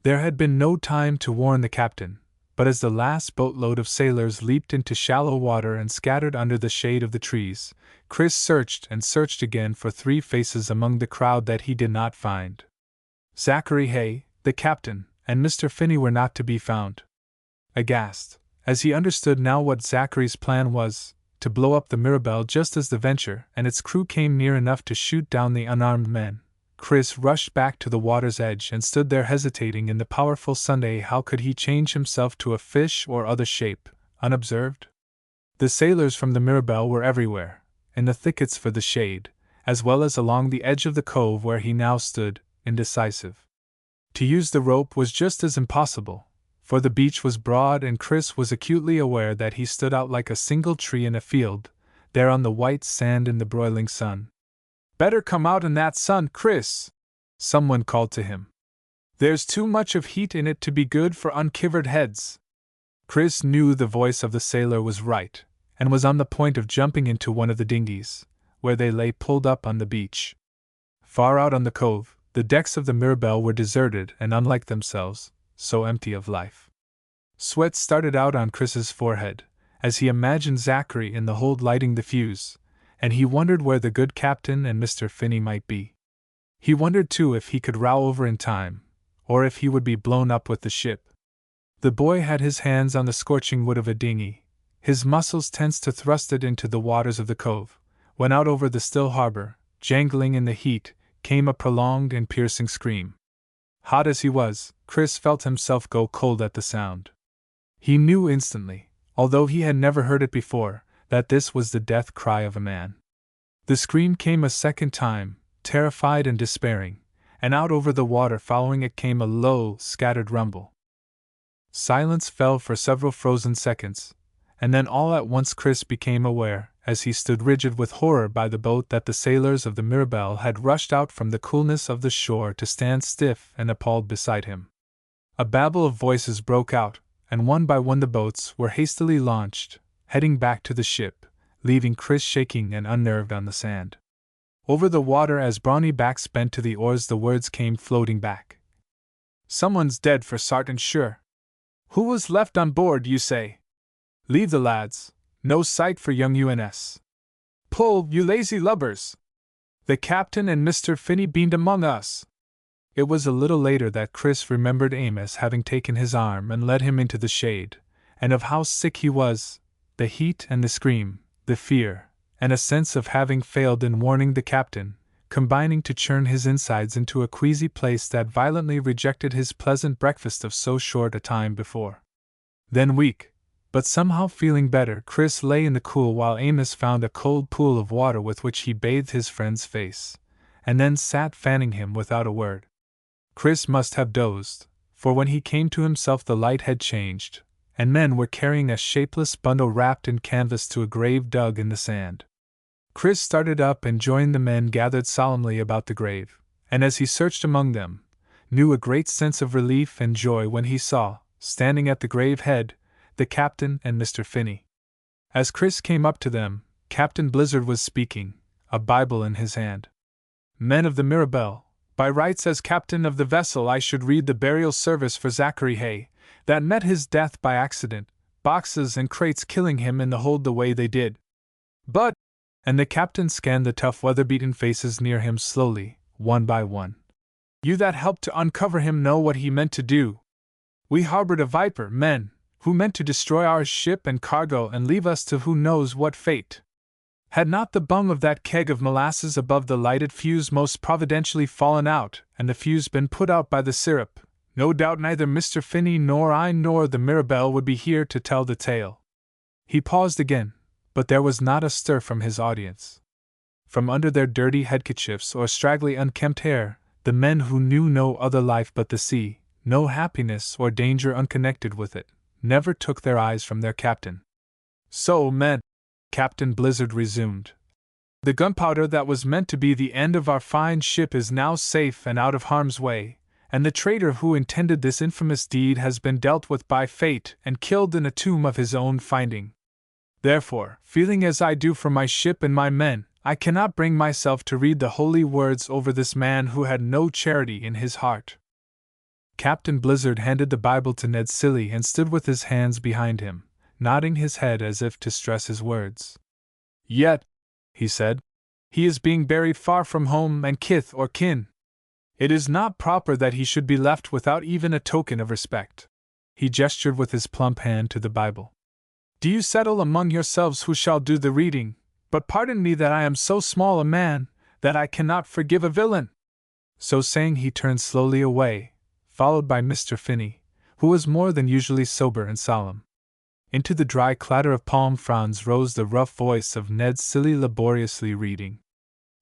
There had been no time to warn the captain, but as the last boatload of sailors leaped into shallow water and scattered under the shade of the trees, Chris searched and searched again for three faces among the crowd that he did not find. Zachary Hay, the captain, and Mr. Finney were not to be found. Aghast, as he understood now what Zachary's plan was, to blow up the Mirabelle just as the Venture and its crew came near enough to shoot down the unarmed men, Chris rushed back to the water's edge and stood there hesitating in the powerful sunday. How could he change himself to a fish or other shape, unobserved? The sailors from the Mirabelle were everywhere, in the thickets for the shade, as well as along the edge of the cove where he now stood, indecisive. To use the rope was just as impossible, for the beach was broad and Chris was acutely aware that he stood out like a single tree in a field, there on the white sand in the broiling sun. "Better come out in that sun, Chris," someone called to him. "There's too much of heat in it to be good for uncovered heads." Chris knew the voice of the sailor was right, and was on the point of jumping into one of the dinghies, where they lay pulled up on the beach. Far out on the cove, the decks of the Mirabelle were deserted and unlike themselves, so empty of life. Sweat started out on Chris's forehead, as he imagined Zachary in the hold lighting the fuse, and he wondered where the good captain and Mr. Finney might be. He wondered too if he could row over in time, or if he would be blown up with the ship. The boy had his hands on the scorching wood of a dinghy, his muscles tense to thrust it into the waters of the cove, when out over the still harbor, jangling in the heat, came a prolonged and piercing scream. Hot as he was, Chris felt himself go cold at the sound. He knew instantly, although he had never heard it before, that this was the death cry of a man. The scream came a second time, terrified and despairing, and out over the water following it came a low, scattered rumble. Silence fell for several frozen seconds, and then all at once Chris became aware, as he stood rigid with horror by the boat, that the sailors of the Mirabelle had rushed out from the coolness of the shore to stand stiff and appalled beside him. A babble of voices broke out, and one by one the boats were hastily launched, heading back to the ship, leaving Chris shaking and unnerved on the sand. Over the water, as brawny backs bent to the oars, the words came floating back. "Someone's dead for sartin sure. Who was left on board, you say? Leave the lads, no sight for young UNS. Pull, you lazy lubbers! The captain and Mr. Finney beaned among us." It was a little later that Chris remembered Amos having taken his arm and led him into the shade, and of how sick he was, the heat and the scream, the fear, and a sense of having failed in warning the captain, combining to churn his insides into a queasy place that violently rejected his pleasant breakfast of so short a time before. Then, weak, but somehow feeling better, Chris lay in the cool while Amos found a cold pool of water with which he bathed his friend's face, and then sat fanning him without a word. Chris must have dozed, for when he came to himself the light had changed, and men were carrying a shapeless bundle wrapped in canvas to a grave dug in the sand. Chris started up and joined the men gathered solemnly about the grave, and as he searched among them, knew a great sense of relief and joy when he saw, standing at the grave head, the captain and Mr. Finney. As Chris came up to them, Captain Blizzard was speaking, a Bible in his hand. "Men of the Mirabelle, by rights as captain of the vessel I should read the burial service for Zachary Hay, that met his death by accident, boxes and crates killing him in the hold the way they did. But," and the captain scanned the tough weather-beaten faces near him slowly, one by one, "you that helped to uncover him know what he meant to do. We harbored a viper, men, who meant to destroy our ship and cargo and leave us to who knows what fate. Had not the bung of that keg of molasses above the lighted fuse most providentially fallen out, and the fuse been put out by the syrup, no doubt neither Mr. Finney nor I nor the Mirabelle would be here to tell the tale." He paused again, but there was not a stir from his audience. From under their dirty headkerchiefs or straggly unkempt hair, the men who knew no other life but the sea, no happiness or danger unconnected with it, never took their eyes from their captain. "So, men," Captain Blizzard resumed, "the gunpowder that was meant to be the end of our fine ship is now safe and out of harm's way, and the traitor who intended this infamous deed has been dealt with by fate and killed in a tomb of his own finding. Therefore, feeling as I do for my ship and my men, I cannot bring myself to read the holy words over this man who had no charity in his heart." Captain Blizzard handed the Bible to Ned Cilley and stood with his hands behind him, nodding his head as if to stress his words. "Yet," he said, "he is being buried far from home and kith or kin. It is not proper that he should be left without even a token of respect." He gestured with his plump hand to the Bible. "Do you settle among yourselves who shall do the reading, but pardon me that I am so small a man, that I cannot forgive a villain." So saying he turned slowly away, followed by Mr. Finney, who was more than usually sober and solemn. Into the dry clatter of palm fronds rose the rough voice of Ned Cilley laboriously reading,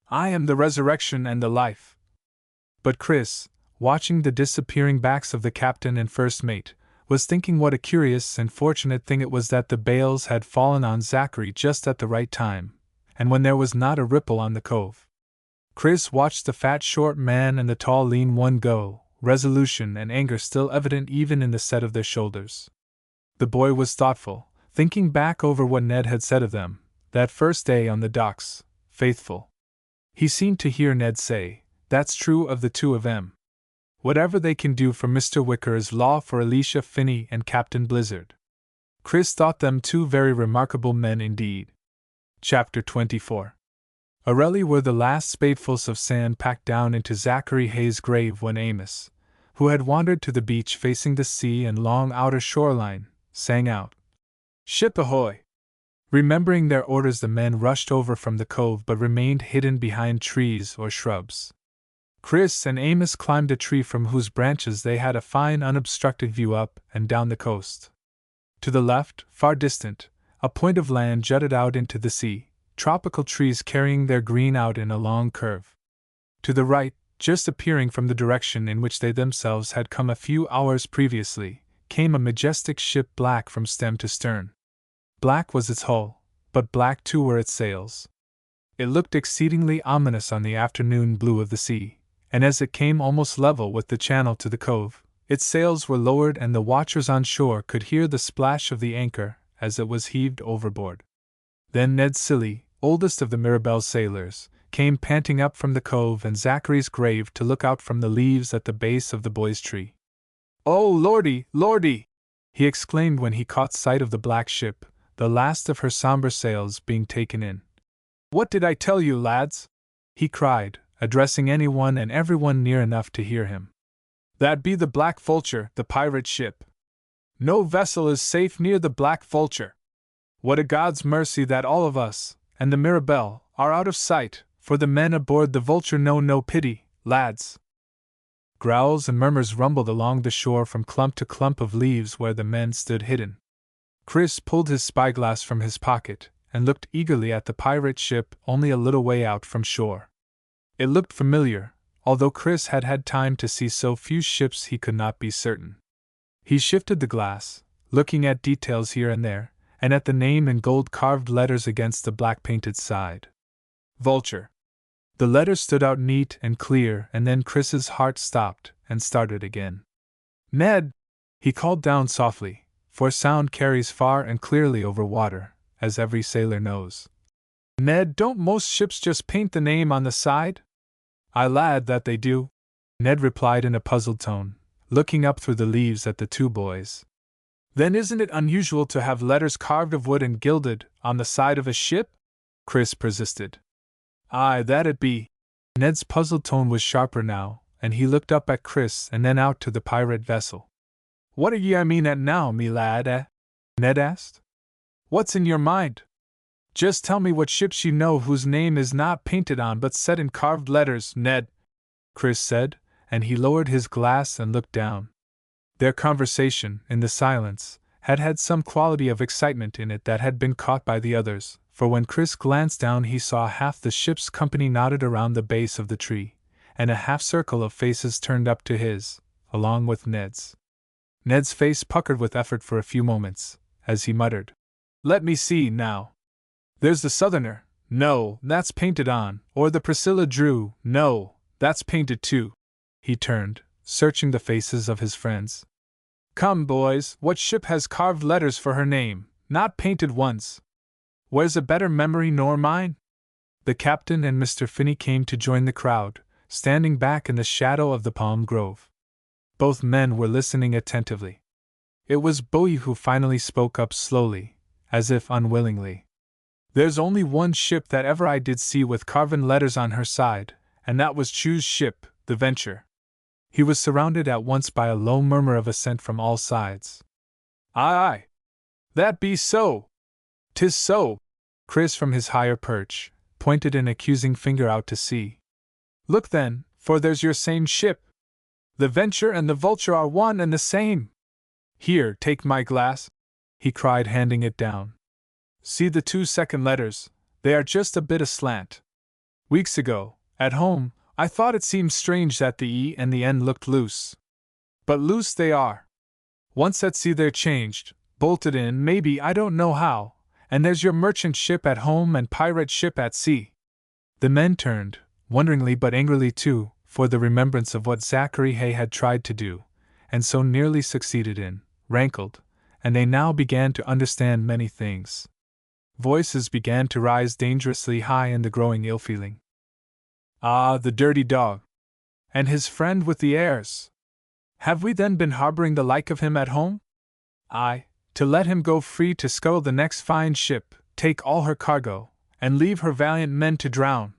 "I am the resurrection and the life." But Chris, watching the disappearing backs of the captain and first mate, was thinking what a curious and fortunate thing it was that the bales had fallen on Zachary just at the right time, and when there was not a ripple on the cove. Chris watched the fat short man and the tall lean one go, resolution and anger still evident even in the set of their shoulders. The boy was thoughtful, thinking back over what Ned had said of them, that first day on the docks, faithful. He seemed to hear Ned say, "That's true of the two of them. Whatever they can do for Mr. Wicker is law for Alicia Finney and Captain Blizzard." Chris thought them two very remarkable men indeed. Chapter 24. Aurelie were the last spadefuls of sand packed down into Zachary Hay's grave when Amos, who had wandered to the beach facing the sea and long outer shoreline, sang out, "Ship ahoy!" Remembering their orders, the men rushed over from the cove but remained hidden behind trees or shrubs. Chris and Amos climbed a tree from whose branches they had a fine unobstructed view up and down the coast. To the left, far distant, a point of land jutted out into the sea, tropical trees carrying their green out in a long curve. To the right, just appearing from the direction in which they themselves had come a few hours previously, came a majestic ship, black from stem to stern. Black was its hull, but black too were its sails. It looked exceedingly ominous on the afternoon blue of the sea, and as it came almost level with the channel to the cove, its sails were lowered and the watchers on shore could hear the splash of the anchor as it was heaved overboard. Then Ned Cilley, oldest of the Mirabelle's sailors, came panting up from the cove and Zachary's grave to look out from the leaves at the base of the boy's tree. "Oh, lordy, lordy!" he exclaimed when he caught sight of the black ship, the last of her somber sails being taken in. "What did I tell you, lads?" he cried, addressing anyone and everyone near enough to hear him. "That be the Black Vulture, the pirate ship. No vessel is safe near the Black Vulture. What a God's mercy that all of us, and the Mirabelle, are out of sight, for the men aboard the Vulture know no pity, lads." Growls and murmurs rumbled along the shore from clump to clump of leaves where the men stood hidden. Chris pulled his spyglass from his pocket and looked eagerly at the pirate ship only a little way out from shore. It looked familiar, although Chris had had time to see so few ships he could not be certain. He shifted the glass, looking at details here and there, and at the name in gold-carved letters against the black-painted side. Vulture. The letters stood out neat and clear, and then Chris's heart stopped and started again. "Ned!" he called down softly, for sound carries far and clearly over water, as every sailor knows. "Ned, don't most ships just paint the name on the side?" "Aye, lad, that they do," Ned replied in a puzzled tone, looking up through the leaves at the two boys. "Then isn't it unusual to have letters carved of wood and gilded on the side of a ship?" Chris persisted. "Aye, that it be." Ned's puzzled tone was sharper now, and he looked up at Chris and then out to the pirate vessel. "What are ye I mean at now, me lad, eh?" Ned asked. "What's in your mind? Just tell me what ships you know whose name is not painted on but set in carved letters, Ned," Chris said, and he lowered his glass and looked down. Their conversation, in the silence, had had some quality of excitement in it that had been caught by the others, for when Chris glanced down he saw half the ship's company knotted around the base of the tree, and a half-circle of faces turned up to his, along with Ned's. Ned's face puckered with effort for a few moments, as he muttered, "Let me see, now. There's the Southerner, no, that's painted on, or the Priscilla Drew, no, that's painted too." He turned, searching the faces of his friends. "Come, boys, what ship has carved letters for her name, not painted ones? Where's a better memory nor mine?" The captain and Mr. Finney came to join the crowd, standing back in the shadow of the palm grove. Both men were listening attentively. It was Bowie who finally spoke up slowly, as if unwillingly. "There's only one ship that ever I did see with carven letters on her side, and that was Chu's ship, the Venture." He was surrounded at once by a low murmur of assent from all sides. "Aye, aye. That be so. 'Tis so." Chris, from his higher perch, pointed an accusing finger out to sea. "Look then, for there's your same ship. The Venture and the Vulture are one and the same. Here, take my glass," he cried, handing it down. "See the 2 second letters, they are just a bit aslant. Weeks ago, at home, I thought it seemed strange that the E and the N looked loose. But loose they are. Once at sea they're changed, bolted in, maybe, I don't know how, and there's your merchant ship at home and pirate ship at sea." The men turned, wonderingly but angrily too, for the remembrance of what Zachary Hay had tried to do, and so nearly succeeded in, rankled, and they now began to understand many things. Voices began to rise dangerously high in the growing ill-feeling. "Ah, the dirty dog! And his friend with the heirs! Have we then been harboring the like of him at home? Aye, to let him go free to scuttle the next fine ship, take all her cargo, and leave her valiant men to drown."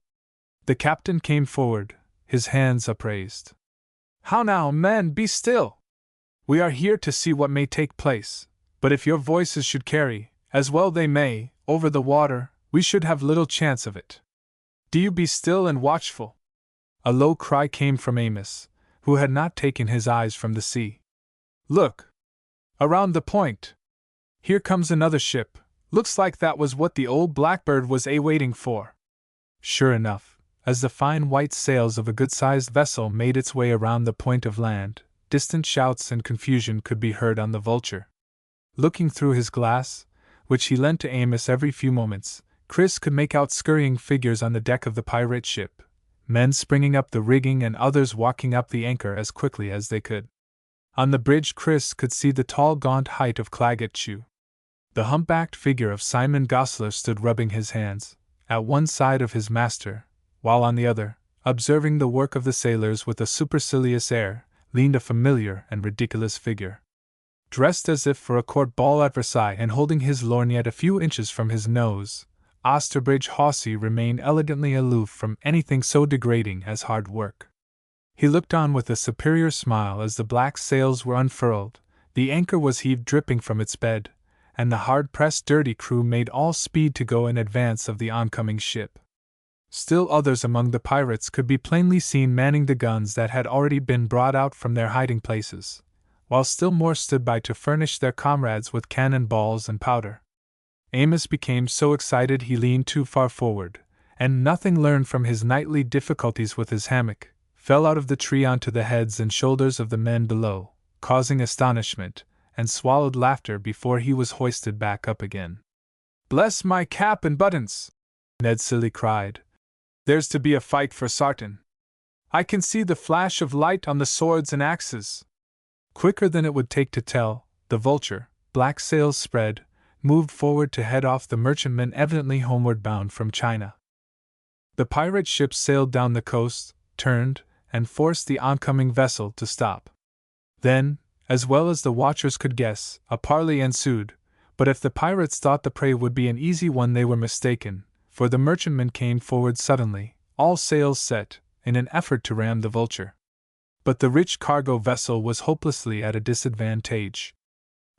The captain came forward, his hands upraised. "How now, men, be still! We are here to see what may take place, but if your voices should carry, as well they may, over the water, we should have little chance of it. Do you be still and watchful." A low cry came from Amos, who had not taken his eyes from the sea. "Look! Around the point! Here comes another ship. Looks like that was what the old Blackbird was waiting for." Sure enough, as the fine white sails of a good-sized vessel made its way around the point of land, distant shouts and confusion could be heard on the Vulture. Looking through his glass, which he lent to Amos every few moments, Chris could make out scurrying figures on the deck of the pirate ship, men springing up the rigging and others walking up the anchor as quickly as they could. On the bridge Chris could see the tall gaunt height of Claggett Chew. The humpbacked figure of Simon Gosler stood rubbing his hands, at one side of his master, while on the other, observing the work of the sailors with a supercilious air, leaned a familiar and ridiculous figure. Dressed as if for a court ball at Versailles and holding his lorgnette a few inches from his nose, Osterbridge Hawsey remained elegantly aloof from anything so degrading as hard work. He looked on with a superior smile as the black sails were unfurled, the anchor was heaved dripping from its bed, and the hard-pressed dirty crew made all speed to go in advance of the oncoming ship. Still others among the pirates could be plainly seen manning the guns that had already been brought out from their hiding places, while still more stood by to furnish their comrades with cannon balls and powder. Amos became so excited he leaned too far forward, and nothing learned from his nightly difficulties with his hammock, fell out of the tree onto the heads and shoulders of the men below, causing astonishment, and swallowed laughter before he was hoisted back up again. "Bless my cap and buttons!" Ned Cilley cried. "There's to be a fight for sartain. I can see the flash of light on the swords and axes." Quicker than it would take to tell, the Vulture, black sails spread, moved forward to head off the merchantmen evidently homeward bound from China. The pirate ships sailed down the coast, turned, and forced the oncoming vessel to stop. Then, as well as the watchers could guess, a parley ensued, but if the pirates thought the prey would be an easy one they were mistaken, for the merchantmen came forward suddenly, all sails set, in an effort to ram the Vulture. But the rich cargo vessel was hopelessly at a disadvantage.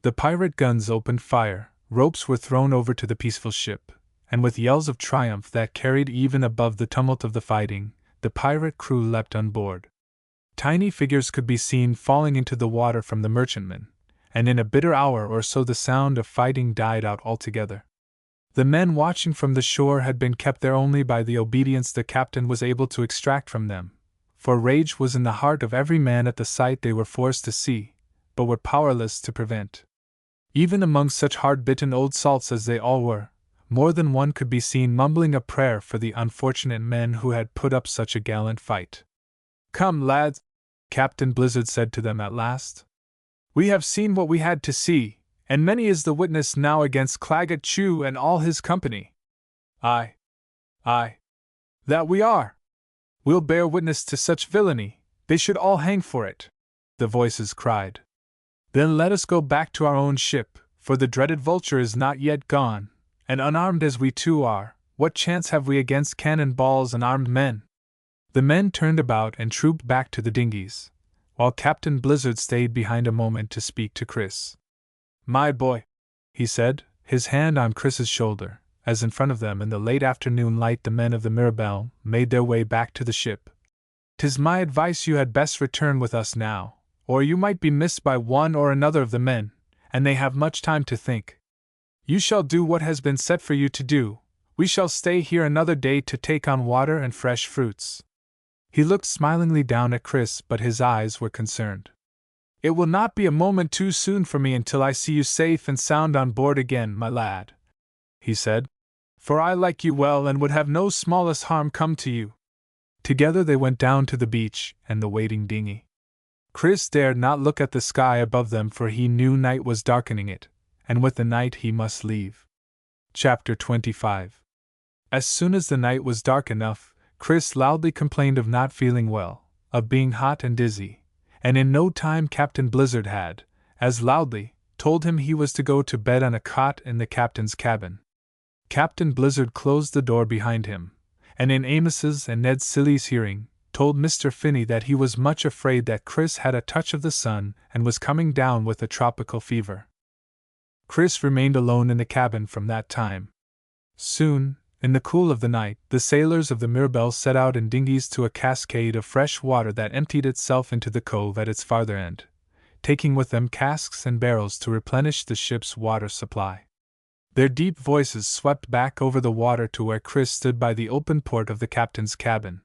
The pirate guns opened fire, ropes were thrown over to the peaceful ship, and with yells of triumph that carried even above the tumult of the fighting, the pirate crew leapt on board. Tiny figures could be seen falling into the water from the merchantmen, and in a bitter hour or so the sound of fighting died out altogether. The men watching from the shore had been kept there only by the obedience the captain was able to extract from them, for rage was in the heart of every man at the sight they were forced to see, but were powerless to prevent. Even among such hard-bitten old salts as they all were, more than one could be seen mumbling a prayer for the unfortunate men who had put up such a gallant fight. "Come, lads," Captain Blizzard said to them at last. "We have seen what we had to see, and many is the witness now against Claggett Chew and all his company." Aye, that we are. We'll bear witness to such villainy, they should all hang for it," the voices cried. "Then let us go back to our own ship, for the dreaded Vulture is not yet gone, and unarmed as we too are, what chance have we against cannon balls and armed men?" The men turned about and trooped back to the dinghies, while Captain Blizzard stayed behind a moment to speak to Chris. "My boy," he said, his hand on Chris's shoulder, as in front of them in the late afternoon light the men of the Mirabelle made their way back to the ship. "'Tis my advice you had best return with us now, or you might be missed by one or another of the men, and they have much time to think. You shall do what has been set for you to do. We shall stay here another day to take on water and fresh fruits." He looked smilingly down at Chris, but his eyes were concerned. "It will not be a moment too soon for me until I see you safe and sound on board again, my lad," he said, "for I like you well and would have no smallest harm come to you." Together they went down to the beach and the waiting dinghy. Chris dared not look at the sky above them, for he knew night was darkening it, and with the night he must leave. Chapter 25. As soon as the night was dark enough, Chris loudly complained of not feeling well, of being hot and dizzy, and in no time Captain Blizzard had, as loudly, told him he was to go to bed on a cot in the captain's cabin. Captain Blizzard closed the door behind him, and in Amos's and Ned Cilley's hearing, told Mr. Finney that he was much afraid that Chris had a touch of the sun and was coming down with a tropical fever. Chris remained alone in the cabin from that time. Soon, in the cool of the night, the sailors of the Mirabelle set out in dinghies to a cascade of fresh water that emptied itself into the cove at its farther end, taking with them casks and barrels to replenish the ship's water supply. Their deep voices swept back over the water to where Chris stood by the open port of the captain's cabin.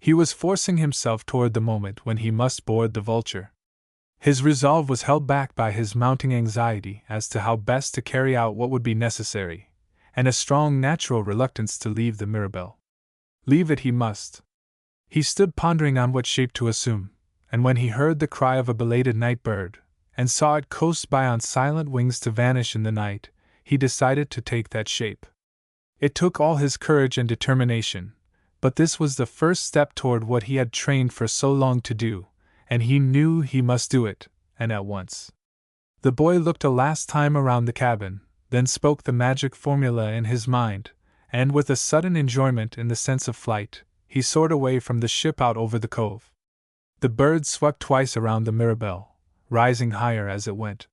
He was forcing himself toward the moment when he must board the Vulture. His resolve was held back by his mounting anxiety as to how best to carry out what would be necessary, and a strong natural reluctance to leave the Mirabelle. Leave it he must. He stood pondering on what shape to assume, and when he heard the cry of a belated night bird, and saw it coast by on silent wings to vanish in the night, he decided to take that shape. It took all his courage and determination, but this was the first step toward what he had trained for so long to do, and he knew he must do it, and at once. The boy looked a last time around the cabin, then spoke the magic formula in his mind, and with a sudden enjoyment in the sense of flight, he soared away from the ship out over the cove. The bird swept twice around the Mirabelle, rising higher as it went.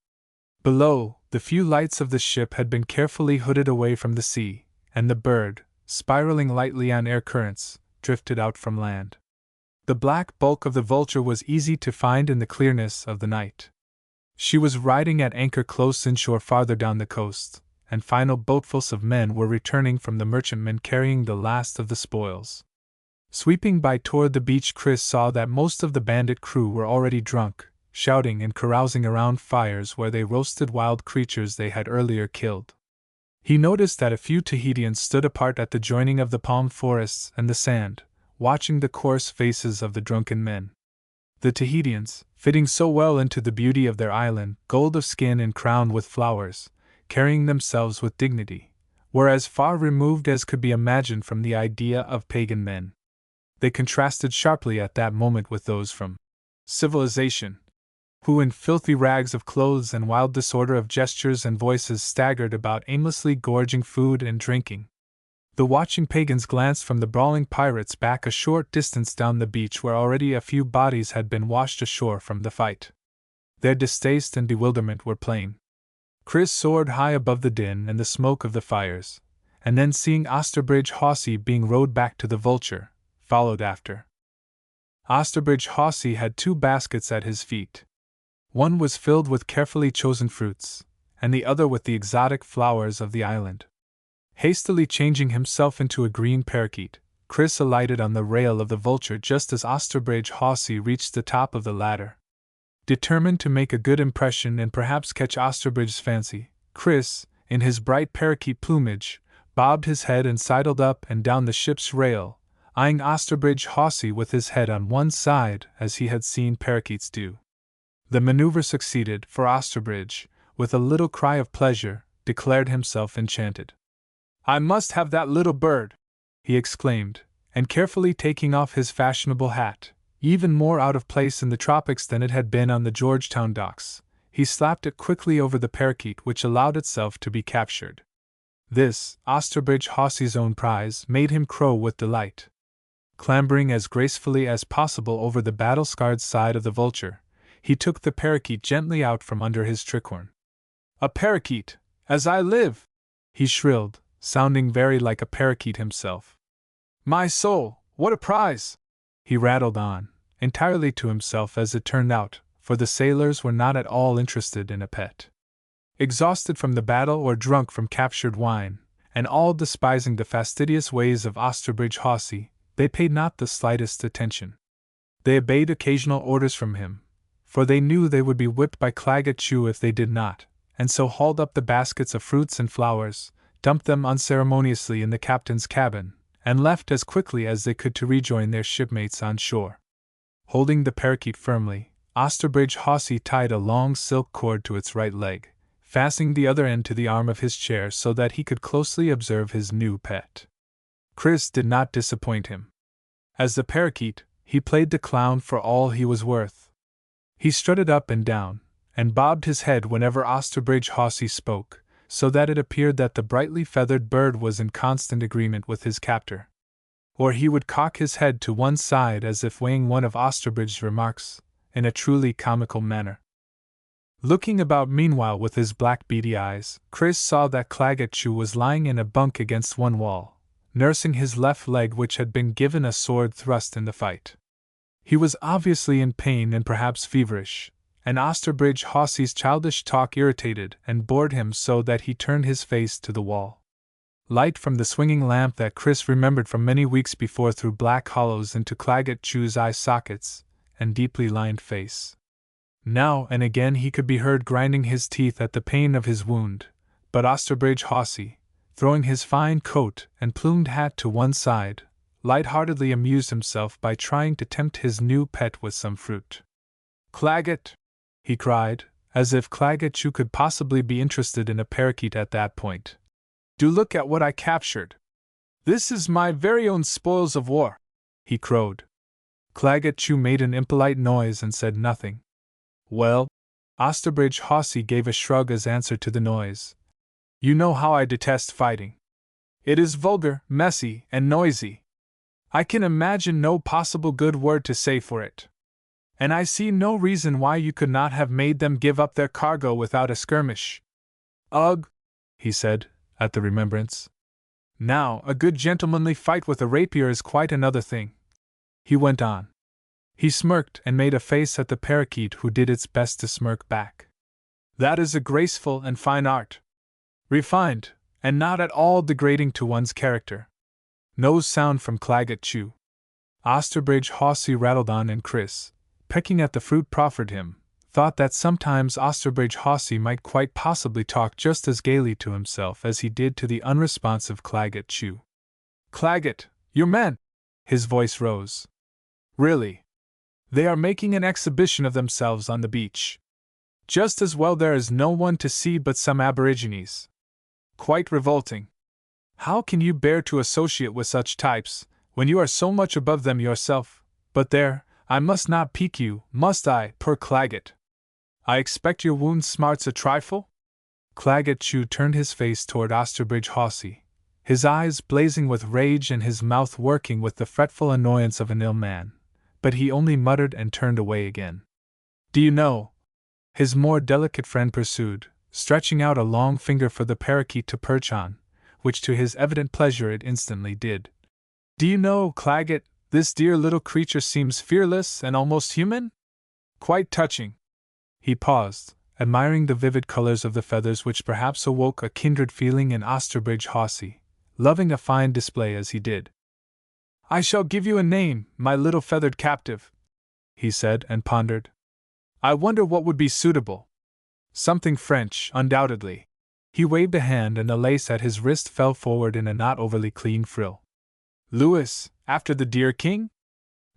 Below, the few lights of the ship had been carefully hooded away from the sea, and the bird, spiraling lightly on air currents, drifted out from land. The black bulk of the Vulture was easy to find in the clearness of the night. She was riding at anchor close inshore farther down the coast, and final boatfuls of men were returning from the merchantmen carrying the last of the spoils. Sweeping by toward the beach, Chris saw that most of the bandit crew were already drunk, shouting and carousing around fires where they roasted wild creatures they had earlier killed. He noticed that a few Tahitians stood apart at the joining of the palm forests and the sand, watching the coarse faces of the drunken men. The Tahitians, fitting so well into the beauty of their island, gold of skin and crowned with flowers, carrying themselves with dignity, were as far removed as could be imagined from the idea of pagan men. They contrasted sharply at that moment with those from civilization, who in filthy rags of clothes and wild disorder of gestures and voices staggered about aimlessly gorging food and drinking. The watching pagans glanced from the brawling pirates back a short distance down the beach where already a few bodies had been washed ashore from the fight. Their distaste and bewilderment were plain. Chris soared high above the din and the smoke of the fires, and then seeing Osterbridge Hawsey being rowed back to the Vulture, followed after. Osterbridge Hawsey had 2 baskets at his feet. One was filled with carefully chosen fruits, and the other with the exotic flowers of the island. Hastily changing himself into a green parakeet, Chris alighted on the rail of the Vulture just as Osterbridge Hawsey reached the top of the ladder. Determined to make a good impression and perhaps catch Osterbridge's fancy, Chris, in his bright parakeet plumage, bobbed his head and sidled up and down the ship's rail, eyeing Osterbridge Hawsey with his head on one side as he had seen parakeets do. The maneuver succeeded, for Osterbridge, with a little cry of pleasure, declared himself enchanted. "I must have that little bird!" he exclaimed, and carefully taking off his fashionable hat, even more out of place in the tropics than it had been on the Georgetown docks, he slapped it quickly over the parakeet, which allowed itself to be captured. This, Osterbridge Hawsey's own prize, made him crow with delight. Clambering as gracefully as possible over the battle-scarred side of the Vulture, he took the parakeet gently out from under his tricorn. "A parakeet, as I live!" he shrilled, sounding very like a parakeet himself. "My soul, what a prize!" he rattled on, entirely to himself as it turned out, for the sailors were not at all interested in a pet. Exhausted from the battle or drunk from captured wine, and all despising the fastidious ways of Osterbridge Hawsey, they paid not the slightest attention. They obeyed occasional orders from him, for they knew they would be whipped by Claggett Chew if they did not, and so hauled up the baskets of fruits and flowers, dumped them unceremoniously in the captain's cabin, and left as quickly as they could to rejoin their shipmates on shore. Holding the parakeet firmly, Osterbridge Hawsey tied a long silk cord to its right leg, fastening the other end to the arm of his chair so that he could closely observe his new pet. Chris did not disappoint him. As the parakeet, he played the clown for all he was worth. He strutted up and down, and bobbed his head whenever Osterbridge Hawsey spoke, so that it appeared that the brightly feathered bird was in constant agreement with his captor. Or he would cock his head to one side as if weighing one of Osterbridge's remarks, in a truly comical manner. Looking about meanwhile with his black beady eyes, Chris saw that Claggett Chew was lying in a bunk against one wall, nursing his left leg which had been given a sword thrust in the fight. He was obviously in pain and perhaps feverish, and Osterbridge Hawsey's childish talk irritated and bored him so that he turned his face to the wall. Light from the swinging lamp that Chris remembered from many weeks before threw black hollows into Claggett Chew's eye sockets and deeply lined face. Now and again he could be heard grinding his teeth at the pain of his wound, but Osterbridge Hawsey, throwing his fine coat and plumed hat to one side, light-heartedly amused himself by trying to tempt his new pet with some fruit. "Claggett!" he cried, as if Claggett Chew could possibly be interested in a parakeet at that point. "Do look at what I captured! This is my very own spoils of war!" he crowed. Claggett Chew made an impolite noise and said nothing. "Well," Osterbridge Hawsey gave a shrug as answer to the noise. "You know how I detest fighting. It is vulgar, messy, and noisy. I can imagine no possible good word to say for it. And I see no reason why you could not have made them give up their cargo without a skirmish." "Ugh," he said, at the remembrance. "Now, a good gentlemanly fight with a rapier is quite another thing," he went on. He smirked and made a face at the parakeet, who did its best to smirk back. "That is a graceful and fine art. Refined, and not at all degrading to one's character." No sound from Claggett Chew. Osterbridge Hawsey rattled on, and Chris, pecking at the fruit proffered him, thought that sometimes Osterbridge Hawsey might quite possibly talk just as gaily to himself as he did to the unresponsive Claggett Chew. "Claggett, your men!" His voice rose. "Really? They are making an exhibition of themselves on the beach. Just as well there is no one to see but some aborigines. Quite revolting. How can you bear to associate with such types, when you are so much above them yourself? But there, I must not pique you, must I, poor Claggett? I expect your wound smarts a trifle?" Claggett Chew turned his face toward Osterbridge Hawsey, his eyes blazing with rage and his mouth working with the fretful annoyance of an ill man, but he only muttered and turned away again. "Do you know," his more delicate friend pursued, stretching out a long finger for the parakeet to perch on, which to his evident pleasure it instantly did. "Do you know, Claggett, this dear little creature seems fearless and almost human? Quite touching." He paused, admiring the vivid colors of the feathers, which perhaps awoke a kindred feeling in Osterbridge Hawsey, loving a fine display as he did. "I shall give you a name, my little feathered captive," he said, and pondered. "I wonder what would be suitable. Something French, undoubtedly." He waved a hand, and the lace at his wrist fell forward in a not overly clean frill. "Louis, after the dear king?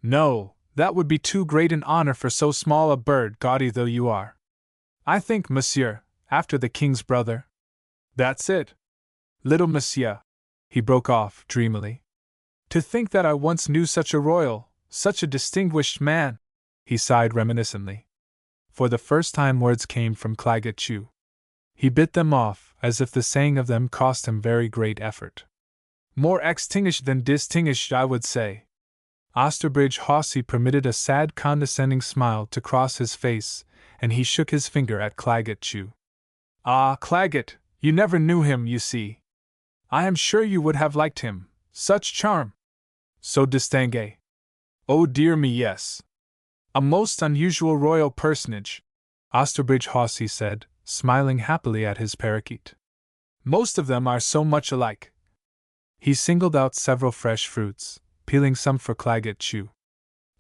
No, that would be too great an honor for so small a bird, gaudy though you are. I think, monsieur, after the king's brother." "That's it. Little monsieur," he broke off dreamily. "To think that I once knew such a royal, such a distinguished man," he sighed reminiscently. For the first time words came from Claggett Chew. He bit them off, as if the saying of them cost him very great effort. "More extinguished than distinguished, I would say." Osterbridge Hawsey permitted a sad condescending smile to cross his face, and he shook his finger at Claggett Chew. "Ah, Claggett, you never knew him, you see. I am sure you would have liked him. Such charm! So distingué. Oh dear me, yes. A most unusual royal personage," Osterbridge Hawsey said, smiling happily at his parakeet. "Most of them are so much alike." He singled out several fresh fruits, peeling some for Claggett Chew.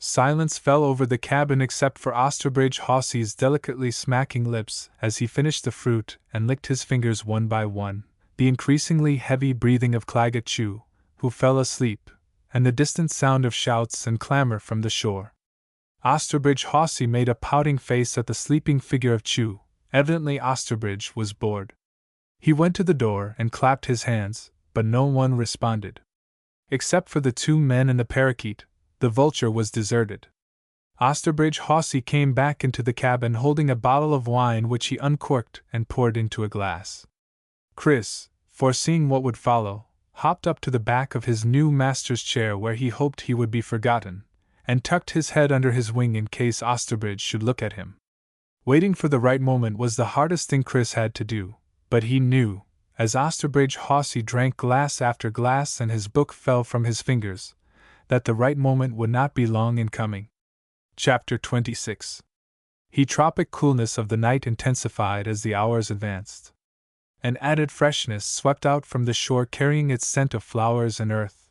Silence fell over the cabin except for Osterbridge Hawsey's delicately smacking lips as he finished the fruit and licked his fingers one by one, the increasingly heavy breathing of Claggett Chew, who fell asleep, and the distant sound of shouts and clamor from the shore. Osterbridge Hawsey made a pouting face at the sleeping figure of Chew. Evidently Osterbridge was bored. He went to the door and clapped his hands, but no one responded. Except for the two men and the parakeet, the vulture was deserted. Osterbridge Hawsey came back into the cabin holding a bottle of wine which he uncorked and poured into a glass. Chris, foreseeing what would follow, hopped up to the back of his new master's chair where he hoped he would be forgotten, and tucked his head under his wing in case Osterbridge should look at him. Waiting for the right moment was the hardest thing Chris had to do, but he knew, as Osterbridge Hawsey drank glass after glass and his book fell from his fingers, that the right moment would not be long in coming. Chapter 26. The tropic coolness of the night intensified as the hours advanced. An added freshness swept out from the shore carrying its scent of flowers and earth.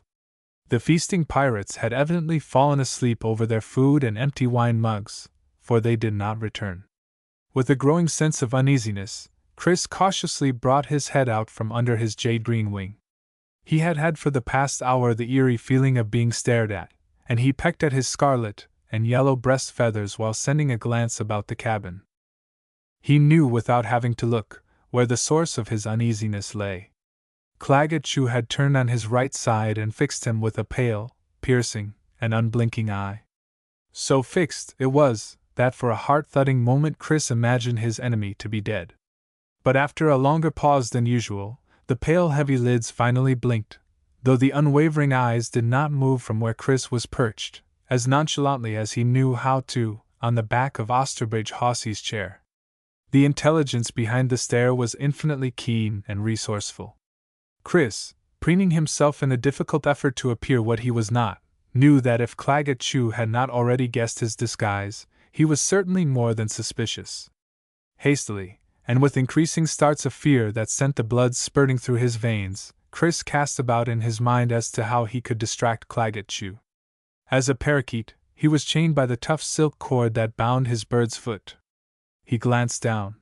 The feasting pirates had evidently fallen asleep over their food and empty wine mugs, for they did not return. With a growing sense of uneasiness, Chris cautiously brought his head out from under his jade-green wing. He had had for the past hour the eerie feeling of being stared at, and he pecked at his scarlet and yellow breast feathers while sending a glance about the cabin. He knew without having to look where the source of his uneasiness lay. Claggett Chew had turned on his right side and fixed him with a pale, piercing, and unblinking eye. So fixed it was that for a heart-thudding moment Chris imagined his enemy to be dead. But after a longer pause than usual, the pale heavy lids finally blinked, though the unwavering eyes did not move from where Chris was perched, as nonchalantly as he knew how to, on the back of Osterbridge Hawsey's chair. The intelligence behind the stare was infinitely keen and resourceful. Chris, preening himself in a difficult effort to appear what he was not, knew that if Claggett Chew had not already guessed his disguise, he was certainly more than suspicious. Hastily, and with increasing starts of fear that sent the blood spurting through his veins, Chris cast about in his mind as to how he could distract Claggett Chew. As a parakeet, he was chained by the tough silk cord that bound his bird's foot. He glanced down.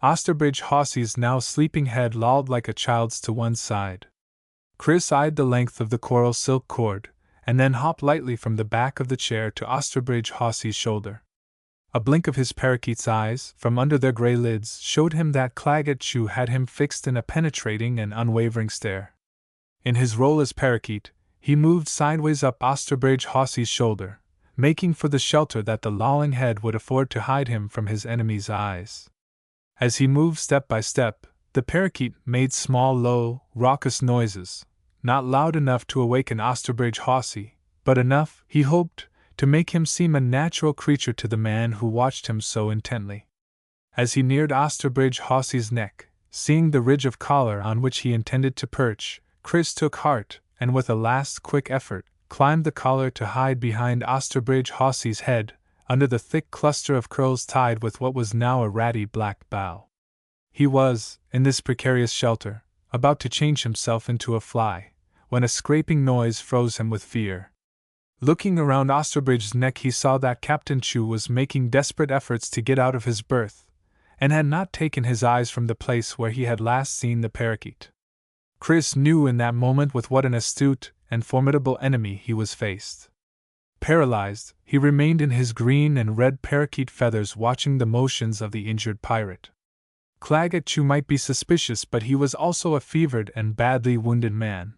Osterbridge Hawsey's now sleeping head lolled like a child's to one side. Chris eyed the length of the coral silk cord, and then hopped lightly from the back of the chair to Osterbridge Hawsey's shoulder. A blink of his parakeet's eyes, from under their gray lids, showed him that Claggett Chew had him fixed in a penetrating and unwavering stare. In his role as parakeet, he moved sideways up Osterbridge Hawsey's shoulder, making for the shelter that the lolling head would afford to hide him from his enemy's eyes. As he moved step by step, the parakeet made small, low, raucous noises, not loud enough to awaken Osterbridge Hawsey, but enough, he hoped, to make him seem a natural creature to the man who watched him so intently. As he neared Osterbridge Hawsey's neck, seeing the ridge of collar on which he intended to perch, Chris took heart, and with a last quick effort, climbed the collar to hide behind Osterbridge Hawsey's head, under the thick cluster of curls tied with what was now a ratty black bow. He was, in this precarious shelter, about to change himself into a fly, when a scraping noise froze him with fear. Looking around Osterbridge's neck, he saw that Captain Chew was making desperate efforts to get out of his berth, and had not taken his eyes from the place where he had last seen the parakeet. Chris knew in that moment with what an astute and formidable enemy he was faced. Paralyzed, he remained in his green and red parakeet feathers watching the motions of the injured pirate. Claggett Chew might be suspicious, but he was also a fevered and badly wounded man.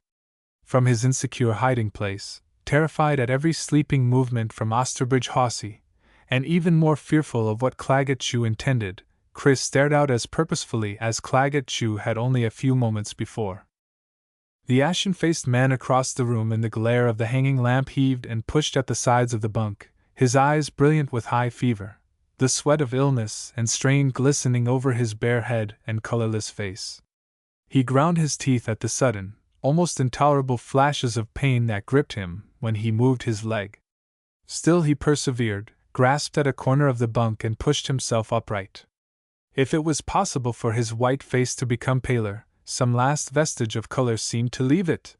From his insecure hiding place, terrified at every sleeping movement from Osterbridge Hawsey, and even more fearful of what Claggett Chew intended, Chris stared out as purposefully as Claggett Chew had only a few moments before. The ashen-faced man across the room in the glare of the hanging lamp heaved and pushed at the sides of the bunk, his eyes brilliant with high fever, the sweat of illness and strain glistening over his bare head and colorless face. He ground his teeth at the sudden, almost intolerable flashes of pain that gripped him when he moved his leg. Still he persevered, grasped at a corner of the bunk and pushed himself upright. If it was possible for his white face to become paler, some last vestige of color seemed to leave it.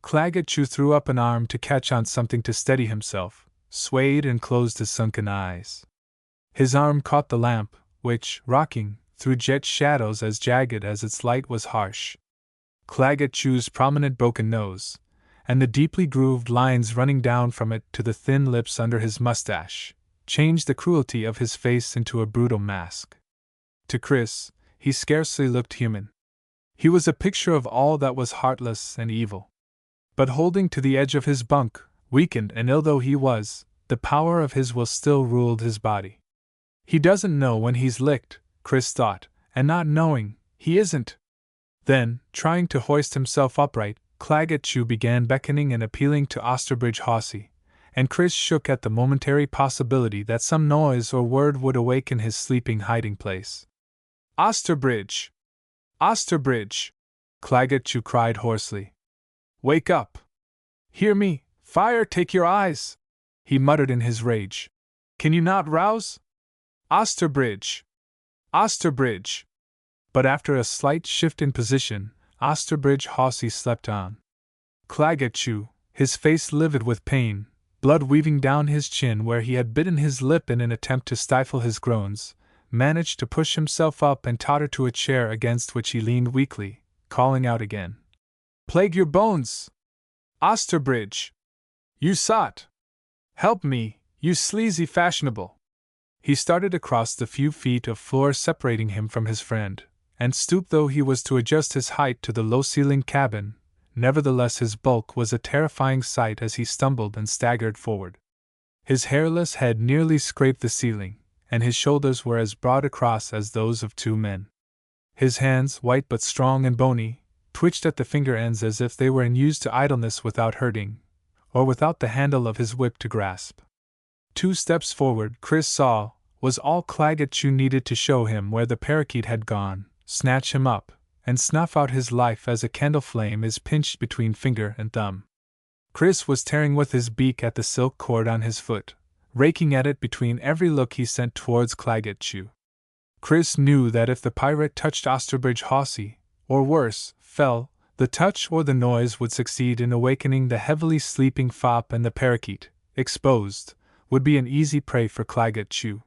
Claggett Chew threw up an arm to catch on something to steady himself, swayed and closed his sunken eyes. His arm caught the lamp, which, rocking, threw jet shadows as jagged as its light was harsh. Claggett Chew's prominent broken nose, and the deeply grooved lines running down from it to the thin lips under his mustache, changed the cruelty of his face into a brutal mask. To Chris, he scarcely looked human. He was a picture of all that was heartless and evil. But holding to the edge of his bunk, weakened and ill though he was, the power of his will still ruled his body. He doesn't know when he's licked, Chris thought, and not knowing, he isn't. Then, trying to hoist himself upright, Claggett Chew began beckoning and appealing to Osterbridge Hawsey, and Chris shook at the momentary possibility that some noise or word would awaken his sleeping hiding place. "Osterbridge! Osterbridge!" Claggett Chew cried hoarsely. "Wake up! Hear me! Fire take your eyes!" he muttered in his rage. "Can you not rouse? Osterbridge! Osterbridge!" But after a slight shift in position, Osterbridge Hawsey slept on. Claggett Chew, his face livid with pain, blood weaving down his chin where he had bitten his lip in an attempt to stifle his groans, managed to push himself up and totter to a chair against which he leaned weakly, calling out again. "Plague your bones! Osterbridge! You sot! Help me, you sleazy fashionable!" He started across the few feet of floor separating him from his friend, and stooped though he was to adjust his height to the low-ceilinged cabin. Nevertheless, his bulk was a terrifying sight as he stumbled and staggered forward. His hairless head nearly scraped the ceiling, and his shoulders were as broad across as those of two men. His hands, white but strong and bony, twitched at the finger ends as if they were unused to idleness without hurting, or without the handle of his whip to grasp. 2 steps forward, Chris saw, was all Claggett Chew needed to show him where the parakeet had gone, snatch him up, and snuff out his life as a candle flame is pinched between finger and thumb. Chris was tearing with his beak at the silk cord on his foot, raking at it between every look he sent towards Claggett Chew. Chris knew that if the pirate touched Osterbridge Hawsey, or worse, fell, the touch or the noise would succeed in awakening the heavily sleeping fop, and the parakeet, exposed, would be an easy prey for Claggett Chew.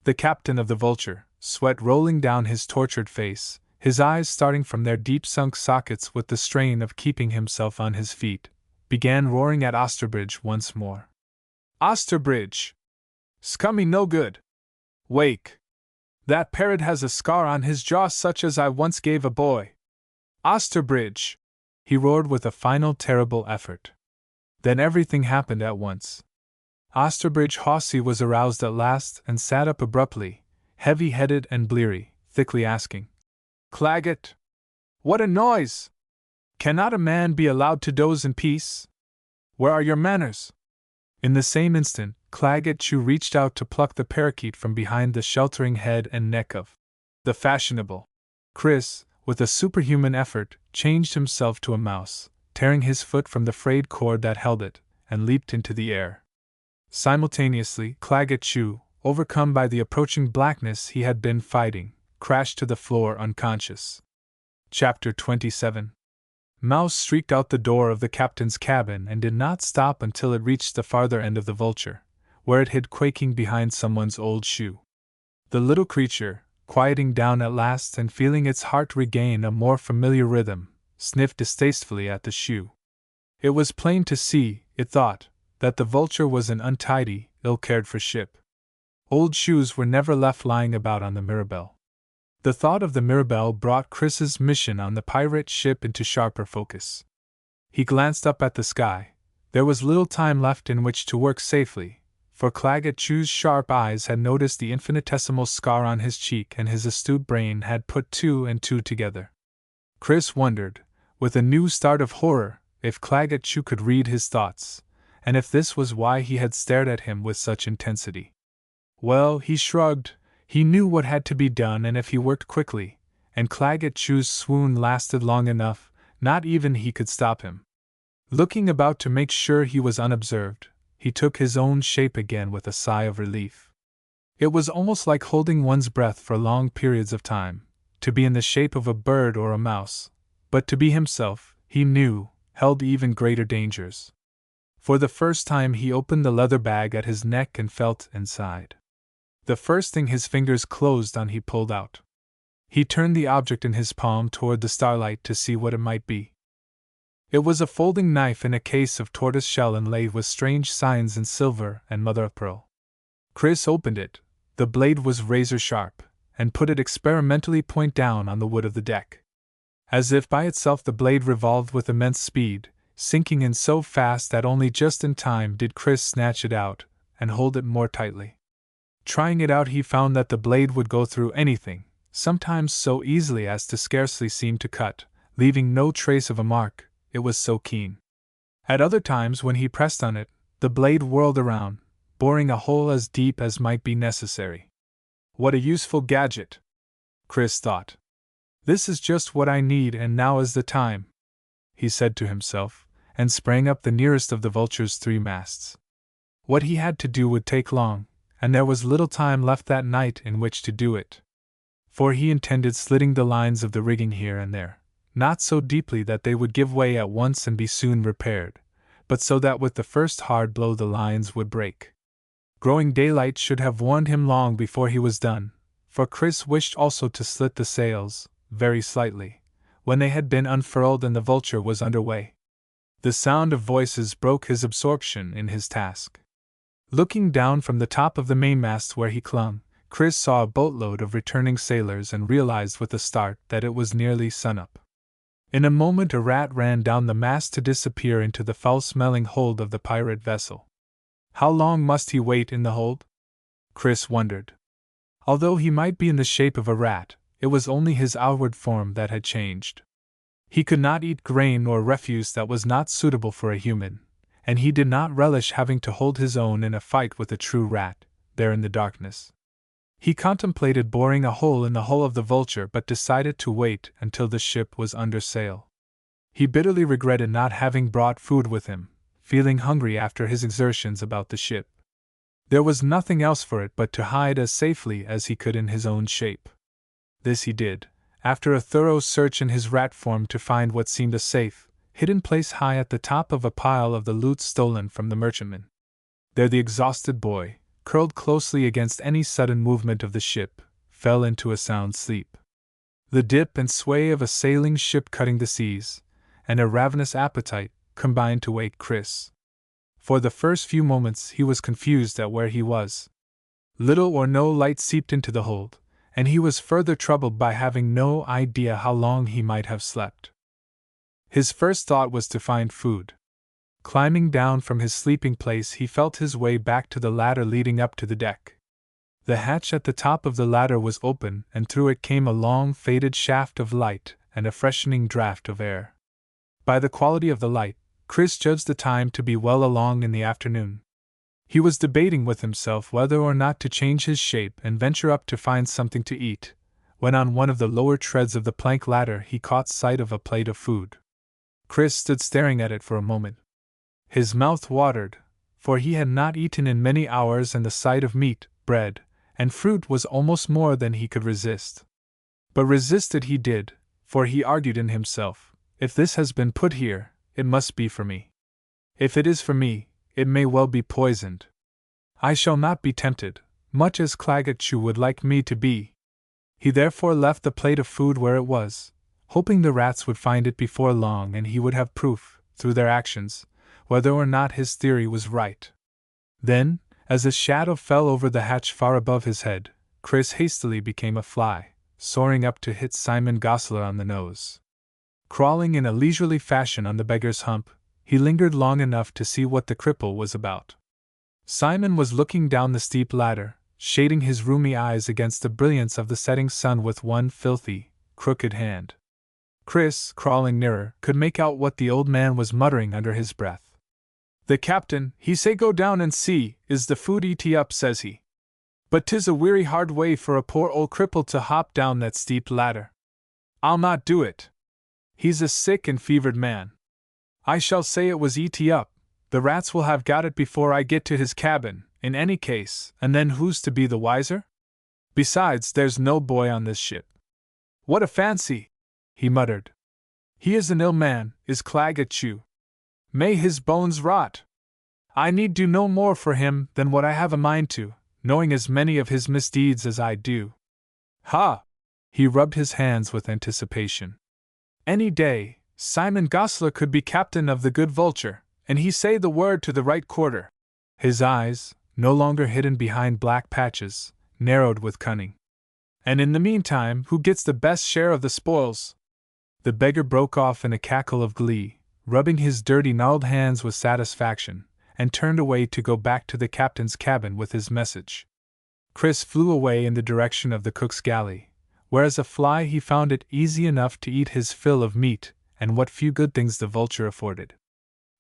The captain of the Vulture, sweat rolling down his tortured face, his eyes starting from their deep-sunk sockets with the strain of keeping himself on his feet, began roaring at Osterbridge once more. "Osterbridge! Scummy no good! Wake! That parrot has a scar on his jaw such as I once gave a boy! Osterbridge!" he roared with a final terrible effort. Then everything happened at once. Osterbridge Hawsey was aroused at last and sat up abruptly, heavy-headed and bleary, thickly asking, "Claggett! What a noise! Cannot a man be allowed to doze in peace? Where are your manners?" In the same instant, Claggett Chew reached out to pluck the parakeet from behind the sheltering head and neck of the fashionable. Chris, with a superhuman effort, changed himself to a mouse, tearing his foot from the frayed cord that held it, and leaped into the air. Simultaneously, Claggett Chew, overcome by the approaching blackness he had been fighting, crashed to the floor unconscious. Chapter 27. Mouse streaked out the door of the captain's cabin and did not stop until it reached the farther end of the Vulture, where it hid quaking behind someone's old shoe. The little creature, quieting down at last and feeling its heart regain a more familiar rhythm, sniffed distastefully at the shoe. It was plain to see, it thought, that the Vulture was an untidy, ill-cared-for ship. Old shoes were never left lying about on the Mirabelle. The thought of the Mirabelle brought Chris's mission on the pirate ship into sharper focus. He glanced up at the sky. There was little time left in which to work safely, for Claggett Chew's sharp eyes had noticed the infinitesimal scar on his cheek and his astute brain had put 2 and 2 together. Chris wondered, with a new start of horror, if Claggett Chew could read his thoughts, and if this was why he had stared at him with such intensity. Well, he shrugged. He knew what had to be done, and if he worked quickly, and Claggett Chew's swoon lasted long enough, not even he could stop him. Looking about to make sure he was unobserved, he took his own shape again with a sigh of relief. It was almost like holding one's breath for long periods of time, to be in the shape of a bird or a mouse, but to be himself, he knew, held even greater dangers. For the first time he opened the leather bag at his neck and felt inside. The first thing his fingers closed on he pulled out. He turned the object in his palm toward the starlight to see what it might be. It was a folding knife in a case of tortoise shell inlaid with strange signs in silver and mother of pearl. Chris opened it. The blade was razor sharp, and put it experimentally point down on the wood of the deck. As if by itself the blade revolved with immense speed, sinking in so fast that only just in time did Chris snatch it out and hold it more tightly. Trying it out, he found that the blade would go through anything, sometimes so easily as to scarcely seem to cut, leaving no trace of a mark, it was so keen. At other times, when he pressed on it, The blade whirled around, boring a hole as deep as might be necessary. What a useful gadget, Chris thought. This is just what I need, and now is the time, he said to himself, and sprang up the nearest of the Vulture's 3 masts. What he had to do would take long, and there was little time left that night in which to do it. For he intended slitting the lines of the rigging here and there, not so deeply that they would give way at once and be soon repaired, but so that with the first hard blow the lines would break. Growing daylight should have warned him long before he was done, for Chris wished also to slit the sails, very slightly, when they had been unfurled and the Vulture was under way. The sound of voices broke his absorption in his task. Looking down from the top of the mainmast where he clung, Chris saw a boatload of returning sailors and realized with a start that it was nearly sunup. In a moment a rat ran down the mast to disappear into the foul-smelling hold of the pirate vessel. How long must he wait in the hold? Chris wondered. Although he might be in the shape of a rat, it was only his outward form that had changed. He could not eat grain or refuse that was not suitable for a human, and he did not relish having to hold his own in a fight with a true rat, there in the darkness. He contemplated boring a hole in the hull of the Vulture but decided to wait until the ship was under sail. He bitterly regretted not having brought food with him, feeling hungry after his exertions about the ship. There was nothing else for it but to hide as safely as he could in his own shape. This he did, after a thorough search in his rat form to find what seemed a safe, hidden place high at the top of a pile of the loot stolen from the merchantman. There the exhausted boy, curled closely against any sudden movement of the ship, fell into a sound sleep. The dip and sway of a sailing ship cutting the seas, and a ravenous appetite, combined to wake Chris. For the first few moments he was confused at where he was. Little or no light seeped into the hold, and he was further troubled by having no idea how long he might have slept. His first thought was to find food. Climbing down from his sleeping place, he felt his way back to the ladder leading up to the deck. The hatch at the top of the ladder was open, and through it came a long faded shaft of light and a freshening draught of air. By the quality of the light, Chris judged the time to be well along in the afternoon. He was debating with himself whether or not to change his shape and venture up to find something to eat, when on one of the lower treads of the plank ladder he caught sight of a plate of food. Chris stood staring at it for a moment. His mouth watered, for he had not eaten in many hours, and the sight of meat, bread, and fruit was almost more than he could resist. But resist it he did, for he argued in himself, if this has been put here, it must be for me. If it is for me, it may well be poisoned. I shall not be tempted, much as Claggett would like me to be. He therefore left the plate of food where it was, hoping the rats would find it before long and he would have proof, through their actions, whether or not his theory was right. Then, as a shadow fell over the hatch far above his head, Chris hastily became a fly, soaring up to hit Simon Gosler on the nose. Crawling in a leisurely fashion on the beggar's hump, he lingered long enough to see what the cripple was about. Simon was looking down the steep ladder, shading his rheumy eyes against the brilliance of the setting sun with one filthy, crooked hand. Chris, crawling nearer, could make out what the old man was muttering under his breath. "The captain, he say go down and see, is the food eat up, says he. But 'tis a weary hard way for a poor old cripple to hop down that steep ladder. I'll not do it. He's a sick and fevered man. I shall say it was eat up, the rats will have got it before I get to his cabin, in any case, and then who's to be the wiser? Besides, there's no boy on this ship. What a fancy!" he muttered. "He is an ill man, is Claggett. May his bones rot! I need do no more for him than what I have a mind to, knowing as many of his misdeeds as I do. Ha!" He rubbed his hands with anticipation. "Any day, Simon Gosler could be captain of the good Vulture, and he say the word to the right quarter." His eyes, no longer hidden behind black patches, narrowed with cunning. "And in the meantime, who gets the best share of the spoils?" The beggar broke off in a cackle of glee, rubbing his dirty gnarled hands with satisfaction, and turned away to go back to the captain's cabin with his message. Chris flew away in the direction of the cook's galley, where as a fly he found it easy enough to eat his fill of meat and what few good things the Vulture afforded.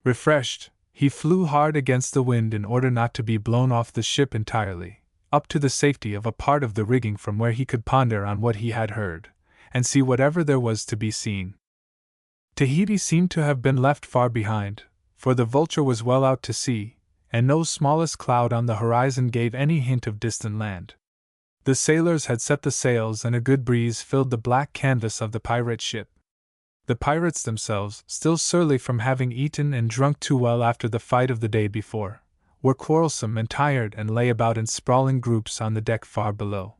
Refreshed, He flew hard against the wind in order not to be blown off the ship entirely, up to the safety of a part of the rigging from where he could ponder on what he had heard, and see whatever there was to be seen. Tahiti seemed to have been left far behind, for the Vulture was well out to sea, and no smallest cloud on the horizon gave any hint of distant land. The sailors had set the sails and a good breeze filled the black canvas of the pirate ship. The pirates themselves, still surly from having eaten and drunk too well after the fight of the day before, were quarrelsome and tired and lay about in sprawling groups on the deck far below.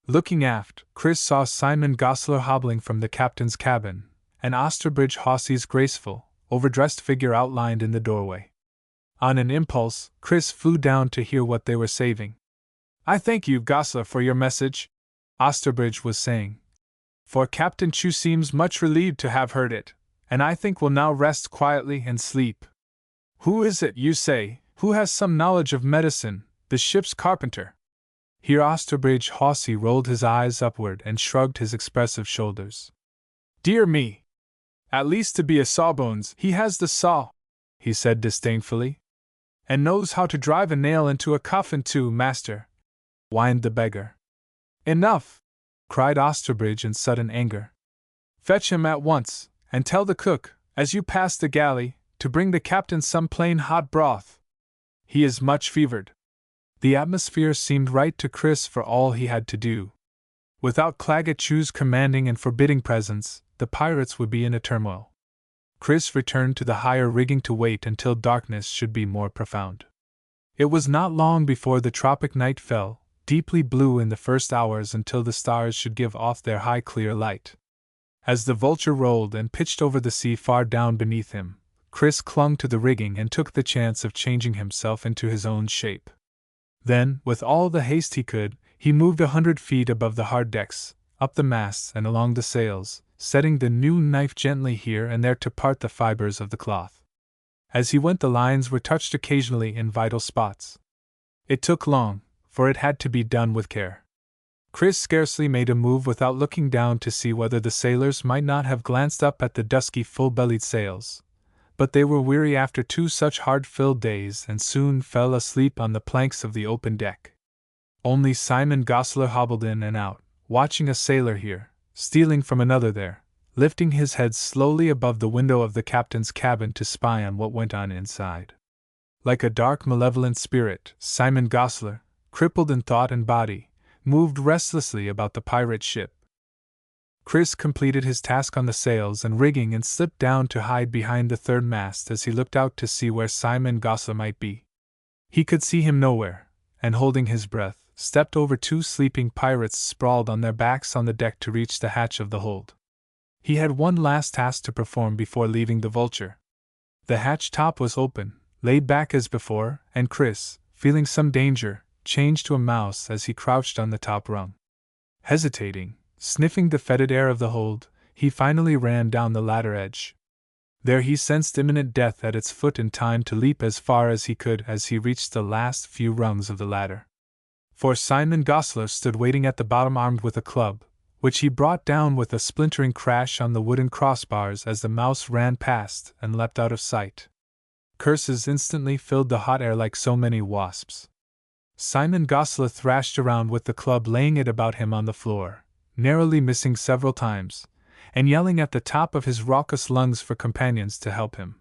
Looking aft, Chris saw Simon Gosler hobbling from the captain's cabin, and Osterbridge Hawsey's graceful, overdressed figure outlined in the doorway. On an impulse, Chris flew down to hear what they were saying. "I thank you, Gosler, for your message," Osterbridge was saying. "For Captain Chu seems much relieved to have heard it, and I think will now rest quietly and sleep. Who is it, you say, who has some knowledge of medicine, the ship's carpenter?" Here Osterbridge Hawsey rolled his eyes upward and shrugged his expressive shoulders. "Dear me! At least to be a sawbones, he has the saw," he said disdainfully. "And knows how to drive a nail into a coffin too, master," whined the beggar. "Enough!" cried Osterbridge in sudden anger. "Fetch him at once, and tell the cook, as you pass the galley, to bring the captain some plain hot broth. He is much fevered." The atmosphere seemed right to Chris for all he had to do. Without Claggett Chew's commanding and forbidding presence, the pirates would be in a turmoil. Chris returned to the higher rigging to wait until darkness should be more profound. It was not long before the tropic night fell, deeply blue in the first hours until the stars should give off their high clear light. As the Vulture rolled and pitched over the sea far down beneath him, Chris clung to the rigging and took the chance of changing himself into his own shape. Then, with all the haste he could, he moved 100 feet above the hard decks, up the masts and along the sails, setting the new knife gently here and there to part the fibers of the cloth. As he went, the lines were touched occasionally in vital spots. It took long, for it had to be done with care. Chris scarcely made a move without looking down to see whether the sailors might not have glanced up at the dusky full-bellied sails, but they were weary after 2 such hard-filled days and soon fell asleep on the planks of the open deck. Only Simon Gosler hobbled in and out, watching a sailor here, stealing from another there, lifting his head slowly above the window of the captain's cabin to spy on what went on inside. Like a dark malevolent spirit, Simon Gosler, crippled in thought and body, moved restlessly about the pirate ship. Chris completed his task on the sails and rigging and slipped down to hide behind the third mast as he looked out to see where Simon Gosler might be. He could see him nowhere, and holding his breath, stepped over 2 sleeping pirates sprawled on their backs on the deck to reach the hatch of the hold. He had one last task to perform before leaving the Vulture. The hatch top was open, laid back as before, and Chris, feeling some danger, changed to a mouse as he crouched on the top rung. Hesitating, sniffing the fetid air of the hold, he finally ran down the ladder edge. There he sensed imminent death at its foot in time to leap as far as he could as he reached the last few rungs of the ladder. For Simon Gosler stood waiting at the bottom armed with a club, which he brought down with a splintering crash on the wooden crossbars as the mouse ran past and leapt out of sight. Curses instantly filled the hot air like so many wasps. Simon Gosler thrashed around with the club, laying it about him on the floor, narrowly missing several times, and yelling at the top of his raucous lungs for companions to help him.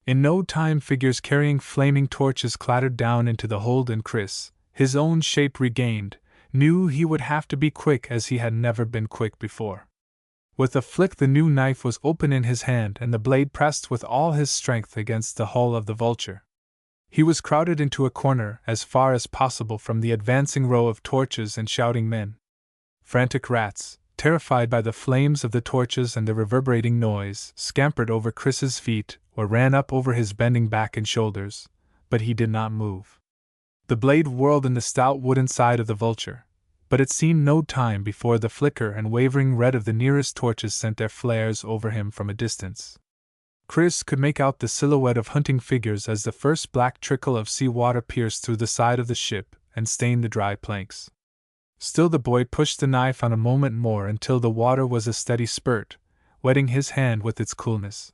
In no time figures carrying flaming torches clattered down into the hold, and Chris, his own shape regained, knew he would have to be quick as he had never been quick before. With a flick the new knife was open in his hand and the blade pressed with all his strength against the hull of the Vulture. He was crowded into a corner as far as possible from the advancing row of torches and shouting men. Frantic rats, terrified by the flames of the torches and the reverberating noise, scampered over Chris's feet or ran up over his bending back and shoulders, but he did not move. The blade whirled in the stout wooden side of the Vulture, but it seemed no time before the flicker and wavering red of the nearest torches sent their flares over him from a distance. Chris could make out the silhouette of hunting figures as the first black trickle of sea water pierced through the side of the ship and stained the dry planks. Still the boy pushed the knife on a moment more until the water was a steady spurt, wetting his hand with its coolness.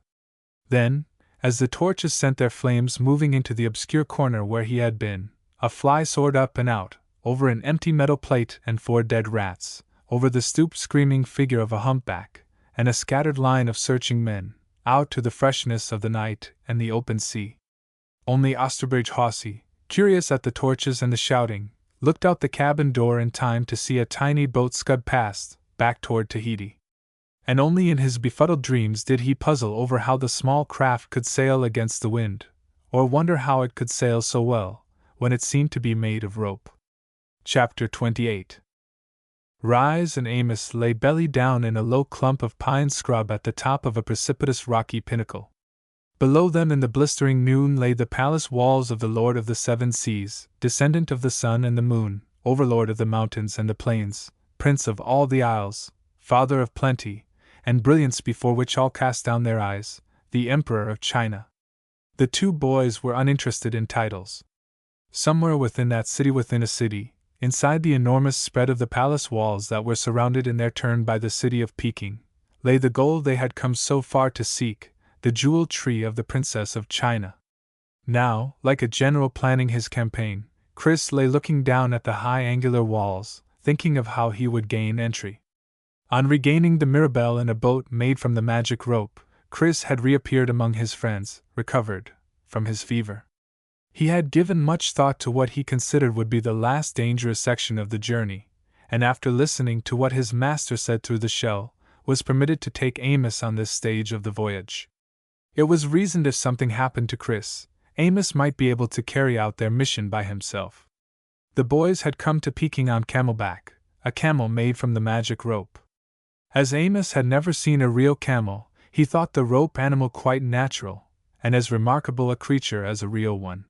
Then, As the torches sent their flames moving into the obscure corner where he had been, a fly soared up and out, over an empty metal plate and 4 dead rats, over the stooped screaming figure of a humpback, and a scattered line of searching men, out to the freshness of the night and the open sea. Only Osterbridge Hawsey, curious at the torches and the shouting, looked out the cabin door in time to see a tiny boat scud past, back toward Tahiti. And only in his befuddled dreams did he puzzle over how the small craft could sail against the wind, or wonder how it could sail so well, when it seemed to be made of rope. Chapter 28. Rise and Amos lay belly down in a low clump of pine scrub at the top of a precipitous rocky pinnacle. Below them in the blistering noon lay the palace walls of the Lord of the Seven Seas, descendant of the sun and the moon, overlord of the mountains and the plains, prince of all the isles, father of plenty, and brilliance before which all cast down their eyes, the Emperor of China. The 2 boys were uninterested in titles. Somewhere within that city within a city, inside the enormous spread of the palace walls that were surrounded in their turn by the city of Peking, lay the goal they had come so far to seek, the jewel tree of the Princess of China. Now, like a general planning his campaign, Chris lay looking down at the high angular walls, thinking of how he would gain entry. On regaining the Mirabelle in a boat made from the magic rope, Chris had reappeared among his friends, recovered from his fever. He had given much thought to what he considered would be the last dangerous section of the journey, and after listening to what his master said through the shell, was permitted to take Amos on this stage of the voyage. It was reasoned if something happened to Chris, Amos might be able to carry out their mission by himself. The boys had come to Peking on camelback, a camel made from the magic rope. As Amos had never seen a real camel, he thought the rope animal quite natural, and as remarkable a creature as a real one.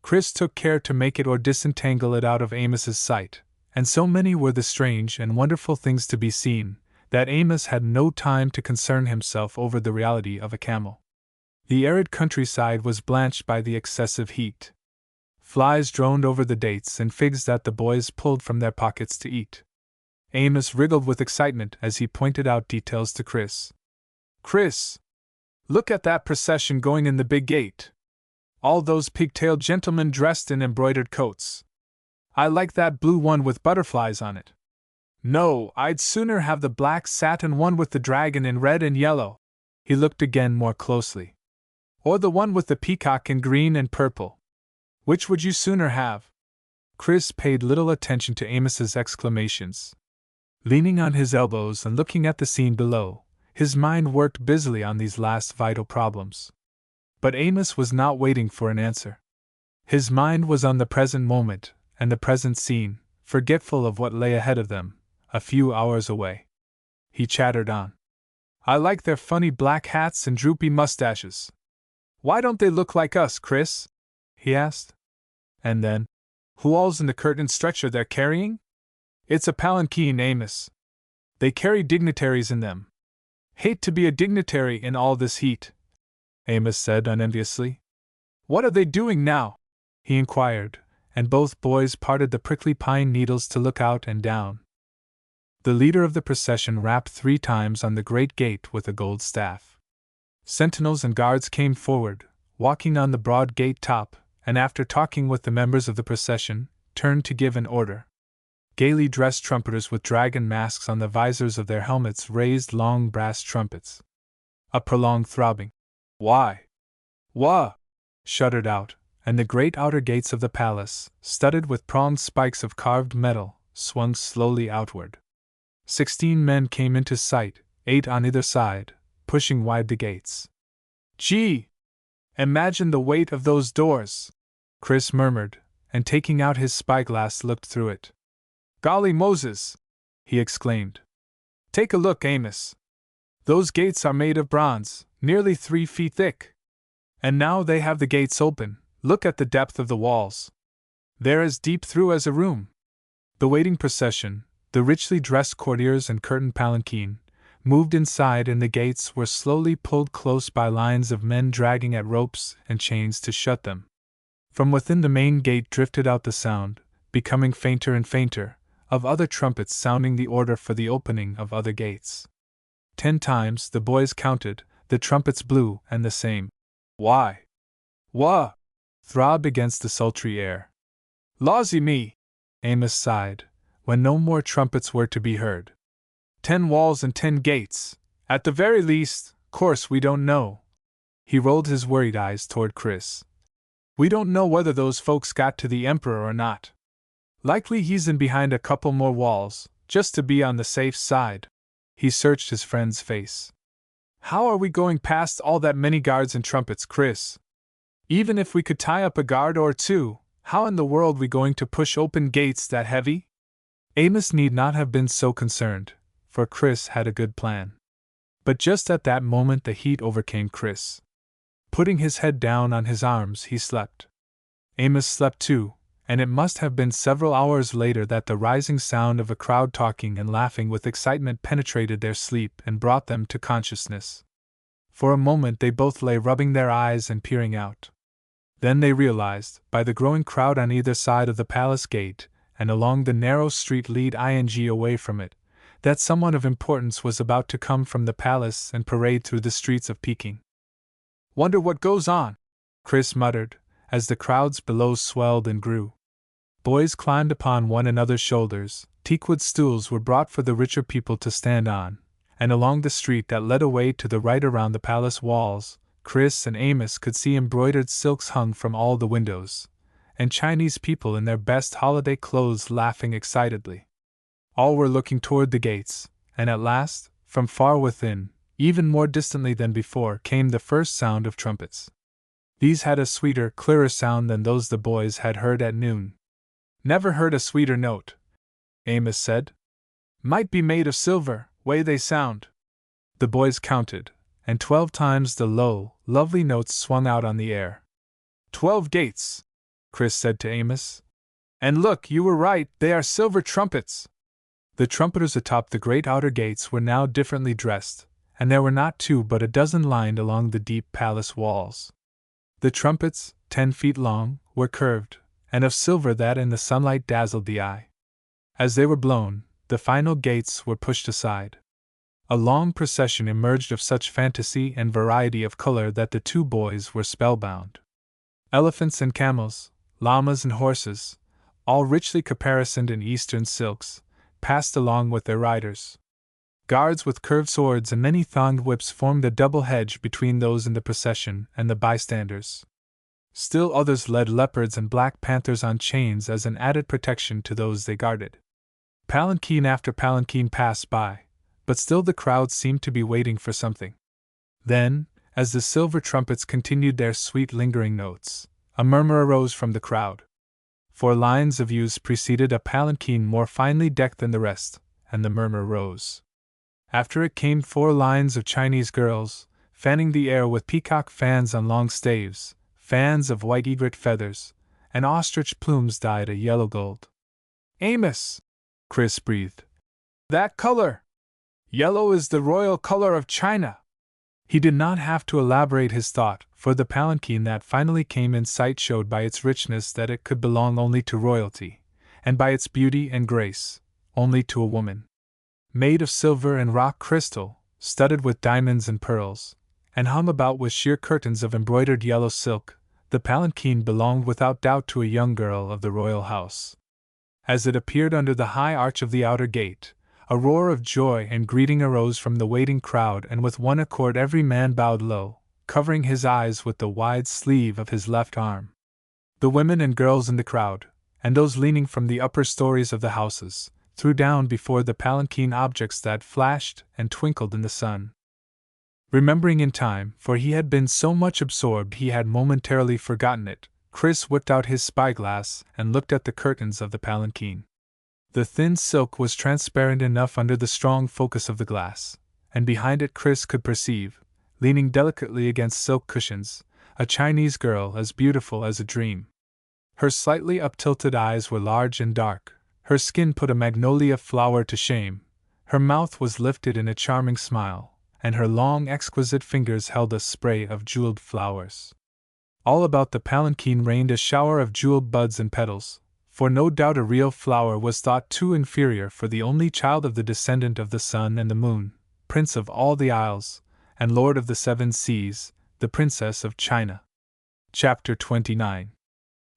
Chris took care to make it or disentangle it out of Amos's sight, and so many were the strange and wonderful things to be seen, that Amos had no time to concern himself over the reality of a camel. The arid countryside was blanched by the excessive heat. Flies droned over the dates and figs that the boys pulled from their pockets to eat. Amos wriggled with excitement as he pointed out details to Chris. "Chris! Look at that procession going in the big gate! All those pigtailed gentlemen dressed in embroidered coats. I like that blue one with butterflies on it. No, I'd sooner have the black satin one with the dragon in red and yellow." He looked again more closely. "Or the one with the peacock in green and purple. Which would you sooner have?" Chris paid little attention to Amos's exclamations. Leaning on his elbows and looking at the scene below, his mind worked busily on these last vital problems. But Amos was not waiting for an answer. His mind was on the present moment and the present scene, forgetful of what lay ahead of them, a few hours away. He chattered on. "I like their funny black hats and droopy mustaches. Why don't they look like us, Chris?" he asked. And then, "Who all's in the curtain stretcher they're carrying?" "It's a palanquin, Amos. They carry dignitaries in them." "Hate to be a dignitary in all this heat," Amos said unenviously. "What are they doing now?" he inquired, and both boys parted the prickly pine needles to look out and down. The leader of the procession rapped 3 times on the great gate with a gold staff. Sentinels and guards came forward, walking on the broad gate top, and after talking with the members of the procession, turned to give an order. Gaily dressed trumpeters with dragon masks on the visors of their helmets raised long brass trumpets. A prolonged throbbing, "Why? Wah!" shuddered out, and the great outer gates of the palace, studded with pronged spikes of carved metal, swung slowly outward. 16 men came into sight, 8 on either side, pushing wide the gates. "Gee! Imagine the weight of those doors!" Chris murmured, and taking out his spyglass looked through it. "Golly Moses!" he exclaimed. "Take a look, Amos. Those gates are made of bronze, nearly 3 feet thick. And now they have the gates open, look at the depth of the walls. They're as deep through as a room." The waiting procession, the richly dressed courtiers and curtained palanquin, moved inside and the gates were slowly pulled close by lines of men dragging at ropes and chains to shut them. From within the main gate drifted out the sound, becoming fainter and fainter, of other trumpets sounding the order for the opening of other gates. 10 times, the boys counted, the trumpets blew, and the same Why? Wah! Throbbed against the sultry air. Lawsy me! Amos sighed, when no more trumpets were to be heard. 10 walls and 10 gates, at the very least, course we don't know. He rolled his worried eyes toward Chris. We don't know whether those folks got to the Emperor or not. Likely he's in behind a couple more walls, just to be on the safe side. He searched his friend's face. How are we going past all that many guards and trumpets, Chris? Even if we could tie up a guard or two, how in the world we going to push open gates that heavy? Amos need not have been so concerned, for Chris had a good plan. But just at that moment the heat overcame Chris. Putting his head down on his arms, he slept. Amos slept too, and it must have been several hours later that the rising sound of a crowd talking and laughing with excitement penetrated their sleep and brought them to consciousness. For a moment they both lay rubbing their eyes and peering out. Then they realized, by the growing crowd on either side of the palace gate, and along the narrow street leading away from it, that someone of importance was about to come from the palace and parade through the streets of Peking. Wonder what goes on, Chris muttered, as the crowds below swelled and grew. Boys climbed upon one another's shoulders, teakwood stools were brought for the richer people to stand on, and along the street that led away to the right around the palace walls, Chris and Amos could see embroidered silks hung from all the windows, and Chinese people in their best holiday clothes laughing excitedly. All were looking toward the gates, and at last, from far within, even more distantly than before, came the first sound of trumpets. These had a sweeter, clearer sound than those the boys had heard at noon. Never heard a sweeter note, Amos said. Might be made of silver, way they sound. The boys counted, and 12 times the low, lovely notes swung out on the air. 12 gates, Chris said to Amos. And look, you were right, they are silver trumpets. The trumpeters atop the great outer gates were now differently dressed, and there were not 2 but a dozen lined along the deep palace walls. The trumpets, 10 feet long, were curved, and of silver that in the sunlight dazzled the eye. As they were blown, the final gates were pushed aside. A long procession emerged of such fantasy and variety of color that the 2 boys were spellbound. Elephants and camels, llamas and horses, all richly caparisoned in eastern silks, passed along with their riders. Guards with curved swords and many thonged whips formed a double hedge between those in the procession and the bystanders. Still others led leopards and black panthers on chains as an added protection to those they guarded. Palanquin after palanquin passed by, but still the crowd seemed to be waiting for something. Then, as the silver trumpets continued their sweet lingering notes, a murmur arose from the crowd. 4 lines of youths preceded a palanquin more finely decked than the rest, and the murmur rose. After it came 4 lines of Chinese girls, fanning the air with peacock fans on long staves, fans of white egret feathers, and ostrich plumes dyed a yellow gold. Amos! Chris breathed. That color! Yellow is the royal color of China! He did not have to elaborate his thought, for the palanquin that finally came in sight showed by its richness that it could belong only to royalty, and by its beauty and grace, only to a woman. Made of silver and rock crystal, studded with diamonds and pearls, and hung about with sheer curtains of embroidered yellow silk, the palanquin belonged without doubt to a young girl of the royal house. As it appeared under the high arch of the outer gate, a roar of joy and greeting arose from the waiting crowd, and with one accord every man bowed low, covering his eyes with the wide sleeve of his left arm. The women and girls in the crowd, and those leaning from the upper stories of the houses, threw down before the palanquin objects that flashed and twinkled in the sun. Remembering in time, for he had been so much absorbed he had momentarily forgotten it, Chris whipped out his spyglass and looked at the curtains of the palanquin. The thin silk was transparent enough under the strong focus of the glass, and behind it Chris could perceive, leaning delicately against silk cushions, a Chinese girl as beautiful as a dream. Her slightly up-tilted eyes were large and dark, her skin put a magnolia flower to shame, her mouth was lifted in a charming smile, and her long exquisite fingers held a spray of jeweled flowers. All about the palanquin rained a shower of jeweled buds and petals, for no doubt a real flower was thought too inferior for the only child of the descendant of the sun and the moon, prince of all the isles, and lord of the 7 seas, The Princess of China. Chapter 29.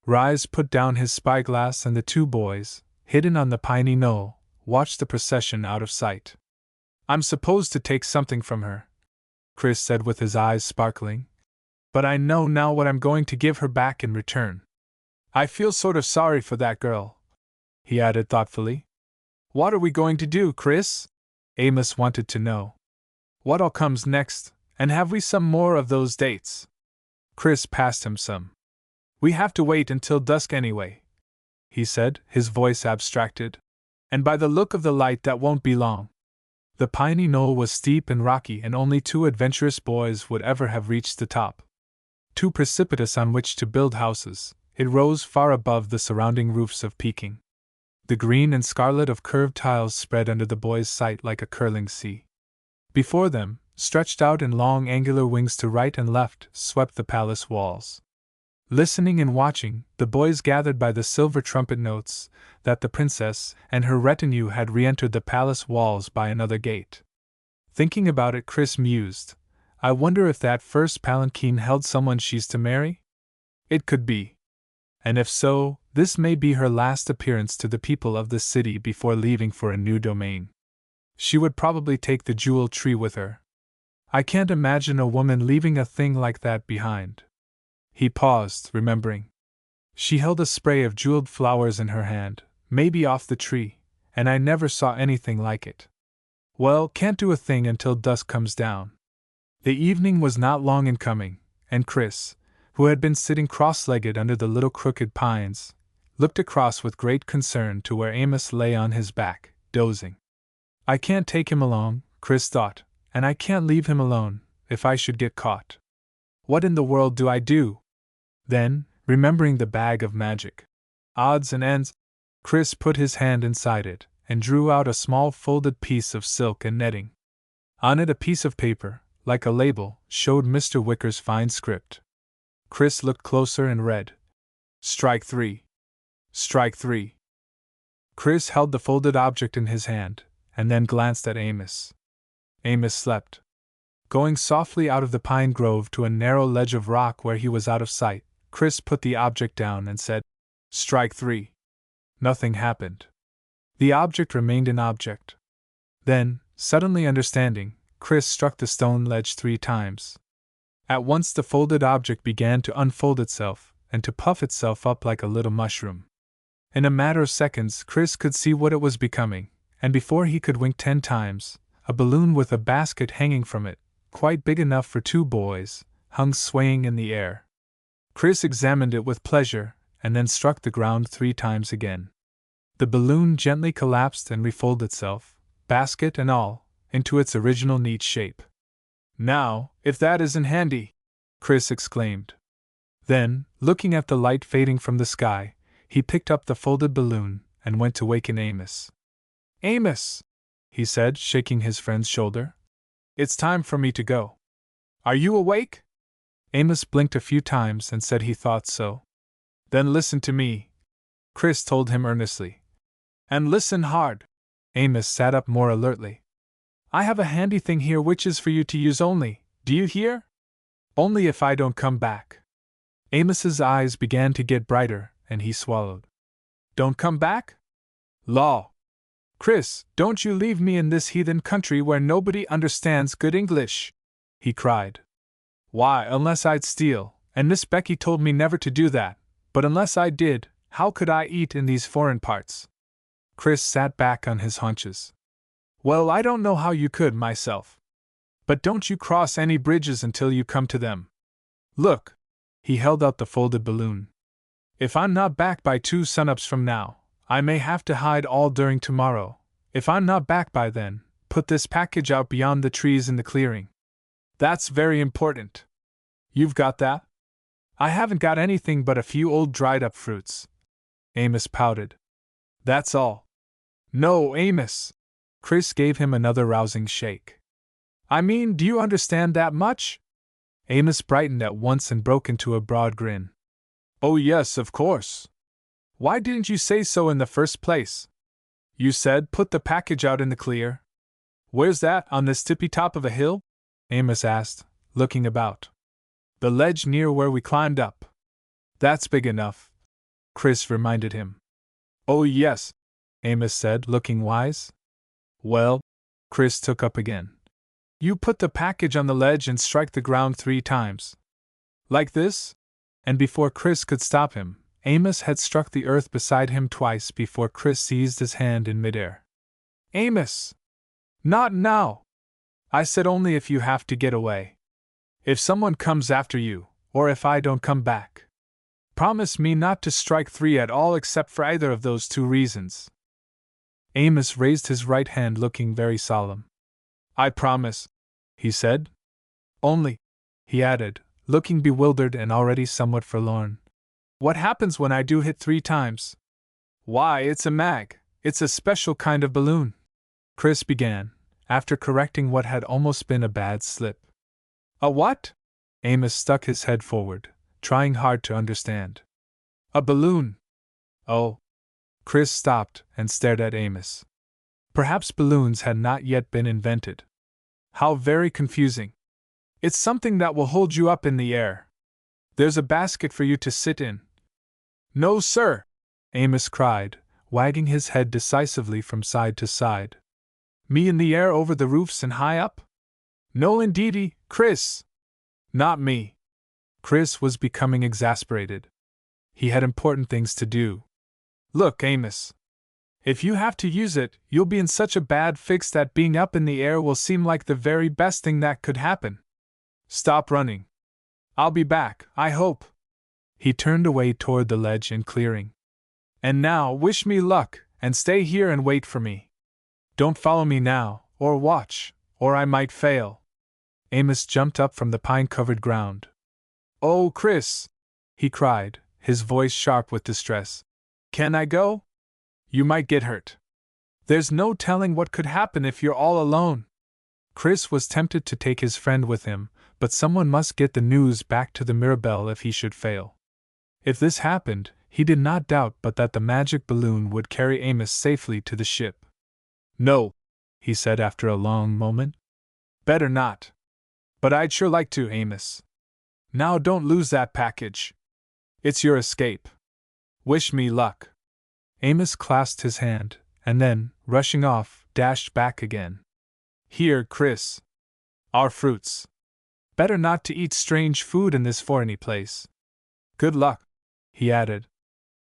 Rise put down his spyglass, and the two boys, hidden on the piney knoll, watched the procession out of sight. "I'm supposed to take something from her," Chris said with his eyes sparkling. "But I know now what I'm going to give her back in return. I feel sort of sorry for that girl," he added thoughtfully. "What are we going to do, Chris?" Amos wanted to know. "What all comes next, and have we some more of those dates?" Chris passed him some. "We have to wait until dusk anyway," he said, his voice abstracted. "And by the look of the light, that won't be long." The piney knoll was steep and rocky, and only two adventurous boys would ever have reached the top. Too precipitous on which to build houses, it rose far above the surrounding roofs of Peking. The green and scarlet of curved tiles spread under the boys' sight like a curling sea. Before them, stretched out in long angular wings to right and left, swept the palace walls. Listening and watching, the boys gathered by the silver trumpet notes that the princess and her retinue had re-entered the palace walls by another gate. Thinking about it, Chris mused, "I wonder if that first palanquin held someone she's to marry? It could be. And if so, this may be her last appearance to the people of the city before leaving for a new domain. She would probably take the jewel tree with her. I can't imagine a woman leaving a thing like that behind." He paused, remembering. She held a spray of jeweled flowers in her hand, maybe off the tree, and I never saw anything like it. Well, can't do a thing until dusk comes down. The evening was not long in coming, and Chris, who had been sitting cross-legged under the little crooked pines, looked across with great concern to where Amos lay on his back, dozing. "I can't take him along," Chris thought, "and I can't leave him alone, if I should get caught. What in the world do I do?" Then, remembering the bag of magic odds and ends, Chris put his hand inside it and drew out a small folded piece of silk and netting. On it a piece of paper, like a label, showed Mr. Wicker's fine script. Chris looked closer and read, "Strike 3. Strike 3. Chris held the folded object in his hand, and then glanced at Amos. Amos slept. Going softly out of the pine grove to a narrow ledge of rock where he was out of sight, Chris put the object down and said, "Strike 3. Nothing happened. The object remained an object. Then, suddenly understanding, Chris struck the stone ledge 3 times. At once the folded object began to unfold itself, and to puff itself up like a little mushroom. In a matter of seconds, Chris could see what it was becoming, and before he could wink 10 times, a balloon with a basket hanging from it, quite big enough for 2 boys, hung swaying in the air. Chris examined it with pleasure, and then struck the ground 3 times again. The balloon gently collapsed and refolded itself, basket and all, into its original neat shape. "Now, if that isn't handy!" Chris exclaimed. Then, looking at the light fading from the sky, he picked up the folded balloon and went to waken Amos. "Amos," he said, shaking his friend's shoulder, "it's time for me to go. Are you awake?" Amos blinked a few times and said he thought so. "Then listen to me," Chris told him earnestly. "And listen hard." Amos sat up more alertly. "I have a handy thing here which is for you to use only, do you hear? Only if I don't come back." Amos's eyes began to get brighter, and he swallowed. "Don't come back? Law! Chris, don't you leave me in this heathen country where nobody understands good English!" he cried. "Why, unless I'd steal, and Miss Becky told me never to do that, but unless I did, how could I eat in these foreign parts?" Chris sat back on his haunches. "Well, I don't know how you could myself. But don't you cross any bridges until you come to them. Look!" He held out the folded balloon. "If I'm not back by 2 sunups from now, I may have to hide all during tomorrow. If I'm not back by then, put this package out beyond the trees in the clearing. That's very important. You've got that?" "I haven't got anything but a few old dried-up fruits." Amos pouted. "That's all." "No, Amos!" Chris gave him another rousing shake. "I mean, do you understand that much?" Amos brightened at once and broke into a broad grin. "Oh yes, of course. Why didn't you say so in the first place? You said put the package out in the clear. Where's that, on this tippy top of a hill?" Amos asked, looking about. The ledge near where we climbed up. That's big enough, Chris reminded him. Oh, yes, Amos said, looking wise. Well, Chris took up again. You put the package on the ledge and strike the ground 3 times. Like this? And before Chris could stop him, Amos had struck the earth beside him twice before Chris seized his hand in midair. Amos! Not now! I said only if you have to get away. If someone comes after you, or if I don't come back. Promise me not to strike 3 at all except for either of those 2 reasons. Amos raised his right hand looking very solemn. I promise, he said. Only, he added, looking bewildered and already somewhat forlorn. What happens when I do hit 3 times? Why, it's a mag. It's a special kind of balloon, Chris began, after correcting what had almost been a bad slip. A what? Amos stuck his head forward, trying hard to understand. A balloon. Oh. Chris stopped and stared at Amos. Perhaps balloons had not yet been invented. How very confusing. It's something that will hold you up in the air. There's a basket for you to sit in. No, sir, Amos cried, wagging his head decisively from side to side. Me in the air over the roofs and high up? No, indeedy, Chris. Not me. Chris was becoming exasperated. He had important things to do. Look, Amos. If you have to use it, you'll be in such a bad fix that being up in the air will seem like the very best thing that could happen. Stop running. I'll be back, I hope. He turned away toward the ledge and clearing. And now, wish me luck, and stay here and wait for me. Don't follow me now, or watch, or I might fail. Amos jumped up from the pine-covered ground. Oh, Chris! He cried, his voice sharp with distress. Can I go? You might get hurt. There's no telling what could happen if you're all alone. Chris was tempted to take his friend with him, but someone must get the news back to the Mirabelle if he should fail. If this happened, he did not doubt but that the magic balloon would carry Amos safely to the ship. No, he said after a long moment. Better not. But I'd sure like to, Amos. Now don't lose that package. It's your escape. Wish me luck. Amos clasped his hand, and then, rushing off, dashed back again. Here, Chris. Our fruits. Better not to eat strange food in this foreigny place. Good luck, he added.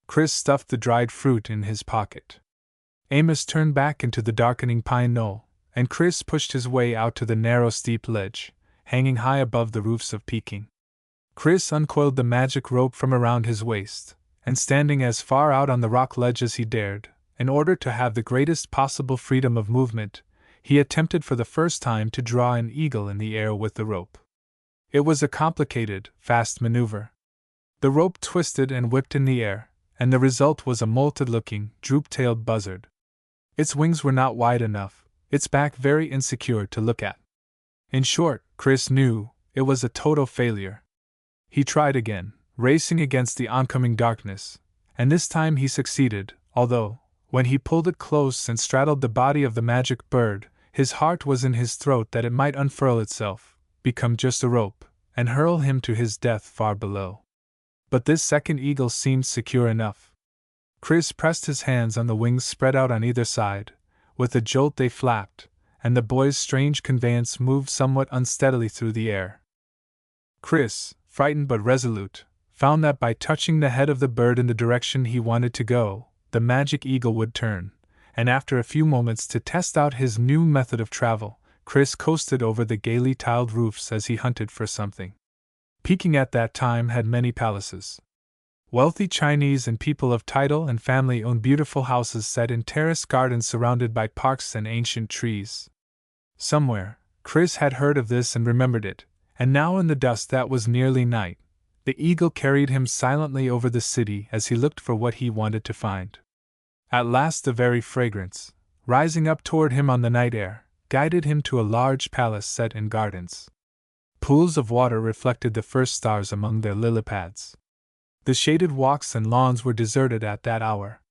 Chris stuffed the dried fruit in his pocket. Amos turned back into the darkening pine knoll, and Chris pushed his way out to the narrow steep ledge, hanging high above the roofs of Peking. Chris uncoiled the magic rope from around his waist, and standing as far out on the rock ledge as he dared, in order to have the greatest possible freedom of movement, he attempted for the first time to draw an eagle in the air with the rope. It was a complicated, fast maneuver. The rope twisted and whipped in the air, and the result was a molted-looking, droop-tailed buzzard. Its wings were not wide enough, its back very insecure to look at. In short, Chris knew, it was a total failure. He tried again, racing against the oncoming darkness, and this time he succeeded, although, when he pulled it close and straddled the body of the magic bird, his heart was in his throat that it might unfurl itself, become just a rope, and hurl him to his death far below. But this second eagle seemed secure enough. Chris pressed his hands on the wings spread out on either side. With a jolt they flapped, and the boy's strange conveyance moved somewhat unsteadily through the air. Chris, frightened but resolute, found that by touching the head of the bird in the direction he wanted to go, the magic eagle would turn, and after a few moments to test out his new method of travel, Chris coasted over the gaily tiled roofs as he hunted for something. Peking at that time had many palaces. Wealthy Chinese and people of title and family owned beautiful houses set in terraced gardens surrounded by parks and ancient trees. Somewhere, Chris had heard of this and remembered it, and now in the dusk that was nearly night, the eagle carried him silently over the city as he looked for what he wanted to find. At last the very fragrance, rising up toward him on the night air, guided him to a large palace set in gardens. Pools of water reflected the first stars among their lily pads. The shaded walks and lawns were deserted at that hour.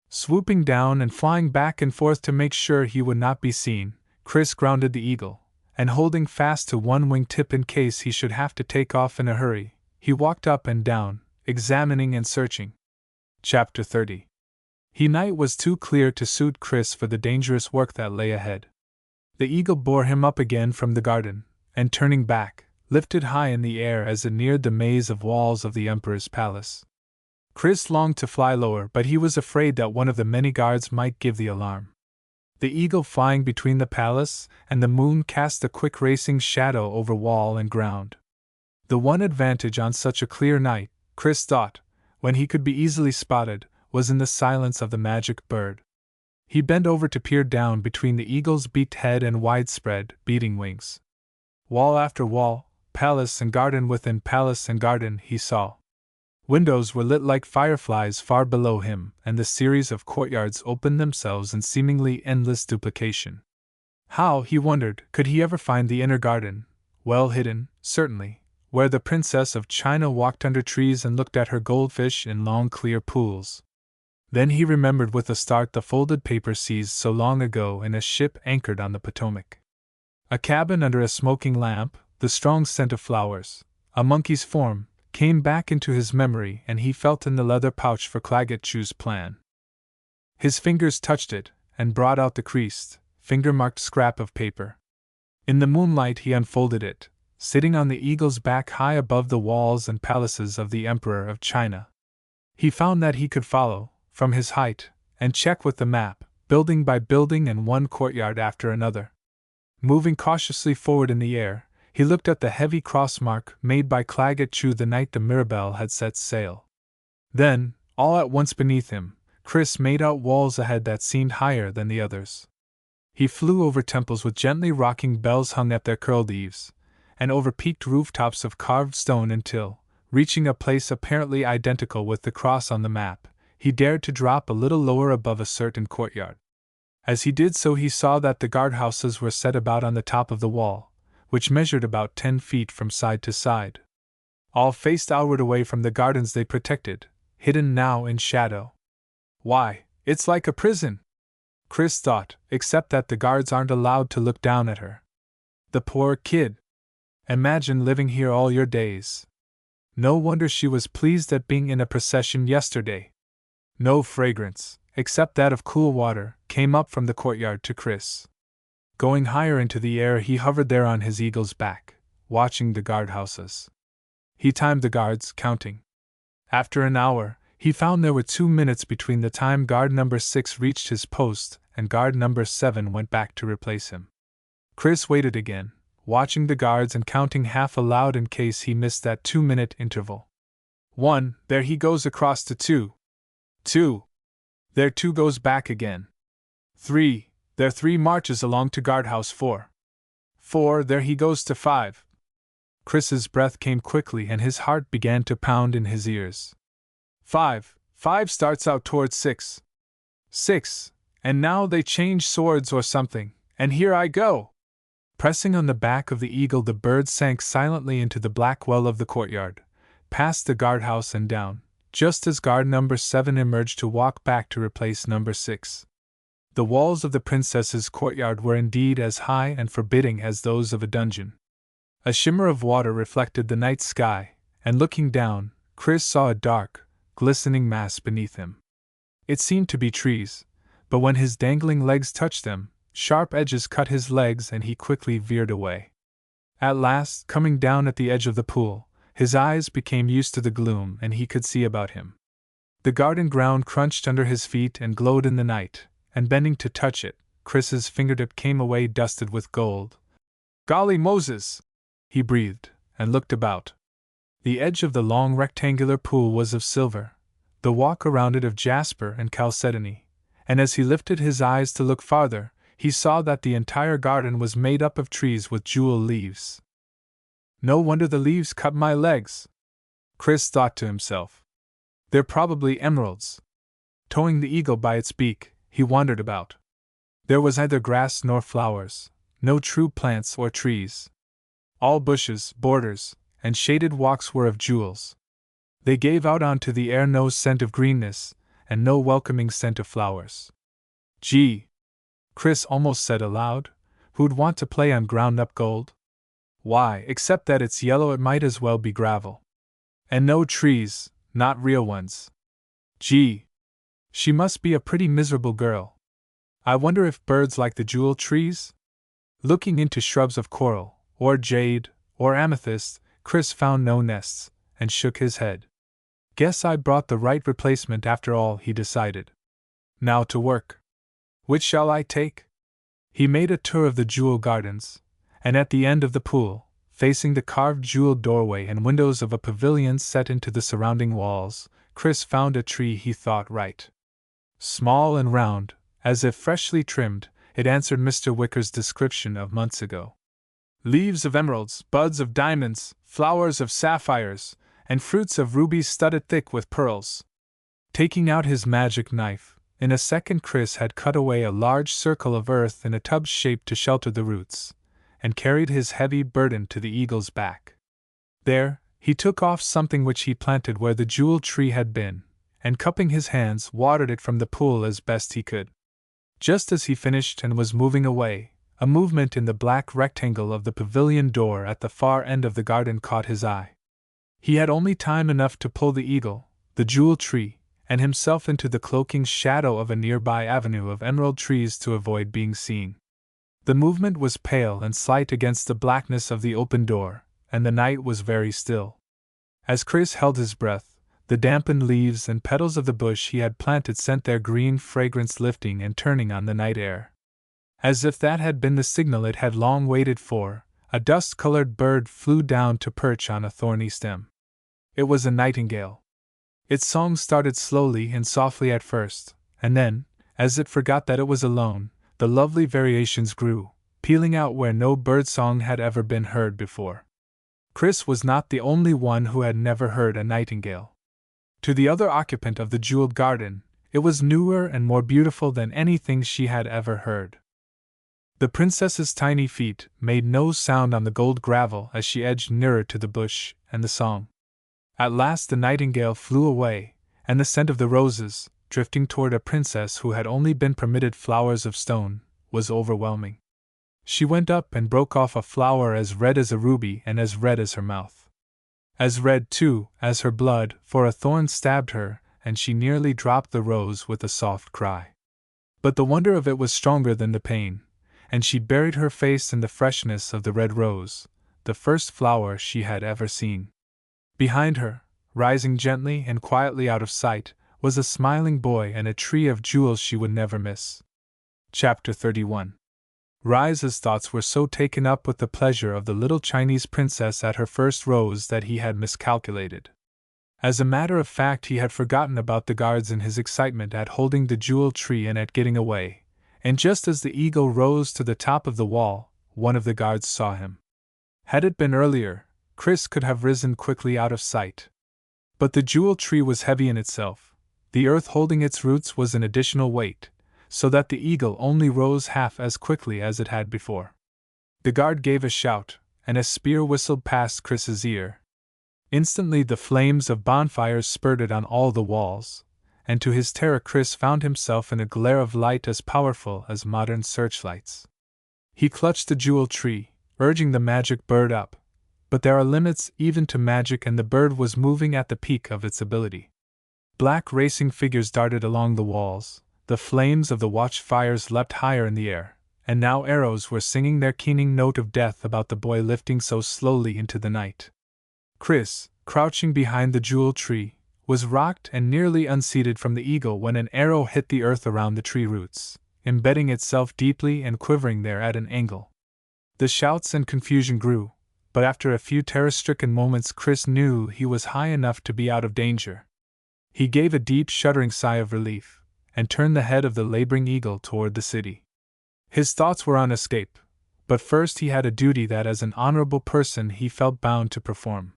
Swooping down and flying back and forth to make sure he would not be seen, Chris grounded the eagle, and holding fast to one wing-tip in case he should have to take off in a hurry, he walked up and down, examining and searching. Chapter 30. Night was too clear to suit Chris for the dangerous work that lay ahead. The eagle bore him up again from the garden, and turning back, lifted high in the air as it neared the maze of walls of the Emperor's palace. Chris longed to fly lower, but he was afraid that one of the many guards might give the alarm. The eagle flying between the palace and the moon cast a quick racing shadow over wall and ground. The one advantage on such a clear night, Chris thought, when he could be easily spotted, was in the silence of the magic bird. He bent over to peer down between the eagle's beaked head and widespread, beating wings. Wall after wall, palace and garden within palace and garden he saw. Windows were lit like fireflies far below him, and the series of courtyards opened themselves in seemingly endless duplication. How, he wondered, could he ever find the inner garden, well hidden, certainly, where the Princess of China walked under trees and looked at her goldfish in long clear pools? Then he remembered with a start the folded paper seized so long ago in a ship anchored on the Potomac. A cabin under a smoking lamp, the strong scent of flowers, a monkey's form, came back into his memory, and he felt in the leather pouch for Claggett Chew's plan. His fingers touched it, and brought out the creased, finger-marked scrap of paper. In the moonlight he unfolded it, sitting on the eagle's back high above the walls and palaces of the Emperor of China. He found that he could follow, from his height, and check with the map, building by building and one courtyard after another. Moving cautiously forward in the air, he looked at the heavy cross-mark made by Claggett Chew the night the Mirabelle had set sail. Then, all at once beneath him, Chris made out walls ahead that seemed higher than the others. He flew over temples with gently rocking bells hung at their curled eaves, and over peaked rooftops of carved stone until, reaching a place apparently identical with the cross on the map, he dared to drop a little lower above a certain courtyard. As he did so he saw that the guardhouses were set about on the top of the wall, which measured about 10 feet from side to side. All faced outward away from the gardens they protected, hidden now in shadow. Why, it's like a prison, Chris thought, except that the guards aren't allowed to look down at her. The poor kid. Imagine living here all your days. No wonder she was pleased at being in a procession yesterday. No fragrance, except that of cool water, came up from the courtyard to Chris. Going higher into the air, he hovered there on his eagle's back, watching the guardhouses. He timed the guards, counting. After an hour, he found there were 2 minutes between the time guard number 6 reached his post and guard number 7 went back to replace him. Chris waited again, watching the guards and counting half aloud in case he missed that 2-minute interval. 1, there he goes across to 2. 2. There 2 goes back again. 3. There 3 marches along to guardhouse 4. 4. There he goes to 5. Chris's breath came quickly and his heart began to pound in his ears. 5. 5 starts out towards 6. 6. And now they change swords or something, and here I go! Pressing on the back of the eagle, the bird sank silently into the black well of the courtyard, past the guardhouse and down, just as guard number 7 emerged to walk back to replace number 6. The walls of the princess's courtyard were indeed as high and forbidding as those of a dungeon. A shimmer of water reflected the night sky, and looking down, Chris saw a dark, glistening mass beneath him. It seemed to be trees, but when his dangling legs touched them, sharp edges cut his legs and he quickly veered away. At last, coming down at the edge of the pool, his eyes became used to the gloom and he could see about him. The garden ground crunched under his feet and glowed in the night, and bending to touch it, Chris's fingertip came away dusted with gold. "Golly Moses!" he breathed, and looked about. The edge of the long rectangular pool was of silver, the walk around it of jasper and chalcedony, and as he lifted his eyes to look farther, he saw that the entire garden was made up of trees with jewel leaves. No wonder the leaves cut my legs, Chris thought to himself. They're probably emeralds. Towing the eagle by its beak, he wandered about. There was neither grass nor flowers, no true plants or trees. All bushes, borders, and shaded walks were of jewels. They gave out onto the air no scent of greenness, and no welcoming scent of flowers. "Gee!" Chris almost said aloud, Who'd want to play on ground-up gold? Why, except that it's yellow, it might as well be gravel. And no trees, not real ones. Gee, she must be a pretty miserable girl. I wonder if birds like the jewel trees? Looking into shrubs of coral, or jade, or amethyst, Chris found no nests, and shook his head. Guess I brought the right replacement after all, he decided. Now to work. Which shall I take? He made a tour of the jewel gardens, and at the end of the pool, facing the carved jeweled doorway and windows of a pavilion set into the surrounding walls, Chris found a tree he thought right. Small and round, as if freshly trimmed, it answered Mr. Wicker's description of months ago. Leaves of emeralds, buds of diamonds, flowers of sapphires, and fruits of rubies studded thick with pearls. Taking out his magic knife, in a second Chris had cut away a large circle of earth in a tub shape to shelter the roots, and carried his heavy burden to the eagle's back. There, he took off something which he planted where the jewel tree had been, and cupping his hands, watered it from the pool as best he could. Just as he finished and was moving away, a movement in the black rectangle of the pavilion door at the far end of the garden caught his eye. He had only time enough to pull the eagle, the jewel tree, and himself into the cloaking shadow of a nearby avenue of emerald trees to avoid being seen. The movement was pale and slight against the blackness of the open door, and the night was very still. As Chris held his breath, the dampened leaves and petals of the bush he had planted sent their green fragrance lifting and turning on the night air. As if that had been the signal it had long waited for, a dust-colored bird flew down to perch on a thorny stem. It was a nightingale. Its song started slowly and softly at first, and then, as it forgot that it was alone, the lovely variations grew, pealing out where no birdsong had ever been heard before. Chris was not the only one who had never heard a nightingale. To the other occupant of the jeweled garden, it was newer and more beautiful than anything she had ever heard. The princess's tiny feet made no sound on the gold gravel as she edged nearer to the bush and the song. At last the nightingale flew away, and the scent of the roses, drifting toward a princess who had only been permitted flowers of stone, was overwhelming. She went up and broke off a flower as red as a ruby and as red as her mouth. As red, too, as her blood, for a thorn stabbed her, and she nearly dropped the rose with a soft cry. But the wonder of it was stronger than the pain, and she buried her face in the freshness of the red rose, the first flower she had ever seen. Behind her, rising gently and quietly out of sight, was a smiling boy and a tree of jewels she would never miss. Chapter 31. Rise's thoughts were so taken up with the pleasure of the little Chinese princess at her first rose that he had miscalculated. As a matter of fact, he had forgotten about the guards in his excitement at holding the jewel tree and at getting away, and just as the eagle rose to the top of the wall, one of the guards saw him. Had it been earlier, Chris could have risen quickly out of sight. But the jewel tree was heavy in itself, the earth holding its roots was an additional weight, so that the eagle only rose half as quickly as it had before. The guard gave a shout, and a spear whistled past Chris's ear. Instantly the flames of bonfires spurted on all the walls, and to his terror Chris found himself in a glare of light as powerful as modern searchlights. He clutched the jewel tree, urging the magic bird up, but there are limits even to magic, and the bird was moving at the peak of its ability. Black racing figures darted along the walls, the flames of the watchfires leapt higher in the air, and now arrows were singing their keening note of death about the boy lifting so slowly into the night. Chris, crouching behind the jewel tree, was rocked and nearly unseated from the eagle when an arrow hit the earth around the tree roots, embedding itself deeply and quivering there at an angle. The shouts and confusion grew, but after a few terror-stricken moments Chris knew he was high enough to be out of danger. He gave a deep shuddering sigh of relief, and turned the head of the laboring eagle toward the city. His thoughts were on escape, but first he had a duty that as an honorable person he felt bound to perform.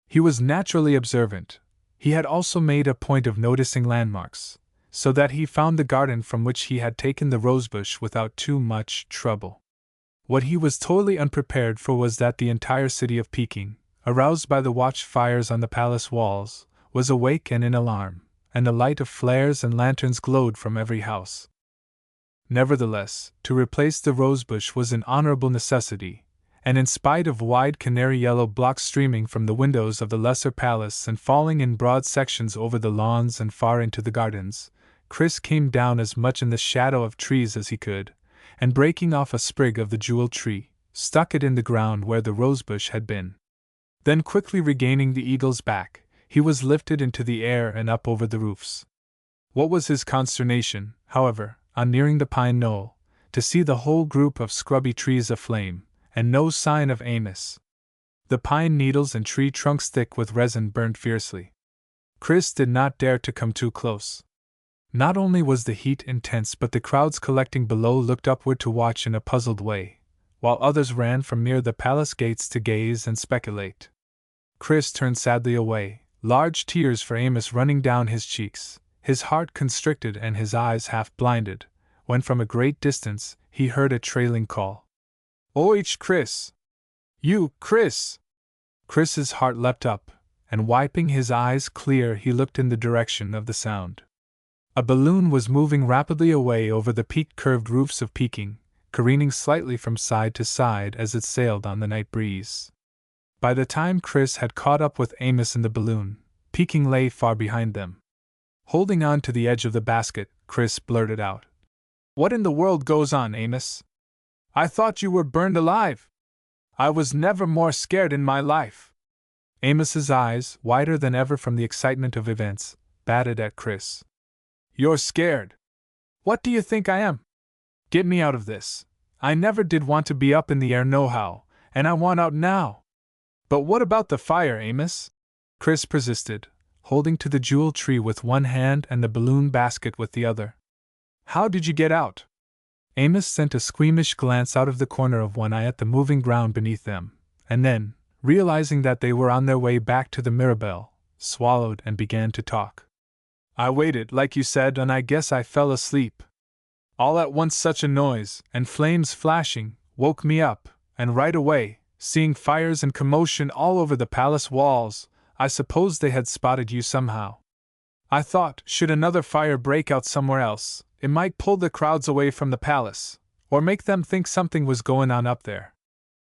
He was naturally observant. He had also made a point of noticing landmarks, so that he found the garden from which he had taken the rosebush without too much trouble. What he was totally unprepared for was that the entire city of Peking, aroused by the watchfires on the palace walls, was awake and in alarm, and the light of flares and lanterns glowed from every house. Nevertheless, to replace the rosebush was an honorable necessity, and in spite of wide canary-yellow blocks streaming from the windows of the lesser palace and falling in broad sections over the lawns and far into the gardens, Chris came down as much in the shadow of trees as he could, and breaking off a sprig of the jewel tree, stuck it in the ground where the rosebush had been. Then quickly regaining the eagle's back, he was lifted into the air and up over the roofs. What was his consternation, however, on nearing the pine knoll, to see the whole group of scrubby trees aflame, and no sign of Amos. The pine needles and tree trunks thick with resin burned fiercely. Chris did not dare to come too close. Not only was the heat intense, but the crowds collecting below looked upward to watch in a puzzled way, while others ran from near the palace gates to gaze and speculate. Chris turned sadly away, large tears for Amos running down his cheeks, his heart constricted and his eyes half blinded, when from a great distance he heard a trailing call. "Oh, Chris! You, Chris!" Chris's heart leapt up, and wiping his eyes clear he looked in the direction of the sound. A balloon was moving rapidly away over the peak-curved roofs of Peking, careening slightly from side to side as it sailed on the night breeze. By the time Chris had caught up with Amos in the balloon, Peking lay far behind them. Holding on to the edge of the basket, Chris blurted out, "What in the world goes on, Amos? I thought you were burned alive. I was never more scared in my life." Amos's eyes, wider than ever from the excitement of events, batted at Chris. "You're scared? What do you think I am? Get me out of this. I never did want to be up in the air nohow, and I want out now." "But what about the fire, Amos?" Chris persisted, holding to the jewel tree with one hand and the balloon basket with the other. "How did you get out?" Amos sent a squeamish glance out of the corner of one eye at the moving ground beneath them, and then, realizing that they were on their way back to the Mirabelle, swallowed and began to talk. "I waited, like you said, and I guess I fell asleep. All at once such a noise, and flames flashing, woke me up, and right away, seeing fires and commotion all over the palace walls, I supposed they had spotted you somehow. I thought, should another fire break out somewhere else, it might pull the crowds away from the palace, or make them think something was going on up there.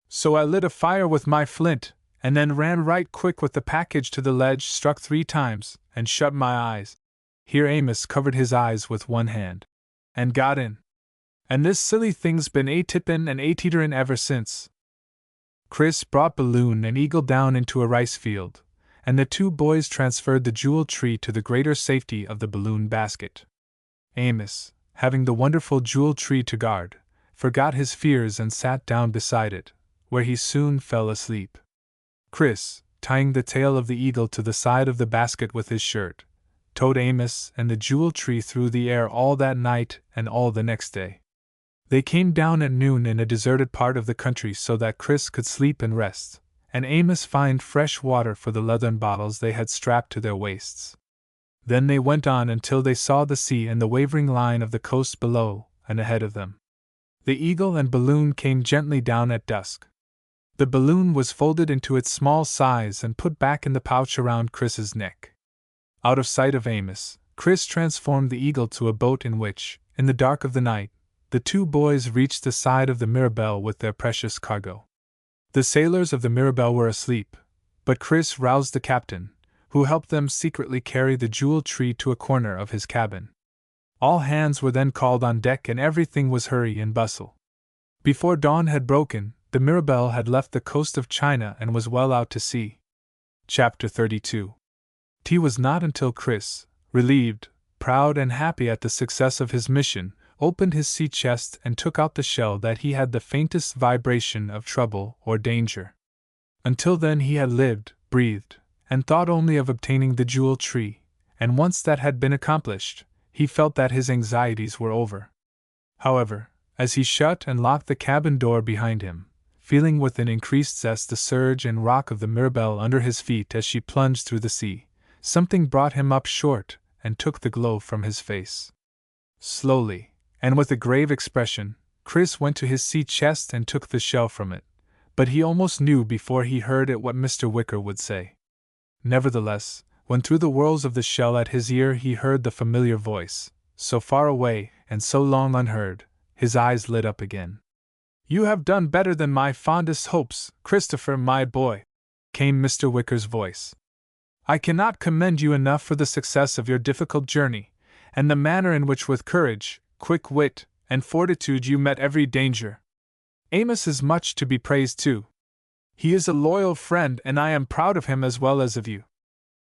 So I lit a fire with my flint, and then ran right quick with the package to the ledge, struck 3 times, and shut my eyes." Here Amos covered his eyes with one hand. "And got in. And this silly thing's been a-tippin' and a-teeterin' ever since." Chris brought balloon and eagle down into a rice field, and the 2 boys transferred the jewel tree to the greater safety of the balloon basket. Amos, having the wonderful jewel tree to guard, forgot his fears and sat down beside it, where he soon fell asleep. Chris, tying the tail of the eagle to the side of the basket with his shirt, towed Amos and the jewel tree through the air all that night and all the next day. They came down at noon in a deserted part of the country so that Chris could sleep and rest, and Amos find fresh water for the leathern bottles they had strapped to their waists. Then they went on until they saw the sea and the wavering line of the coast below and ahead of them. The eagle and balloon came gently down at dusk. The balloon was folded into its small size and put back in the pouch around Chris's neck. Out of sight of Amos, Chris transformed the eagle to a boat in which, in the dark of the night, the 2 boys reached the side of the Mirabelle with their precious cargo. The sailors of the Mirabelle were asleep, but Chris roused the captain, who helped them secretly carry the jewel tree to a corner of his cabin. All hands were then called on deck and everything was hurry and bustle. Before dawn had broken, the Mirabelle had left the coast of China and was well out to sea. Chapter 32. It was not until Chris, relieved, proud and happy at the success of his mission, opened his sea chest and took out the shell that he had the faintest vibration of trouble or danger. Until then he had lived, breathed, and thought only of obtaining the jewel tree, and once that had been accomplished, he felt that his anxieties were over. However, as he shut and locked the cabin door behind him, feeling with an increased zest the surge and rock of the Mirabelle under his feet as she plunged through the sea, something brought him up short and took the glow from his face. Slowly, and with a grave expression, Chris went to his sea chest and took the shell from it, but he almost knew before he heard it what Mr. Wicker would say. Nevertheless, when through the whirls of the shell at his ear he heard the familiar voice, so far away and so long unheard, his eyes lit up again. "You have done better than my fondest hopes, Christopher, my boy," came Mr. Wicker's voice. "I cannot commend you enough for the success of your difficult journey, and the manner in which with courage, quick wit, and fortitude you met every danger. Amos is much to be praised too. He is a loyal friend, and I am proud of him as well as of you."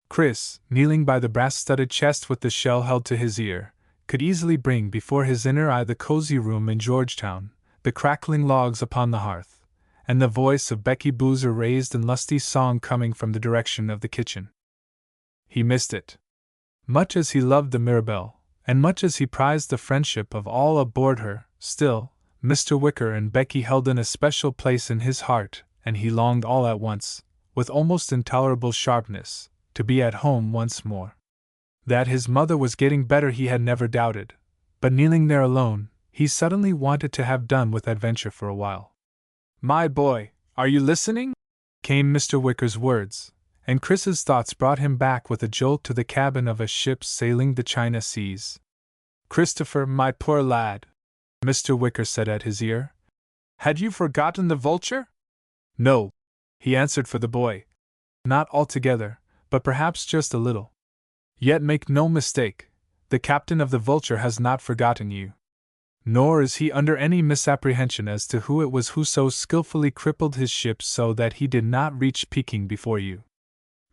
Chris, kneeling by the brass-studded chest with the shell held to his ear, could easily bring before his inner eye the cozy room in Georgetown, the crackling logs upon the hearth, and the voice of Becky Boozer raised in lusty song coming from the direction of the kitchen. He missed it. Much as he loved the Mirabelle, and much as he prized the friendship of all aboard her, still, Mr. Wicker and Becky held an especial place in his heart, and he longed all at once, with almost intolerable sharpness, to be at home once more. That his mother was getting better he had never doubted, but kneeling there alone, he suddenly wanted to have done with adventure for a while. "My boy, are you listening?" came Mr. Wicker's words, and Chris's thoughts brought him back with a jolt to the cabin of a ship sailing the China seas. "Christopher, my poor lad," Mr. Wicker said at his ear, "had you forgotten the Vulture?" "No," he answered for the boy. "Not altogether, but perhaps just a little. Yet make no mistake, the captain of the Vulture has not forgotten you. Nor is he under any misapprehension as to who it was who so skillfully crippled his ship so that he did not reach Peking before you."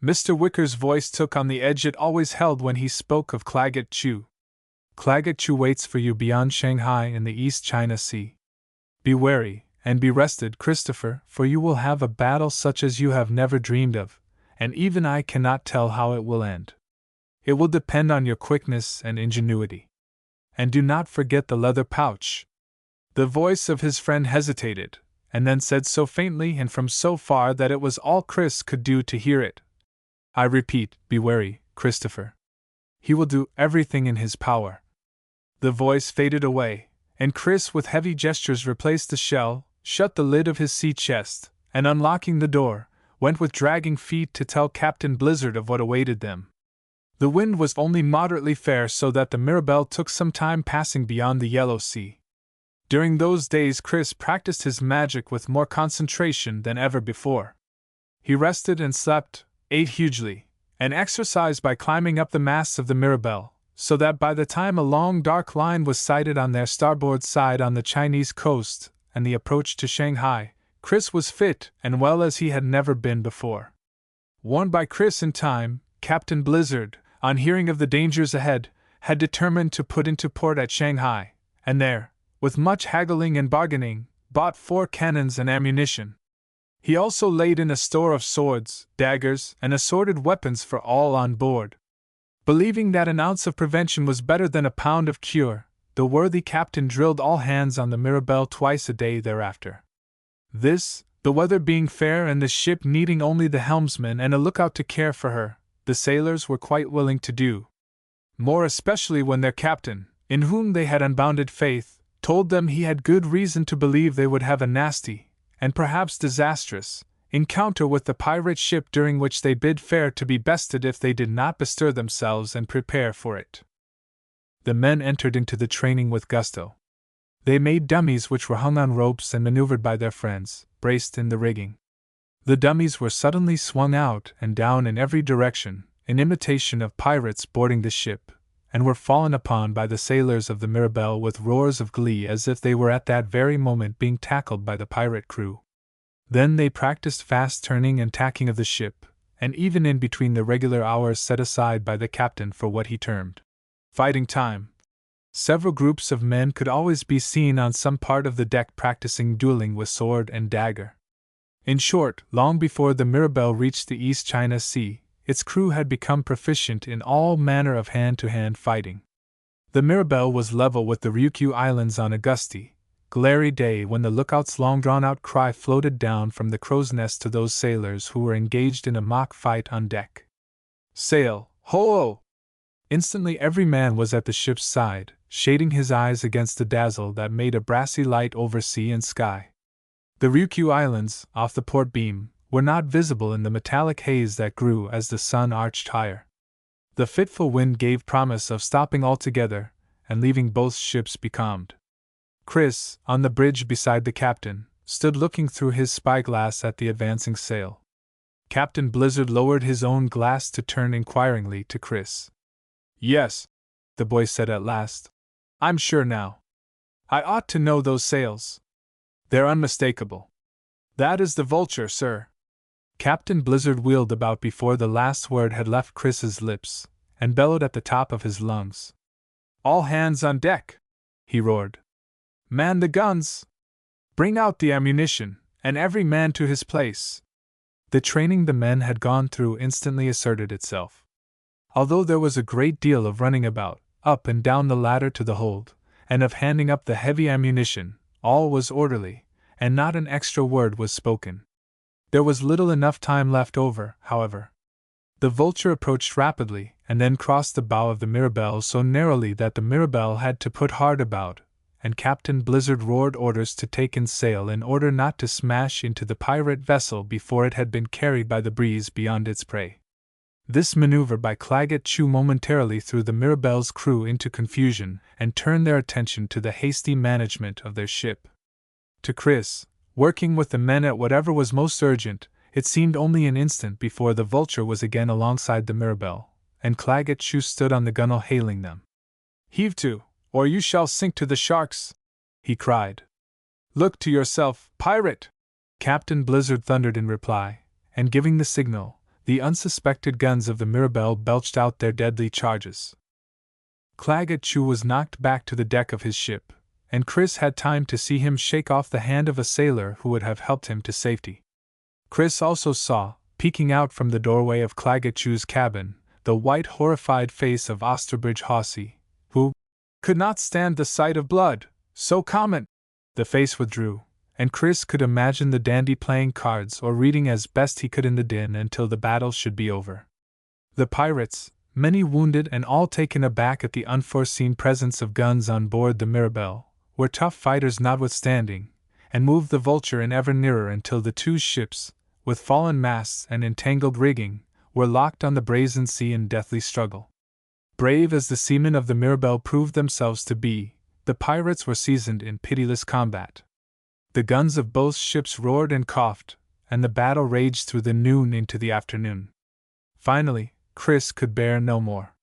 Mr. Wicker's voice took on the edge it always held when he spoke of Claggett Chew. "Claggett Chew waits for you beyond Shanghai in the East China Sea. Be wary, and be rested, Christopher, for you will have a battle such as you have never dreamed of, and even I cannot tell how it will end. It will depend on your quickness and ingenuity. And do not forget the leather pouch." The voice of his friend hesitated, and then said so faintly and from so far that it was all Chris could do to hear it, "I repeat, be wary, Christopher. He will do everything in his power." The voice faded away, and Chris with heavy gestures replaced the shell, shut the lid of his sea chest, and unlocking the door, went with dragging feet to tell Captain Blizzard of what awaited them. The wind was only moderately fair, so that the Mirabelle took some time passing beyond the Yellow Sea. During those days Chris practiced his magic with more concentration than ever before. He rested and slept, ate hugely, and exercised by climbing up the masts of the Mirabelle, so that by the time a long dark line was sighted on their starboard side on the Chinese coast and the approach to Shanghai, Chris was fit and well as he had never been before. Warned by Chris in time, Captain Blizzard, on hearing of the dangers ahead, had determined to put into port at Shanghai, and there, with much haggling and bargaining, bought 4 cannons and ammunition. He also laid in a store of swords, daggers, and assorted weapons for all on board. Believing that an ounce of prevention was better than a pound of cure, the worthy captain drilled all hands on the Mirabelle twice a day thereafter. This, the weather being fair and the ship needing only the helmsman and a lookout to care for her, the sailors were quite willing to do. More especially when their captain, in whom they had unbounded faith, told them he had good reason to believe they would have a nasty, and perhaps disastrous, encounter with the pirate ship during which they bid fair to be bested if they did not bestir themselves and prepare for it. The men entered into the training with gusto. They made dummies which were hung on ropes and maneuvered by their friends, braced in the rigging. The dummies were suddenly swung out and down in every direction, in imitation of pirates boarding the ship, and were fallen upon by the sailors of the Mirabelle with roars of glee as if they were at that very moment being tackled by the pirate crew. Then they practiced fast turning and tacking of the ship, and even in between the regular hours set aside by the captain for what he termed fighting time, several groups of men could always be seen on some part of the deck practicing dueling with sword and dagger. In short, long before the Mirabelle reached the East China Sea, its crew had become proficient in all manner of hand-to-hand fighting. The Mirabelle was level with the Ryukyu Islands on a gusty, glary day when the lookout's long-drawn-out cry floated down from the crow's nest to those sailors who were engaged in a mock fight on deck. "Sail, ho-oh!" Instantly every man was at the ship's side, shading his eyes against the dazzle that made a brassy light over sea and sky. The Ryukyu Islands, off the port beam, were not visible in the metallic haze that grew as the sun arched higher. The fitful wind gave promise of stopping altogether, and leaving both ships becalmed. Chris, on the bridge beside the captain, stood looking through his spyglass at the advancing sail. Captain Blizzard lowered his own glass to turn inquiringly to Chris. "Yes," the boy said at last. "I'm sure now. I ought to know those sails. They're unmistakable." "That is the Vulture, sir." Captain Blizzard wheeled about before the last word had left Chris's lips, and bellowed at the top of his lungs. "All hands on deck!" he roared. "Man the guns! Bring out the ammunition, and every man to his place!" The training the men had gone through instantly asserted itself. Although there was a great deal of running about, up and down the ladder to the hold, and of handing up the heavy ammunition, all was orderly, and not an extra word was spoken. There was little enough time left over, however. The Vulture approached rapidly, and then crossed the bow of the Mirabelle so narrowly that the Mirabelle had to put hard about, and Captain Blizzard roared orders to take in sail in order not to smash into the pirate vessel before it had been carried by the breeze beyond its prey. This maneuver by Claggett Chew momentarily threw the Mirabelle's crew into confusion and turned their attention to the hasty management of their ship. To Chris, working with the men at whatever was most urgent, it seemed only an instant before the Vulture was again alongside the Mirabelle, and Claggett Chew stood on the gunwale hailing them. "Heave to, or you shall sink to the sharks!" he cried. "Look to yourself, pirate!" Captain Blizzard thundered in reply, and giving the signal, the unsuspected guns of the Mirabelle belched out their deadly charges. Claggett Chew was knocked back to the deck of his ship, and Chris had time to see him shake off the hand of a sailor who would have helped him to safety. Chris also saw, peeking out from the doorway of Claggett Chew's cabin, the white horrified face of Osterbridge Hawsey, who could not stand the sight of blood, so common. The face withdrew, and Chris could imagine the dandy playing cards or reading as best he could in the din until the battle should be over. The pirates, many wounded and all taken aback at the unforeseen presence of guns on board the Mirabelle, were tough fighters notwithstanding, and moved the Vulture in ever nearer until the two ships, with fallen masts and entangled rigging, were locked on the brazen sea in deathly struggle. Brave as the seamen of the Mirabelle proved themselves to be, the pirates were seasoned in pitiless combat. The guns of both ships roared and coughed, and the battle raged through the noon into the afternoon. Finally, Chris could bear no more.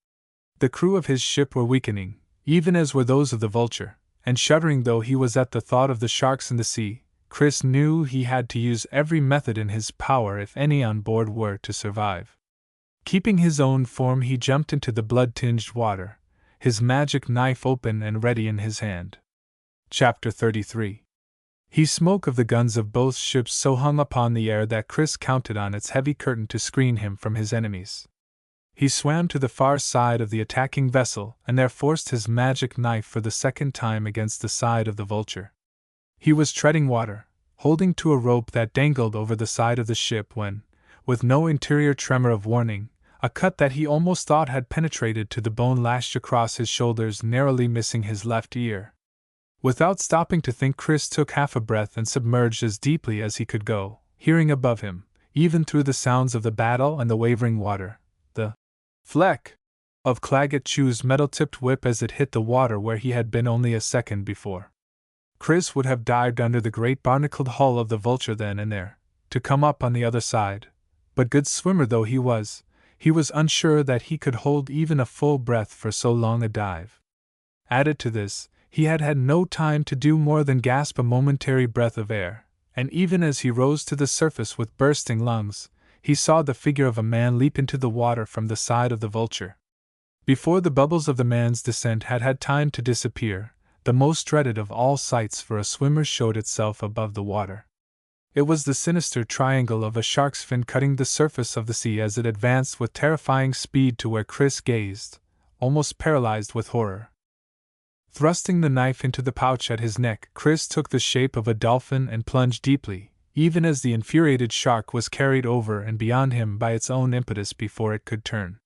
The crew of his ship were weakening, even as were those of the Vulture, and shuddering though he was at the thought of the sharks in the sea, Chris knew he had to use every method in his power if any on board were to survive. Keeping his own form, he jumped into the blood-tinged water, his magic knife open and ready in his hand. Chapter 33. He spoke of the guns of both ships so hung upon the air that Chris counted on its heavy curtain to screen him from his enemies. He swam to the far side of the attacking vessel and there forced his magic knife for the second time against the side of the Vulture. He was treading water, holding to a rope that dangled over the side of the ship when, with no interior tremor of warning, a cut that he almost thought had penetrated to the bone lashed across his shoulders, narrowly missing his left ear. Without stopping to think, Chris took half a breath and submerged as deeply as he could go, hearing above him, even through the sounds of the battle and the wavering water, the fleck of Claggett Chew's metal-tipped whip as it hit the water where he had been only a second before. Chris would have dived under the great barnacled hull of the Vulture then and there, to come up on the other side, but good swimmer though he was unsure that he could hold even a full breath for so long a dive. Added to this, he had had no time to do more than gasp a momentary breath of air, and even as he rose to the surface with bursting lungs, he saw the figure of a man leap into the water from the side of the Vulture. Before the bubbles of the man's descent had had time to disappear, the most dreaded of all sights for a swimmer showed itself above the water. It was the sinister triangle of a shark's fin cutting the surface of the sea as it advanced with terrifying speed to where Chris gazed, almost paralyzed with horror. Thrusting the knife into the pouch at his neck, Chris took the shape of a dolphin and plunged deeply, even as the infuriated shark was carried over and beyond him by its own impetus before it could turn.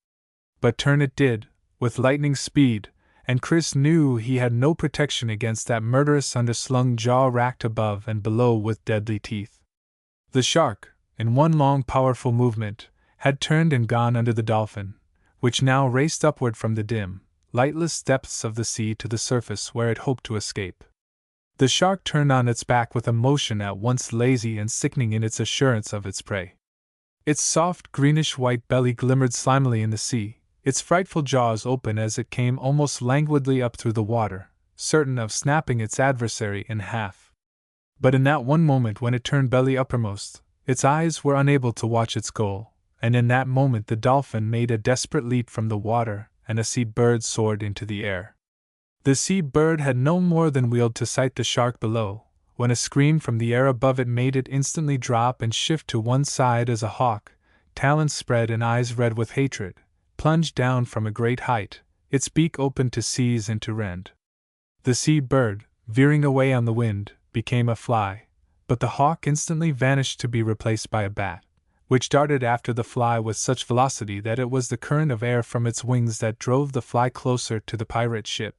But turn it did, with lightning speed, and Chris knew he had no protection against that murderous underslung jaw racked above and below with deadly teeth. The shark, in one long powerful movement, had turned and gone under the dolphin, which now raced upward from the dim, lightless depths of the sea to the surface where it hoped to escape. The shark turned on its back with a motion at once lazy and sickening in its assurance of its prey. Its soft greenish-white belly glimmered slimily in the sea, its frightful jaws open as it came almost languidly up through the water, certain of snapping its adversary in half. But in that one moment when it turned belly uppermost, its eyes were unable to watch its goal, and in that moment the dolphin made a desperate leap from the water, and a sea bird soared into the air. The sea bird had no more than wheeled to sight the shark below, when a scream from the air above it made it instantly drop and shift to one side as a hawk, talons spread and eyes red with hatred, plunged down from a great height, its beak open to seize and to rend. The sea bird, veering away on the wind, became a fly, but the hawk instantly vanished to be replaced by a bat, which darted after the fly with such velocity that it was the current of air from its wings that drove the fly closer to the pirate ship.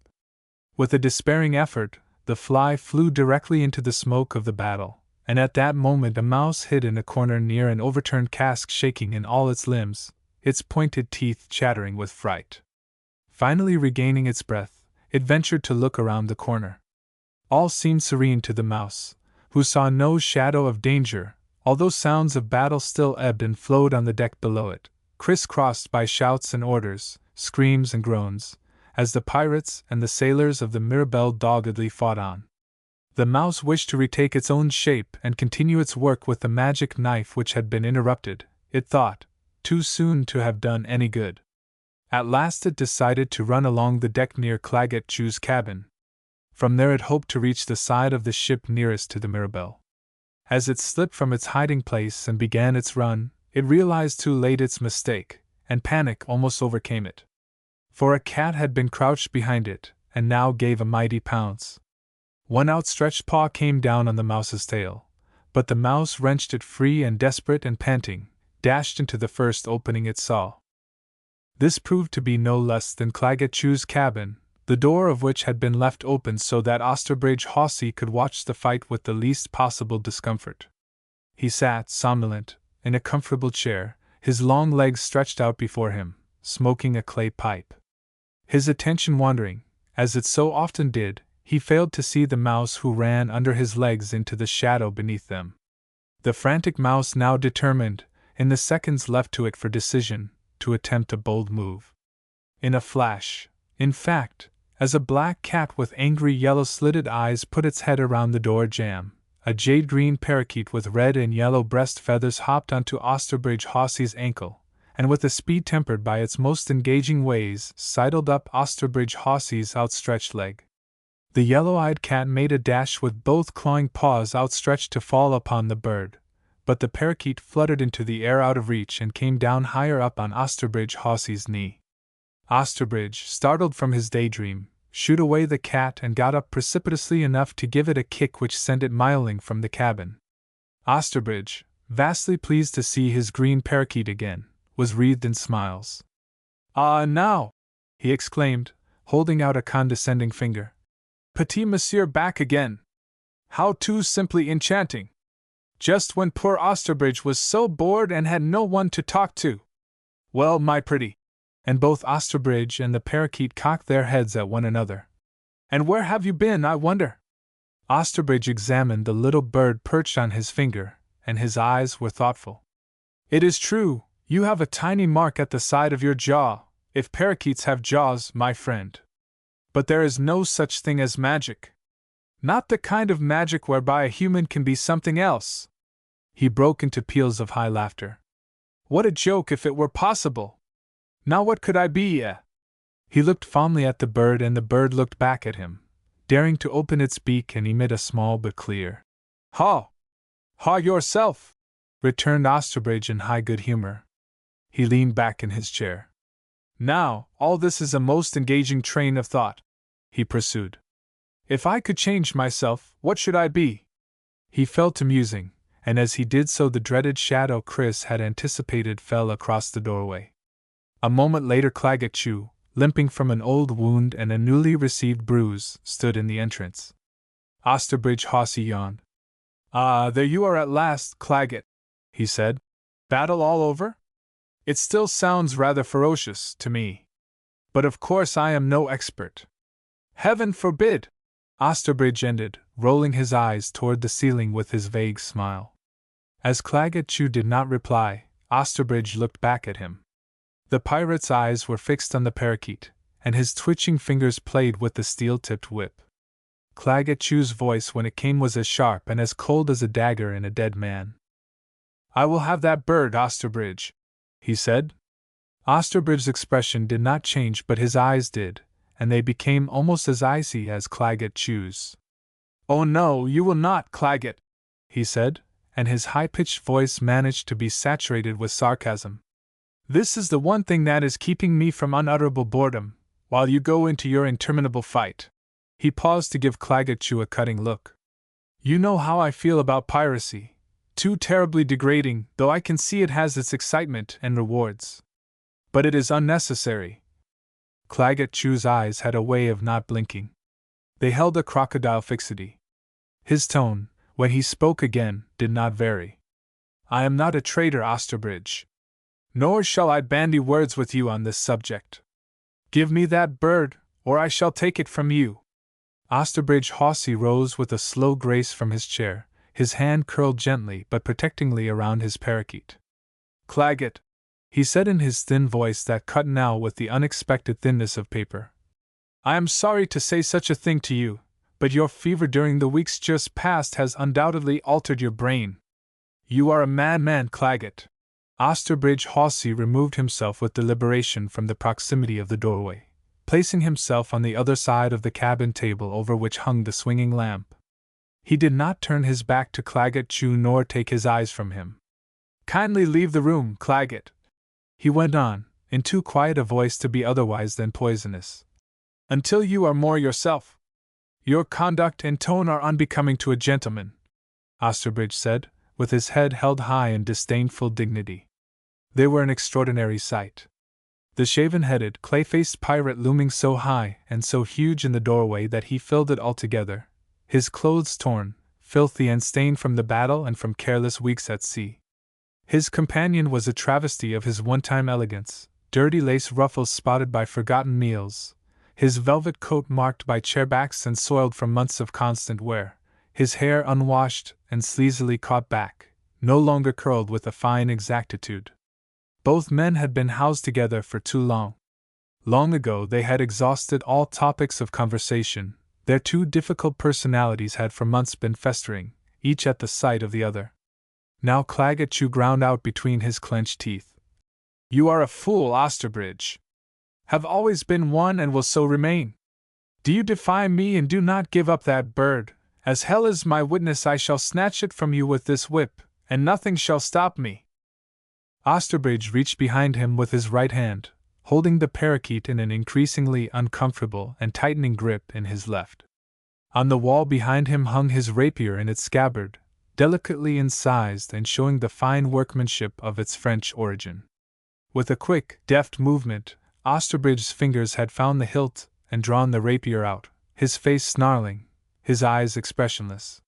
With a despairing effort, the fly flew directly into the smoke of the battle, and at that moment a mouse hid in a corner near an overturned cask shaking in all its limbs, its pointed teeth chattering with fright. Finally regaining its breath, it ventured to look around the corner. All seemed serene to the mouse, who saw no shadow of danger, although sounds of battle still ebbed and flowed on the deck below it, criss-crossed by shouts and orders, screams and groans, as the pirates and the sailors of the Mirabelle doggedly fought on. The mouse wished to retake its own shape and continue its work with the magic knife which had been interrupted, it thought, too soon to have done any good. At last it decided to run along the deck near Claggett Chew's cabin. From there it hoped to reach the side of the ship nearest to the Mirabelle. As it slipped from its hiding place and began its run, it realized too late its mistake, and panic almost overcame it. For a cat had been crouched behind it, and now gave a mighty pounce. One outstretched paw came down on the mouse's tail, but the mouse wrenched it free and desperate and panting, dashed into the first opening it saw. This proved to be no less than Claggett Chew's cabin, the door of which had been left open so that Osterbridge Hawsey could watch the fight with the least possible discomfort. He sat, somnolent, in a comfortable chair, his long legs stretched out before him, smoking a clay pipe. His attention wandering, as it so often did, he failed to see the mouse who ran under his legs into the shadow beneath them. The frantic mouse now determined, in the seconds left to it for decision, to attempt a bold move. In a flash, in fact, as a black cat with angry yellow-slitted eyes put its head around the door jamb, a jade-green parakeet with red and yellow breast feathers hopped onto Osterbridge Hawsey's ankle, and with a speed tempered by its most engaging ways, sidled up Osterbridge Hawsey's outstretched leg. The yellow-eyed cat made a dash with both clawing paws outstretched to fall upon the bird, but the parakeet fluttered into the air out of reach and came down higher up on Osterbridge Hawsey's knee. Osterbridge, startled from his daydream, shooed away the cat and got up precipitously enough to give it a kick which sent it miling from the cabin. Osterbridge, vastly pleased to see his green parakeet again, was wreathed in smiles. "Ah, now!" he exclaimed, holding out a condescending finger. "Petit monsieur back again! How too simply enchanting! Just when poor Osterbridge was so bored and had no one to talk to! Well, my pretty!" And both Osterbridge and the parakeet cocked their heads at one another. "And where have you been, I wonder?" Osterbridge examined the little bird perched on his finger, and his eyes were thoughtful. "It is true, you have a tiny mark at the side of your jaw, if parakeets have jaws, my friend. But there is no such thing as magic. Not the kind of magic whereby a human can be something else." He broke into peals of high laughter. "What a joke if it were possible! Now what could I be, eh?" He looked fondly at the bird and the bird looked back at him, daring to open its beak and emit a small but clear "Haw! Haw yourself!" returned Osterbridge in high good humor. He leaned back in his chair. "Now, all this is a most engaging train of thought," he pursued. "If I could change myself, what should I be?" He fell to musing, and as he did so the dreaded shadow Chris had anticipated fell across the doorway. A moment later Claggett Chew, limping from an old wound and a newly received bruise, stood in the entrance. Osterbridge Hawsey yawned. "Ah, there you are at last, Claggett," he said. "Battle all over? It still sounds rather ferocious, to me." But of course I am no expert. Heaven forbid! Osterbridge ended, rolling his eyes toward the ceiling with his vague smile. As Claggett Chew did not reply, Osterbridge looked back at him. The pirate's eyes were fixed on the parakeet, and his twitching fingers played with the steel-tipped whip. Claggett Chew's voice when it came was as sharp and as cold as a dagger in a dead man. "I will have that bird, Osterbridge," he said. Osterbridge's expression did not change, but his eyes did, and they became almost as icy as Claggett Chew's. "Oh no, you will not, Claggett," he said, and his high-pitched voice managed to be saturated with sarcasm. "This is the one thing that is keeping me from unutterable boredom, while you go into your interminable fight." He paused to give Claggett Chew a cutting look. "You know how I feel about piracy. Too terribly degrading, though I can see it has its excitement and rewards. But it is unnecessary." Claggett Chew's eyes had a way of not blinking. They held a crocodile fixity. His tone, when he spoke again, did not vary. "I am not a traitor, Osterbridge. Nor shall I bandy words with you on this subject. Give me that bird, or I shall take it from you." Osterbridge Hawsey rose with a slow grace from his chair, his hand curled gently but protectingly around his parakeet. "Claggett," he said in his thin voice that cut now with the unexpected thinness of paper, "I am sorry to say such a thing to you, but your fever during the weeks just past has undoubtedly altered your brain. You are a madman, Claggett." Osterbridge Hawsey removed himself with deliberation from the proximity of the doorway, placing himself on the other side of the cabin table over which hung the swinging lamp. He did not turn his back to Claggett Chew nor take his eyes from him. "Kindly leave the room, Claggett," he went on, in too quiet a voice to be otherwise than poisonous, "until you are more yourself. Your conduct and tone are unbecoming to a gentleman," Osterbridge said, with his head held high in disdainful dignity. They were an extraordinary sight. The shaven-headed, clay-faced pirate looming so high and so huge in the doorway that he filled it altogether, his clothes torn, filthy and stained from the battle and from careless weeks at sea. His companion was a travesty of his one-time elegance, dirty lace ruffles spotted by forgotten meals, his velvet coat marked by chairbacks and soiled from months of constant wear, his hair unwashed and sleazily caught back, no longer curled with a fine exactitude. Both men had been housed together for too long. Long ago they had exhausted all topics of conversation. Their two difficult personalities had for months been festering, each at the sight of the other. Now Claggett Chew ground out between his clenched teeth, "You are a fool, Osterbridge. Have always been one and will so remain. Do you defy me and do not give up that bird, as hell is my witness I shall snatch it from you with this whip, and nothing shall stop me." Osterbridge reached behind him with his right hand, holding the parakeet in an increasingly uncomfortable and tightening grip in his left. On the wall behind him hung his rapier in its scabbard, delicately incised and showing the fine workmanship of its French origin. With a quick, deft movement, Osterbridge's fingers had found the hilt and drawn the rapier out, his face snarling, his eyes expressionless.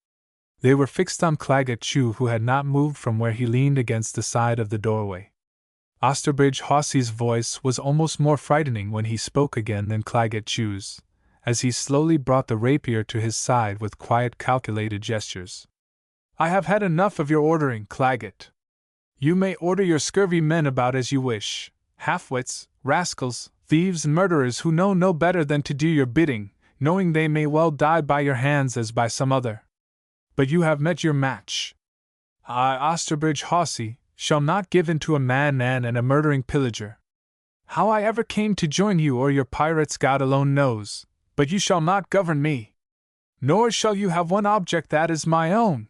They were fixed on Claggett Chew, who had not moved from where he leaned against the side of the doorway. Osterbridge Hawsey's voice was almost more frightening when he spoke again than Claggett Chew's, as he slowly brought the rapier to his side with quiet, calculated gestures. "I have had enough of your ordering, Claggett. You may order your scurvy men about as you wish, half-wits, rascals, thieves and murderers who know no better than to do your bidding, knowing they may well die by your hands as by some other. But you have met your match. I, Osterbridge Hawsey, shall not give in to a madman and a murdering pillager. How I ever came to join you or your pirates God alone knows, but you shall not govern me. Nor shall you have one object that is my own.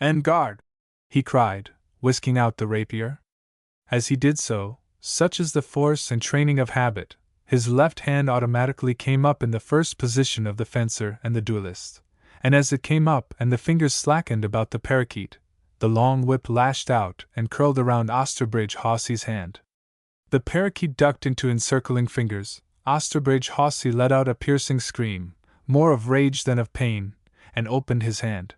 En garde!" he cried, whisking out the rapier. As he did so, such is the force and training of habit, his left hand automatically came up in the first position of the fencer and the duelist, and as it came up and the fingers slackened about the parakeet, the long whip lashed out and curled around Osterbridge Hawsey's hand. The parakeet ducked into encircling fingers. Osterbridge Hawsey let out a piercing scream, more of rage than of pain, and opened his hand.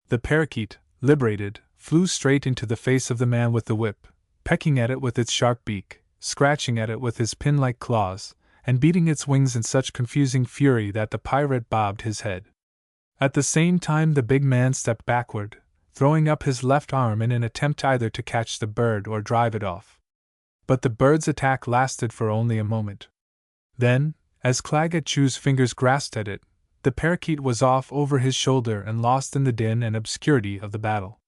The parakeet, liberated, flew straight into the face of the man with the whip, pecking at it with its sharp beak, scratching at it with his pin-like claws, and beating its wings in such confusing fury that the pirate bobbed his head. At the same time the big man stepped backward, throwing up his left arm in an attempt either to catch the bird or drive it off. But the bird's attack lasted for only a moment. Then, as Claggett Chew's fingers grasped at it, the parakeet was off over his shoulder and lost in the din and obscurity of the battle.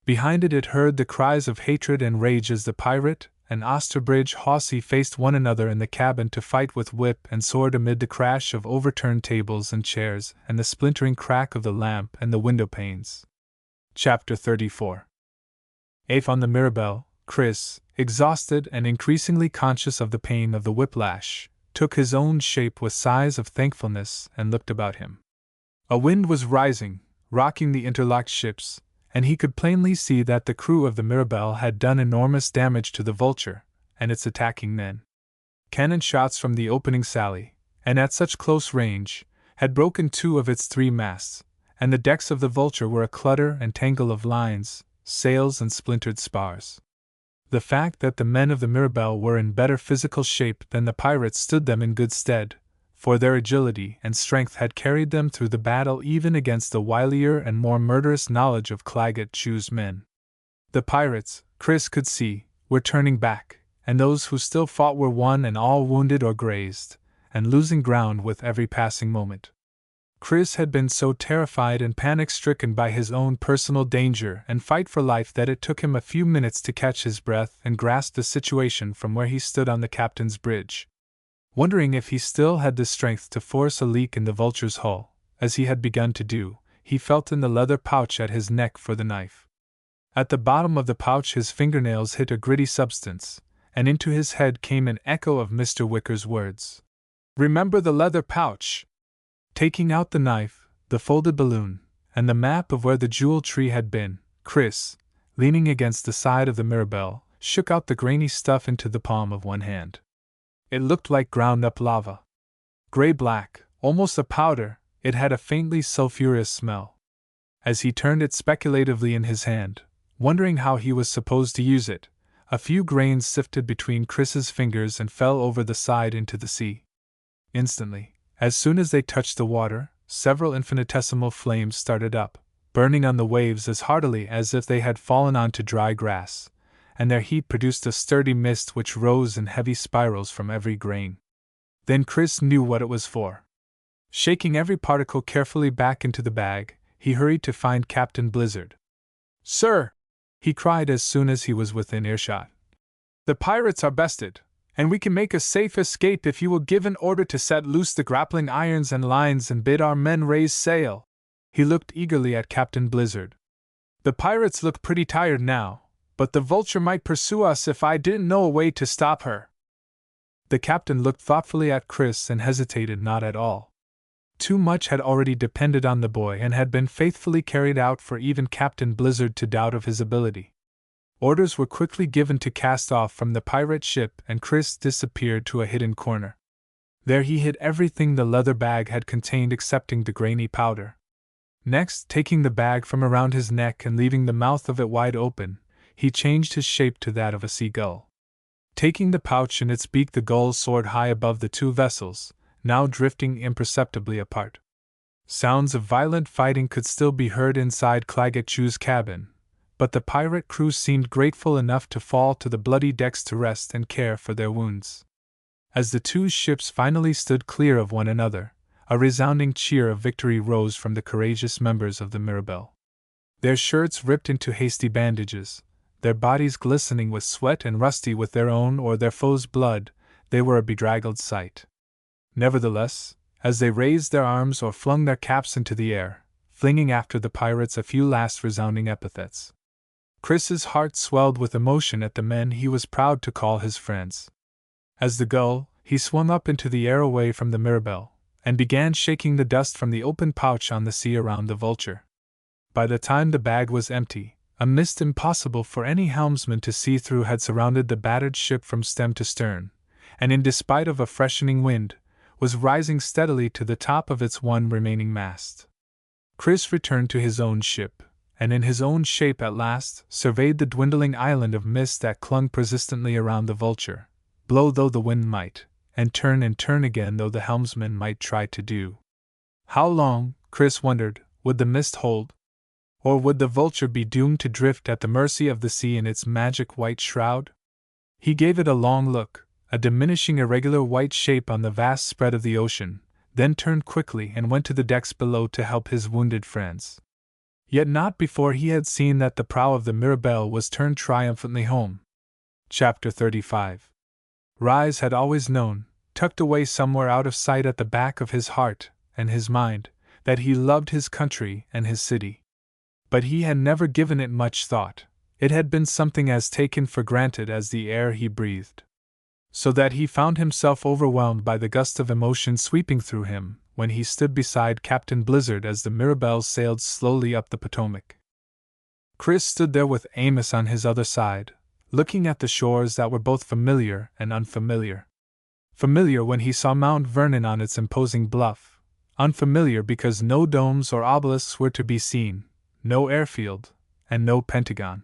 Behind it heard the cries of hatred and rage as the pirate and Osterbridge Hawsey faced one another in the cabin to fight with whip and sword amid the crash of overturned tables and chairs and the splintering crack of the lamp and the window panes. Chapter 34. Afe on the Mirabelle, Chris, exhausted and increasingly conscious of the pain of the whiplash, took his own shape with sighs of thankfulness and looked about him. A wind was rising, rocking the interlocked ships, and he could plainly see that the crew of the Mirabelle had done enormous damage to the Vulture and its attacking men. Cannon shots from the opening sally, and at such close range, had broken 2 of its 3 masts, and the decks of the Vulture were a clutter and tangle of lines, sails, and splintered spars. The fact that the men of the Mirabelle were in better physical shape than the pirates stood them in good stead, for their agility and strength had carried them through the battle even against the wilier and more murderous knowledge of Claggett Chew's men. The pirates, Chris could see, were turning back, and those who still fought were one and all wounded or grazed, and losing ground with every passing moment. Chris had been so terrified and panic-stricken by his own personal danger and fight for life that it took him a few minutes to catch his breath and grasp the situation from where he stood on the captain's bridge. Wondering if he still had the strength to force a leak in the Vulture's hull, as he had begun to do, he felt in the leather pouch at his neck for the knife. At the bottom of the pouch his fingernails hit a gritty substance, and into his head came an echo of Mr. Wicker's words. "Remember the leather pouch!" Taking out the knife, the folded balloon, and the map of where the jewel tree had been, Chris, leaning against the side of the Mirabelle, shook out the grainy stuff into the palm of one hand. It looked like ground-up lava. Gray-black, almost a powder, it had a faintly sulphurous smell. As he turned it speculatively in his hand, wondering how he was supposed to use it, a few grains sifted between Chris's fingers and fell over the side into the sea. Instantly, as soon as they touched the water, several infinitesimal flames started up, burning on the waves as heartily as if they had fallen onto dry grass, and their heat produced a sturdy mist which rose in heavy spirals from every grain. Then Chris knew what it was for. Shaking every particle carefully back into the bag, he hurried to find Captain Blizzard. "Sir!" he cried as soon as he was within earshot. "The pirates are bested, and we can make a safe escape if you will give an order to set loose the grappling irons and lines and bid our men raise sail." He looked eagerly at Captain Blizzard. "The pirates look pretty tired now, but the Vulture might pursue us if I didn't know a way to stop her." The captain looked thoughtfully at Chris and hesitated not at all. Too much had already depended on the boy and had been faithfully carried out for even Captain Blizzard to doubt of his ability. Orders were quickly given to cast off from the pirate ship, and Chris disappeared to a hidden corner. There he hid everything the leather bag had contained excepting the grainy powder. Next, taking the bag from around his neck and leaving the mouth of it wide open, he changed his shape to that of a seagull. Taking the pouch in its beak, the gull soared high above the 2 vessels, now drifting imperceptibly apart. Sounds of violent fighting could still be heard inside Claggett Chew's cabin, but the pirate crew seemed grateful enough to fall to the bloody decks to rest and care for their wounds. As the 2 ships finally stood clear of one another, a resounding cheer of victory rose from the courageous members of the Mirabelle. Their shirts ripped into hasty bandages, their bodies glistening with sweat and rusty with their own or their foes' blood, they were a bedraggled sight. Nevertheless, as they raised their arms or flung their caps into the air, flinging after the pirates a few last resounding epithets, Chris's heart swelled with emotion at the men he was proud to call his friends. As the gull, he swung up into the air away from the Mirabelle, and began shaking the dust from the open pouch on the sea around the Vulture. By the time the bag was empty, a mist impossible for any helmsman to see through had surrounded the battered ship from stem to stern, and in despite of a freshening wind, was rising steadily to the top of its one remaining mast. Chris returned to his own ship, and in his own shape at last surveyed the dwindling island of mist that clung persistently around the Vulture, blow though the wind might, and turn again though the helmsman might try to do. How long, Chris wondered, would the mist hold? Or would the Vulture be doomed to drift at the mercy of the sea in its magic white shroud? He gave it a long look, a diminishing irregular white shape on the vast spread of the ocean, then turned quickly and went to the decks below to help his wounded friends. Yet not before he had seen that the prow of the Mirabelle was turned triumphantly home. Chapter 35. Rise had always known, tucked away somewhere out of sight at the back of his heart and his mind, that he loved his country and his city. But he had never given it much thought. It had been something as taken for granted as the air he breathed. So that he found himself overwhelmed by the gust of emotion sweeping through him when he stood beside Captain Blizzard as the Mirabelle sailed slowly up the Potomac. Chris stood there with Amos on his other side, looking at the shores that were both familiar and unfamiliar. Familiar when he saw Mount Vernon on its imposing bluff, unfamiliar because no domes or obelisks were to be seen, no airfield, and no Pentagon.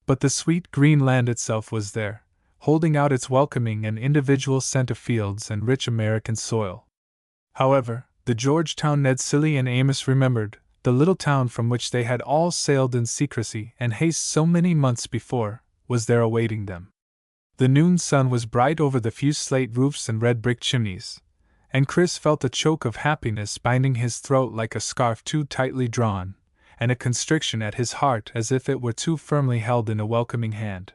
But the sweet green land itself was there, holding out its welcoming and individual scent of fields and rich American soil. However, the Georgetown Ned Cilley and Amos remembered, the little town from which they had all sailed in secrecy and haste so many months before, was there awaiting them. The noon sun was bright over the few slate roofs and red brick chimneys, and Chris felt a choke of happiness binding his throat like a scarf too tightly drawn, and a constriction at his heart as if it were too firmly held in a welcoming hand.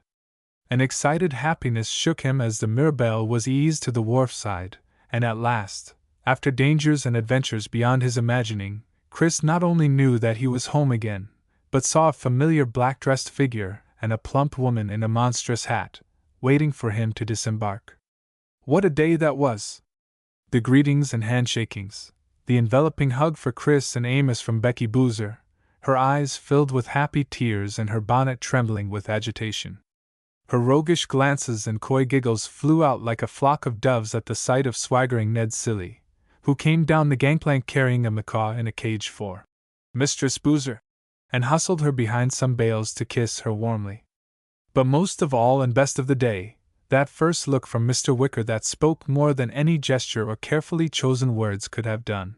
An excited happiness shook him as the Mirabelle was eased to the wharf side, and at last, after dangers and adventures beyond his imagining, Chris not only knew that he was home again, but saw a familiar black-dressed figure and a plump woman in a monstrous hat, waiting for him to disembark. What a day that was! The greetings and handshakings, the enveloping hug for Chris and Amos from Becky Boozer, her eyes filled with happy tears and her bonnet trembling with agitation. Her roguish glances and coy giggles flew out like a flock of doves at the sight of swaggering Ned Cilley, who came down the gangplank carrying a macaw in a cage for Mistress Boozer, and hustled her behind some bales to kiss her warmly. But most of all and best of the day, that first look from Mr. Wicker that spoke more than any gesture or carefully chosen words could have done.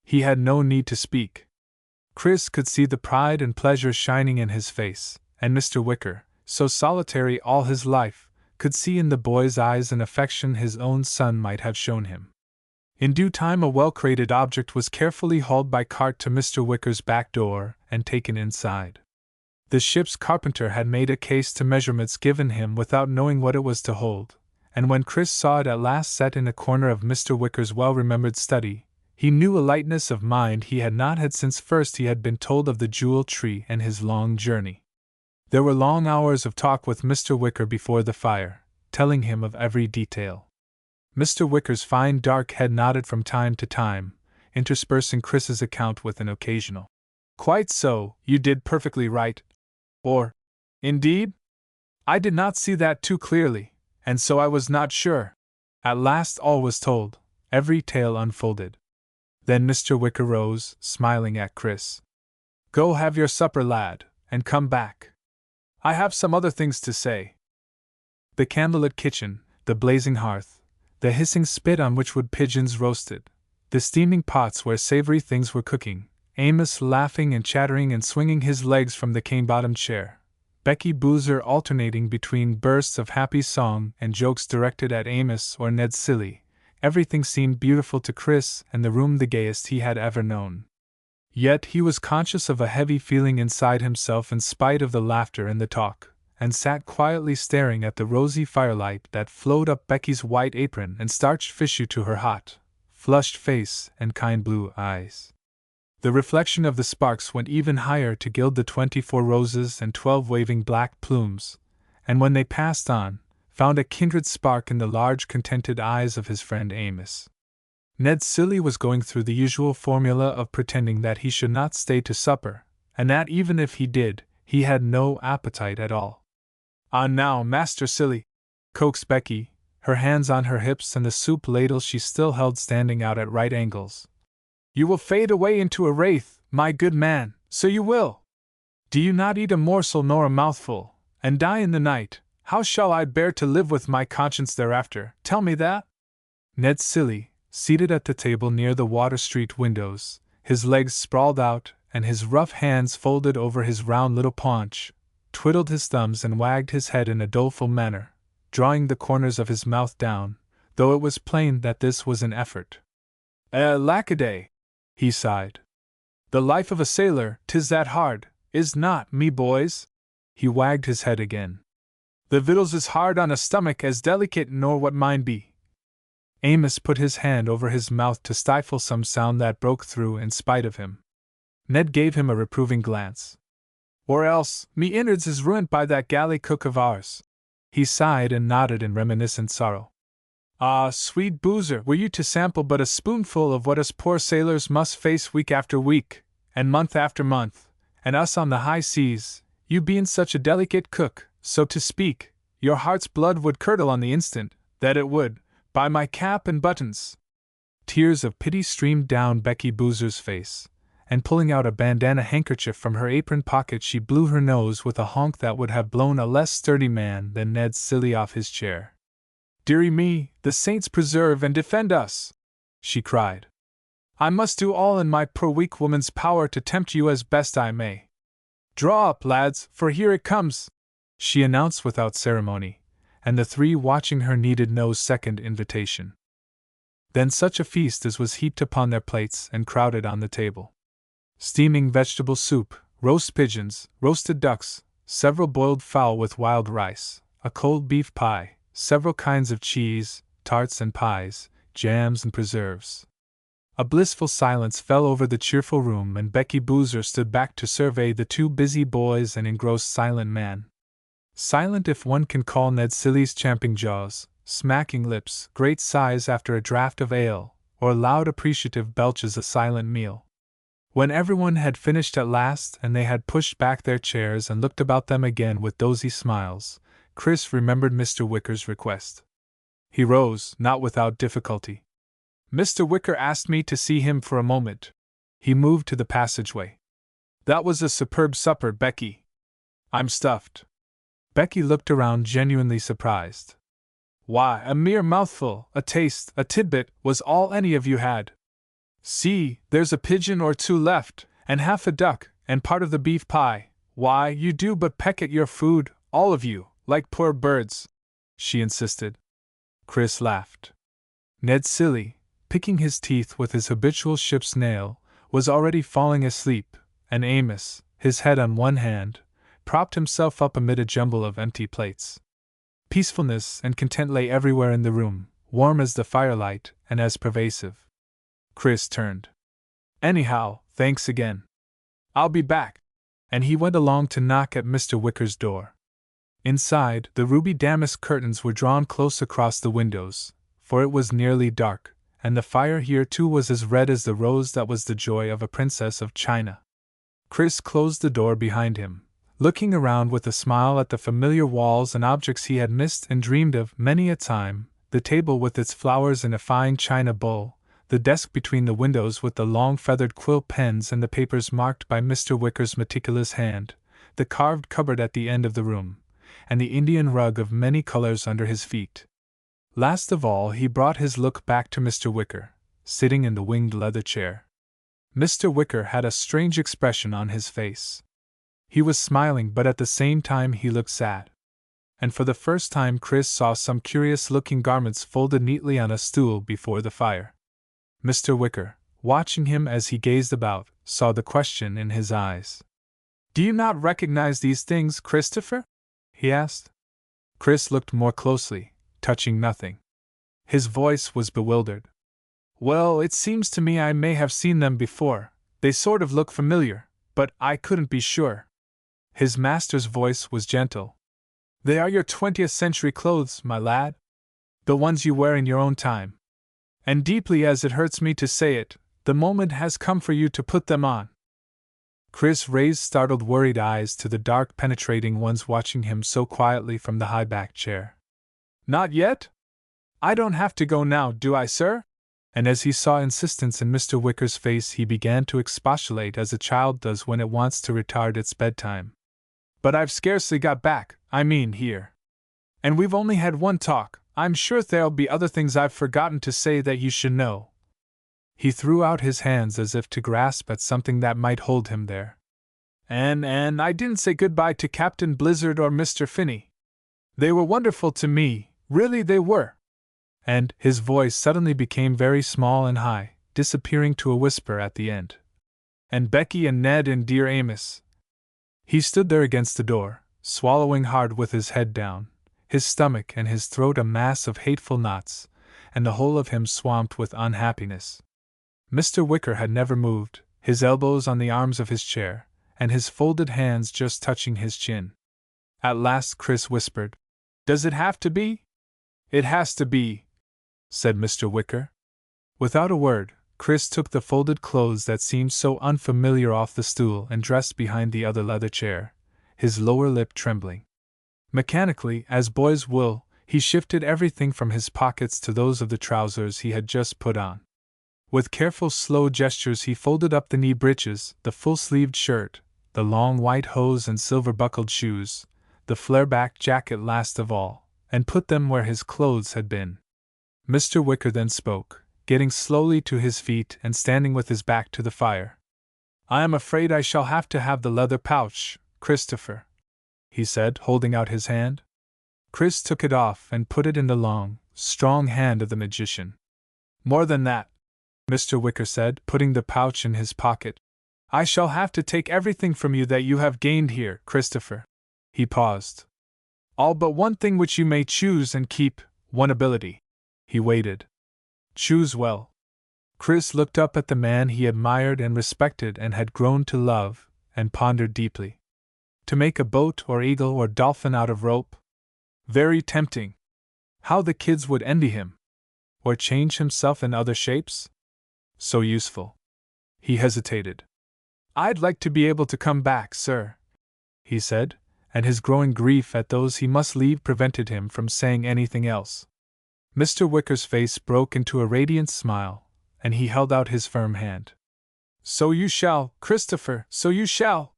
He had no need to speak. Chris could see the pride and pleasure shining in his face, and Mr. Wicker, so solitary all his life, could see in the boy's eyes an affection his own son might have shown him. In due time a well-crated object was carefully hauled by cart to Mr. Wicker's back door and taken inside. The ship's carpenter had made a case to measurements given him without knowing what it was to hold, and when Chris saw it at last set in a corner of Mr. Wicker's well-remembered study, he knew a lightness of mind he had not had since first he had been told of the jewel tree and his long journey. There were long hours of talk with Mr. Wicker before the fire, telling him of every detail. Mr. Wicker's fine dark head nodded from time to time, interspersing Chris's account with an occasional, "Quite so, you did perfectly right," or, "Indeed? I did not see that too clearly, and so I was not sure." At last all was told, every tale unfolded. Then Mr. Wicker rose, smiling at Chris. "Go have your supper, lad, and come back. I have some other things to say." The candlelit kitchen, the blazing hearth, the hissing spit on which wood pigeons roasted, the steaming pots where savory things were cooking, Amos laughing and chattering and swinging his legs from the cane-bottomed chair, Becky Boozer alternating between bursts of happy song and jokes directed at Amos or Ned Cilley, everything seemed beautiful to Chris and the room the gayest he had ever known. Yet he was conscious of a heavy feeling inside himself in spite of the laughter and the talk, and sat quietly staring at the rosy firelight that flowed up Becky's white apron and starched fichu to her hot, flushed face and kind blue eyes. The reflection of the sparks went even higher to gild the 24 roses and 12 waving black plumes, and when they passed on, found a kindred spark in the large contented eyes of his friend Amos. Ned Cilley was going through the usual formula of pretending that he should not stay to supper, and that even if he did, he had no appetite at all. "Ah now, Master Cilley," coaxed Becky, her hands on her hips and the soup ladle she still held standing out at right angles. "You will fade away into a wraith, my good man, so you will. Do you not eat a morsel nor a mouthful, and die in the night? How shall I bear to live with my conscience thereafter, tell me that?" Ned Silly, seated at the table near the Water Street windows, his legs sprawled out and his rough hands folded over his round little paunch, twiddled his thumbs and wagged his head in a doleful manner, drawing the corners of his mouth down, though it was plain that this was an effort. Lackaday! He sighed. The life of a sailor, 'tis that hard, is not, me boys? He wagged his head again. The victuals is hard on a stomach as delicate nor what mine be. Amos put his hand over his mouth to stifle some sound that broke through in spite of him. Ned gave him a reproving glance. Or else, me innards is ruined by that galley cook of ours. He sighed and nodded in reminiscent sorrow. Ah, sweet boozer, were you to sample but a spoonful of what us poor sailors must face week after week, and month after month, and us on the high seas, you being such a delicate cook, so to speak, your heart's blood would curdle on the instant, that it would, by my cap and buttons. Tears of pity streamed down Becky Boozer's face, and pulling out a bandana handkerchief from her apron pocket she blew her nose with a honk that would have blown a less sturdy man than Ned Silly off his chair. Dearie me, the saints preserve and defend us! She cried. I must do all in my poor weak woman's power to tempt you as best I may. Draw up, lads, for here it comes, she announced without ceremony, and the three watching her needed no second invitation. Then such a feast as was heaped upon their plates and crowded on the table. Steaming vegetable soup, roast pigeons, roasted ducks, several boiled fowl with wild rice, a cold beef pie, several kinds of cheese, tarts and pies, jams and preserves. A blissful silence fell over the cheerful room, and Becky Boozer stood back to survey the two busy boys and engrossed silent man. Silent, if one can call Ned Silly's champing jaws, smacking lips, great sighs after a draught of ale, or loud appreciative belches a silent meal. When everyone had finished at last and they had pushed back their chairs and looked about them again with dozy smiles, Chris remembered Mr. Wicker's request. He rose, not without difficulty. Mr. Wicker asked me to see him for a moment. He moved to the passageway. That was a superb supper, Becky. I'm stuffed. Becky looked around genuinely surprised. Why, a mere mouthful, a taste, a tidbit, was all any of you had. See, there's a pigeon or two left, and half a duck, and part of the beef pie. Why, you do but peck at your food, all of you, like poor birds, she insisted. Chris laughed. Ned Silly, picking his teeth with his habitual ship's nail, was already falling asleep, and Amos, his head on one hand, propped himself up amid a jumble of empty plates. Peacefulness and content lay everywhere in the room, warm as the firelight and as pervasive. Chris turned. Anyhow, thanks again. I'll be back. And he went along to knock at Mr. Wicker's door. Inside, the ruby damask curtains were drawn close across the windows, for it was nearly dark, and the fire here too was as red as the rose that was the joy of a princess of China. Chris closed the door behind him, looking around with a smile at the familiar walls and objects he had missed and dreamed of many a time, the table with its flowers in a fine china bowl, the desk between the windows with the long feathered quill pens and the papers marked by Mr. Wicker's meticulous hand, the carved cupboard at the end of the room, and the Indian rug of many colors under his feet. Last of all, he brought his look back to Mr. Wicker, sitting in the winged leather chair. Mr. Wicker had a strange expression on his face. He was smiling, but at the same time he looked sad. And for the first time Chris saw some curious-looking garments folded neatly on a stool before the fire. Mr. Wicker, watching him as he gazed about, saw the question in his eyes. Do you not recognize these things, Christopher? He asked. Chris looked more closely, touching nothing. His voice was bewildered. Well, it seems to me I may have seen them before. They sort of look familiar, but I couldn't be sure. His master's voice was gentle. They are your 20th century clothes, my lad. The ones you wear in your own time. And deeply as it hurts me to say it, the moment has come for you to put them on. Chris raised startled, worried eyes to the dark, penetrating ones watching him so quietly from the high-backed chair. Not yet? I don't have to go now, do I, sir? And as he saw insistence in Mr. Wicker's face, he began to expostulate as a child does when it wants to retard its bedtime. But I've scarcely got back, I mean here. And we've only had one talk, I'm sure there'll be other things I've forgotten to say that you should know. He threw out his hands as if to grasp at something that might hold him there. And I didn't say goodbye to Captain Blizzard or Mr. Finney. They were wonderful to me, really they were. And his voice suddenly became very small and high, disappearing to a whisper at the end. And Becky and Ned and dear Amos. He stood there against the door, swallowing hard with his head down, his stomach and his throat a mass of hateful knots, and the whole of him swamped with unhappiness. Mr. Wicker had never moved, his elbows on the arms of his chair, and his folded hands just touching his chin. At last Chris whispered, "Does it have to be?" "It has to be," said Mr. Wicker. Without a word, Chris took the folded clothes that seemed so unfamiliar off the stool and dressed behind the other leather chair, his lower lip trembling. Mechanically, as boys will, he shifted everything from his pockets to those of the trousers he had just put on. With careful, slow gestures he folded up the knee breeches, the full-sleeved shirt, the long white hose and silver-buckled shoes, the flare-back jacket last of all, and put them where his clothes had been. Mr. Wicker then spoke, getting slowly to his feet and standing with his back to the fire. "I am afraid I shall have to have the leather pouch, Christopher," he said, holding out his hand. Chris took it off and put it in the long, strong hand of the magician. "More than that," Mr. Wicker said, putting the pouch in his pocket. "I shall have to take everything from you that you have gained here, Christopher." He paused. "All but one thing which you may choose and keep, one ability." He waited. "Choose well." Chris looked up at the man he admired and respected and had grown to love, and pondered deeply. To make a boat or eagle or dolphin out of rope? Very tempting. How the kids would envy him! Or change himself in other shapes? So useful. He hesitated. "I'd like to be able to come back, sir," he said, and his growing grief at those he must leave prevented him from saying anything else. Mr. Wicker's face broke into a radiant smile, and he held out his firm hand. "So you shall, Christopher, so you shall!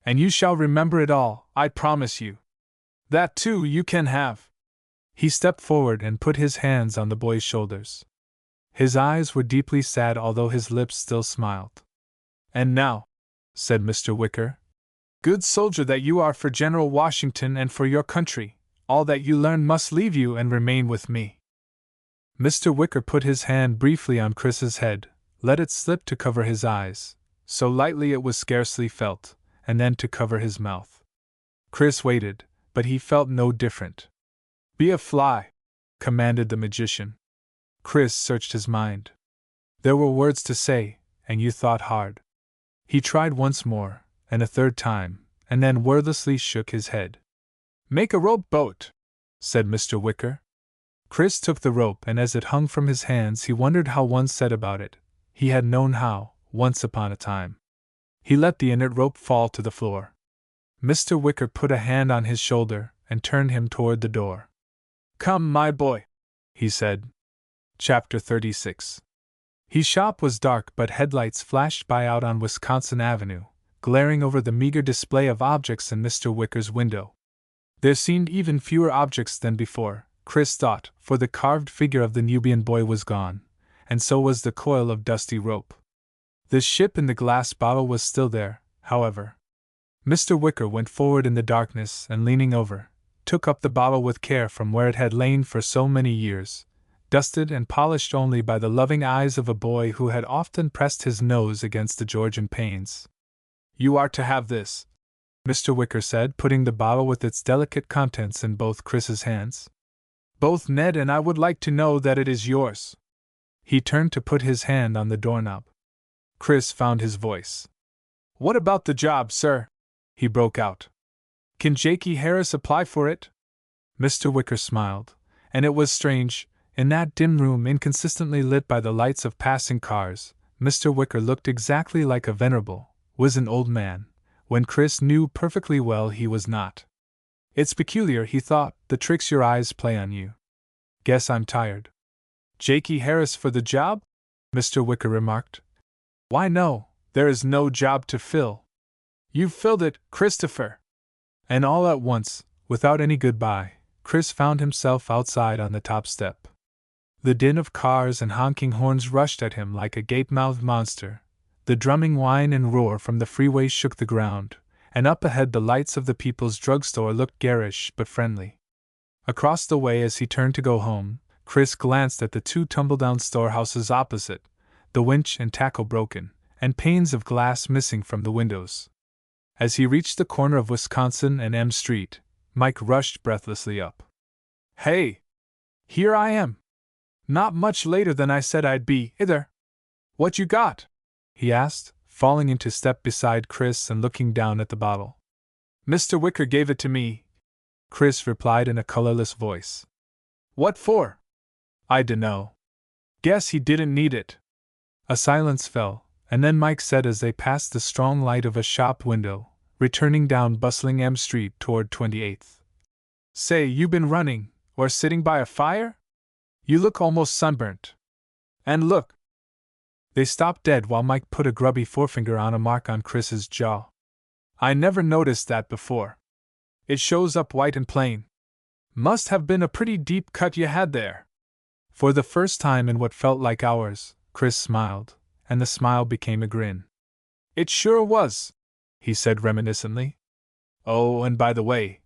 And you shall remember it all, I promise you. That too you can have." He stepped forward and put his hands on the boy's shoulders. His eyes were deeply sad, although his lips still smiled. "And now," said Mr. Wicker, "good soldier that you are for General Washington and for your country, all that you learn must leave you and remain with me." Mr. Wicker put his hand briefly on Chris's head, let it slip to cover his eyes, so lightly it was scarcely felt, and then to cover his mouth. Chris waited, but he felt no different. "Be a fly," commanded the magician. Chris searched his mind. There were words to say, and you thought hard. He tried once more, and a third time, and then wordlessly shook his head. "Make a rope boat," said Mr. Wicker. Chris took the rope, and as it hung from his hands he wondered how one set about it. He had known how, once upon a time. He let the inert rope fall to the floor. Mr. Wicker put a hand on his shoulder and turned him toward the door. "Come, my boy," he said. Chapter 36. His shop was dark, but headlights flashed by out on Wisconsin Avenue, glaring over the meager display of objects in Mr. Wicker's window. There seemed even fewer objects than before, Chris thought, for the carved figure of the Nubian boy was gone, and so was the coil of dusty rope. The ship in the glass bottle was still there, however. Mr. Wicker went forward in the darkness and, leaning over, took up the bottle with care from where it had lain for so many years, dusted and polished only by the loving eyes of a boy who had often pressed his nose against the Georgian panes. "You are to have this," Mr. Wicker said, putting the bottle with its delicate contents in both Chris's hands. "Both Ned and I would like to know that it is yours." He turned to put his hand on the doorknob. Chris found his voice. "What about the job, sir?" he broke out. "Can Jakey Harris apply for it?" Mr. Wicker smiled, and it was strange. In that dim room, inconsistently lit by the lights of passing cars, Mr. Wicker looked exactly like a venerable, wizened old man, when Chris knew perfectly well he was not. "It's peculiar," he thought, "the tricks your eyes play on you. Guess I'm tired." "Jakey Harris for the job?" Mr. Wicker remarked. "Why no, there is no job to fill." "You've filled it, Christopher." And all at once, without any goodbye, Chris found himself outside on the top step. The din of cars and honking horns rushed at him like a gape-mouthed monster. The drumming whine and roar from the freeway shook the ground, and up ahead the lights of the People's Drugstore looked garish but friendly. Across the way as he turned to go home, Chris glanced at the two tumble-down storehouses opposite, the winch and tackle broken, and panes of glass missing from the windows. As he reached the corner of Wisconsin and M Street, Mike rushed breathlessly up. "Hey! Here I am! Not much later than I said I'd be, either. What you got?" he asked, falling into step beside Chris and looking down at the bottle. "Mr. Wicker gave it to me," Chris replied in a colorless voice. "What for?" "I dunno. Guess he didn't need it." A silence fell, and then Mike said as they passed the strong light of a shop window, returning down bustling M Street toward 28th. "Say, you been running, or sitting by a fire? You look almost sunburnt. And look." They stopped dead while Mike put a grubby forefinger on a mark on Chris's jaw. "I never noticed that before. It shows up white and plain. Must have been a pretty deep cut you had there." For the first time in what felt like hours, Chris smiled, and the smile became a grin. "It sure was," he said reminiscently. "Oh, and by the way,"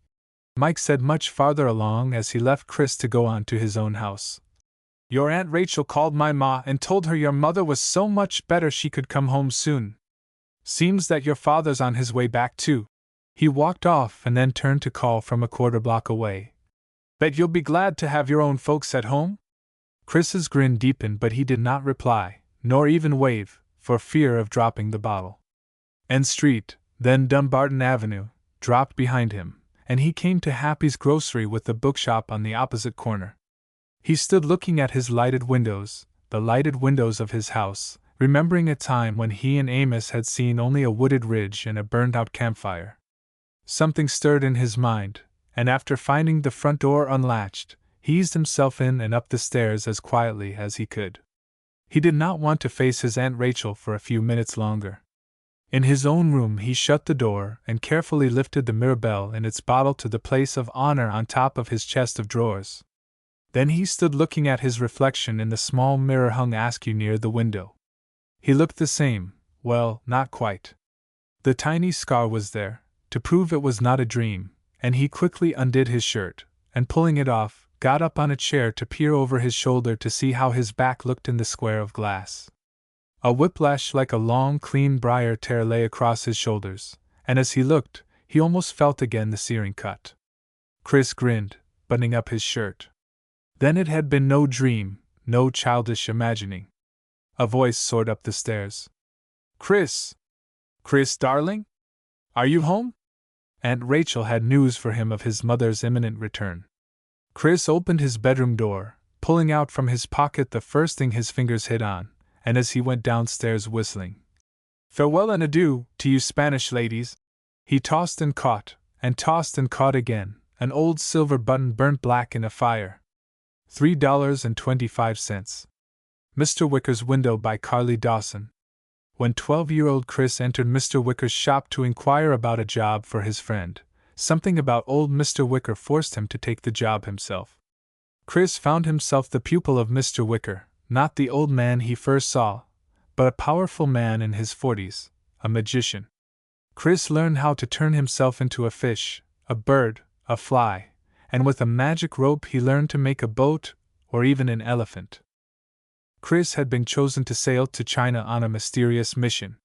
Mike said much farther along as he left Chris to go on to his own house, "your Aunt Rachel called my ma and told her your mother was so much better she could come home soon. Seems that your father's on his way back too." He walked off and then turned to call from a quarter block away. "Bet you'll be glad to have your own folks at home?" Chris's grin deepened, but he did not reply, nor even wave, for fear of dropping the bottle. N Street, then Dumbarton Avenue, dropped behind him, and he came to Happy's Grocery with the bookshop on the opposite corner. He stood looking at his lighted windows, the lighted windows of his house, remembering a time when he and Amos had seen only a wooded ridge and a burned-out campfire. Something stirred in his mind, and after finding the front door unlatched, he eased himself in and up the stairs as quietly as he could. He did not want to face his Aunt Rachel for a few minutes longer. In his own room he shut the door and carefully lifted the Mirabelle and its bottle to the place of honor on top of his chest of drawers. Then he stood looking at his reflection in the small mirror hung askew near the window. He looked the same, well, not quite. The tiny scar was there, to prove it was not a dream, and he quickly undid his shirt, and pulling it off, got up on a chair to peer over his shoulder to see how his back looked in the square of glass. A whiplash like a long, clean briar tear lay across his shoulders, and as he looked, he almost felt again the searing cut. Chris grinned, buttoning up his shirt. Then it had been no dream, no childish imagining. A voice soared up the stairs. "Chris! Chris, darling? Are you home?" Aunt Rachel had news for him of his mother's imminent return. Chris opened his bedroom door, pulling out from his pocket the first thing his fingers hit on, and as he went downstairs whistling, "Farewell and adieu to you Spanish ladies," he tossed and caught again, an old silver button burnt black in a fire. $3.25. Mr. Wicker's Window by Carley Dawson. When 12-year-old Chris entered Mr. Wicker's shop to inquire about a job for his friend, something about old Mr. Wicker forced him to take the job himself. Chris found himself the pupil of Mr. Wicker, not the old man he first saw, but a powerful man in his 40s, a magician. Chris learned how to turn himself into a fish, a bird, a fly, and with a magic rope he learned to make a boat, or even an elephant. Chris had been chosen to sail to China on a mysterious mission.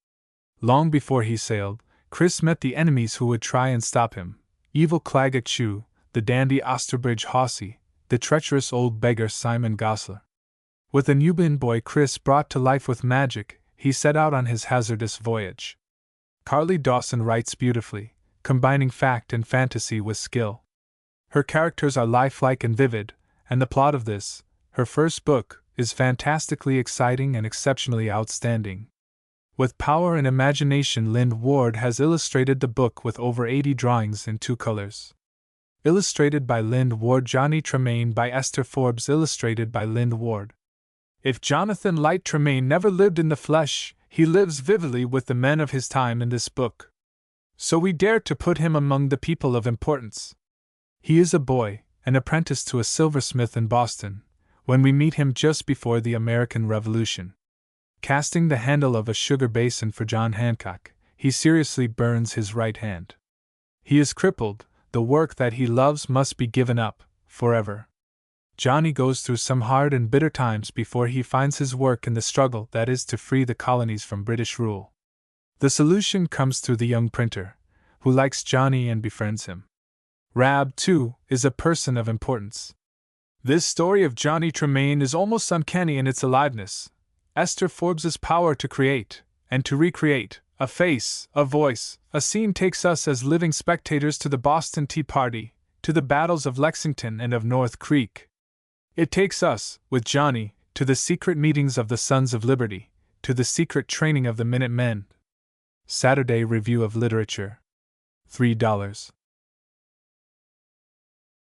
Long before he sailed, Chris met the enemies who would try and stop him: evil Claggett Chew, the dandy Osterbridge Hawsey, the treacherous old beggar Simon Gosler. With a newborn boy Chris brought to life with magic, he set out on his hazardous voyage. Carley Dawson writes beautifully, combining fact and fantasy with skill. Her characters are lifelike and vivid, and the plot of this, her first book, is fantastically exciting and exceptionally outstanding. With power and imagination, Lind Ward has illustrated the book with over 80 drawings in 2 colors. Illustrated by Lind Ward. Johnny Tremaine by Esther Forbes. Illustrated by Lind Ward. If Jonathan Light Tremaine never lived in the flesh, he lives vividly with the men of his time in this book. So we dare to put him among the people of importance. He is a boy, an apprentice to a silversmith in Boston, when we meet him just before the American Revolution. Casting the handle of a sugar basin for John Hancock, he seriously burns his right hand. He is crippled, the work that he loves must be given up, forever. Johnny goes through some hard and bitter times before he finds his work in the struggle that is to free the colonies from British rule. The solution comes through the young printer, who likes Johnny and befriends him. Rab, too, is a person of importance. This story of Johnny Tremaine is almost uncanny in its aliveness. Esther Forbes's power to create, and to recreate, a face, a voice, a scene takes us as living spectators to the Boston Tea Party, to the battles of Lexington and of North Creek. It takes us, with Johnny, to the secret meetings of the Sons of Liberty, to the secret training of the Minutemen. Saturday Review of Literature. $3.